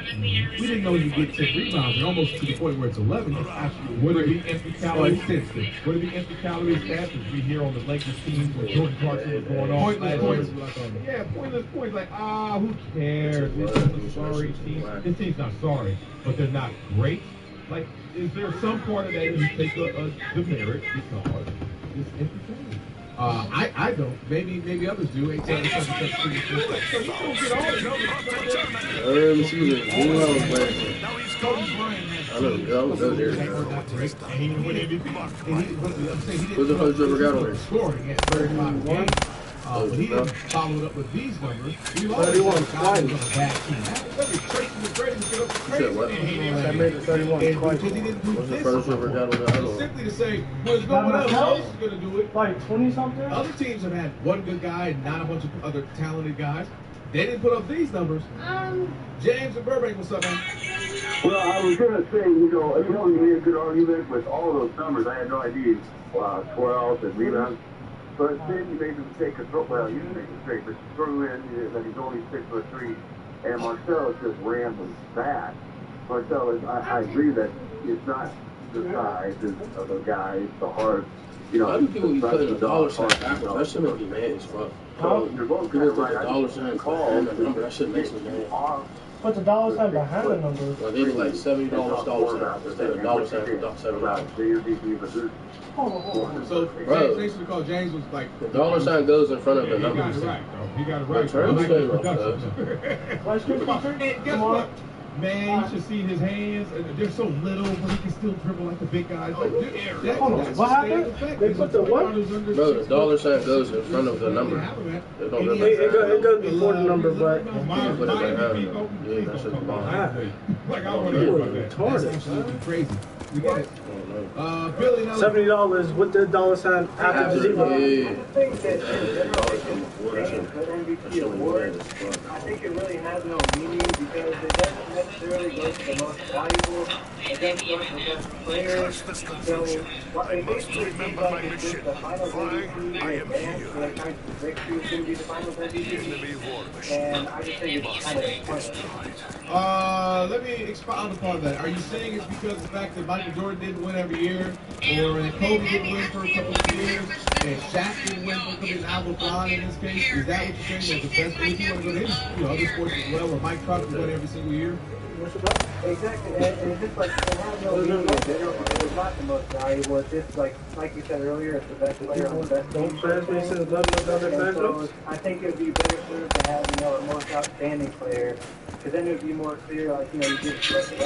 We didn't know he could get 10 rebounds, and almost to the point where it's 11. It's actually would it be empty calories? Would it be empty calories stats as we hear on the Lakers team where Jordan Clarkson was going on? Pointless points. Yeah, pointless points. Like, who cares? This is a sorry team. This team's not sorry, but they're not great. Like, is there some part of that you take the merit because it's empty calories? I don't. Maybe others do. Let me see this. I don't know there. Who's the first ever got on there? Scoring at 35 games. But he didn't follow it up with these numbers. He lost on a bad team. That made it 31 twice. Because he didn't do this. Simply to say, well, no one else is going to do it. Like 20-something? Other teams have had one good guy and not a bunch of other talented guys. They didn't put up these numbers. James and Burbank, what's up, man? Well, I was going to say, you made a good argument with all those numbers. I had no idea. 12 and rebounds. But then you made the mistake of you didn't make the mistake, but you threw in that he's only 6'3", and Marcel is just rambling fast. Marcel is, I agree that it's not the size of the guy, it's the heart. Why do people be putting a dollar sign backwards? That should make me mad as fuck. You're both kind of right. A dollar sign behind the number, that should make me mad. What's a dollar sign behind the number? Well, they look like $70 dollar sign instead of dollar sign for $7. So, James called James was like... The dollar sign goes in front of the number. He got it right, though. He got it right. Guess what? Man, you should see his hands. They're so little, but he can still dribble like the big guys. Like, what happened? They put the what? Bro, the dollar sign goes in front of the number. It goes before the number, but... Yeah, that shit's bomb. Like, I want to hear about that. That's absolutely crazy. We get it. Billy, $70 with the dollar sign after the zero. I think that the MVP award, I think it really has no meaning because it doesn't necessarily go to the most valuable, it doesn't go to the best player. So, it basically seems like it's just the final MVP advance, so that kind of predicts who's going to be the final MVP. And I just think it's kind of pointless. Let me expound upon that. Are you saying it's because of the fact that Michael Jordan didn't win every year, or that Kobe didn't win for a couple of years, and Shaq didn't win for a couple of years, Albert Bron in this case? Is that what you're saying? That the best, if you want to go to his, other sports as well, where Mike Trout won every single year? Exactly, and it's just like, it has no meaning in general. It's not the most valuable. It's just like you said earlier, it's the best player on the best team. So I think it would be better served to have, a most outstanding player, because then it would be more clear, you give the rest of the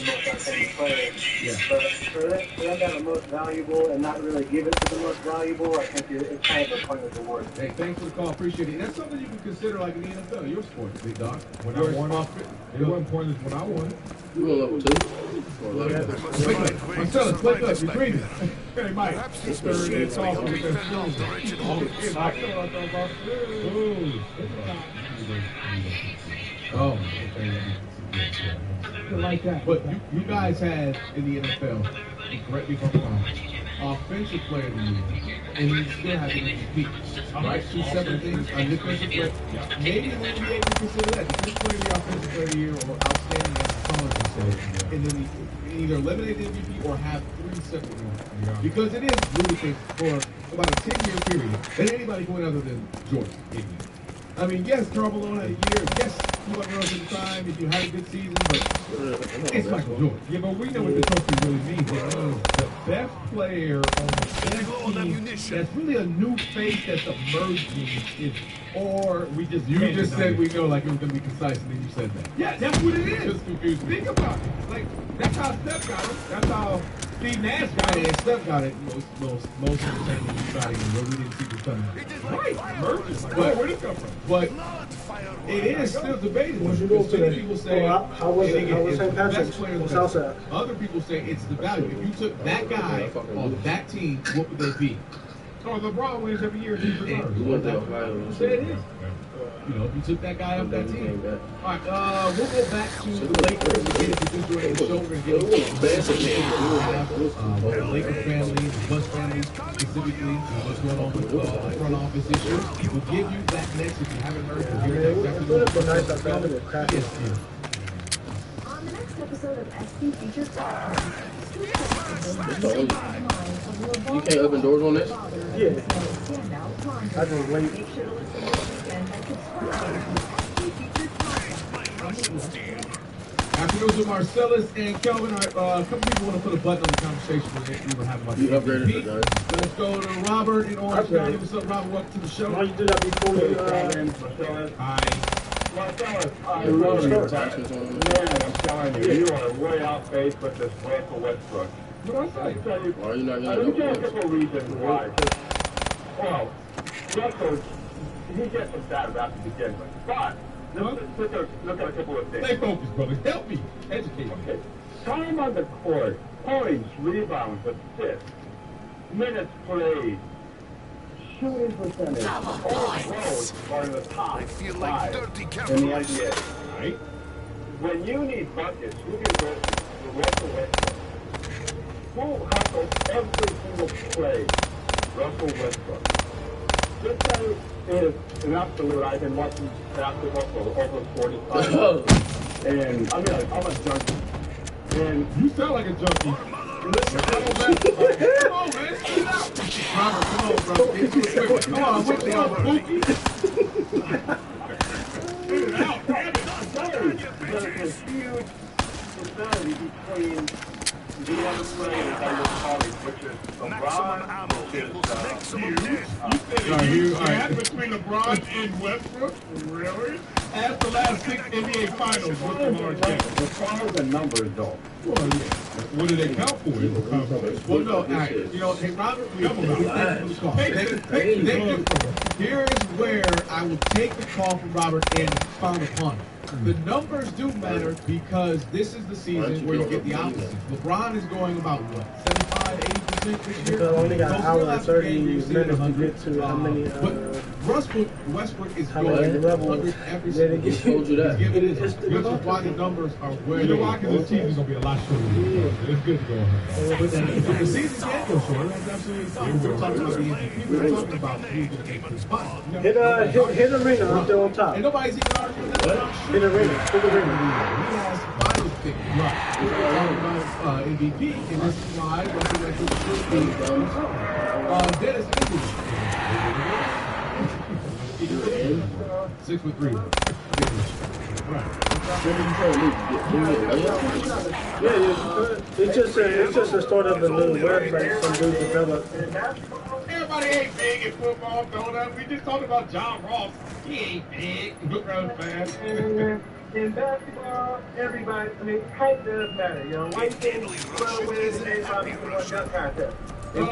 most outstanding player. Yeah. But for them to have the most valuable and not really give it to the most valuable, I think it's kind of a pointless award. Hey, thanks for the call. Appreciate it. That's something you can consider like in the NFL. Your sport, big dog. When I won off it, it wasn't pointless when I won. You won level 2. Marcellus, wake up. You're dreaming. Hey, Mike. It's third and soft with that Oh, Like that. But you guys had in the NFL, correct me if I'm wrong, Offensive Player of the Year, and he still has an MVP. Right? Two separate things. A defensive player. Maybe in the NBA we consider that. Defensive Player of the Year, Offensive Player of the Year, or Outstanding as the college would say. And then either eliminate the MVP or have three separate ones. Because it is ludicrous for about a 10-year period that anybody going other than Jordan. I mean, yes, Karl Malone had a year. Yes, you were at the time if you had a good season, but it's Michael Jordan. Yeah, but we know what the trophy really means. It means the best player on the best team that's really a new face that's emerging, or we just... You just said we know like it was going to be concise, and then you said that. Yeah, that's what it is. Just confused me. Think about it. Like, that's how Steph got it. That's how Steve Nash got it. And Steph got it most of the time when we started, where we didn't see the coming. Right, emerging. Where'd it come from? But it is still debated. Once you go to Many people say how was St. Patrick's? Other people say it's the value. If you took that guy on that team, what would they be? Oh, LeBron wins every year. He's returned. People say it is. You know, if you took that guy off that team. All right, we'll go back to the Lakers. We'll get into the show. We're going to get the Lakers family, the Buss family, specifically, what's going on with the front office issues. We'll give you that next if you haven't heard. We'll hear that exactly what On the next episode of SB Features You can't open doors on this? Yeah. I just wait. Afternoons with Marcellus and Kelvin. All right, a couple people want to put a button on the conversation we were having about the MVP. Let's go to Robert in Orange County. What's up, Robert? Welcome to the show. Why you do that before you Hi. Marcellus, I love you. Man, I'm telling you, you are way off base with this Russell Westbrook. What I say? Why are you not going to give a couple of reasons why. Well, Russell, he gets some bad rap to begin with. But let's look at a couple of things. Stay focused, brother. Help me. Educate me. Okay. Time on the court, points, rebounds, assists, minutes played, shooting percentage, all those are in the top five in the NBA. Right? When you need buckets, you can go to Russell Westbrook. Who hustles every single play? Russell Westbrook. This guy is an absolute. I've been watching basketball for over 45 years. And I'm a junkie. And you sound like a junkie. Listen, come on, man. Get out. Robert, come on, bro. Come on, with me, Get it out. There's a huge disparity between the other players on your college, which is LeBron, which is between LeBron and Westbrook? Really? Ask the last 6 NBA finals. What's the large gap? As far as the numbers, though. Well, yeah. What do they count for? Well, no, you know, hey, Robert, here is where I will take the call from Robert and expound upon it. The numbers do matter because this is the season where you get the opposite. LeBron is going about what, 75, 80% this year? Because I only got an hour and 30 minutes to get to how many. But Westbrook is how going many levels. every Yeah, they single give you that. Which is why the numbers are where you know why? Because this season's going to be a lot shorter. It's good to go ahead. But the season can go shorter. That's absolutely fine. We're talking about the MVP. We're talking about who's going to take the spot. Hit Arena up there on top. And nobody's even arguing that. Hit Arena. He has finals pick. Right. We're talking about MVP, and this is why Russell Westbrook should be Dennis English. 6'3". Right. Yeah, it's just a start of the new website some dude developed. Everybody ain't big in football, don't we just talked about John Ross. He ain't big. Look around fast. In basketball, everybody, I mean, height does matter, you know. White things, 12 wins, and probably one dunk contest. No.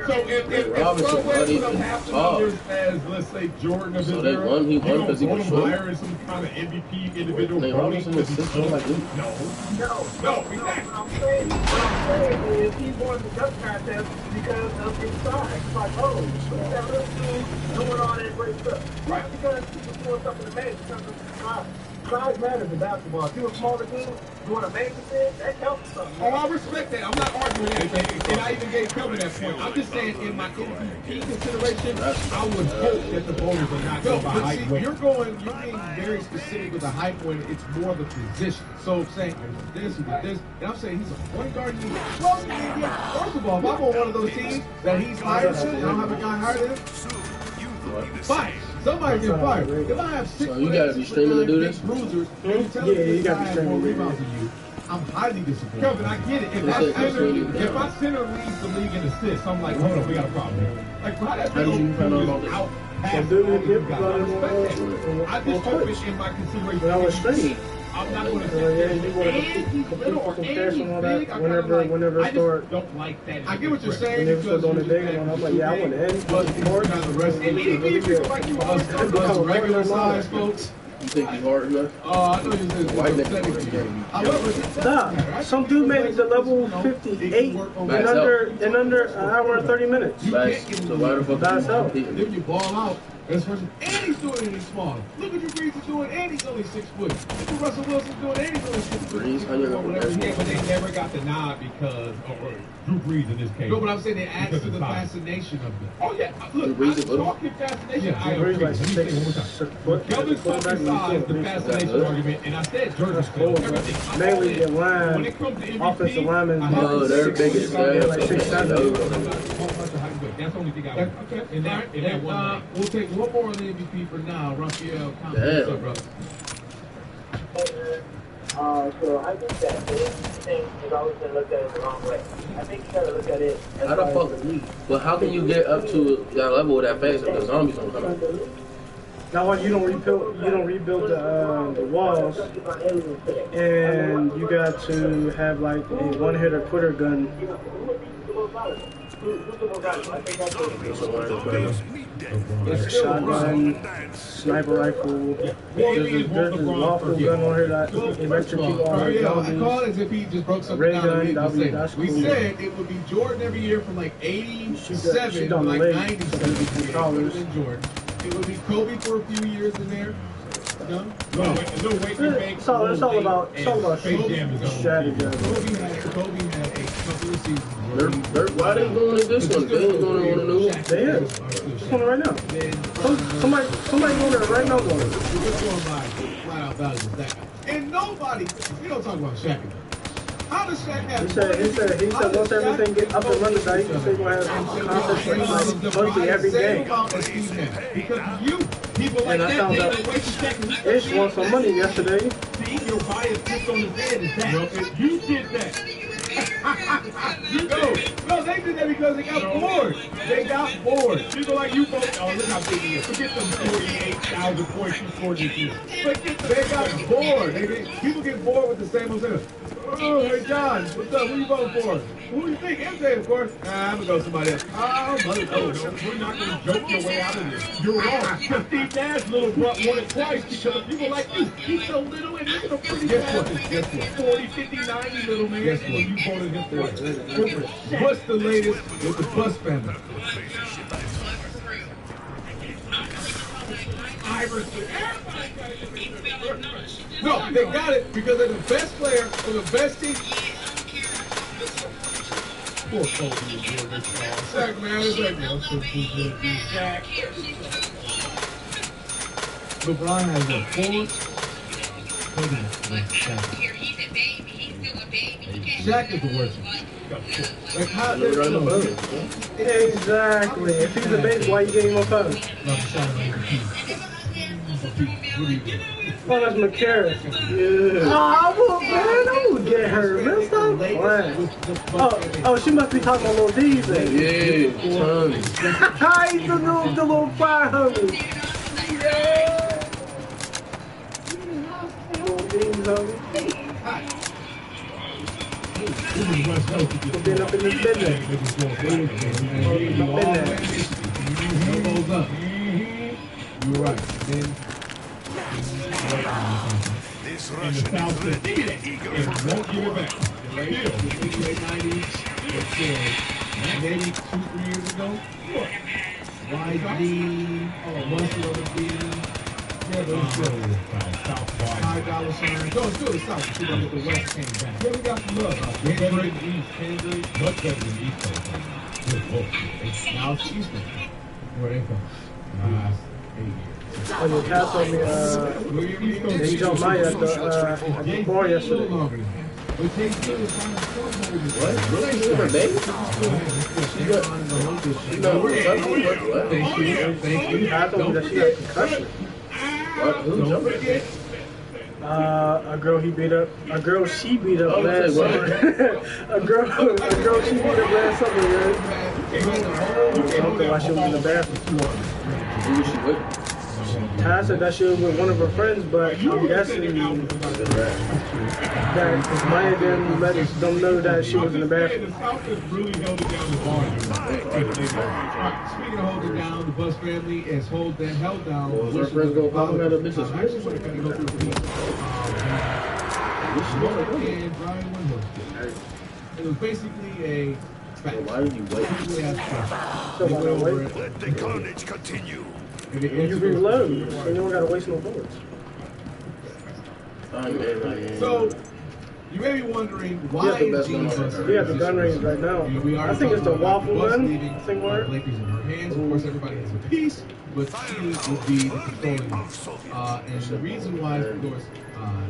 So if Westbrook don't have the numbers as, let's say, Jordan of his era, he won because he was short. Hire some kind of MVP individual. They Robinson was system like this. No, exactly. I'm saying is he won the dunk contest because of his size. It's like, oh, look at that little dude doing all that great stuff. Right. Because he was doing something amazing because of his size. size matters in basketball. If you're a smaller team, doing a major thing, that helps something. Oh, I respect that. I'm not arguing that. And I even gave Kelvin that point. I'm just saying, in my MVP consideration, I would hope that the voters are not going by height. You're being very specific with the height when it's more the position. So saying, this, and I'm saying he's a point guard. Well, first of all, if I'm on one of those teams that he's higher than, and I don't have a guy higher than him, fine. Somebody get fired. If I have 6 so you gotta be streaming to do this? Bruisers, you gotta be streaming more rebounds than you. I'm highly disappointed. Kelvin, I get it. If I center leads the league in assists, I'm like, hold on, we got a problem here. Like, how did you find out about this? I just hope it's in my consideration. When I was streaming. I'm not going to say he's little or he's big. Whenever it start, don't like that. I get what you're saying. Whenever it starts on the big one, I'm like, yeah, I want to end. But the rest of the regular size folks. You think he's hard enough? I know you said Stop. Some dude made it to level 58 in under an hour and 30 minutes. So why the fuck that's out. If you ball out, that's person, and he's doing it in small. Look at Drew Brees is doing, and he's only 6 foot. Look what Russell Wilson's doing, and he's only 6 foot. But they never got the nod because, or Drew Brees in this case. No, but I'm saying it adds to the fascination of them. Oh yeah, look, I'm talking fascination. Yeah, I agree. Kelvin's talking size, the fascination argument, and I said Georgia's cold. Mainly the line, when it comes to offensive linemen. Oh, they're biggest. They're like 6'7". That's the only thing I would. Okay. In that one, we'll take one more on the MVP for now. Raphael, what's up, brother? So I think that this thing is always going to look at it the wrong way. I think you got to look at it as how the fuck? But how can you get up to that level that fast if the zombies don't come out? Now, you don't rebuild the walls, and you got to have like a one-hitter quitter gun. Shotgun, sniper rifle. There's a lawful gun on here that electric people on I call it as if he just broke something down. We said it would be Jordan every year from like 87 to like 97. Jordan. It would be Kobe for a few years in there. It's all about strategy. Kobe had a couple of seasons. Why are they going to this one? They ain't going on the new one. They is. It's on right now. Somebody going there right now. And nobody, we don't talk about Shaq. How does Shaq have? He said once everything get up and running, he said he's going to have some concerts like monthly every game. Because you, people like and I found out Ish won some money yesterday. See, your bias sits on his head is that. You did that. No, they did that because they got bored. They got bored. People like you folks, oh, look how big he is. Forget them 48,000 points you scored this year. They got bored. People get bored with the same old thing. Oh, hey, John, what's up? Who you voting for? Who do you think? MJ, of course. I'm going to go with somebody else. Oh, mother, we're not going to joke your way out of this. You're wrong. Because Steve Nash little brought won it twice because people like you. He's so little and look at him pretty fast. Guess what? 40, 50, 90 little man. Guess what? You voted him twice. What's the latest with the Bus family? No, they got it because they're the best player for the best team. Poor Kobe is doing this. Shaq, man, it's like, Shaq. LeBron has a 4. Kobe has Shaq is the worst. Like how they run the boat. Exactly. If he's a baby, why you getting him a phone? Oh, that's McCarron. Yeah. Oh, man, I would get her. Man, stop playing. Oh, she must be talking about Lil D's then. Yeah, tons. He's the little fire homie. Yeah. Lil D's homie. Been up in this business. You're right. Then this Russian is the eager won't give it back. Maybe 2-3 years ago. YG, Russell on the field. High dollar sign. No, it's still the South. It's still the West came back. Yeah, we got some love. Much better than East. Much better than East. Now it's Eastern. Where they from? Last 8 years. Oh, your cat told me, he jumped Maya at the bar yesterday. What? Really? She's her baby? Thank you. I told me that she had concussion. What? Who jumped her? A girl she beat up last summer. a girl she beat up last summer, man. Something while she was in the bathroom. Who was she with? Ty said that she was with one of her friends, but I'm guessing that Maya didn't let them know that she was in the bathroom. The South has really held it down the bar. Speaking of holding down, the Bus family is held down. Was her friends go pop out of business? I actually want to kind of go through the piece. And Brian Windhorst. It was basically a fact. Why did you wait? Let the carnage continue. You reload, so you don't gotta waste no bullets. So, you may be wondering why is Gene Bus? We have the gun range right now. I think it's the waffle gun. Thing word. Lakers in her hands. Of course, everybody has a piece, but she will be the controlling one. And the reason why is, of course,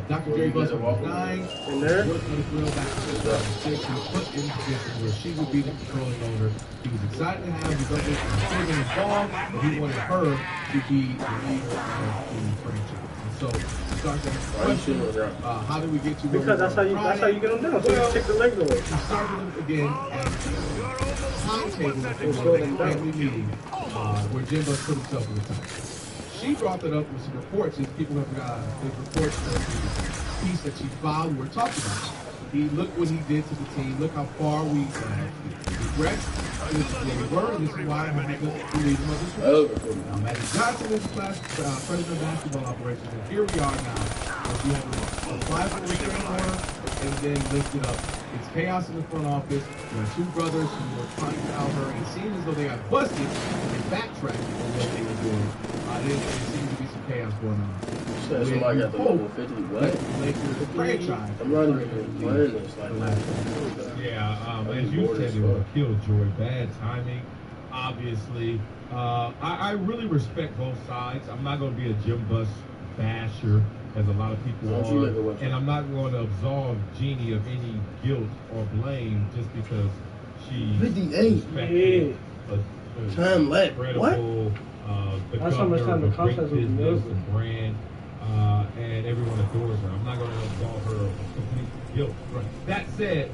Dr. Jerry Buss was dying. In there? Was going to thrill back to 2006. He was put in a position where she would be the controlling owner. He was excited to have the other children involved, but he wanted her to be the leader of the franchise. And so, he starts to ask questions. How do we get to Because that's how you get them down. So you take the legs away. He started them again at the timetable of a family meeting where Jim Buss put himself in the top. She brought that up with some reports, and people have reports of the piece that she filed we were talking about. Look what he did to the team. Look how far we regressed. This is where we were, and this is why I'm going to leave them up this week. Now, Magic Johnson is the president of basketball operations, and here we are now. We have applied for a restraining order, and then lifted up. It's chaos in the front office. There are two brothers who were trying to out her, and it seems as though they got busted and backtracked on what they were doing. There seems to be some chaos going on. Somebody got the level 50. What? Lakers franchise. I'm running playing this like yeah, as you said, it was a killjoy. Bad timing, obviously. I really respect both sides. I'm not going to be a Jim Buss basher, as a lot of people are. And I'm not going to absolve Jeannie of any guilt or blame just because she 58. Time left. What? The That's how much time the contract was business, the brand, and everyone adores her. I'm not going to absolve her of complete guilt. Right. That said,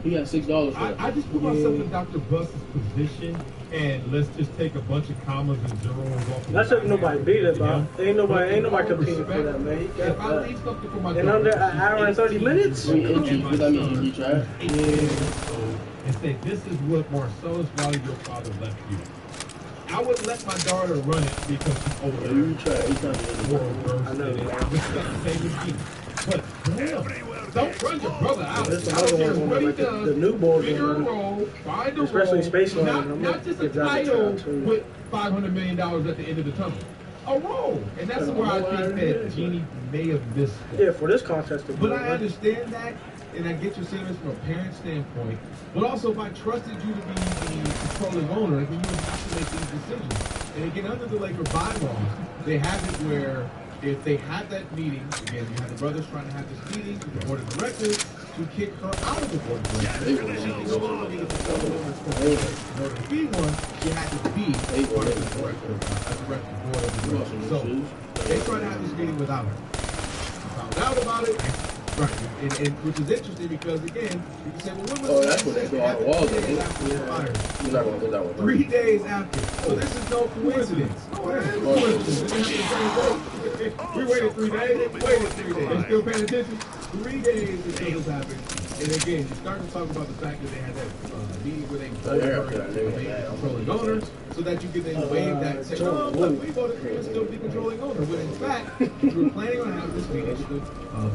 he got $6 for it. I just put myself in Dr. Buss's position, and let's just take a bunch of commas and zeros off. That's if nobody beat it, bro. Ain't nobody competing for that, man. He got that. And under an hour and 30 minutes? What that mean? You tried? Yeah. And say, this is what Marcellus Wiley, your father, left you. I wouldn't let my daughter run it because she's older. You try. I know. But damn, don't run your brother out. This is another one, like the new board, especially Space Line. Not just a title with $500 million at the end of the tunnel. A role. And that's where I think that Jeannie may have missed it. Yeah, for this contest. But I understand that, and I get your sentiments from a parent standpoint. But also, if I trusted you to be the controlling owner, then you would have to make these decisions. And again, under the Laker bylaws, they have it where if they have that meeting, again, you have the brothers trying to have this meeting with the board of directors to kick her out of the board of directors. She can no longer be the controlling owner. In order to be one, she had to be a board of directors, board of directors. So they tried to have this meeting without her. I found out about it. Right, and which is interesting because again, you can say, well, when was that's when they go on the wall. You're not going to get that one. 3 days after. So this is no coincidence. No, it ain't coincidence. We waited 3 days. They're still paying attention. 3 days until this happened. And again, you start to talk about the fact that they had that meeting where they controlling owners, so that you can then waive that and say, oh, look, we voted for you to still be controlling owner. When in fact, we were planning on having this meeting with the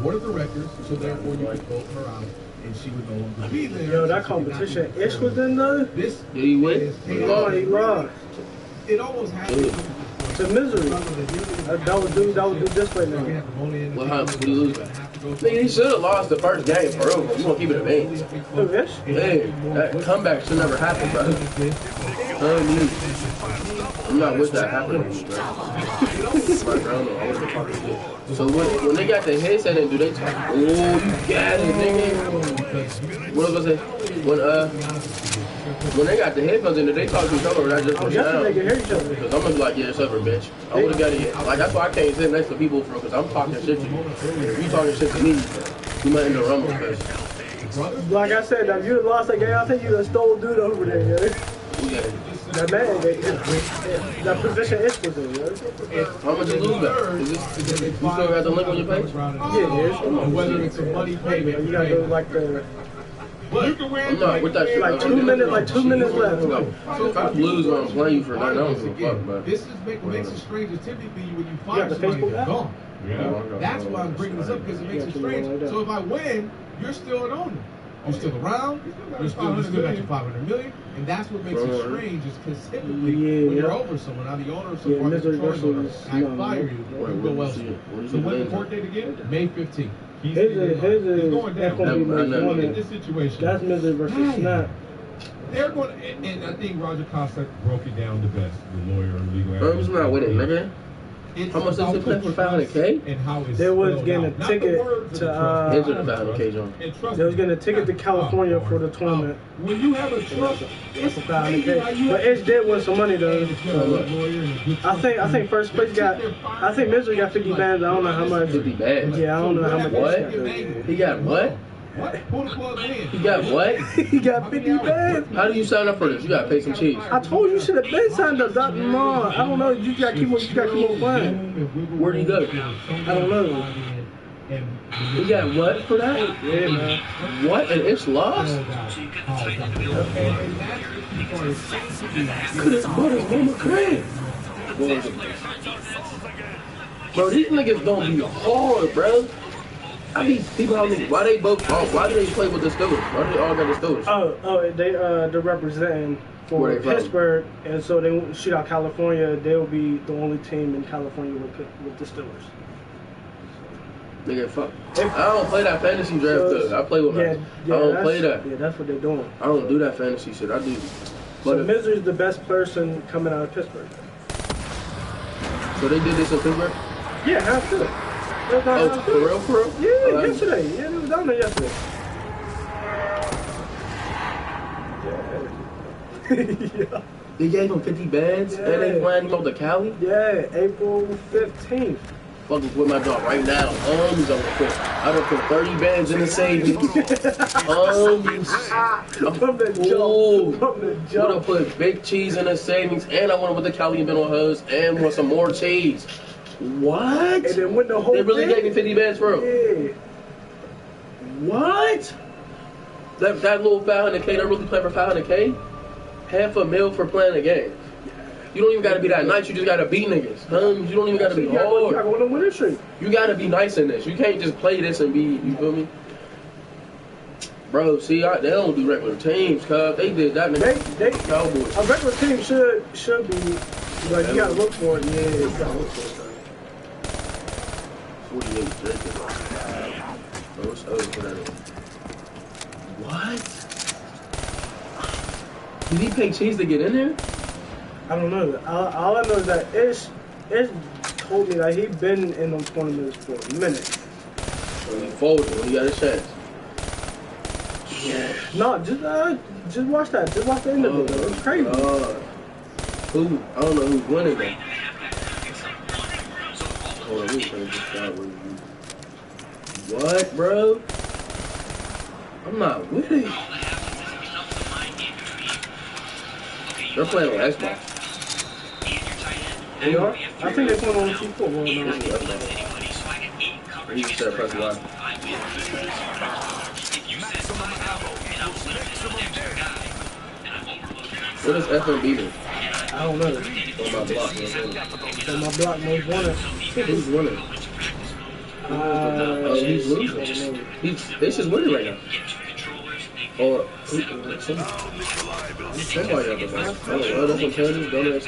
board of directors, so therefore you could vote her out, and she would no longer be there. Yo, that competition, Ish was in though? This did he win? He lost. It almost happened. To Misery. That was do this way now. What happened? We lose. Nigga, he should have lost the first game, bro. You gonna keep it a vein. Who this? Man, that comeback should never happen, bro. I'm not with that happening, bro. So when they got the headset in, do they talk? Oh, you got it, nigga. What was I gonna say? When they got the headphones in, do they talk to each other or that just for sound? They can hear each other. Because I'm gonna be like, yeah, it's over, bitch. I would've got it. Like, that's why I can't sit next to people for, because I'm talking shit to you. If you talking shit to me, you might end up rumbling, because. Like I said, if you had lost that game, I think you'd have stole dude over there, yo. That man, that position is for them, yo. How much you lose back? Is this, you still got the link on your page? Yeah, it is. Whether it's a money payment, You gotta go like the. I'm not with that shit. Like 2 minutes left. So if I lose when I'm playing you for nothing, I don't give a fuck, man. This is makes it strange. Typically, when you fire somebody, they're gone. That's why I'm bringing this up, because it makes it strange. So if I win, you're still an owner. You're still around. You still got your $500 million, and that's what makes it strange. Is because typically when you're over someone, now the owner of someone, the controlling owner, I fire you, you go elsewhere. So when the court date again? May 15th. He's going down. This situation. That's Misery versus Snap. They're going to, and I think Roger Cossack broke it down the best, the lawyer and legal Herb's not winning, nigga. How much does it play for 500K? And how it's they was getting a ticket to Enter the 500K, John. They was getting a ticket to California for the tournament. When you have a trust, it's 500K. But Edge did win some money though. I think first place I think Misery got 50 bands. I don't know how much. 50 bands? Yeah, I don't know how much. What? He got what? He got what? He got 50 bands. How do you sign up for this? You gotta pay some cheese. I told you should have been signed up, Dr. Ma. I don't know. You gotta keep on playing. Where'd he go? I don't know. He got what for that? Yeah, man. What? And it's lost? Could have bought his mama crib. Bro, these niggas gonna be hard, bro. I mean, people don't know why they both. Why do they play with the Steelers? Why do they all got the Steelers? They're representing for Pittsburgh, and so they shoot out California. They'll be the only team in California with the Steelers. Nigga, fuck. I don't play that fantasy draft stuff. I play with that. I don't play that. Yeah, that's what they're doing. I don't do that fantasy shit. I do. So Misery's the best person coming out of Pittsburgh. So they did this in Pittsburgh? Yeah, have to. Oh, for real, for real? Yeah, yesterday. Yeah, it was down there yesterday. Yeah. They gave him 50 bands and they flying him over to Cali? Yeah, April 15th. Fucking with my dog right now. I don't put 30 bands in the savings. From the jump. I put big cheese in the savings, and I want to put the Cali and Ben on hers, and want some more cheese. What? And then win the whole They really thing? gave me 50 bands for him? Yeah. What? That little 500K, they really play for 500K? $500,000 for playing a game. You don't even gotta be that nice, you just gotta beat niggas. You don't even gotta be hard. You gotta go on the winning streak. You gotta be nice in this. You can't just play this and be, you feel me? Bro, see, they don't do regular teams, cuz. They did that nigga. Cowboys. A regular team should be, like, you gotta look for it. Yeah, you gotta look for it. 48 Jacob. Oh, it's over for that. What? Did he pay cheese to get in there? I don't know. All I know is that Ish told me that he'd been in those tournaments for a minute. So he folded when he got his chance. Yeah. No, just watch that. Just watch the end of it. It's crazy. Who? I don't know who's winning though. Hold on, we trying to just start with you. What, bro? I'm not with it. They're playing on Xbox. They are? I think they're playing on T4. Well, no. You just said press Y. What does FMB mean? I don't know. On my block, On my block, most wanted. Who's winning? He's losing. He's just winning right now. Or somebody else. Oh, that's what I'm telling you. Don't ask.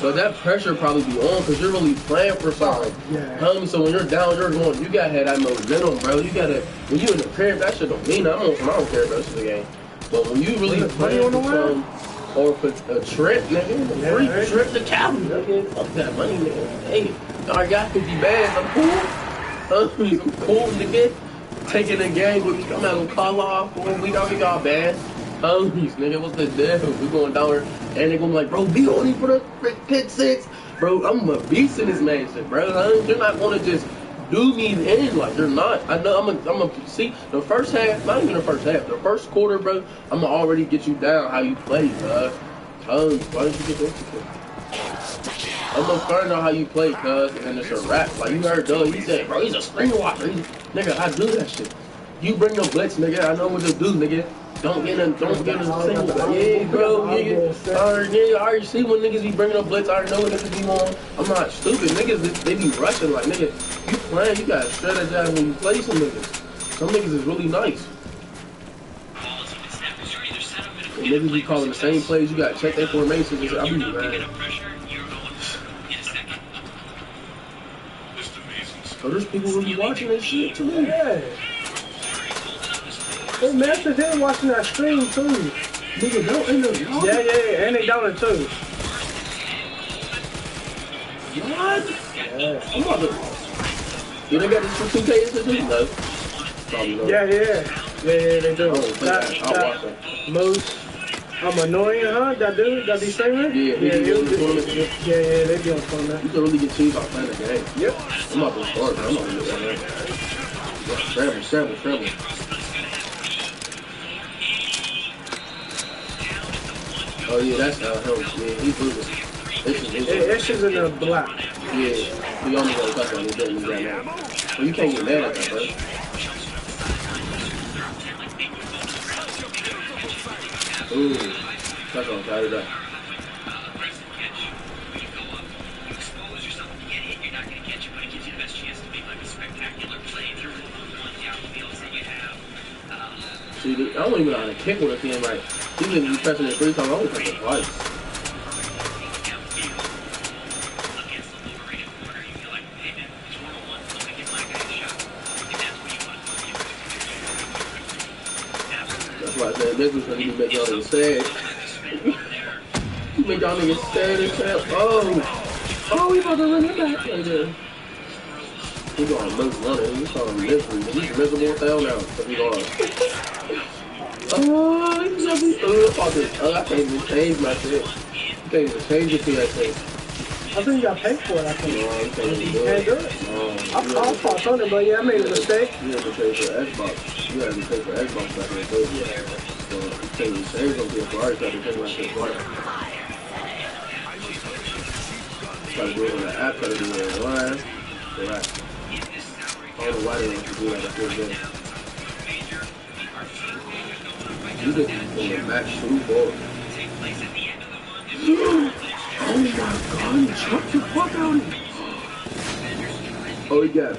But that pressure probably be on because you're really playing for something. Yeah. So when you're down, you're going. You gotta have that momentum, bro. You gotta. When you in the crib, that shit don't mean nothing. I don't care about this the game. But when you really playing for something, or for a trip, nigga, free trip to Cali, nigga, fuck that money, nigga. Hey, I got 50 bands. I'm cool. I'm cool, nigga. Taking the game with me. I'm not gonna call off. We got bad. Nigga, what's the deal? We going down there, and they gonna be like, bro, be on it for the pick six. Bro, I'm a beast in this man shit, bro. You're not gonna just do me in like you're not. I know I'm a see the first half, not even the first half, the first quarter, bro. I'm gonna already get you down how you play, bro. Why don't you get this? I'm gonna find out how you play, cuz, and it's a rap. Like you heard Doug, he said, bro, he's a screen watcher. Nigga, I do that shit. You bring no blitz, nigga. I know what to do, nigga. Don't get in single. Yeah, bro, nigga. I already see when niggas be bringing up blitz. I already know what niggas be on. I'm not stupid. Niggas, they be rushing like, nigga, you playing, you gotta strategize when you play some niggas. Some niggas is really nice. And niggas be calling the same plays. You gotta check their formations. I be mad. So there's people really watching this shit too. Yeah. Hey, Master's here watching that stream too. Nigga, don't end up. Yeah, and they down it too. What? Yeah. I'm about to. You done got this for 2K too? No. Probably not. Yeah, they do. I'll watch that. Moose. I'm annoying, huh? That dude that be streaming? Yeah, they be on tournament. You can really get cheese off playing the game. Yep. I'm about to start, man. I'm about to do that. Scramble. Oh yeah, that's him. Yeah, he's losing. It's just in the block. Yeah, he only got a touchdown. He didn't lose that now. But you can't get mad at that, bro. Ooh, touchdown, tied it up. See, I don't even know how to kick with a team right. Even if you pressing it 3 times, I only press it twice. That's why I said this was gonna make y'all niggas sad. You make y'all niggas sad and sad. Oh, we about to run it back right there. He going loose running. We call him misery. He's miserable as hell now. Because he going. I can't even change my shit. You can't even change it to that thing. I think you got paid for it, I think. No, you can't even do Can't do it. I fought on it, but yeah, I made a mistake. You have to pay for Xbox. You have to pay for Xbox back in the day. So you can't even change on PS4. I already tried to change my shit for it. Try to do it on the app, try to do it online. Right. I don't know why they want to do that. I feel good. You just want to match 2 balls. Oh my god, he chucked the fuck out of me. Oh, he got it.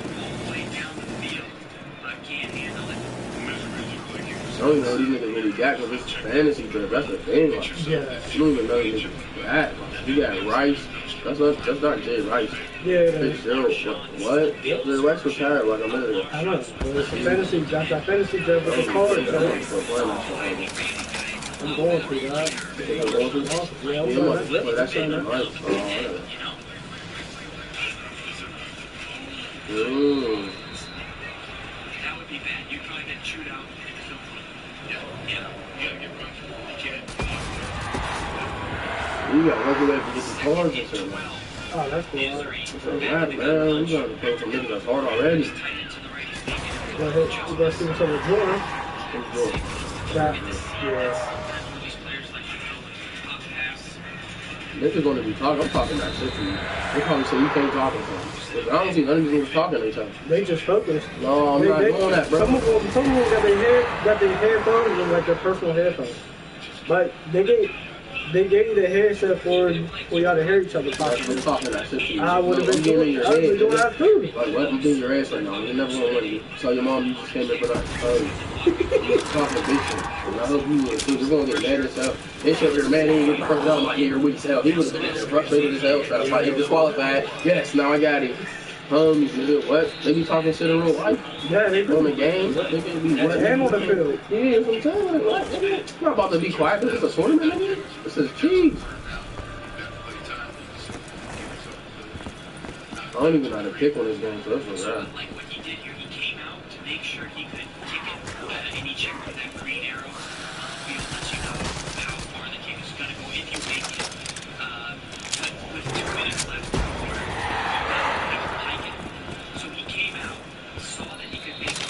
I don't even know what these niggas really got because it's fantasy draft. That's the thing. Like, yeah. You don't even know these niggas got. You got Rice. That's not Jay Rice. Yeah. Fitzgerald. What? Jay Rice retired like a minute ago. I know. It's a fantasy. That's a fantasy draft with the cards. I'm going through that. I'm going through that? Yeah, I'm going through that. That shit is nice. Oh, That would be bad. You probably get chewed out. We got lucky way to get the cards and shit, man. Oh, that's cool. It's a wrap, man. We got to play some niggas that's hard already. You gotta see what's on the drawer. Yeah. Niggas gonna be talking. I'm talking that shit to you. They probably say you can't talk or something. I don't see none of these niggas talking to each other. They just focused. No, I'm not doing that, bro. Some of them got their headphones and like their personal headphones. But they get They gave you the headset for y'all to hear each other talking. Talking that shit to you. I would have been doing that too. Like, what? I'm beating your ass right now. You never want to win. Tell your mom you just came in for that. You talking big shit. And I hope you would too. You're going to get mad as hell. They shit here, man, he didn't get the first out. Like, yeah, you're weak as hell. He would have been in there frustrated as hell. Trying to fight. He disqualified. Yes, now I got him. Nigga, what? They be talking shit in real life? Yeah, they on the game. They can be what? And on the field. Yeah, that's what I'm telling you. What? Nigga, I'm not about to be quiet because it's a tournament, nigga. This is cheese. I don't even know how to pick on this game, so that's what's right. Like what he did here, he came out to make sure he could kick it, and he checked with that green arrow. It lets you know how far the kick is going to go if you make it. But with 2 minutes left in the quarter, you never like it. So he came out, saw that he could make it,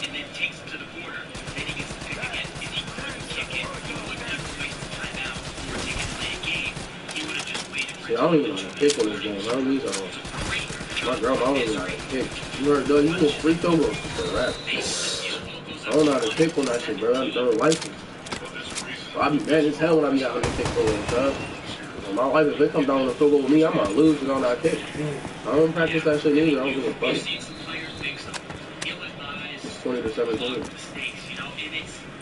and then takes it to the corner. Then he gets to pick again. If he couldn't kick it, he wouldn't have to waste the timeout or take it play a game. He would have just waited for See, I don't even know how to pick on this game. I don't need to. My girl, I don't even know how to pick. You heard, though, you just free throw goals for rap. I don't know how to pick on that shit, bro. I don't like it. So I be mad as hell when I be having to pick for it, bro. My life, if it comes down to a field goal with me, I'm gonna lose because I don't know how to pick. I don't practice that shit either. I don't give a fuck. It's 20-17.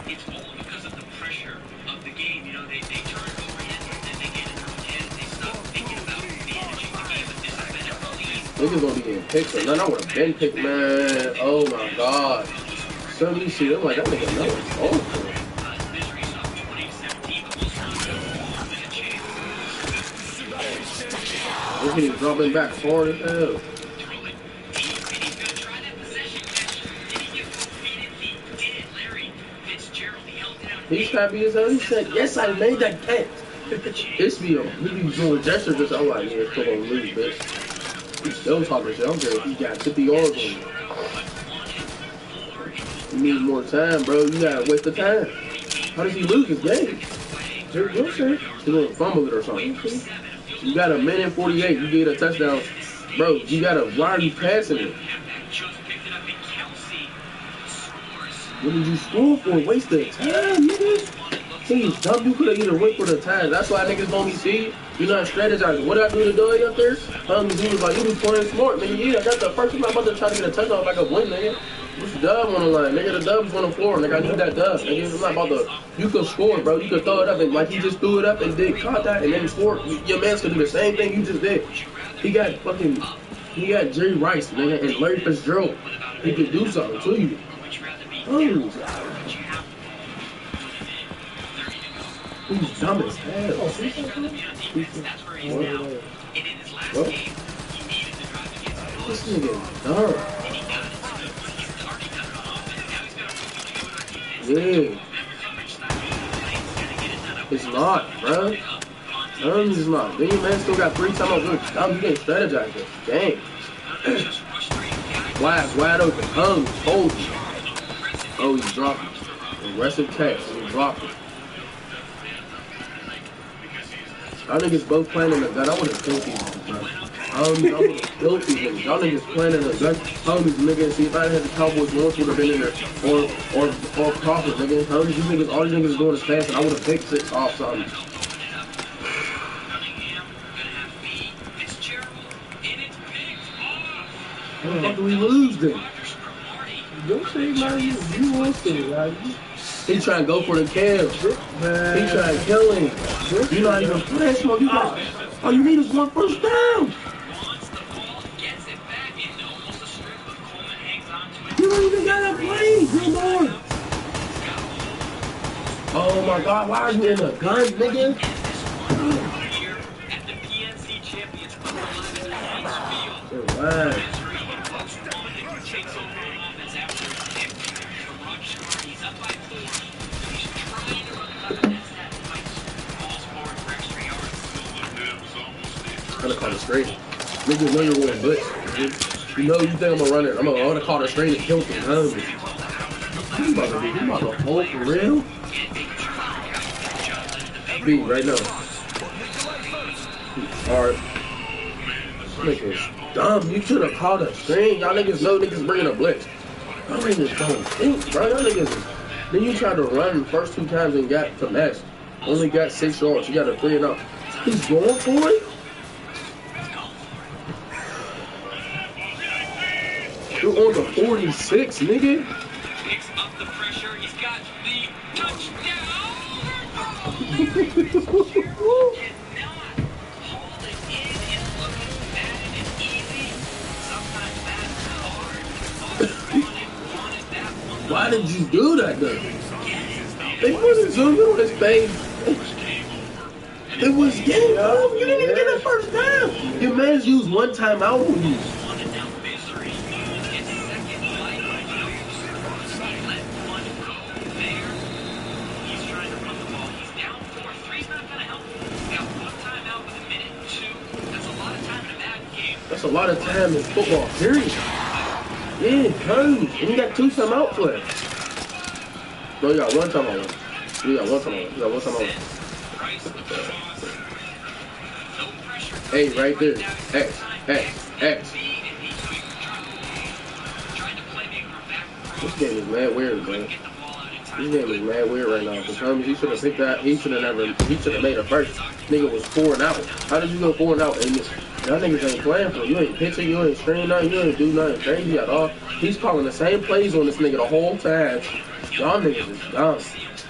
It's all because of the pressure of the game. You know, they turn it over and then they get in their own heads. They stop thinking about the energy of the game. But this has been a really Niggas gonna be getting picked, so none I would have been picked, man. Oh my god. Some of these shit, I'm like, that nigga knows it's over. This nigga dropping back forward as hell. He's happy as hell. He said, yes, I made that catch. This be a really doing gesture just I'm like, yeah, still gonna lose, bitch. He's still talking shit. I don't care if he got 50 yards on him. You need more time, bro. You gotta waste the time. How does he lose his game? You'll see. He's gonna fumble it or something. You got a minute 48. You get a touchdown. Bro, you gotta, why are you passing it? What did you score for? Waste the time, nigga. He's dumb. You could have either went for the time. That's why niggas don't be see. You're not strategizing. What did I do to do it up there? He was like, you was playing smart, nigga. Yeah, that's the first time I'm about to try to get a touchdown like a win, nigga. What's the dub on the line? Nigga, the dub's on the floor. Nigga, I need that dub. Nigga, I'm not about to. You could score, bro. You could throw it up and like he just threw it up and did contact and then scored. Your man's could do the same thing you just did. He got Jerry Rice, nigga, and Larry Fitzgerald. He could do something to you. Oh. He's dumb as hell. What? This nigga is dumb. Yeah. It's not, bro. It's not. Then your man still got 3 timeouts. Dumb, you didn't strategize this. Dang. Wide open. Hold you. Oh, he dropped it. Aggressive catch. He dropped it. Y'all niggas both playing in the gun. I would have killed these niggas. I would have killed these niggas. Y'all niggas playing in the gun. Homies, nigga. See, if I had the Cowboys once, would have been in there. Or Crawford, nigga. Homies, these niggas, all these niggas is doing is passing. I would have picked 6 off something. How the fuck do we lose then? Don't say, man, you want to, right? He trying to go for the kill. He trying to kill him. You're not even playing smoke. You got, all you need is 1 first down. You don't even gotta play, good lord. Oh my god, why are you in the gun, nigga? Wow. I'm gonna call the straight. Niggas know you're going blitz. You know you think I'm gonna run it. I'm gonna call the straight and kill him. You about to hold for real? B right now. Alright. Niggas dumb. You should have called a screen. Y'all niggas know niggas bringing a blitz. Y'all niggas don't think, bro. Y'all niggas. Then you tried to run first 2 times and got finessed. Only got 6 yards. He got a 3 and out. He's going for it? You're on the 46, nigga. Picks up the pressure. He's got the touchdown. Why did you do that though? They wasn't zooming on his face. It was game over. You didn't even get that first down. Your man's used one timeout on you. That's a lot of time in football, period. Yeah, coach. And you got 2 timeouts left. No, you got 1 timeout left. You got 1 timeout left. You got 1 timeout left. Hey, right there. X. This game is mad weird, man. This game is mad weird right now. Because he should have picked that. He should have made a first. Nigga was 4 and out. How did you go 4 and out? And y'all niggas ain't playing for you. Ain't pitching, you ain't screening nothing, you ain't do nothing crazy at all. He's calling the same plays on this nigga the whole time. Y'all niggas is dumb.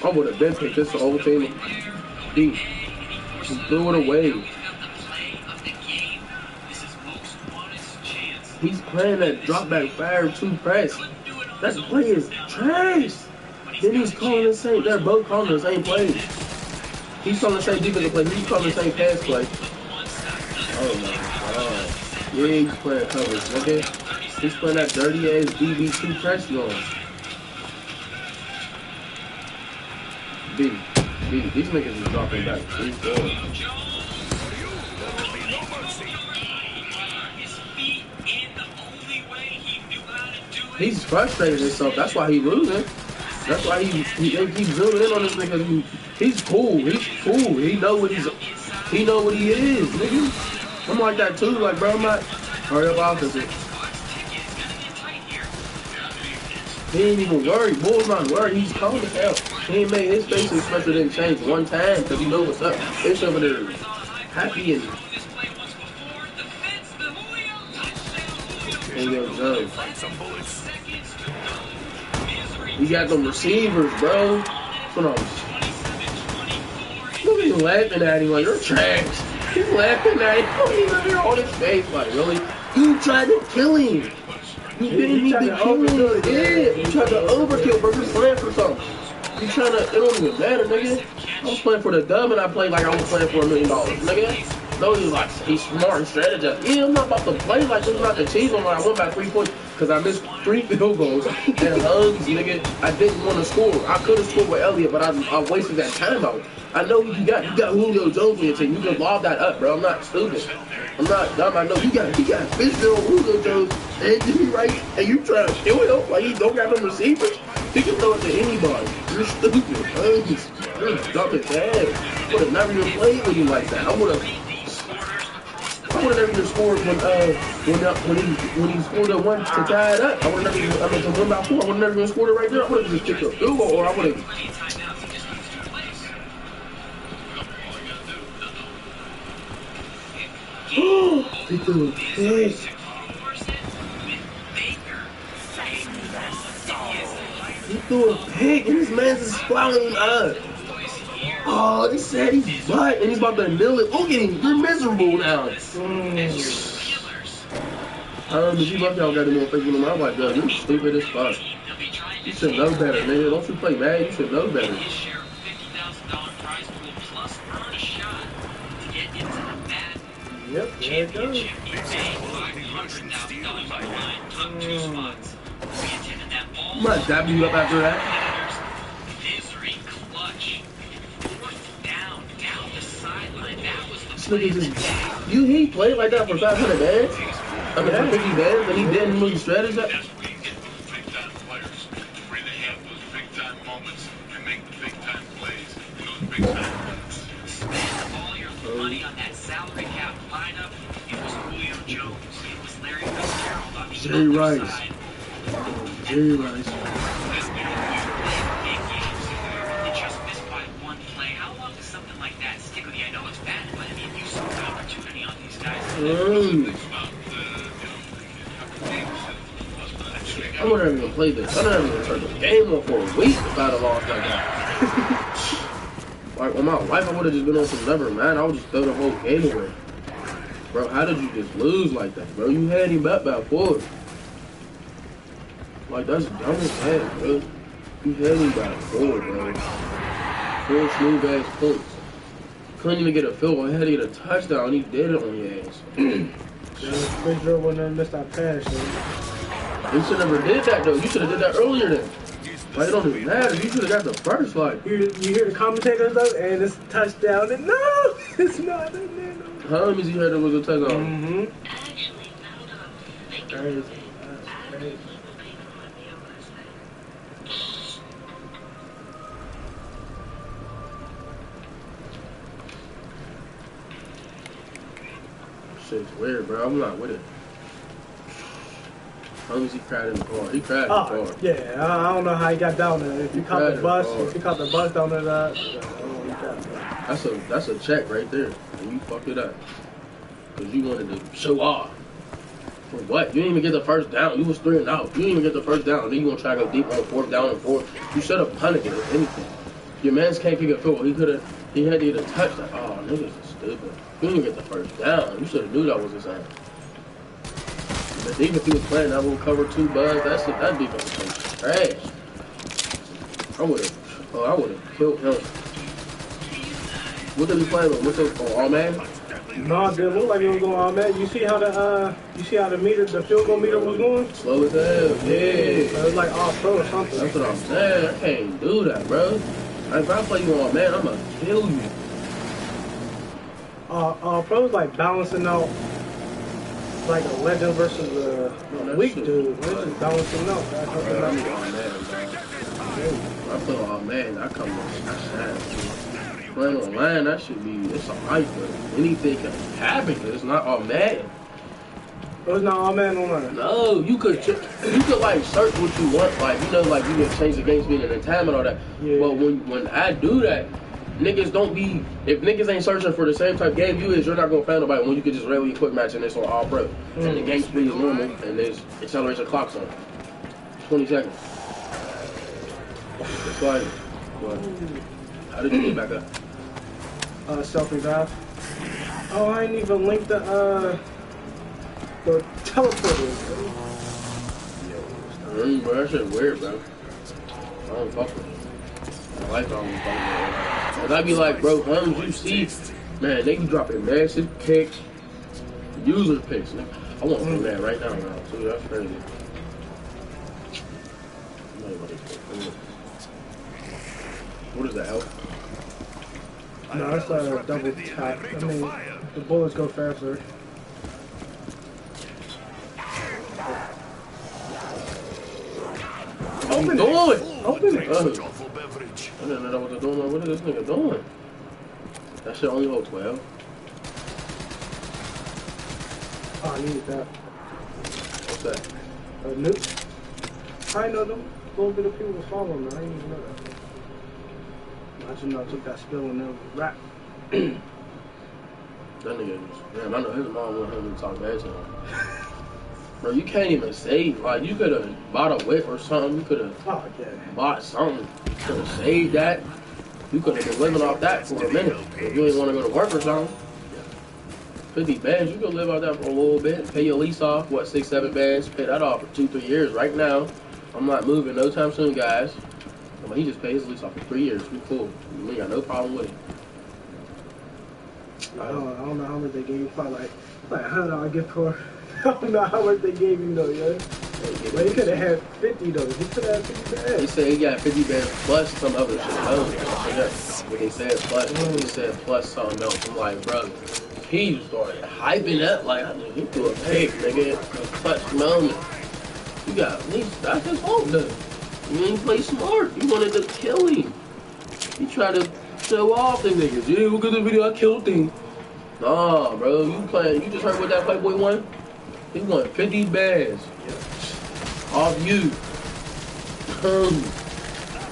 I would have been picked this whole team. He threw it away. He's playing that drop back fire 2 press. That play is trash. Then he's calling the same. They're both calling the same plays. He's calling the same defensive play. He's calling the same pass play. Oh my god. Yeah, he's playing coverage, nigga. He's playing that dirty ass DB2 press going. B, these niggas is dropping back. He's going. He's frustrated himself. That's why he's losing. That's why he keeps zooming in on this nigga. He's cool. He know what he is, nigga. I'm like that too. Like, bro, I'm not. Hurry up, opposite. He ain't even worried. Bull's not worried. He's calm as hell. He ain't made his face expression didn't change one time because he knows what's up. It's over there happy and. And yo, Joe. You got them receivers, bro. Hold on. Look at him laughing at him like, you're trash. He's laughing at him. He's over here on his face like, really? You tried to kill him. You didn't need to kill him. Yeah, you tried to overkill, bro. You're playing for something. You trying to, it don't even matter, nigga. I was playing for the dub and I played like I was playing for $1 million, nigga. No, he's like, he's smart and strategized. Yeah, I'm not about to play like this, not the cheese on when I won by 3 points because I missed 3 field goals and hugs, nigga. I didn't want to score. I could have scored with Elliott, but I wasted that time out. I know you got Julio Jones in your team. You can lob that up, bro. I'm not stupid. I'm not dumb. I know you got Fitzgerald, Julio Jones, and Jimmy Wright, and you trying to kill him like he don't got them receivers. He can throw it to anybody. You're stupid. You're dumb as hell. Would have never even played with you like that. I would have never even scored when he scored that one to tie it up. I would have never even, to win by 4. I would have never even scored it right there. I would have just kicked a field goal, or I would have. He threw a pick. He threw a pick, and this man's just flying up. Oh, they said he's butt, and he's about to mill it. Look at him. You're miserable now. If you lucky, y'all got him on Facebook on my like, yo, you're stupid as fuck. You should know better, nigga. Don't you play mad? You should know better. Yep, there it goes. I'm gonna dab you up after that. This nigga just, he played like that for 500 bands? I mean, for 50 bands, and he didn't really strategize? Money on that salary cap lineup, it was Julio Jones, it was Larry Fitzgerald, obviously Jerry Rice. Jerry Rice. They just missed by 1 play. How long does I wouldn't even play this. I don't even turn the game on for a week if I'd have lost like that. Like, on my life, I would have just been on some never, man. I would just throw the whole game away. Bro, how did you just lose like that, bro? You had him up by 4. Like, that's dumb as heck, bro. You had him by 4, bro. 4 smooth ass points. Couldn't even get a field goal. He had to get a touchdown. He did it on your ass. Big Joe wouldn't have missed that pass, man. You should never did that, though. You should have did that earlier then. Like, it don't even matter. You should have got the first, like. You hear the commentators, though, and it's a touchdown. And no, it's not in there, no. How long has he heard it was a touchdown? Mm-hmm. Crazy. Shit's weird, bro. I'm not with it. How long as he cried in the car? He cried in the car. Yeah, I don't know how he got down there. If he caught the bus, down there, that's a check right there. And you fucked it up. Because you wanted to show off. For what? You didn't even get the first down. You was 3 and out. You didn't even get the first down. Then you gonna try to go deep on 4th down and 4. You should have punted it, if anything. Your man's can't kick a field goal. He had to get a touchdown. Oh, niggas are stupid. You didn't even get the first down. You should have knew that was his hand. But even if he was playing that little cover 2 buzz, that defense was trash. I would have killed him. What did he play with? What's it? All man? No, it didn't look like he was going all man. You see how the field goal meter was going? Slow as hell, yeah. So it was like all pro or something. That's what I'm saying. I can't do that, bro. If I play you all man, I'm gonna kill you. Pro's like balancing out like a legend versus a weak dude. This is balancing out. I play all man. I come on. Playing online, that should be, it's alright, but anything can happen because it's not all man. Oh, it's not all man online? No, you could like search what you want, like, you know, like you can change the game speed and the time and all that. Yeah. But when I do that, niggas don't be, if niggas ain't searching for the same type of game you is, you're not gonna find nobody when you can just really quick match and it's on all pro. And the game speed is normal and there's acceleration clocks on 20 seconds. It's like, what? How did you get back up? Self-revive. Oh, I ain't even linked the teleporter. Bro, that shit weird, bro. I don't fuck with it. I like all them fucking. And I be like, bro, you see, man, they be dropping massive kicks, user picks. I want to do that right now, bro. So that's crazy. What is that, help? No, it's a double tap. I mean, the bullets go faster. Open it! Open it! I didn't know what they're doing. What is this nigga doing? That shit only hold 12. Oh, I needed that. What's that? A nuke? I know them. A little bit of people was following me. I didn't even know that. I just know I took that spill and then rap. That nigga just, damn, I know his mom wanted him to talk bad to him. Bro, you can't even save. Like, you could have bought a whip or something. You could have bought something. You could have saved that. You could have been living off that for a minute. If you didn't want to go to work or something. 50 bands, you could live off that for a little bit. Pay your lease off, what, 6, 7 bands. Pay that off for 2-3 years. Right now, I'm not moving no time soon, guys. I mean, he just paid his lease off for 3 years. We cool. We ain't got no problem with it. I don't know how much they gave you. Probably like $100 gift card. I don't know how much they gave you though, yo. But he could have had 50 though. He could have had 50 bands. He said he got 50 bands plus some other shit. When they said plus, he said plus something else. I'm like, bro, he just started hyping up like, he threw a pig, nigga. A clutch moment. You got, that's his fault though. You ain't play smart. You wanted to kill him. You tried to show off the niggas. Yeah, look at the video, I killed him. Nah, bro, you just heard what that Playboy won? He won 50 bands. Off you.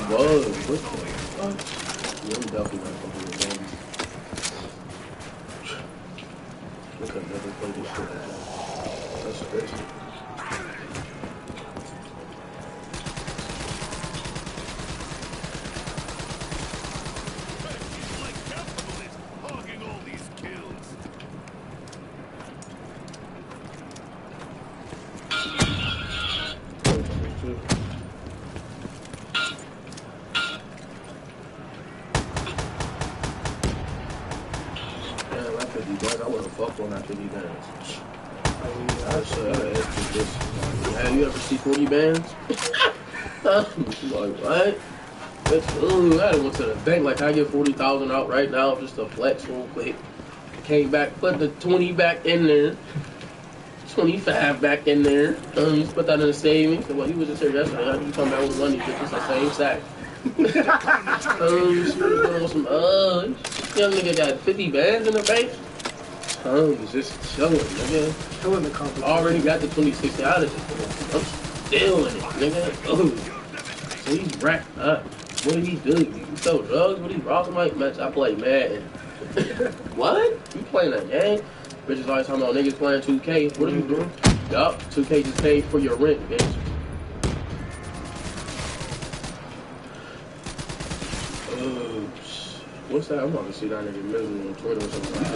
Whoa, what the fuck? Yeah, I'm definitely not gonna do it, We could never play this shit. That's crazy. I would have fucked on that 50 bands. Have you ever see 40 bands? Like, what? Ooh, I went to the bank, like, I get 40,000 out right now just to flex real quick. Came back, put the 20 back in there. 25 back in there. You put that in the savings. Well, he was just here yesterday. How do you come back with money? It's the same sack. Young nigga got 50 bands in the bank. He's just chilling, nigga. Killing the company. Already got the 2060 out of it. I'm still in it, nigga. Oh. So he's racked up. What did he do? You sell drugs? What did he rob somebody? Match, I play Madden. What? You playing a game? Bitches always talking about niggas playing 2K. What are you doing? Yup, 2K just paid for your rent, bitch. What's that? I'm about to see that nigga miserable on Twitter or something like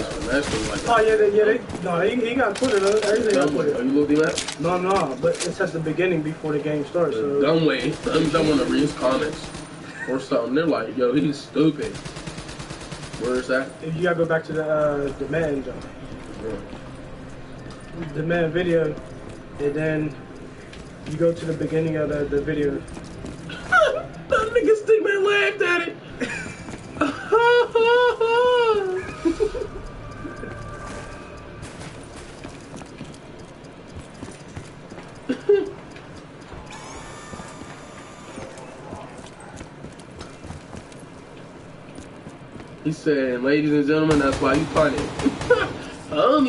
this. Like Oh, he got Twitter, though. Everything got Twitter. Are you looking at that? No, but it says the beginning before the game starts. So. Dumb way. I'm done want to read his comments or something. They're like, yo, he's stupid. Where is that? You gotta go back to the man, John. Yeah. The man video, and then you go to the beginning of the video. That nigga stick man laughed at it. He said, ladies and gentlemen, that's why you funny.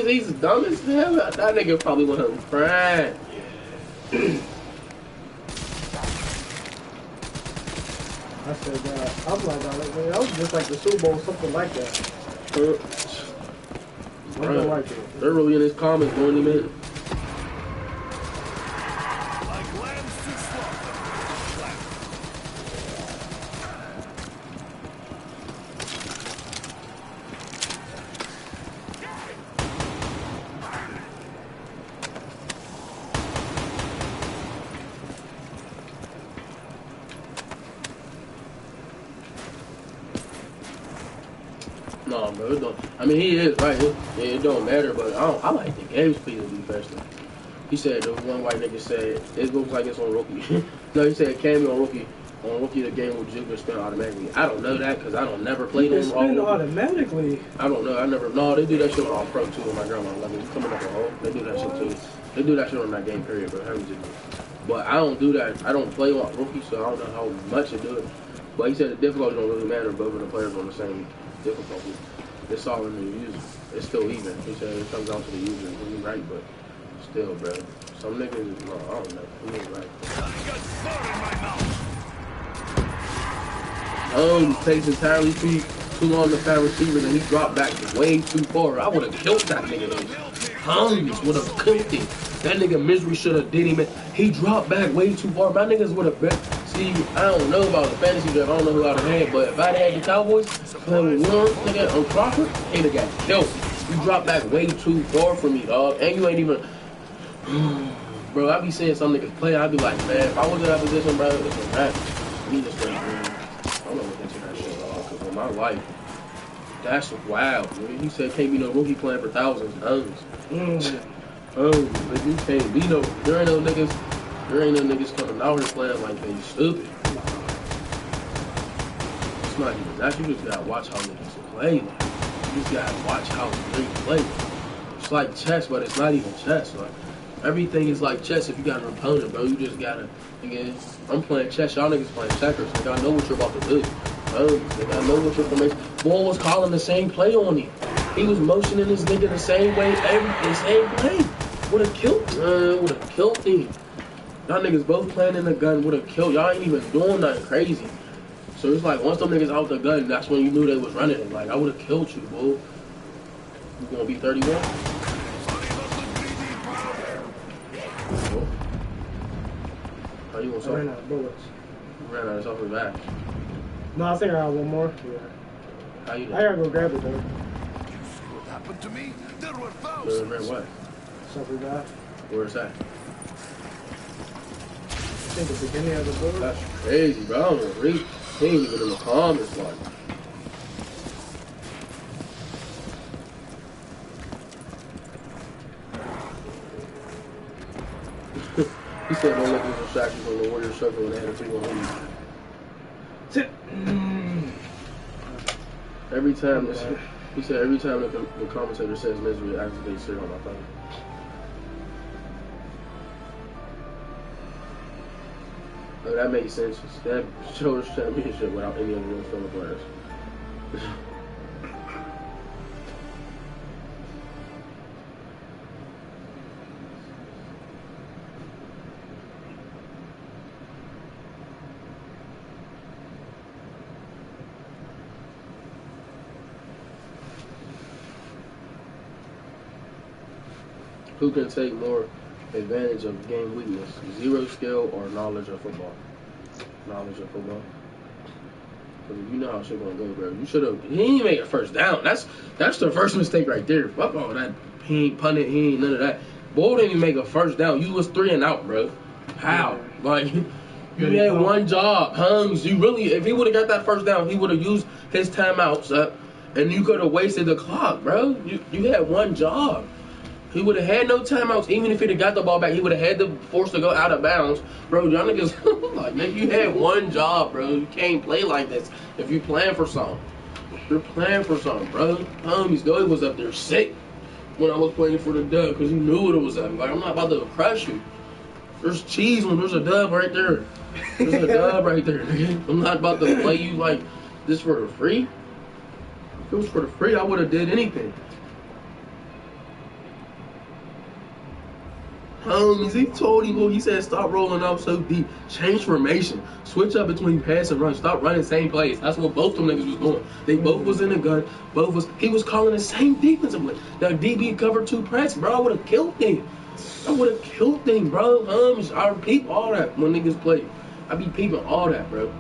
He's dumb as hell. That nigga probably want him crying. I said, I'm like, that was just like the Super Bowl, something like that. They're really in his comments going him in. No, bro, it don't. I mean, he is right. It don't matter, but I like the game speed to be faster. He said there was one white nigga said it looks like it's on Rookie. No, he said it can be on Rookie. On Rookie, the game will juke and spin automatically. I don't know that because I don't never play them. Spin automatically. I don't know. I never. No, they do that shit on All Pro too. With my grandma, like it's coming up a hole. They do that shit too. They do that shit on that game period, bro. But I don't do that. I don't play on Rookie, so I don't know how much it do it. But he said the difficulty don't really matter. Both of the players on the same difficulty. It's all in the user. It's still even. He said it comes down to the user. He's right, but still, bro. Some niggas, no, I don't know. He ain't right. Takes entirely too long to find receivers, and he dropped back way too far. I would have killed that nigga. Holmes would have cooked it. That nigga Misery should have did him. He dropped back way too far. My niggas would have been. See, I don't know about the fantasy draft. I don't know who I'd have had, but if I'd had the Cowboys playing with Warren, nigga, on Crawford, he'd have got killed. You dropped back way too far for me, dog. And you ain't even. Bro, I be seeing some niggas play. I'd be like, man, if I was in that position, bro, it's a wrap. Me just like, I'm not looking into that shit at all, because in my life, that's wild, dude. He said can't be no rookie playing for thousands of dollars. But you can't be no. There ain't no niggas coming out here playing like they stupid. It's not even that. You just gotta watch how niggas play. Like, you just gotta watch how they play. It's like chess, but it's not even chess. Like everything is like chess. If you got an opponent, bro, you just gotta. Again, I'm playing chess. Y'all niggas playing checkers. Like I know what you're about to do. Like I know what your formation. Boy was calling the same play on him. He was motioning this nigga the same way, the same play. Would have killed him. Would have killed him. Y'all niggas both playing in the gun. Would have killed. Y'all ain't even doing nothing crazy. So it's like once them niggas out the gun, that's when you knew they was running it. Like I would have killed you, bro. You gonna be 31? Are you I gonna ran out of bullets. Ran out of something back. No, I think I have one more. Yeah. How you doing? I gotta go grab it though. What happened to me? There were Ran what? Something back. Where's that? I think the beginning of the book. That's crazy, bro. I don't even read. He ain't even in the comments, like. He said, don't let this distract you from the Warriors circle and they had a 3-1 lead. Every time this, he said, every time the commentator says misery, I activate shit on my phone. Oh, that makes sense. That shows championship without any of the real fellow players. Who can take more advantage of game weakness? Zero skill or knowledge of football? Knowledge of football. Because you know how shit gonna go, bro. You should have. He didn't make a first down. That's the first mistake right there. Fuck all that. He ain't punted. He ain't none of that. Bull didn't even make a first down. You was 3 and out, bro. How? Like you had one job, Hums. You really, if he would have got that first down, he would have used his timeouts up, and you could have wasted the clock, bro. You had one job. He would have had no timeouts. Even if he'd have got the ball back, he would have had the force to go out of bounds. Bro, y'all niggas, like, nigga, you had one job, bro. You can't play like this if you plan for something. You're playing for something, bro. Homies, though, he was up there sick when I was playing for the dub because he knew what it was at. Like, I'm not about to crush you. There's cheese when there's a dub right there. There's a dub right there, nigga. I'm not about to play you like this for the free. If it was for the free, I would have did anything. Homies, he told him, he said, stop rolling up so deep. Change formation. Switch up between pass and run. Stop running same plays. That's what both them niggas was doing. They both was in the gun. He was calling the same defensive play. That DB cover 2 press, bro. I would have killed him. Bro. Homies, I peep all that when niggas play. I be peeping all that, bro.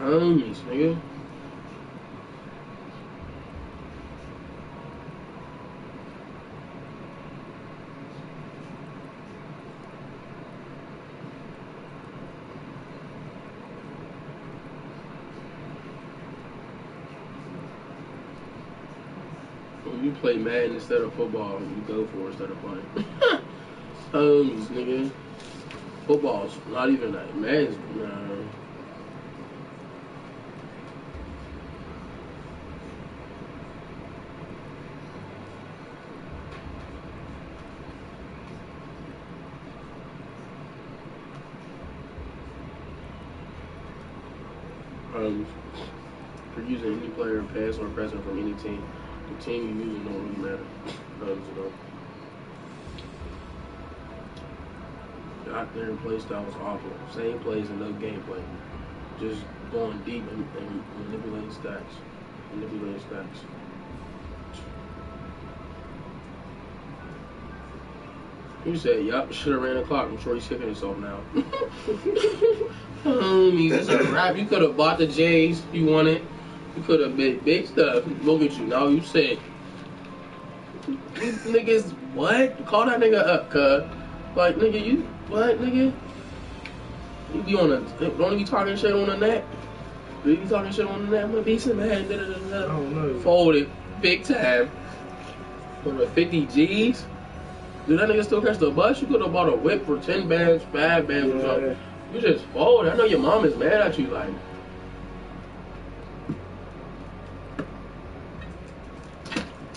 Homies, nigga. When you play Madden instead of football, you go for it instead of playing. Homies, nigga. Football's not even that. Madden's, nah. For using any player, past or present from any team, the team you use don't really matter. Out there play style was awful. Same plays and no gameplay. Just going deep and manipulating stacks. You said, yup, should have ran the clock. I'm sure he's kicking himself now. Homies, it's a wrap. You could have bought the J's you wanted. You could have big stuff. Look at you. Now you sick. These niggas, what? Call that nigga up, cuz. Like, nigga, you, what, nigga? You be on don't you be talking shit on the net? You be talking shit on the net? I'm gonna be some man. Oh, no. Folded. Big time. For 50 G's? Did that nigga still catch the bus? You could have bought a whip for 10 bands, 5 bands, or something. You just fold. I know your mom is mad at you, like.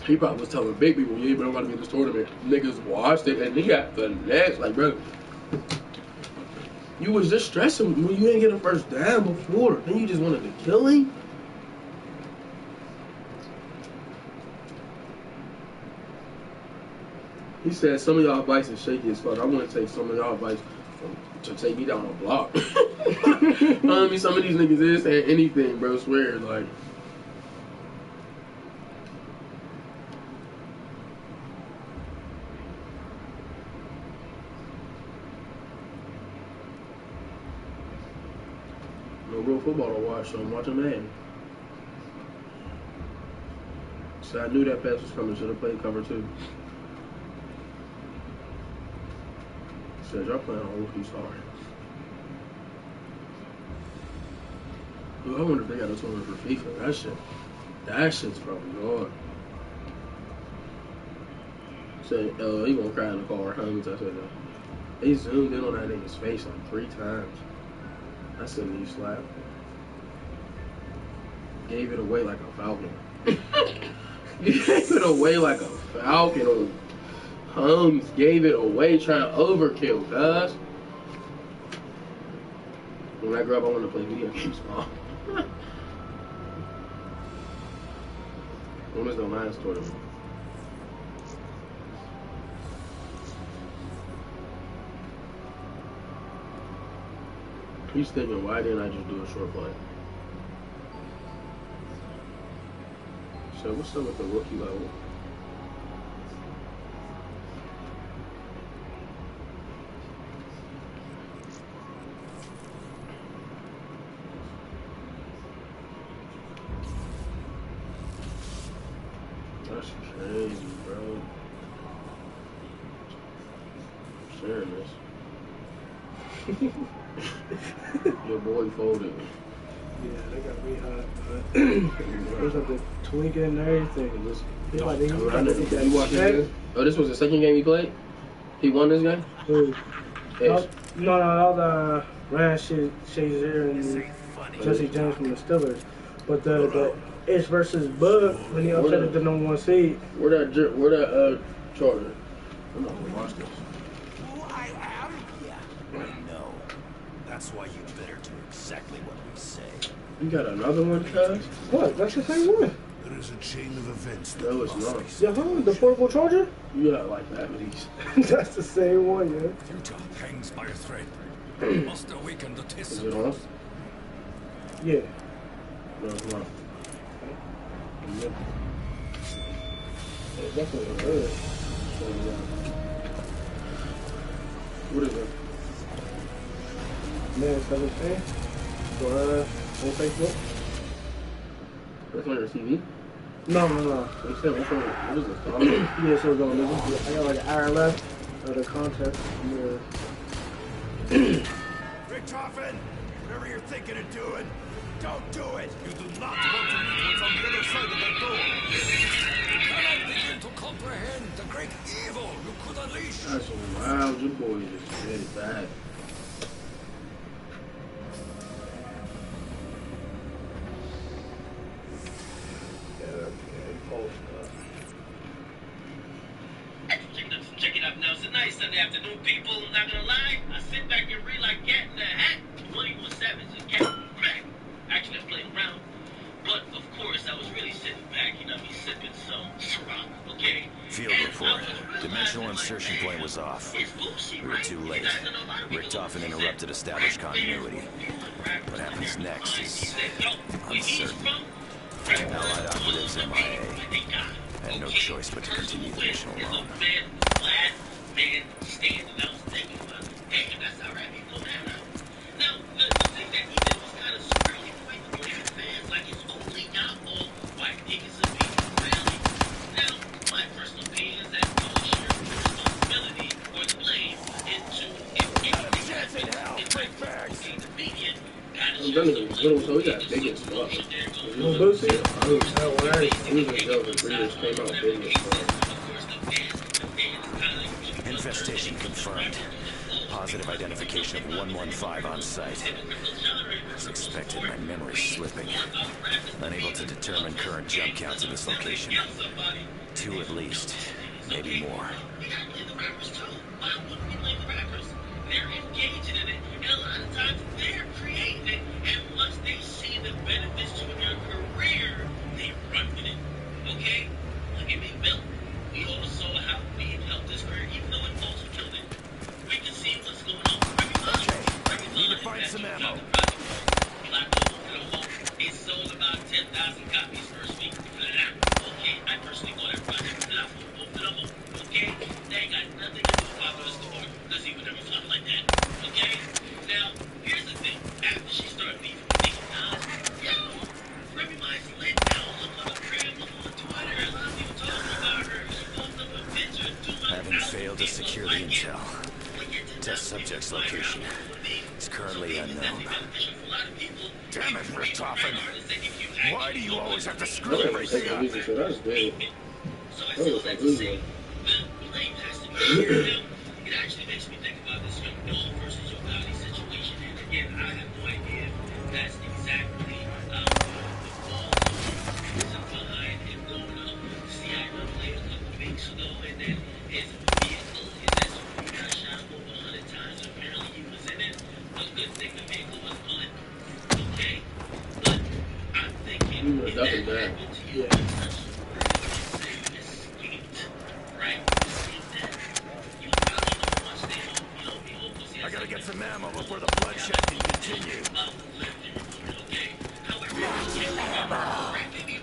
He probably was telling big people, yeah, bro, I'm about to get this tournament. Niggas watched it, and he got the next, like, bro. You was just stressing when you didn't get a first down before. Then you just wanted to kill him? He said some of y'all advice is shaky as fuck. I want to take some of y'all advice to take me down a block. I mean, some of these niggas is saying anything, bro. Swear, like. No real football to watch, so I'm watching Madden. So I knew that pass was coming. Should have played cover 2. Said y'all playing on rookie star. Dude, I wonder if they got a tournament for FIFA. That shit's probably hard. Said, he gonna cry in the car. How many times I said that? They zoomed in on that nigga's face like 3 times. I said, knee slap. Gave it away like a falcon. Gave it away like a falcon. Holmes gave it away trying to overkill, guys. When I grow up, I want to play video games, Mom. When is the Lions tournament? He's thinking, why didn't I just do a short play? So what's up with the rookie level? That's crazy, bro. I'm sharing this. Your boy folded. Yeah, they got me hot. There's like the tweaking and everything. Just feel like they You watching this? Oh, this was the second game he played? He won this game? Who? No, that was Ryan Shazier and Jesse James from the Steelers. But the Ish versus Bud when he upset the number 1 seed. Where that Charger? I'm not gonna watch this. Who I am? Yeah, I know. That's why you better do exactly what we say. You got another one, cuz? What? That's the same one. There is a chain of events. No, it's not. Yeah, the portable charger? You got like that with these. That's the same one, yeah. Utah hangs by a thread. Must awaken the test. Is it on? Yeah. No, it's not. It's definitely good. What is it? Man 17 on Facebook. That's on your TV? No. You said, what is this? Yeah, so go listen. I got like an hour left of the contest. Yeah. Richtofen, whatever you're thinking of doing, don't do it. You do not want to meet what's on the other side of that door. You cannot begin to comprehend the great evil you could unleash. That's wild. Your boy just did it bad. Check it out now. It's a nice Sunday afternoon, people. Not gonna lie, I sit back and read like cat in the hat. 21 Savage and Captain Crack. Actually, I'm playing around. But, of course, I was really sitting back, me sipping some Ciroc, okay? Field report. Dimensional insertion point was off. We were too late. Richtofen interrupted established continuity. What happens next is uncertain. Allied operatives MIA. Had no choice but to continue the mission alone. Man standing out thinking about it. Damn, that's all right. People man out. Now, the thing that he did was kind of squarely point the blame at fans like it's only not all white niggas are being rally. Now, my personal opinion is that you should share the responsibility or the blame into if anything happens in the media. I'm done with this little, so we got big as fuck. Little Boosie? I was that word. He was a joke. The breeders came out big as fuck. Infestation confirmed. Positive identification of 115 on site. As expected, my memory's slipping. Unable to determine current jump counts in this location. 2 at least, maybe more. They're engaging in it, and a lot of times they're creating it, and once they see the benefits to their career, they run with it. Okay? Look at me, Bill. We all saw how we helped this career failed to secure the intel. Test subject's location is currently unknown. Damn it, Richtofen! Why do you always have to screw everything up? That's good. That was a good one. It actually makes me think about this young Dole versus Yogati situation. And again, I have no idea if that's exactly the fault of the reason behind him going up. See, I played a couple weeks ago, and then his vehicle, his SUV got shot over 100 times. Apparently, he was in it. A good thing the vehicle was bulletproof. Okay? But I'm thinking, if that happened to you, I gotta get some ammo before the bloodshed can continue.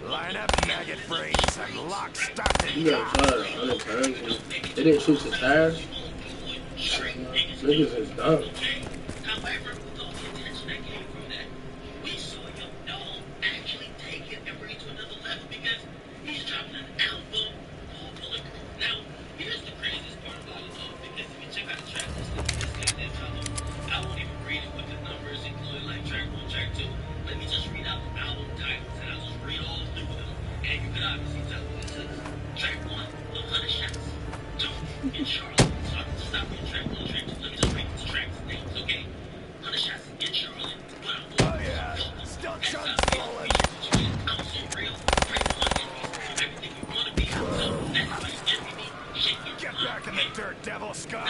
Line up, maggot brains. I'm locked, stocked, and You got shot at 100 times. They didn't shoot the tires. Niggas is dumb. However, with all the attention that came from that, we saw young Dole actually take it and bring it to another level because he's dropping an album called Bulletproof. Now, here's the craziest part about it all, because if you check out the track listing for this goddamn album, I won't even read it with the numbers, including like track 1, track 2. Let me just read out the album titles, and I'll just read all through them, and you can obviously tell what this is. Track 1, 100 Shots. 2, in Charlotte. So I can just stop on track 1, track 2. Let me just read these tracks names, okay? 100 Shots in Charlotte. But I'm oh yeah, stuck shots falling. I'm so real. Track 1 enemies. Everything you want to be. So that's why you envy me. Shake your Get back in the dirt, devil scum.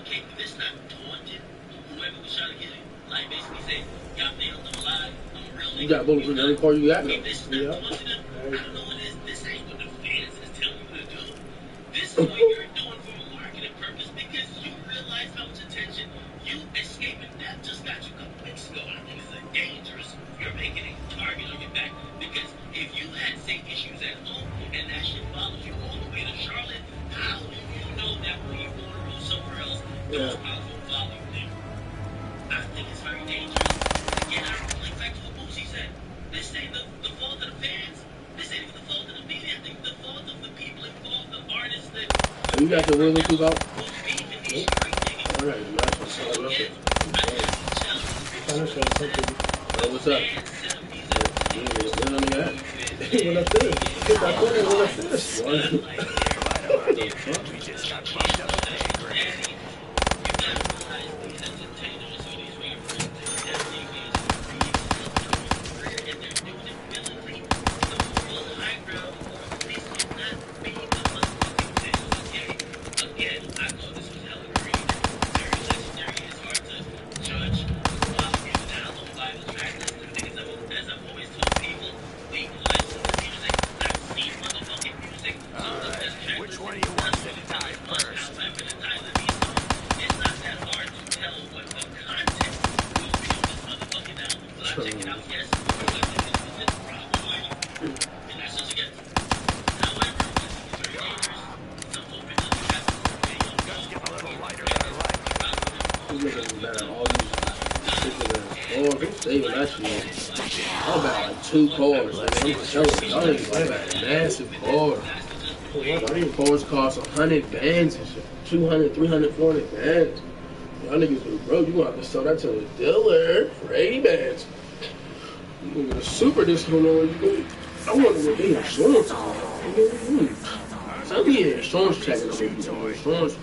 Okay, this not taunted. Whoever was trying to get it, like basically say, y'all nailed them alive. I'm a real nigga. You got bullets in every car you got now. This not taunted them. I don't know what it is. This ain't what the fans is telling you to do. This is what you're doing for a marketing purpose because you realize how much attention you escaping death just got you a couple weeks ago. I think it's dangerous. You're making a target on your back because if you had safe issues at home and that shit follows you all the way to Charlotte, how do you know that when you go to roll somewhere else, those cops will follow you there? I think it's very dangerous. Again, I reflect back to what Boosie said. This ain't the fault of the fans. This ain't even the fault of the media. I think the fault of the people involved, the artists that. So you got the Wilson too out? Alright, what's up? When I finish. Get back on it when I finish. We just got bumped up the pay grade. Which one of you wants to die first? Saving that shit. I'm about like 2 cars. Like, I'm selling. I ain't like a massive car. Cars cost 100 bands and shit. 200, 300, 400 bands. Y'all niggas do, bro, you gonna have to sell that to the dealer for 80 bands. You gonna get a super discount on it. I wonder what the insurance is. Send me an insurance check and I'm gonna do an insurance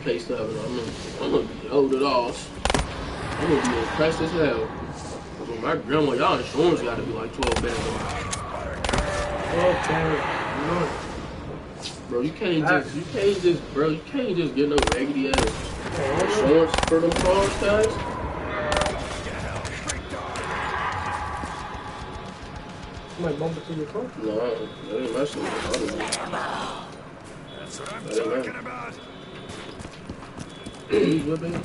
pay stuff and I'm gonna be loaded off. I'm gonna be impressed as hell. With my grandma, y'all insurance gotta be like 12 bands a month. Okay. Bro, you can't just get no raggedy ass insurance for them cars, guys. Somebody bump into your car? No, that ain't my shit. That's what I'm talking about. What, baby?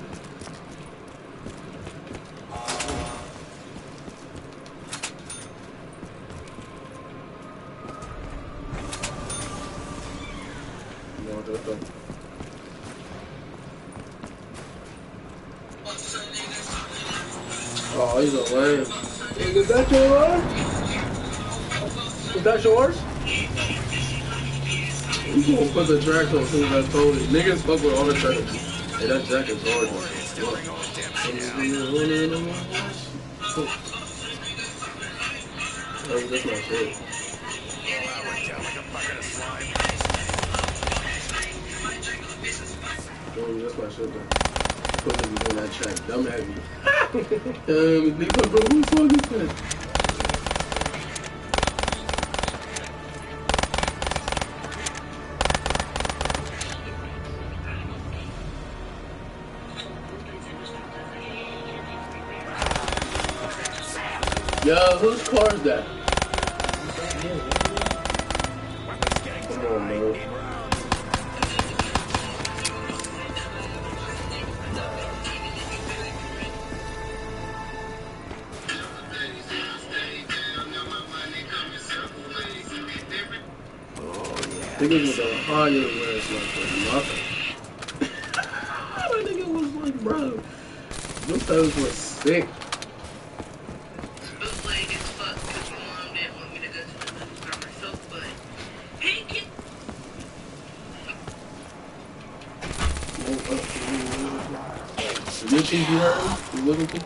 Oh, he's a lame. Is that yours? Is that yours? You gonna put the track on as soon as I told it. Niggas fuck with all the tracks. Hey, that jacket's hard. That's my shit. That's my shit though. Put niggas on that track. Dumb heavy. Nigga, bro, who the fuck is that? Yo, whose car is that? Come on, bro. Niggas was on higher last night for nothing. That nigga was like, bro, them fellas was sick.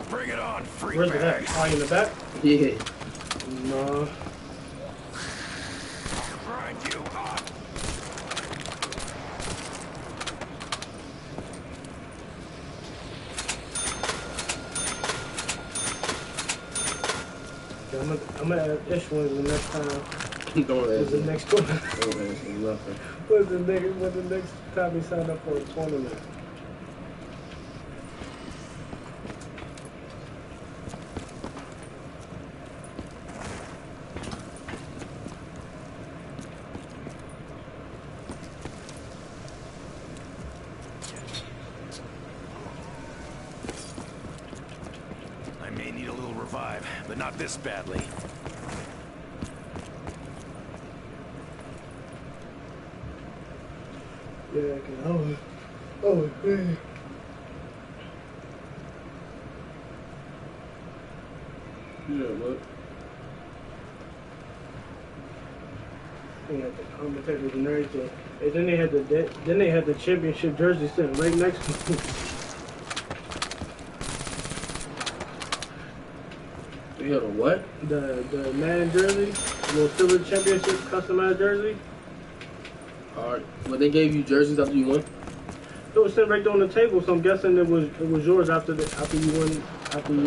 Bring it on, free Where's it at? Oh, in the back? Yeah. No. Grind you up. I'm gonna add this one the next time. Don't ask the me. next one? Don't ask me nothing. What's the next time we sign up for a tournament? I may need a little revive, but not this badly. Yeah, cause oh, man. Yeah, what? They had the commentators and everything. And then they had the championship jersey sitting right next to them. You had a what? The Madden jersey, the Silver Championship customized jersey. Alright, but they gave you jerseys after you won? It was sitting right there on the table, so I'm guessing it was yours after you won. I didn't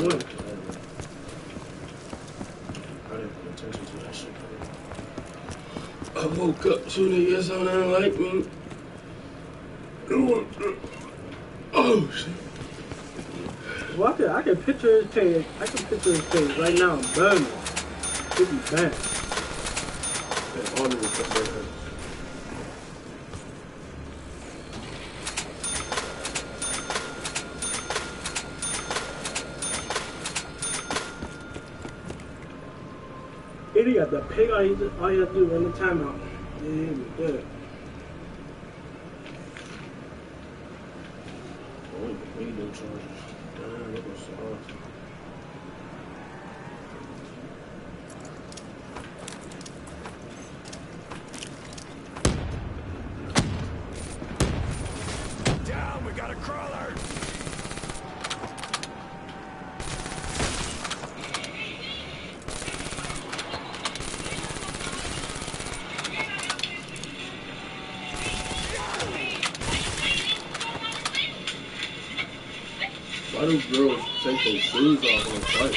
pay attention to that shit. I woke up to the yes on that like me. Oh shit. Well, I can picture his face. I can picture his face right now. I'm burning. It'd be bad. That army was up there. He got the pig. All you have to do run the timeout. Yeah, yeah. Oh, ain't no charges. Damn, that was so hard. Down, we got a crawler. Why do girls take their shoes off and fight?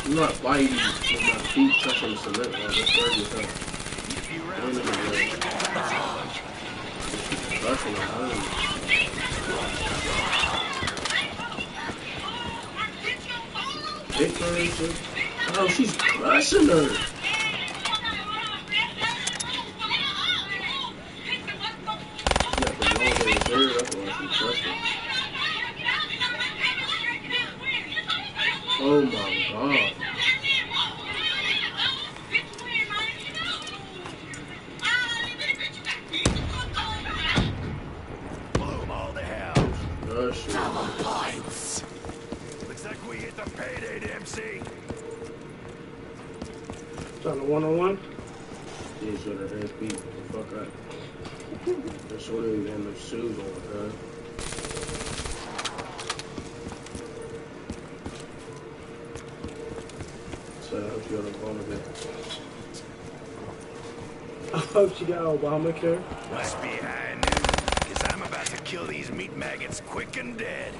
I'm not fighting with my feet touching the cement, bro. That's dirty as hell. Ain't even good. Touching the home. Hit her and shit. Oh, she's crushing her. Yeah, for long days there, that's why she's crushing. Oh my god. Bloom all the hell. Gosh. Points. Looks like we hit the payday, MC. Trying to one-on-one? Yeah, so that ass beat the fuck up. That's what they had no shoes on, huh? So I hope you got Obamacare. I hope she got Obamacare. Must be high noon, because I'm about to kill these meat maggots quick and dead.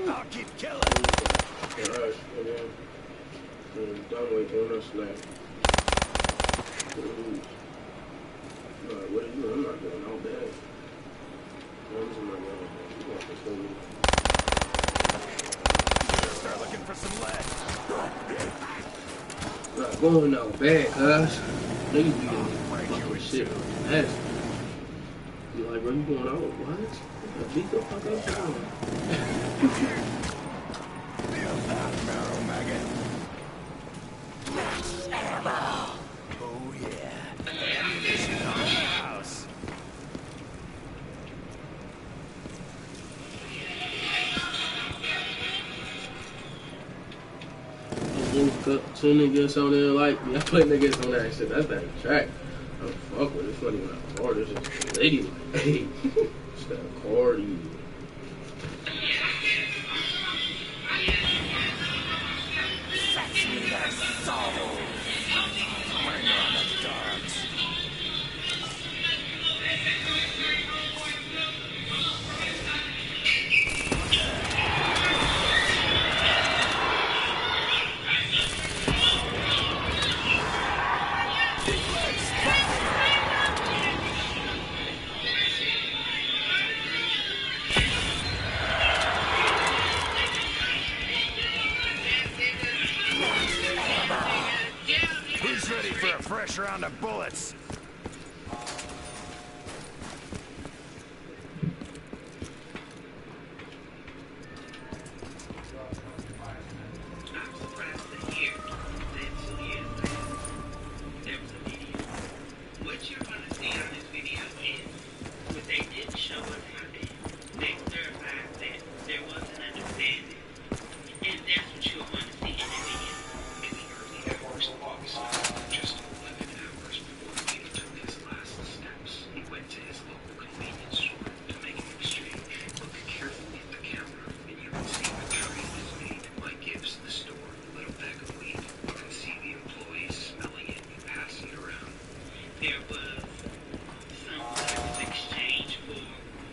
I'll keep killing. Gosh, man. Done with doing us now. What are you doing? I'm not doing all bad. I'm not doing you want this thing. Start looking for some lead. Not going all bad, cuz. Niggas be doing fucking shit. Nasty. You like, bro, you going out? What? Beat the fuck up. Feel that marrow maggot. Ammo. Oh yeah. Ammunition on the house. Two niggas on there like me. I play niggas on that shit. That's that track. I'm fuck with it. It's not even a car. It's just a lady. Hey. It's that Cardi. Fetch me their soul. Bring on the dogs. Who's ready for a fresh round of bullets? What you're gonna see on this video is what they didn't show us happened. They clarified that there was an understanding, and that's what you're going to see in the video. In the early hours of August, just 11 hours before Peter took his last steps, he went to his local convenience store to make an exchange. Look carefully at the camera, and you can see the trade is made. Mike gives the store a little bag of weed. You can see the employees smelling it and passing it around. There was some sort of exchange for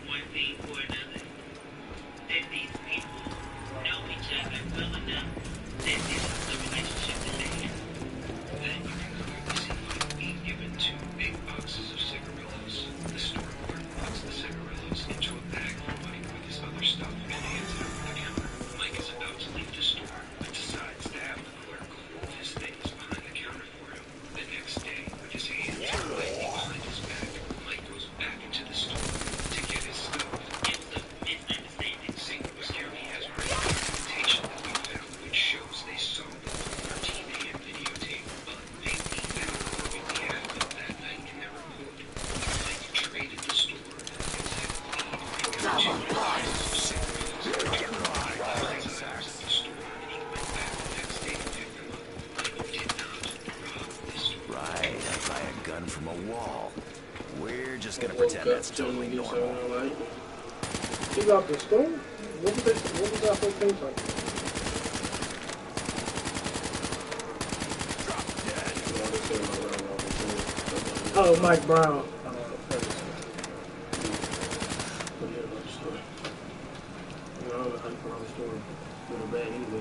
one thing or another. That these people know each other well enough that this is the relationship that they have. Then you can clearly see Mike being given 2 big boxes of cigarillos. The store clerk puts the cigarillos into a bag for Mike with his other stuff and hands it over the counter. Mike is about to leave the store, but decides to have the clerk hold his things behind the counter for him. The next day, with his hands tightly behind his back, Mike goes back into the store to get his stuff. It's a misunderstanding. St. Louis County has written documentation that we found which shows they saw the 13 a.m. videotape, but they leave out what we had of that night in their report. Mike traded the store and said weed and got 2 boxes of cigarettes. Mike sacks the store and he went back the next day to pick them up. Mike did not rob this store. Right, I buy a gun from a wall. We're just gonna pretend that's totally normal. He got the store? What was that whole thing like? Oh, Mike Brown. man anyway.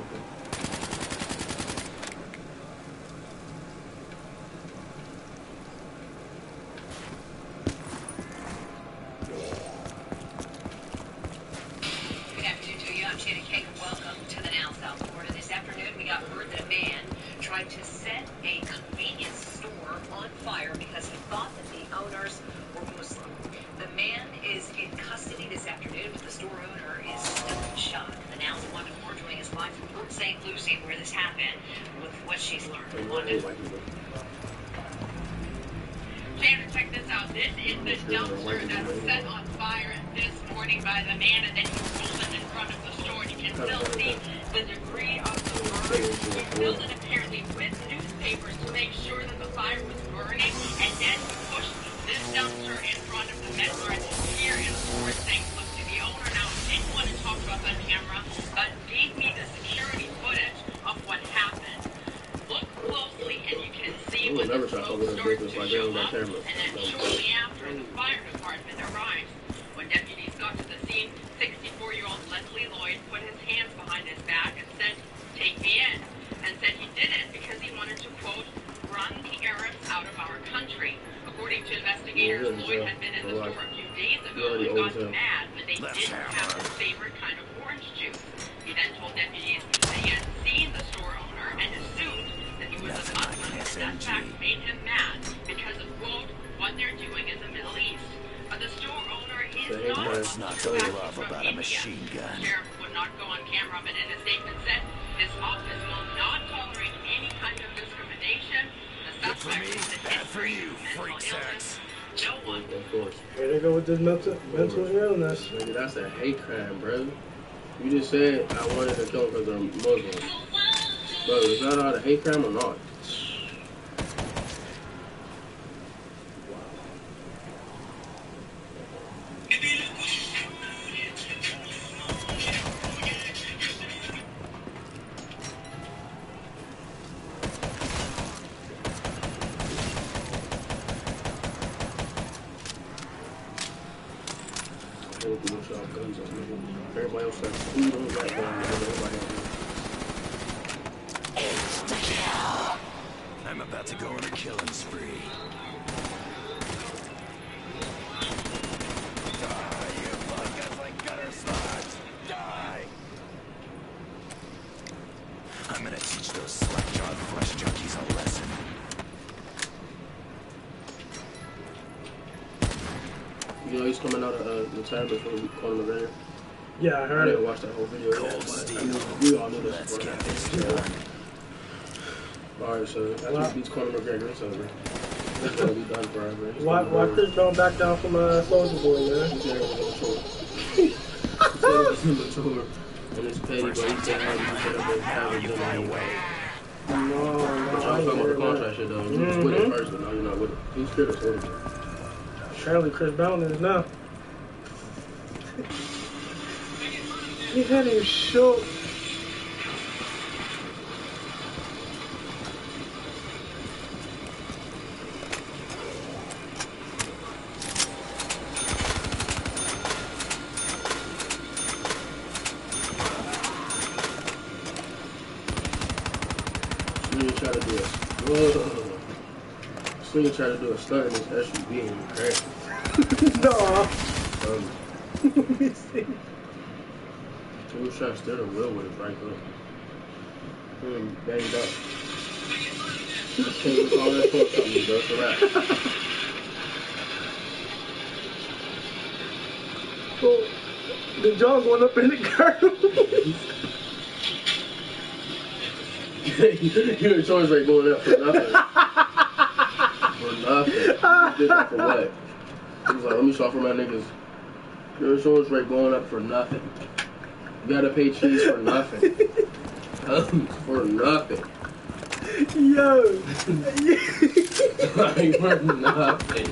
Good afternoon to you. I'm Shannon Cake. Welcome to the Now South Florida. This afternoon, we got word that a man tried to set a convenience store on fire because he thought that the owners were Muslim. The man is in custody this afternoon, but the store owner is still in shock. The Now's Wanda Moore joining us live from St. Lucie, where this happened, with what she's learned. Wanda. Shannon, check this out. This is the dumpster that was set on fire this morning by the man, and then he rolled it in front of the store. You can still see the debris of the burn. He filled it apparently with newspapers to make sure that the fire was burning, and then pushed this dumpster in front of the Medgar here in Fort St. Lucie. The owner now didn't want to talk about the camera, but gave me the security footage of what happened. Look closely, and you can see when the smoke started to show up, and then shortly after, the fire department arrived. When deputies got to the scene, 64-year-old Leslie Lloyd put his hands behind his back and said, "Take me in," and said he did it because he wanted to, quote, "run the Arabs out of our country." According to investigators, Lloyd had been in the store a few days ago and got mad when they didn't have his favorite kind of orange juice. He then told deputies that he had seen the store owner and assumed that he was a Muslim, and that fact made him mad because of, quote, "what they're doing in the Middle East." But the store owner is not to love about a machine gun. The sheriff would not go on camera, but in a statement said his office will not tolerate any kind of discrimination. The suspect is a Bad for you, freak sex. No one. Of course. Here they go with this mental illness. Nigga, that's a hate crime, bro. You just said I wanted to kill him because I'm Muslim. Bro, is that not a hate crime or not? Everybody else has food on that gun. I'm about to go on a killing spree. Die, you buggers like gutter slugs! Die! I'm gonna teach those slack-jawed flesh junkies a lesson. You know he's coming out of retirement from Conor McGregor. Yeah, I heard I it. didn't watch that whole video. Cold steel. We all knew this. Let's get this done. Alright, so after he beats Conor McGregor, it's over. It's gonna be done forever. Why Chris don't back down from Soulja Boy, man? He said it was immature. And it's petty, but he said how you fly away. No, I'm talking about the contract shit though. You was with it first, but now you're not with it. He's scared of Soulja. Apparently Chris Brown is now. He had him shook. Swing try to do a stunt in this SUV and you crash. No. Let me see. He was trying to steer the wheel with his right hook. Banged up. Can't call that for something, bro. It's a wrap. Oh, the jaw going up in the curve. You and Choice Ray going up for nothing. For nothing. You did that for what? He was like, let me shop for my niggas. Your Choice Ray going up for nothing. You gotta pay cheese for nothing. For nothing. Yo. Like, for nothing.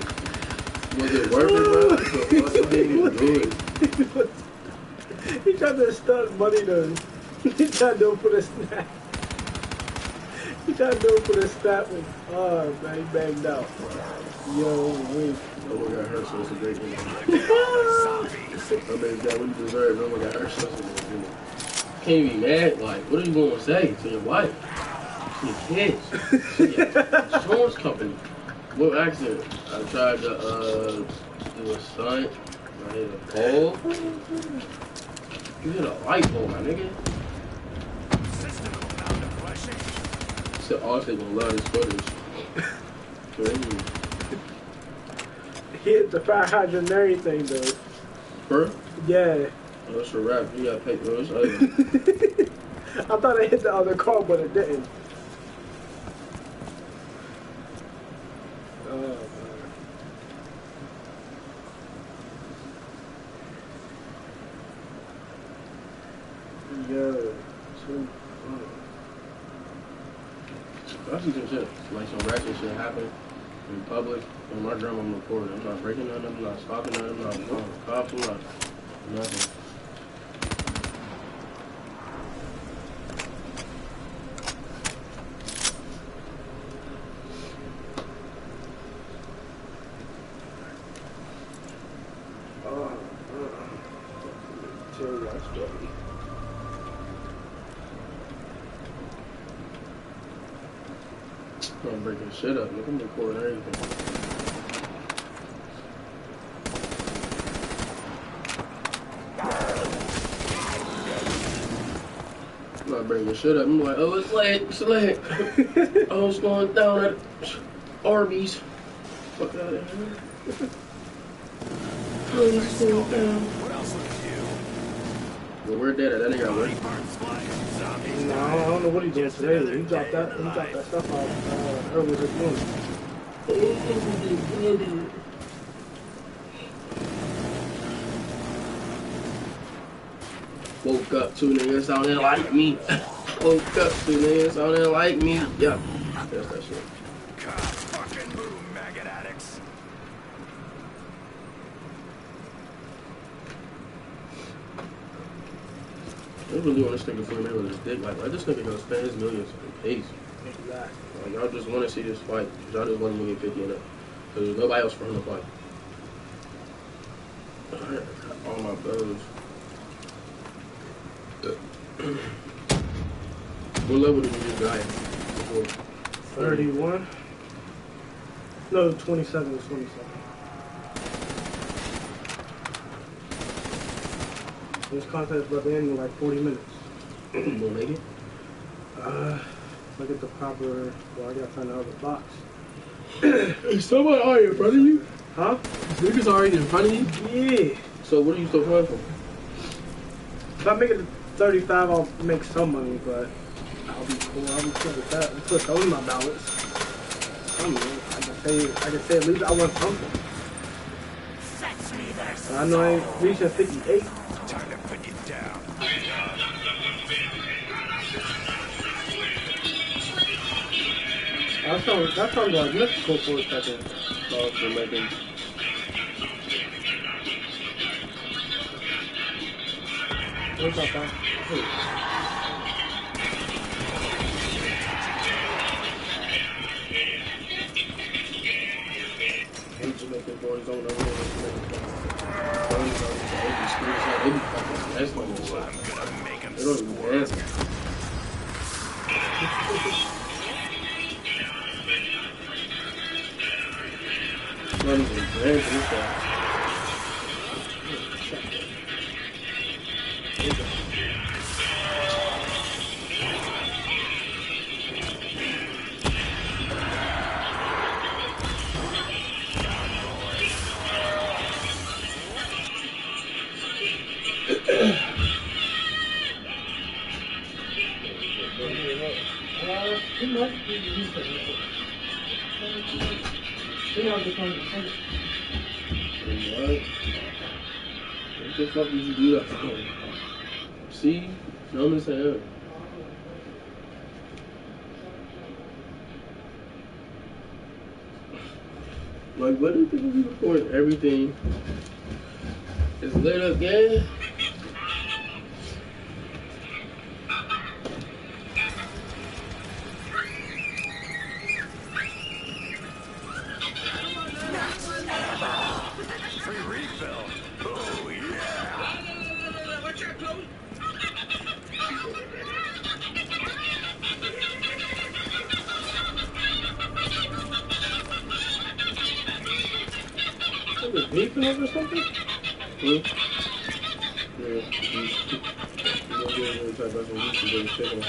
Was it worth it, bro? What did you do it? He tried to stunt Buddy though. He tried to put a snap. He tried to do it for the snap and man, he banged out. Yo, wait. No one got hurt, so it's a great game. I mean, that wouldn't deserve. No one got hurt, so it's a great game. Can't be mad. Like, what are you going to say to your wife? To your kids? To your insurance company? What accident? I tried to do a stunt. I hit a pole. You hit a light pole, my nigga. Said Austin gonna love this footage. Crazy. Hit the fire hydrant and everything, though. Bro? Yeah. Oh, that's a wrap. You gotta pay for this. I thought I hit the other car, but it didn't. Oh, man. Yeah. I see some shit, like some ratchet shit happen in public, and my drum I'm recording. I'm not breaking nothing, I'm not stopping nothing, I'm not calling the cops, I'm not nothing. I'm breaking shit up. Look, I'm recording everything. I'm not breaking shit up. I'm like, oh, it's late. It's late. I was going down at Arby's. Fuck out of here. Arby's going down. What else would you do? Well, we're dead at that nigga work. No, I don't know what he did today. He dropped that stuff off earlier this morning. Woke up, 2 niggas out there like me. Woke up, 2 niggas out there like me. Yeah, that's that shit. God fucking move, maggot addicts. I really want this nigga for me with his dick. Like this nigga gonna spend his millions in peace. Like, y'all just want to see this fight. Y'all just want to get 50 in it. Because there's nobody else for him to fight. All my brothers. What level did you just die at? 31? No, 27 is 27. This contest is about to end in like 40 minutes. You gonna make it? Look at the proper. Well, I gotta find the other box. Is somebody already in front of you? Huh? Niggas already in front of you? Yeah. So what are you still playing for? If I make it to 35, I'll make some money, but I'll be cool. I'll be cool with that. I'll put those in my balance. I can say at least I won something. I know I ain't reaching 58. Time to put you down. That sounds like Mexico for a second. Oh, for making. What's up, man? Hey, Jamaican boys on the road. That's what it's like. They don't even dance. Not even dancing. This guy. What the fuck did you do that for? See? Dumb as hell. Like, what do people be recording? Everything is lit up, gang. Free refill. Oh, yeah. What's your code? was beefing over something? Yeah. You gonna get really talk about some YouTube that was taking.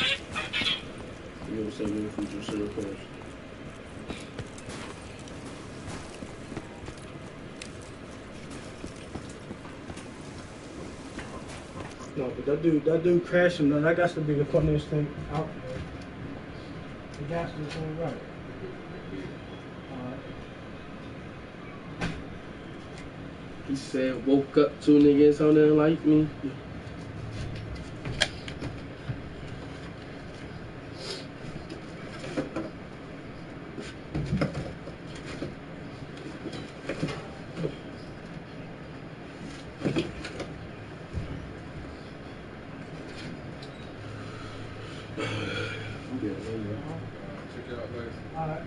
You never say new feature serial killers. No, but that dude crashing, though, that got to be the funniest thing out there. The gas is going right. He said, woke up 2 niggas on there like me. Alright.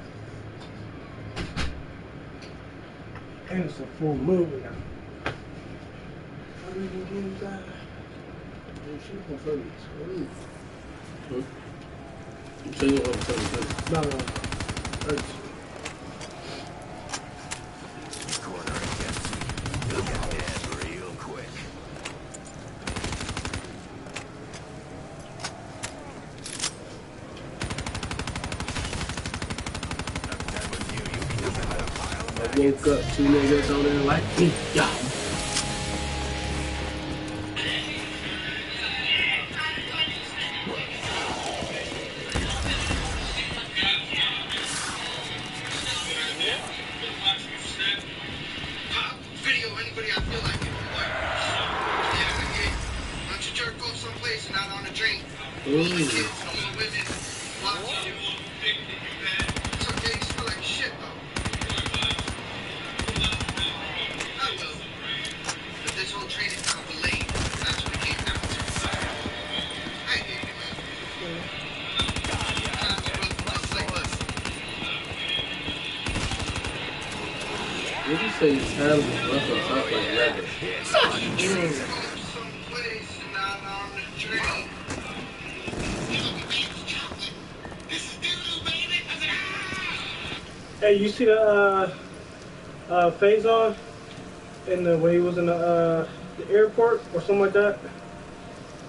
And it's a full movie now. You say you want to tell me this? No. Corner against you. You'll get dead real quick. I woke up 2 niggas on there like me. Yeah. What you say time is rough or tough like leather? Hey, you see the Faison in the when he was in the airport or something like that?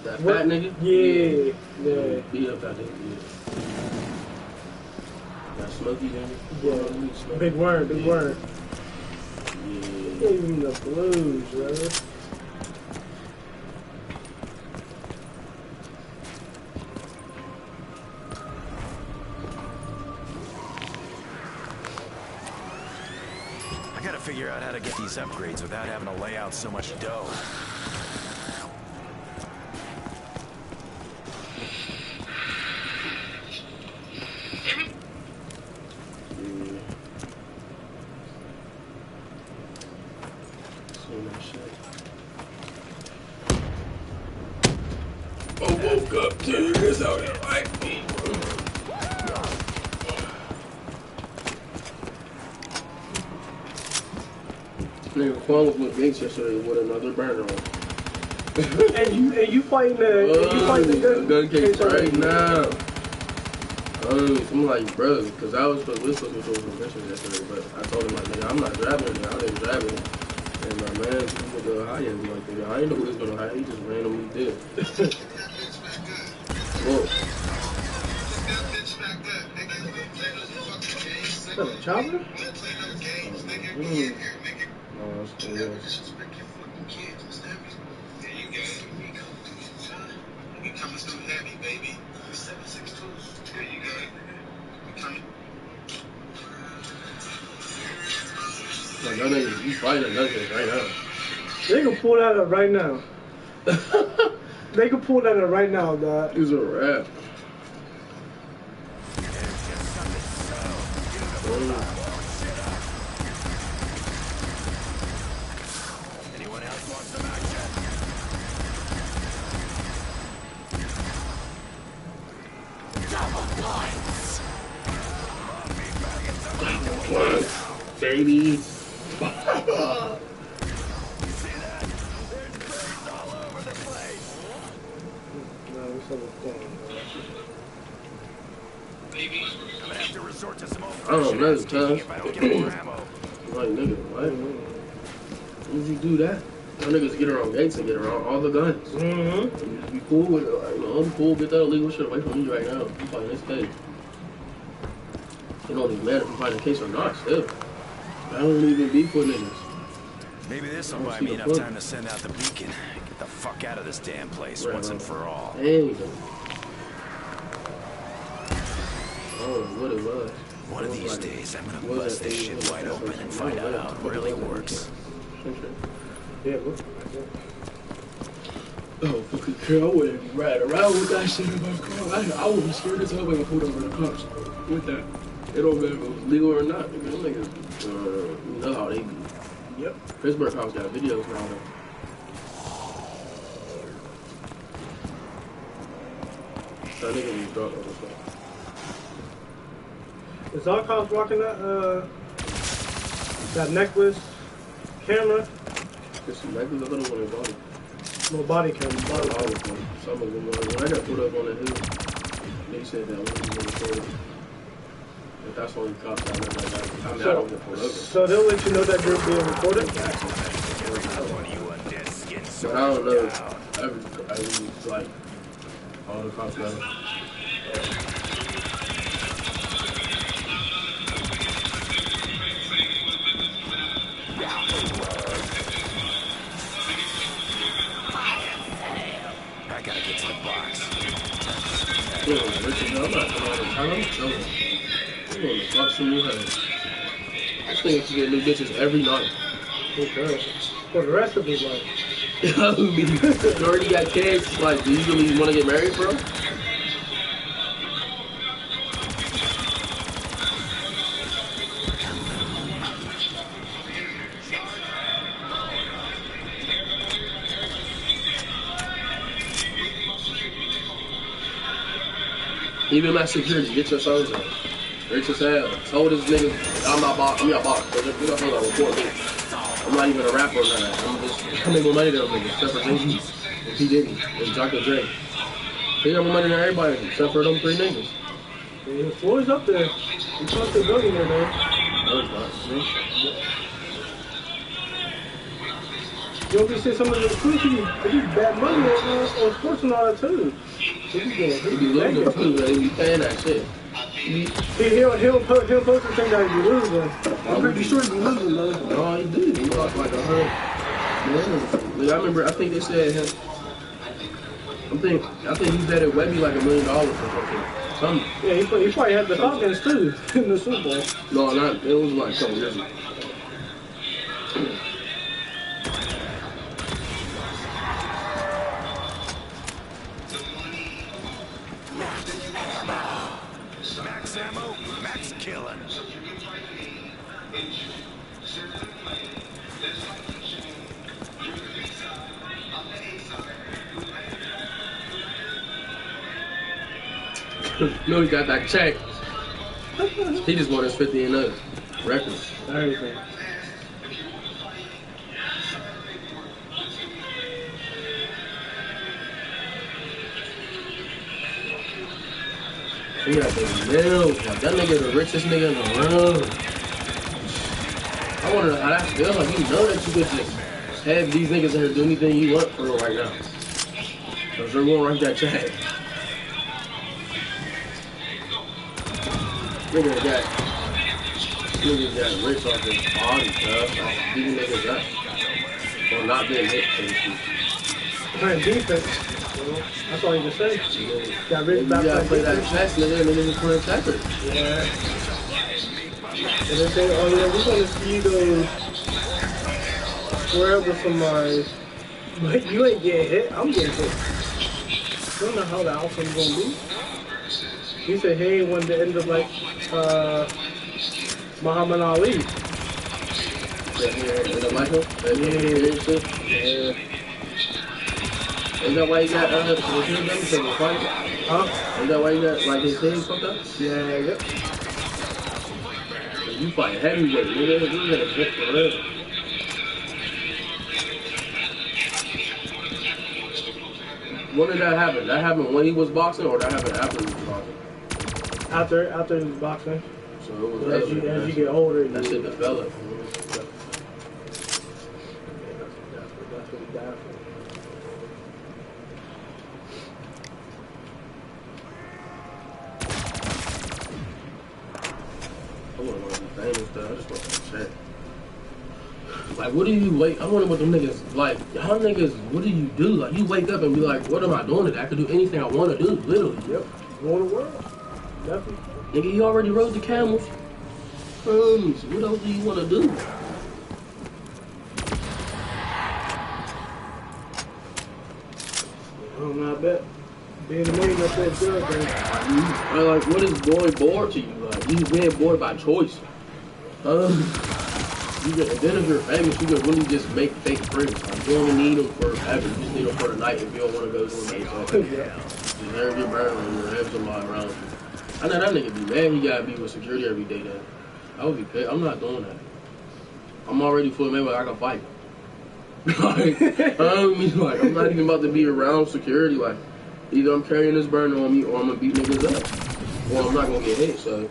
That fat nigga? Yeah. Beat up out there. Yeah. That smoky nigga? Yeah. Big word. Yeah. Gave him the blues, brother. I gotta figure out how to get these upgrades without having to lay out so much dough. I woke up 2 niggas out there like me. Nigga, Quan was with Gates yesterday with another burner on. and you fighting the gun case right now. I'm like, bro, because we were supposed to go to a convention yesterday, but I told him, like, nigga, I'm not driving it. I didn't drive it. And my man, he was going to hire me. Like, nigga, I didn't know who was going to hire. He just randomly did. Whoa. Is that a chopper? No, that's cool. Like, y'all niggas, you fighting nothing right now. They can pull that up right now. They can pull that up right now, dog. It's a rap. Anyone else want some action? Double points, baby. I'm gonna have to resort to some I don't know, if I don't get more ammo. Like, nigga, what? If you do that, y'all niggas get around gates and get around all the guns. Mm-hmm. Be cool with it. Like, you know, I'm cool. Get that illegal shit away from me right now. I'm fighting this case. It don't even matter if you fight a case or not. Still, I don't even beef with niggas. Maybe this will buy me enough time to send out the beacon. Get the fuck out of this damn place once and for all. Hey, oh, what it was. One of these days, I'm gonna bust this shit wide open and find out how it really works. Yeah, look. Oh, fucking care. I wouldn't ride around with that shit in my car. I would be scared as hell when I pulled over the cops with that. It don't matter if it was legal or not. Them niggas, you know how they be. Yep. Pittsburgh cops got videos now, though. That nigga was drunk on the phone. Is all cops rocking that necklace camera? Just some necklace. I thought it was on his body. No body camera. Body camera. Some of them were. When I got put up on the hill, they said that one was recorded. But that's only cops I know like that. I mean, I don't get pulled over. So they'll let you know that you're being recorded? But I don't know. Every like, all the cops know. I gotta get to the box. Yeah, Richard, I'm not coming out of town. I'm chilling. I'm going to fuck some new hoes. This nigga can get new bitches every night. Okay. For the rest of his life. You already got kids. Like, do you really want to get married, bro? Even my security, get your songs up. Rich as hell. Told this nigga, I'm not box, I'm your box. So just get up on that report me. I'm not even a rapper or nothing. I'm just making more money than them niggas, except for Jay-Z and P. Diddy and Dr. Dre. They got more money than everybody, except for them three niggas. Yeah, Floyd's up there. He's close to a billionaire, man. No, it's not. You don't be seeing some of the cookies, they do bad money on sports and all that too. He be losing too, but he be paying that shit. He'll post the thing that he be losing. I'm pretty sure he be losing though. No, he did. He lost like 100. Man, like, I remember. I think they said him. I think he bet at Webby like $1 million or something. Yeah, he probably had the Falcons too in the Super Bowl. No, not. It was like a couple years ago. Max ammo, max killing. No, he got that check. He just bought his 50 and up records. Everything. He got the milk. Like, that nigga the richest nigga in the world. I wonder how that feels. Like, you know that you could just have these niggas in here do anything you want for real right now. Because they're going to write that check. Niggas got rich off his body, cuz. Like, these niggas up. Or not being hit, basically. Playing defense. That's all you can say. Got rich back. You gotta play that chess, nigga, and niggas playing checkers. Yeah. And they say, oh yeah, we're gonna see you go square up with somebody. But you ain't getting hit, I'm getting hit. I don't know how the outcome's gonna be. He said, hey, wanted to end up like Muhammad Ali. Yeah, Michael? Yeah. Is that why you got his head done? Because of the fight? Huh? Is that why you got like his head fucked up? Yeah, yep. You fight heavyweight, nigga. You gotta hit for real. When did that happen? That happened when he was boxing, or that happened after he was boxing? After he was boxing. So it was as you get older, that shit developed. wouldn't want to be famous, though. I just want some check. Like, what do you wait? I wonder what them niggas, like, how niggas, what do you do? Like, you wake up and be like, what am I doing today? I can do anything I want to do, literally. Yep. Go in the world. Nothing. Nigga, you already rode the camels. What else do you want to do? I don't know, I bet. Being a million up there is good, man. Like, what is boy bored to you? Like, you being bored by choice. And then if you're famous, you can really just make fake friends. Like, you don't need them forever. You just need them for the night if you don't want to go to a night. So, just never get burned when you have somebody around you. I know that nigga be mad he gotta be with security every day, though. I would be pissed. I'm not doing that. I'm already full of Mayweather. I can fight. Like, I'm not even about to be around security. Like, either I'm carrying this burner on me or I'm gonna beat niggas up. Or I'm not gonna get hit, so.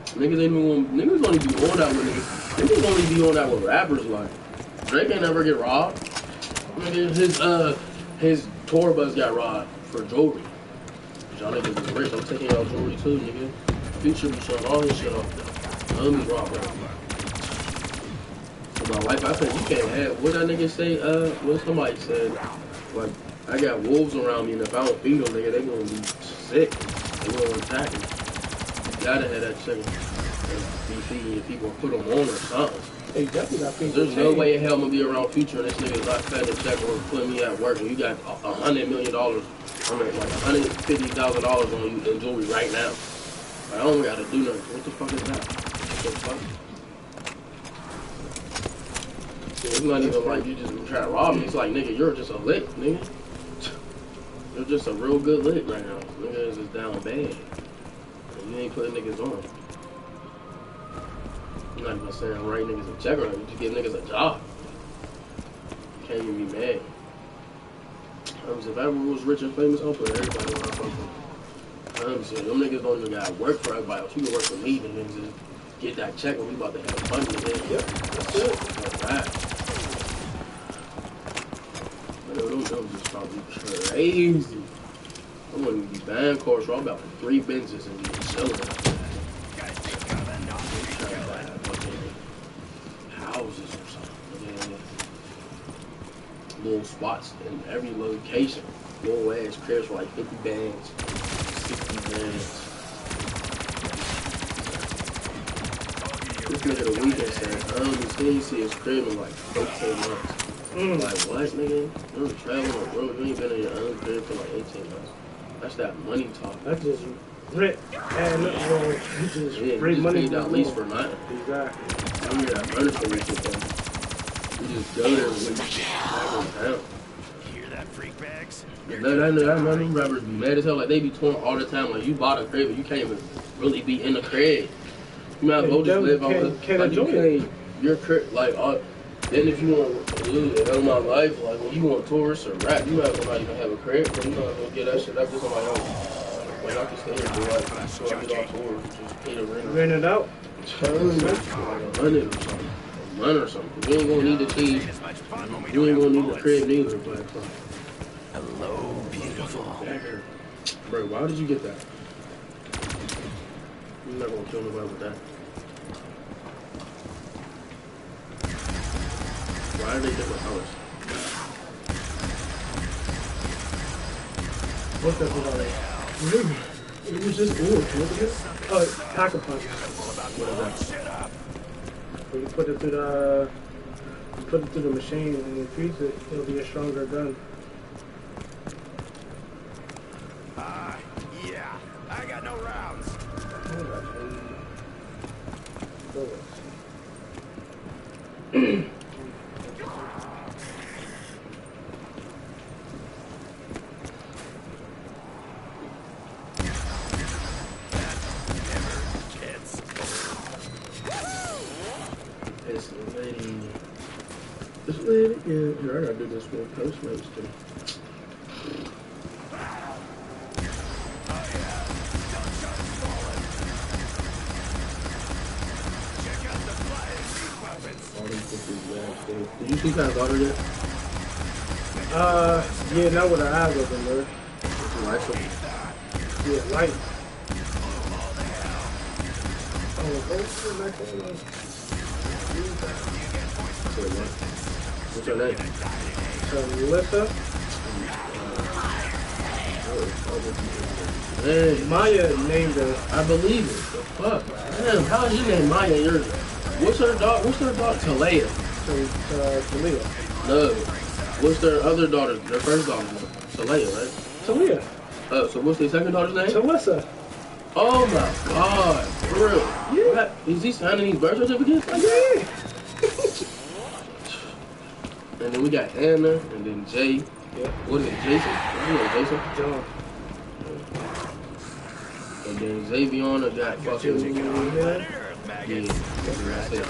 Niggas ain't even gonna, niggas only be on that with niggas. Niggas only be on that with rappers, like. Drake ain't never get robbed. His tour bus got robbed for jewelry. Y'all niggas is rich, I'm taking y'all jewelry too, nigga. Future be showing all his shit off, though. Homies robbed, bro. So my life, I think you can't have, what that nigga say, what somebody said, like, I got wolves around me, and if I don't feed them, nigga, they gonna be sick. They gonna attack me. You gotta have that chicken. Be feeding your people, put them on or something. Hey, definitely got people. There's no way in hell I'm gonna be around Future and this nigga's not cutting a check or putting me at work, and you got $100 million, I mean, like $150,000 on you in jewelry right now. Like, I don't gotta do nothing. What the fuck is that? What the fuck? It's not even like you just trying to rob me. It's like, nigga, you're just a lick, nigga. You're just a real good lick right now. Nigga is just down bad. And you ain't putting niggas on. I'm not even saying write niggas a check or anything. You just give niggas a job. You can't even be mad. If I ever was rich and famous, I'll put everybody on my fucking. So them niggas don't even gotta work for everybody else. You can work for me, and then just get that check when we about to have fun with it. Yep, that's it. That's that. Them just probably crazy. I wouldn't even be buying cars, so I'm about for 3 Benzes and be chilling. Houses or something. Little spots in every location. Little ass cribs for like 50 bands, 60 bands. This nigga the weekend said, you see his crib in like 18 months. Like, what, nigga? You're traveling on the road. You ain't been in your own crib for like 18 months. That's that money talk. That's just rent. And you just bring money paid out lease for nothing. Exactly. You hear that furniture we should pay. You just go there and town. Hear that, freak bags? Yeah, I know them rappers be mad as hell. Like, they be torn all the time. Like, you bought a crib, but you can't even really be in the crib. You might as well just live on your crib, like, then if you want to live my life, like when you want tourists or rap, you might as well not even have a crib, but you might as well get that shit up to somebody else. Like I can stay here for like, so I get off tour, just pay the rent. Rent it out? Like $100 or something. A month or something. You ain't gonna need the cheese. You ain't gonna need the crib neither, but hello, beautiful. Bro, why did you get that? You're not gonna kill nobody with that. Why are they different colors? What's that for? It was just wood, wasn't it? Oh, Packer Punch. What is that? When you put it through the machine and you freeze it, it'll be a stronger gun. Yeah, I got no rounds. This lady, yeah, here, I gotta do this one Postmates too. Did you see that daughter yet? Yeah, not with her eyes open, bro. It's a rifle. Yeah, light. Oh What's her name? Melissa. Hey, Maya named her. I believe it. The fuck? Damn, how is your name Maya? Yours? What's her dog? Talia. Talia. No. What's their other daughter? Their first daughter's name? Talia, right? Talia. So what's their second daughter's name? Talissa. Oh my god. For real? Yeah. What? Is he signing these birth certificates? Yeah. And then we got Anna, and then Jay. Yeah. What is it, Jason? Jason? John. And then Xavion got fucking... Yeah, that's it.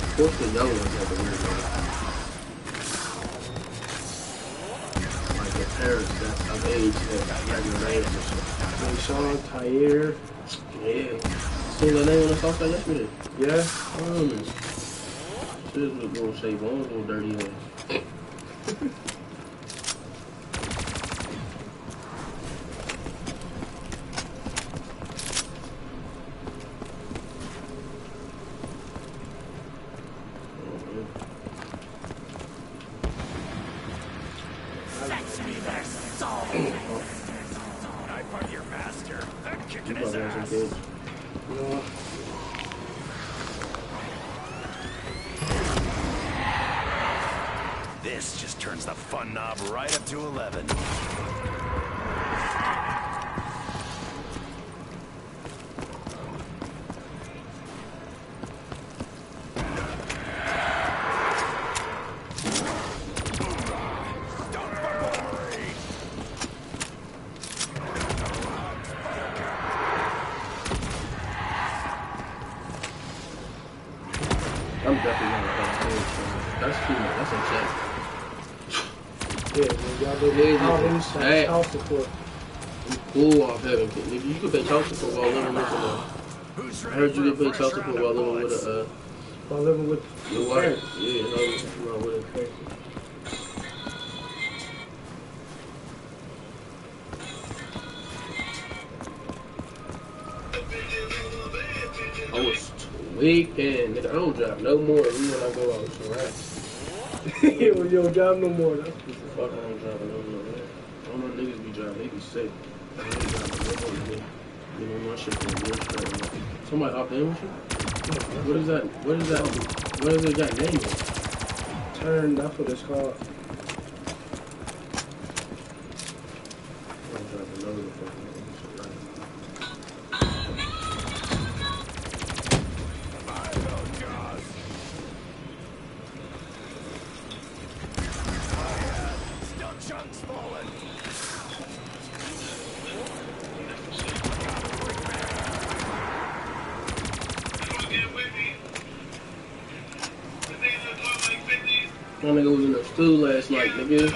Of course the young ones have the weird name. Like the parents that's of age that got regular names and shit. Sean, Tyre. Yeah. Seen that name on the sauce like yesterday? Yeah. Shit was little shave on, little dirty ass. This just turns the fun knob right up to 11. I'm definitely not a fan. That's too much. That's a check. Yeah, y'all do child support. You cool off heaven. Nigga, you can pay child support while living with someone. I heard you can pay child support while living with your wife. Yeah, no, with it. I was tweaking. Nigga, I don't drive no more when I go out. So right. You don't drive no more. That's fuck, I don't drive no more. All my niggas be driving, they be sick. I ain't driving no more. You know, my shit for a year straight. Somebody hopped in with you? What is that? What is that? What is it got name on? Turn, that's what it's called. I'm driving no more fucking Chunks falling. My nigga was in the stool last night, nigga.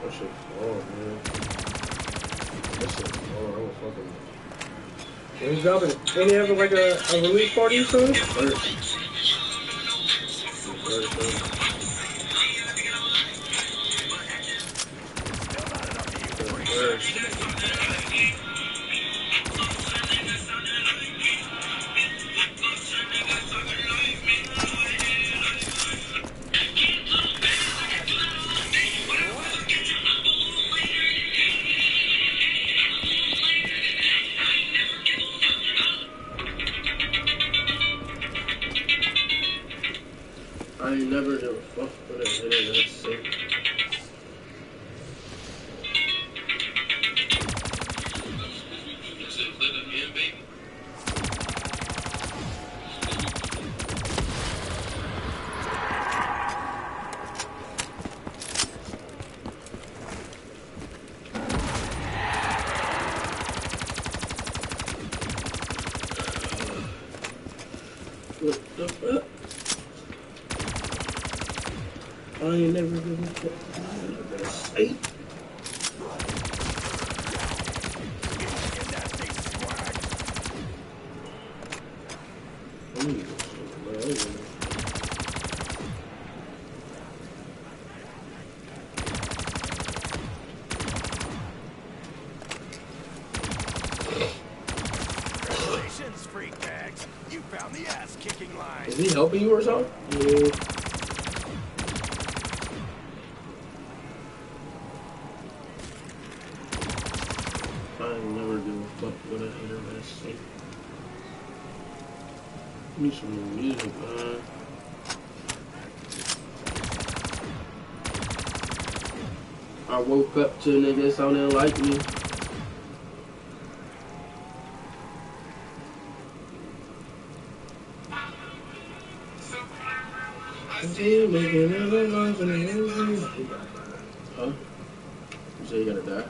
That shit hard, man. That shit hard. I was fucking. When you dropping it? Ain't he having like a release party soon? First. I ain't never give a fuck for that video. That's sick. What the fuck? I ain't never give a fuck. That's 8. Congratulations, freak bags. You found the ass-kicking line. Is he helping you or something? Yeah. I never give a fuck what I hear that shit. Give me some new music, man. I woke up to niggas sounding like me. Huh? You say you're gonna die?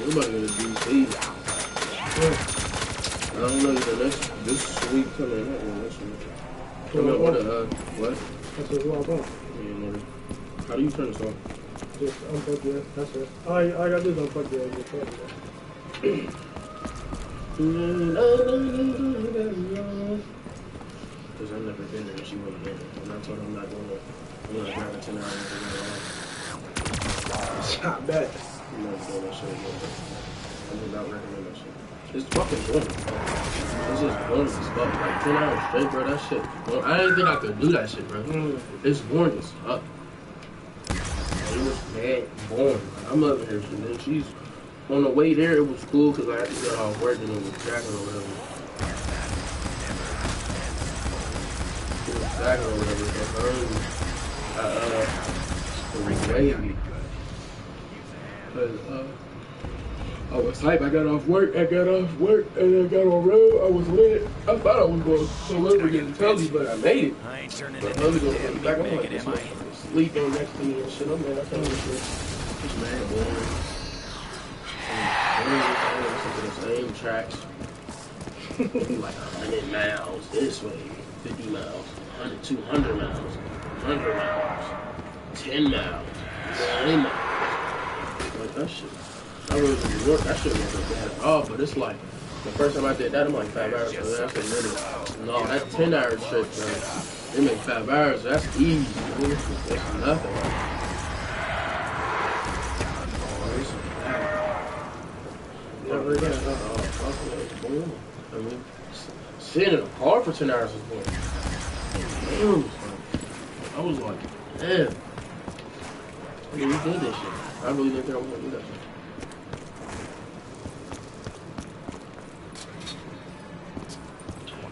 Everybody gonna do these. I don't know the next this week coming up. Coming up with what? That's just log on. Yeah, how do you turn this off? Just unplug it. That's it. All I gotta do is unplug it. Because I've never been there and she wasn't there. And I told her I'm not going to. I'm going to grab a 10 hour and not bad. I'm not doing that shit again. I do not recommend that shit. It's fucking boring. It's just boring as fuck. Like 10 hours straight, bro. That shit. I didn't think I could do that shit, bro. It's boring as fuck. It was bad boring. I'm over here, and then she's on the way there. It was cool because I had to get off work and it was dragging or whatever. It was dragging or whatever. It was wavy. Because I was hype. I got off work, and I got on road. I was lit. I thought I was going to deliver getting telly, but I made it. I ain't turning But into I was going to damn put it back. I'm meat like, maggot, this am I? motherfucker sleeping next to me and shit. I'm mad. I can't do shit. Just mad, boring. Listen to the same tracks. Like 100 miles this way, 50 miles, 100, 200 miles, 100 miles, 10 miles, 20 miles. Like that shit. I really do New York, that shit wasn't bad at all, but it's like, the first time I did that, I'm like 5 hours, so that's a minute. No, that 10-hour trip, bro, they make 5 hours, that's easy, man. That's nothing. I mean, sitting in a car for 10 hours is boring. I was like, damn. I mean, we did this shit. I really didn't think I was gonna do that shit.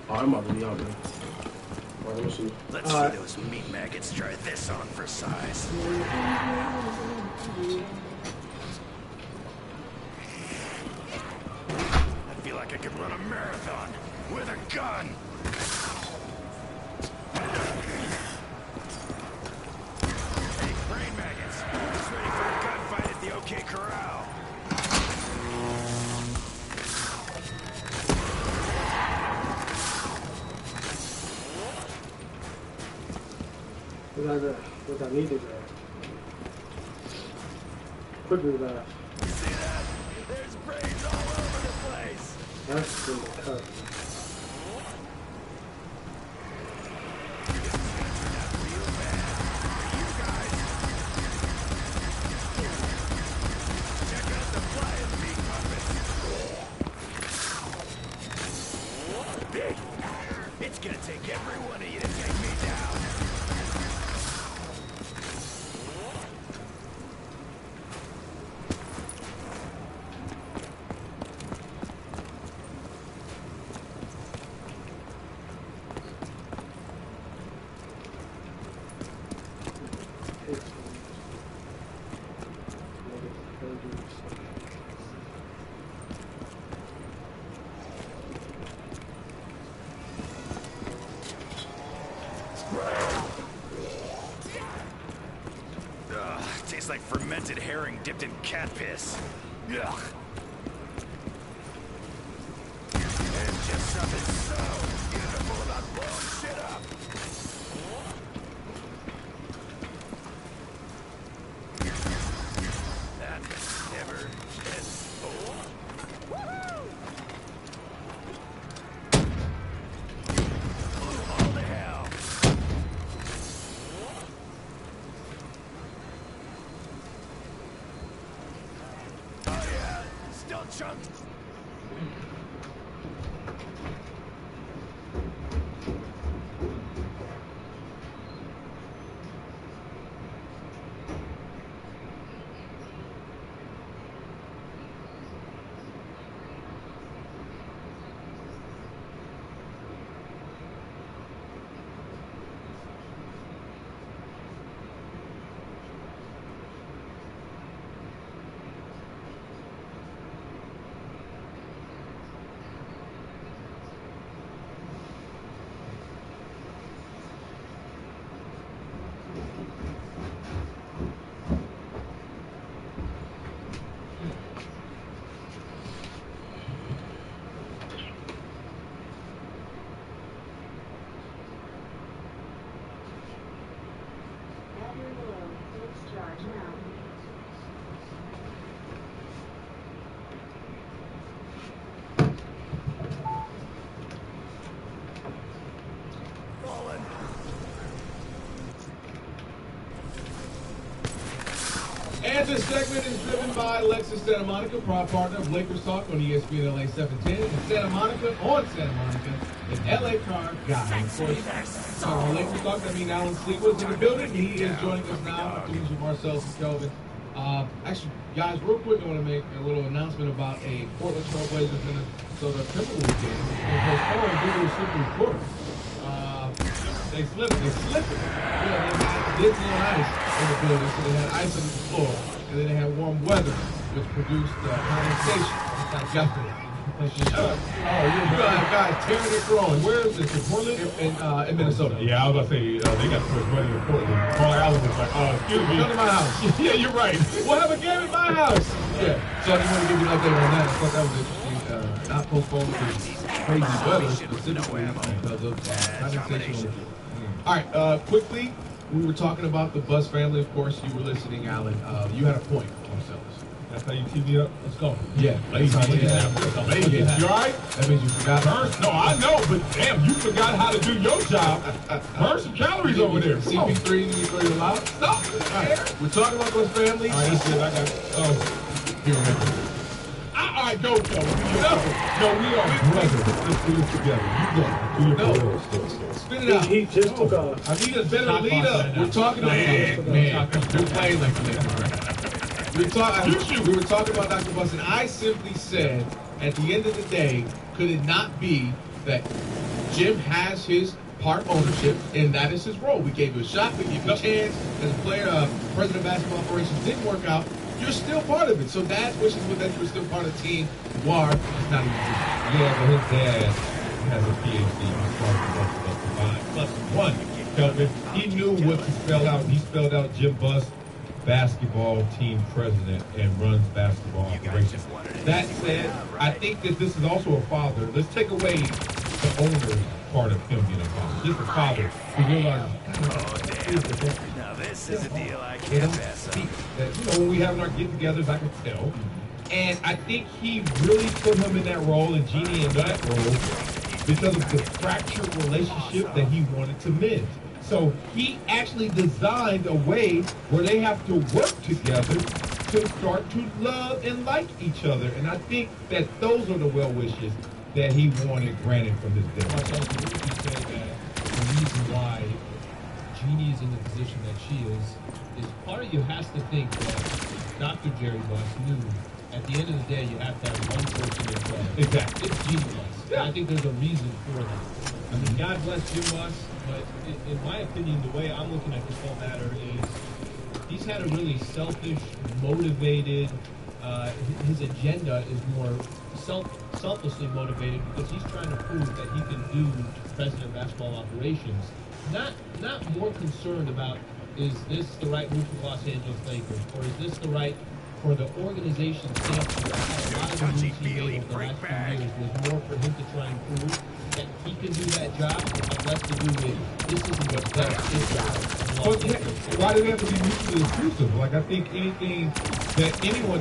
Oh, I'm about to be out there. Alright, let me see. Let's see those meat maggots try this on for size. I feel like I could run a marathon with a gun. Hey, brain maggots, who's ready for a gunfight at the OK Corral? What I needed quickly that. See that? There's brains all over the place. That's in the cut. It's gonna take every one of you to take me down. Tastes like fermented herring dipped in cat piss. Ugh. And just something so, you know. chunk. And this segment is driven by Lexus Santa Monica, proud partner of Lakers Talk on ESPN LA 710 in Santa Monica, on Santa Monica, and LA Car Guy. Of course, on Lakers Talk, that means Alan Sleeper's in the building. He is joining us now, Felicia, Marcel, and Kelvin. Actually, guys, real quick, I want to make a little announcement about a Portland Trailblazers Minnesota Timberwolves game. They postponed due to a slippery court. They slipped it. Yeah, they had Disney on ice in the building, so they had ice on the floor. And then they had warm weather, which produced condensation. You guys tearing it growing. Where is this? In Portland? In Minnesota. Yeah, I was about to say, they got so much money in Portland. Carl Allen was like, excuse me. Come to my house. Yeah, you're right. We'll have a game at my house. Yeah, so I just want to give you an update on that. I thought that was interesting. Not postponed because crazy weather, specifically because of condensation. All right, quickly, we were talking about the Bus family. Of course, you were listening, Alan. You had a point, Marcellus. That's how you tee me up? Let's go. Yeah. You all right? That means you forgot. No, I know, but damn, you forgot how to do your job. Burn some calories over there. CP3, you throw your loud? Stop. All right, we're talking about Bus family. All right, that's it. I got here, remember. All right, go. No, we are brothers. Let's do this together. You go. Do your part. Spin it out. He just took off. I need a better leader. We're talking about man. You're playing like we were talking about Dr. Bus, and I simply said, at the end of the day, could it not be that Jim has his part ownership, and that is his role? We gave you a shot, we gave you a chance. As a player, president of basketball operations didn't work out. You're still part of it. So Dad wishes that you were still part of the team. You are. It's not even true. Yeah, but his dad has a PhD. He's part of the combined. Plus one, Kelvin. He knew what to spell out. He spelled out Jim Buss, basketball team president, and runs basketball operations. That said, I think that this is also a father. Let's take away the owner part of him being a father. Just a father who realizes, now this is a deal I can't pass up. When we have our get-togethers, I can tell. And I think he really put him in that role, and Jeannie in that role, because of the fractured relationship that he wanted to mend. So he actually designed a way where they have to work together to start to love and like each other. And I think that those are the well wishes that he wanted granted from his dad. Marcel, would you say that the reason why Jeannie is in the position that she is part of you has to think that Dr. Jerry Buss knew at the end of the day you have to have one person in charge. Exactly. It's Jeannie Buss. Yeah. And I think there's a reason for that. I mean, God bless Jim Buss, but in my opinion, the way I'm looking at this whole matter is he's had a really selfish, motivated, his agenda is more selflessly motivated because he's trying to prove that he can do president of basketball operations. Not more concerned about, is this the right move for Los Angeles Lakers, or is this the right for the organization standpoint? A lot of the moves he made over the last few years was more for him to try and prove that he can do that job, and less to do with this isn't what's best his job. But why do they have to be mutually exclusive? Like, I think anything that anyone,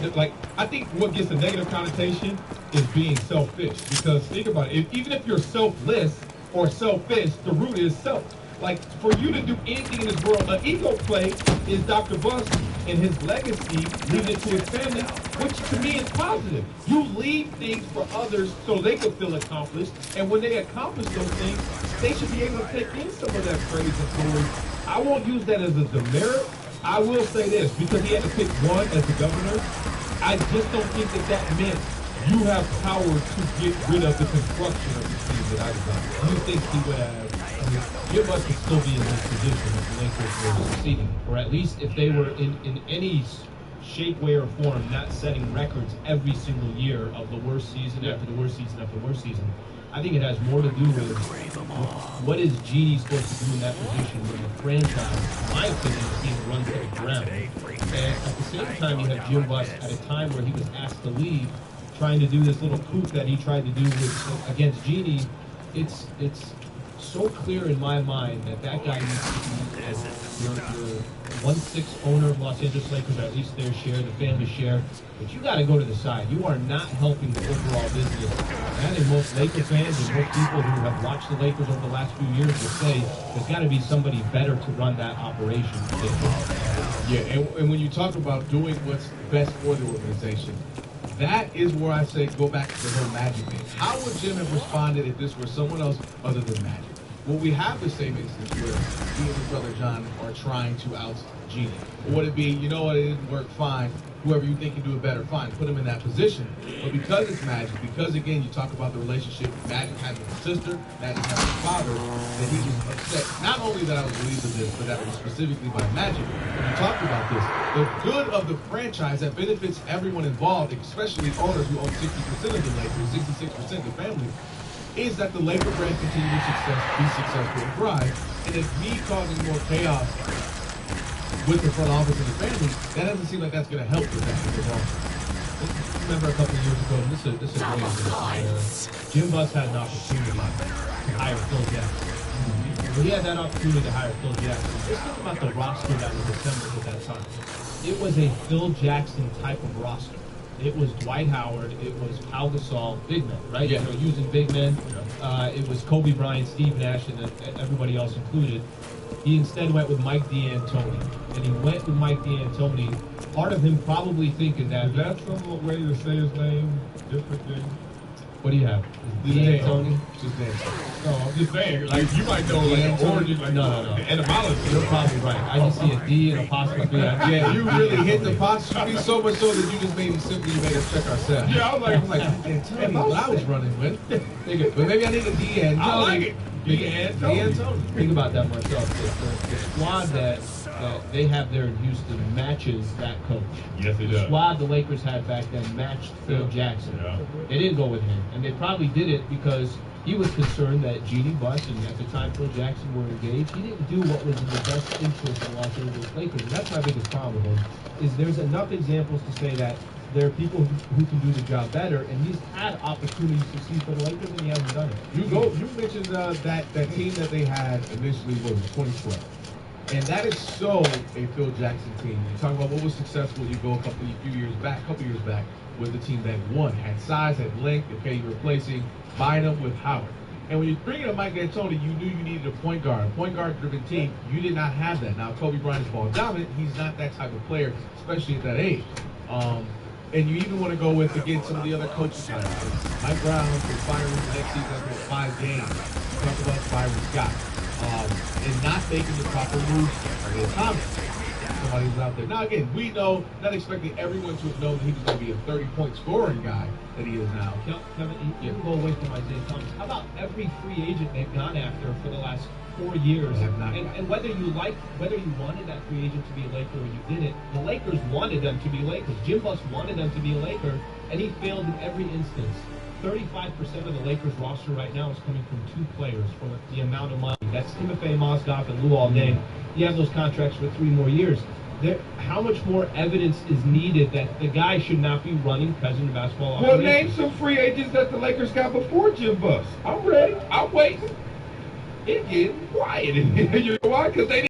I think what gets a negative connotation is being selfish. Because think about it, even if you're selfless or selfish, the root is self. Like, for you to do anything in this world, an ego play is Dr. Buss and his legacy, leaving it to his family, which to me is positive. You leave things for others so they can feel accomplished, and when they accomplish those things, they should be able to take in some of that praise and glory. I won't use that as a demerit. I will say this, because he had to pick one as the governor, I just don't think that meant you have power to get rid of the construction of the team that I designed. Do you think he would have, Jim Buss could still be in this position if the Lakers were succeeding, or at least if they were in any shape, way, or form not setting records every single year of the worst season after the worst season after the worst season. I think it has more to do with what is Genie supposed to do in that position when the franchise, in my opinion, is being run to the ground. And at the same time, you have Jim Buss at a time where he was asked to leave, trying to do this little coup that he tried to do against Genie. It's so clear in my mind that guy needs to be your 1/6 owner of Los Angeles Lakers, or at least their share, the family share. But you got to go to the side. You are not helping the overall business. And in most Laker fans and most people who have watched the Lakers over the last few years will say there's got to be somebody better to run that operation. Yeah, and when you talk about doing what's best for the organization, that is where I say go back to the whole Magic thing. How would Jim have responded if this were someone else other than Magic? Well, we have the same instance where he and his brother John are trying to oust Genie. Or would it be, you know what, it didn't work, fine. Whoever you think can do it better, fine. Put him in that position. But because it's Magic, because again, you talk about the relationship Magic has with his sister, Magic has with his father, that he was upset. Not only that I was relieved of this, but that was specifically by Magic. When you talked about this, the good of the franchise that benefits everyone involved, especially owners who own 60% of the Lakers, 66% of the family, is that the Laker brand continue to be successful and thrive. And if me causing more chaos with the front office and the family, that doesn't seem like that's going to help with that. Remember a couple of years ago, this is where Jim Buss had an opportunity to hire Phil Jackson. When he had that opportunity to hire Phil Jackson, just think about the roster that was assembled at that time. It was a Phil Jackson type of roster. It was Dwight Howard, it was Pau Gasol, big men, right? Yeah. You know, using big men. It was Kobe Bryant, Steve Nash, and everybody else included. He instead went with Mike D'Antoni. And he went with Mike D'Antoni, part of him probably thinking that... Is that some way to say his name different than... What do you have? D'Antoni? Just name. No, I'm just saying, like, you might know, like, the origin, like, No. the etymology. You're probably right. I just see a D and apostrophe. Yeah, you really hit the apostrophe so much so that you just made us check ourselves. Yeah, I was like, tell me what I was running with. But maybe I need a D'Antoni. I like it. D'Antoni. Think about that myself. The squad that they have there in Houston matches that coach. Yes, it The does. squad the Lakers had back then matched Phil Jackson. Yeah. They didn't go with him, and they probably did it because he was concerned that Genie Buss and at the time Phil Jackson were engaged. He didn't do what was in the best interest of Los Angeles Lakers, and that's my biggest problem with him. Is there's enough examples to say that there are people who can do the job better, and he's had opportunities to succeed for the Lakers, and he hasn't done it. You mentioned that team that they had initially was 2012. And that is so a Phil Jackson team. You talk about what was successful, you go a couple years back, with the team that won, had size, had length. Okay, you're replacing Bynum with Howard. And when you bring in a Mike D'Antoni, you knew you needed a point guard-driven team. You did not have that. Now, Kobe Bryant is ball dominant. He's not that type of player, especially at that age. And you even want to go with, again, some of the other coaches. Mike Brown was firing the next season after 5 games. Talk about Byron Scott. And not making the proper moves for the Thomas. Somebody who's out there. Now, again, we know, not expecting everyone to have known that he was going to be a 30-point scoring guy that he is now. Kevin, you can go away from Isaiah Thomas. How about every free agent they've gone after for the last 4 years? And whether you wanted that free agent to be a Laker or you didn't, the Lakers wanted them to be Lakers. Jim Buss wanted them to be a Laker, and he failed in every instance. 35% of the Lakers roster right now is coming from 2 players for the amount of money. That's Timofey Mozgov and Luol Deng. You have those contracts for 3 more years. How much more evidence is needed that the guy should not be running President Basketball Well, operations? name some free agents that the Lakers got before Jim Buss. I'm ready. I'm waiting. It's getting quiet in here. You know why? Because they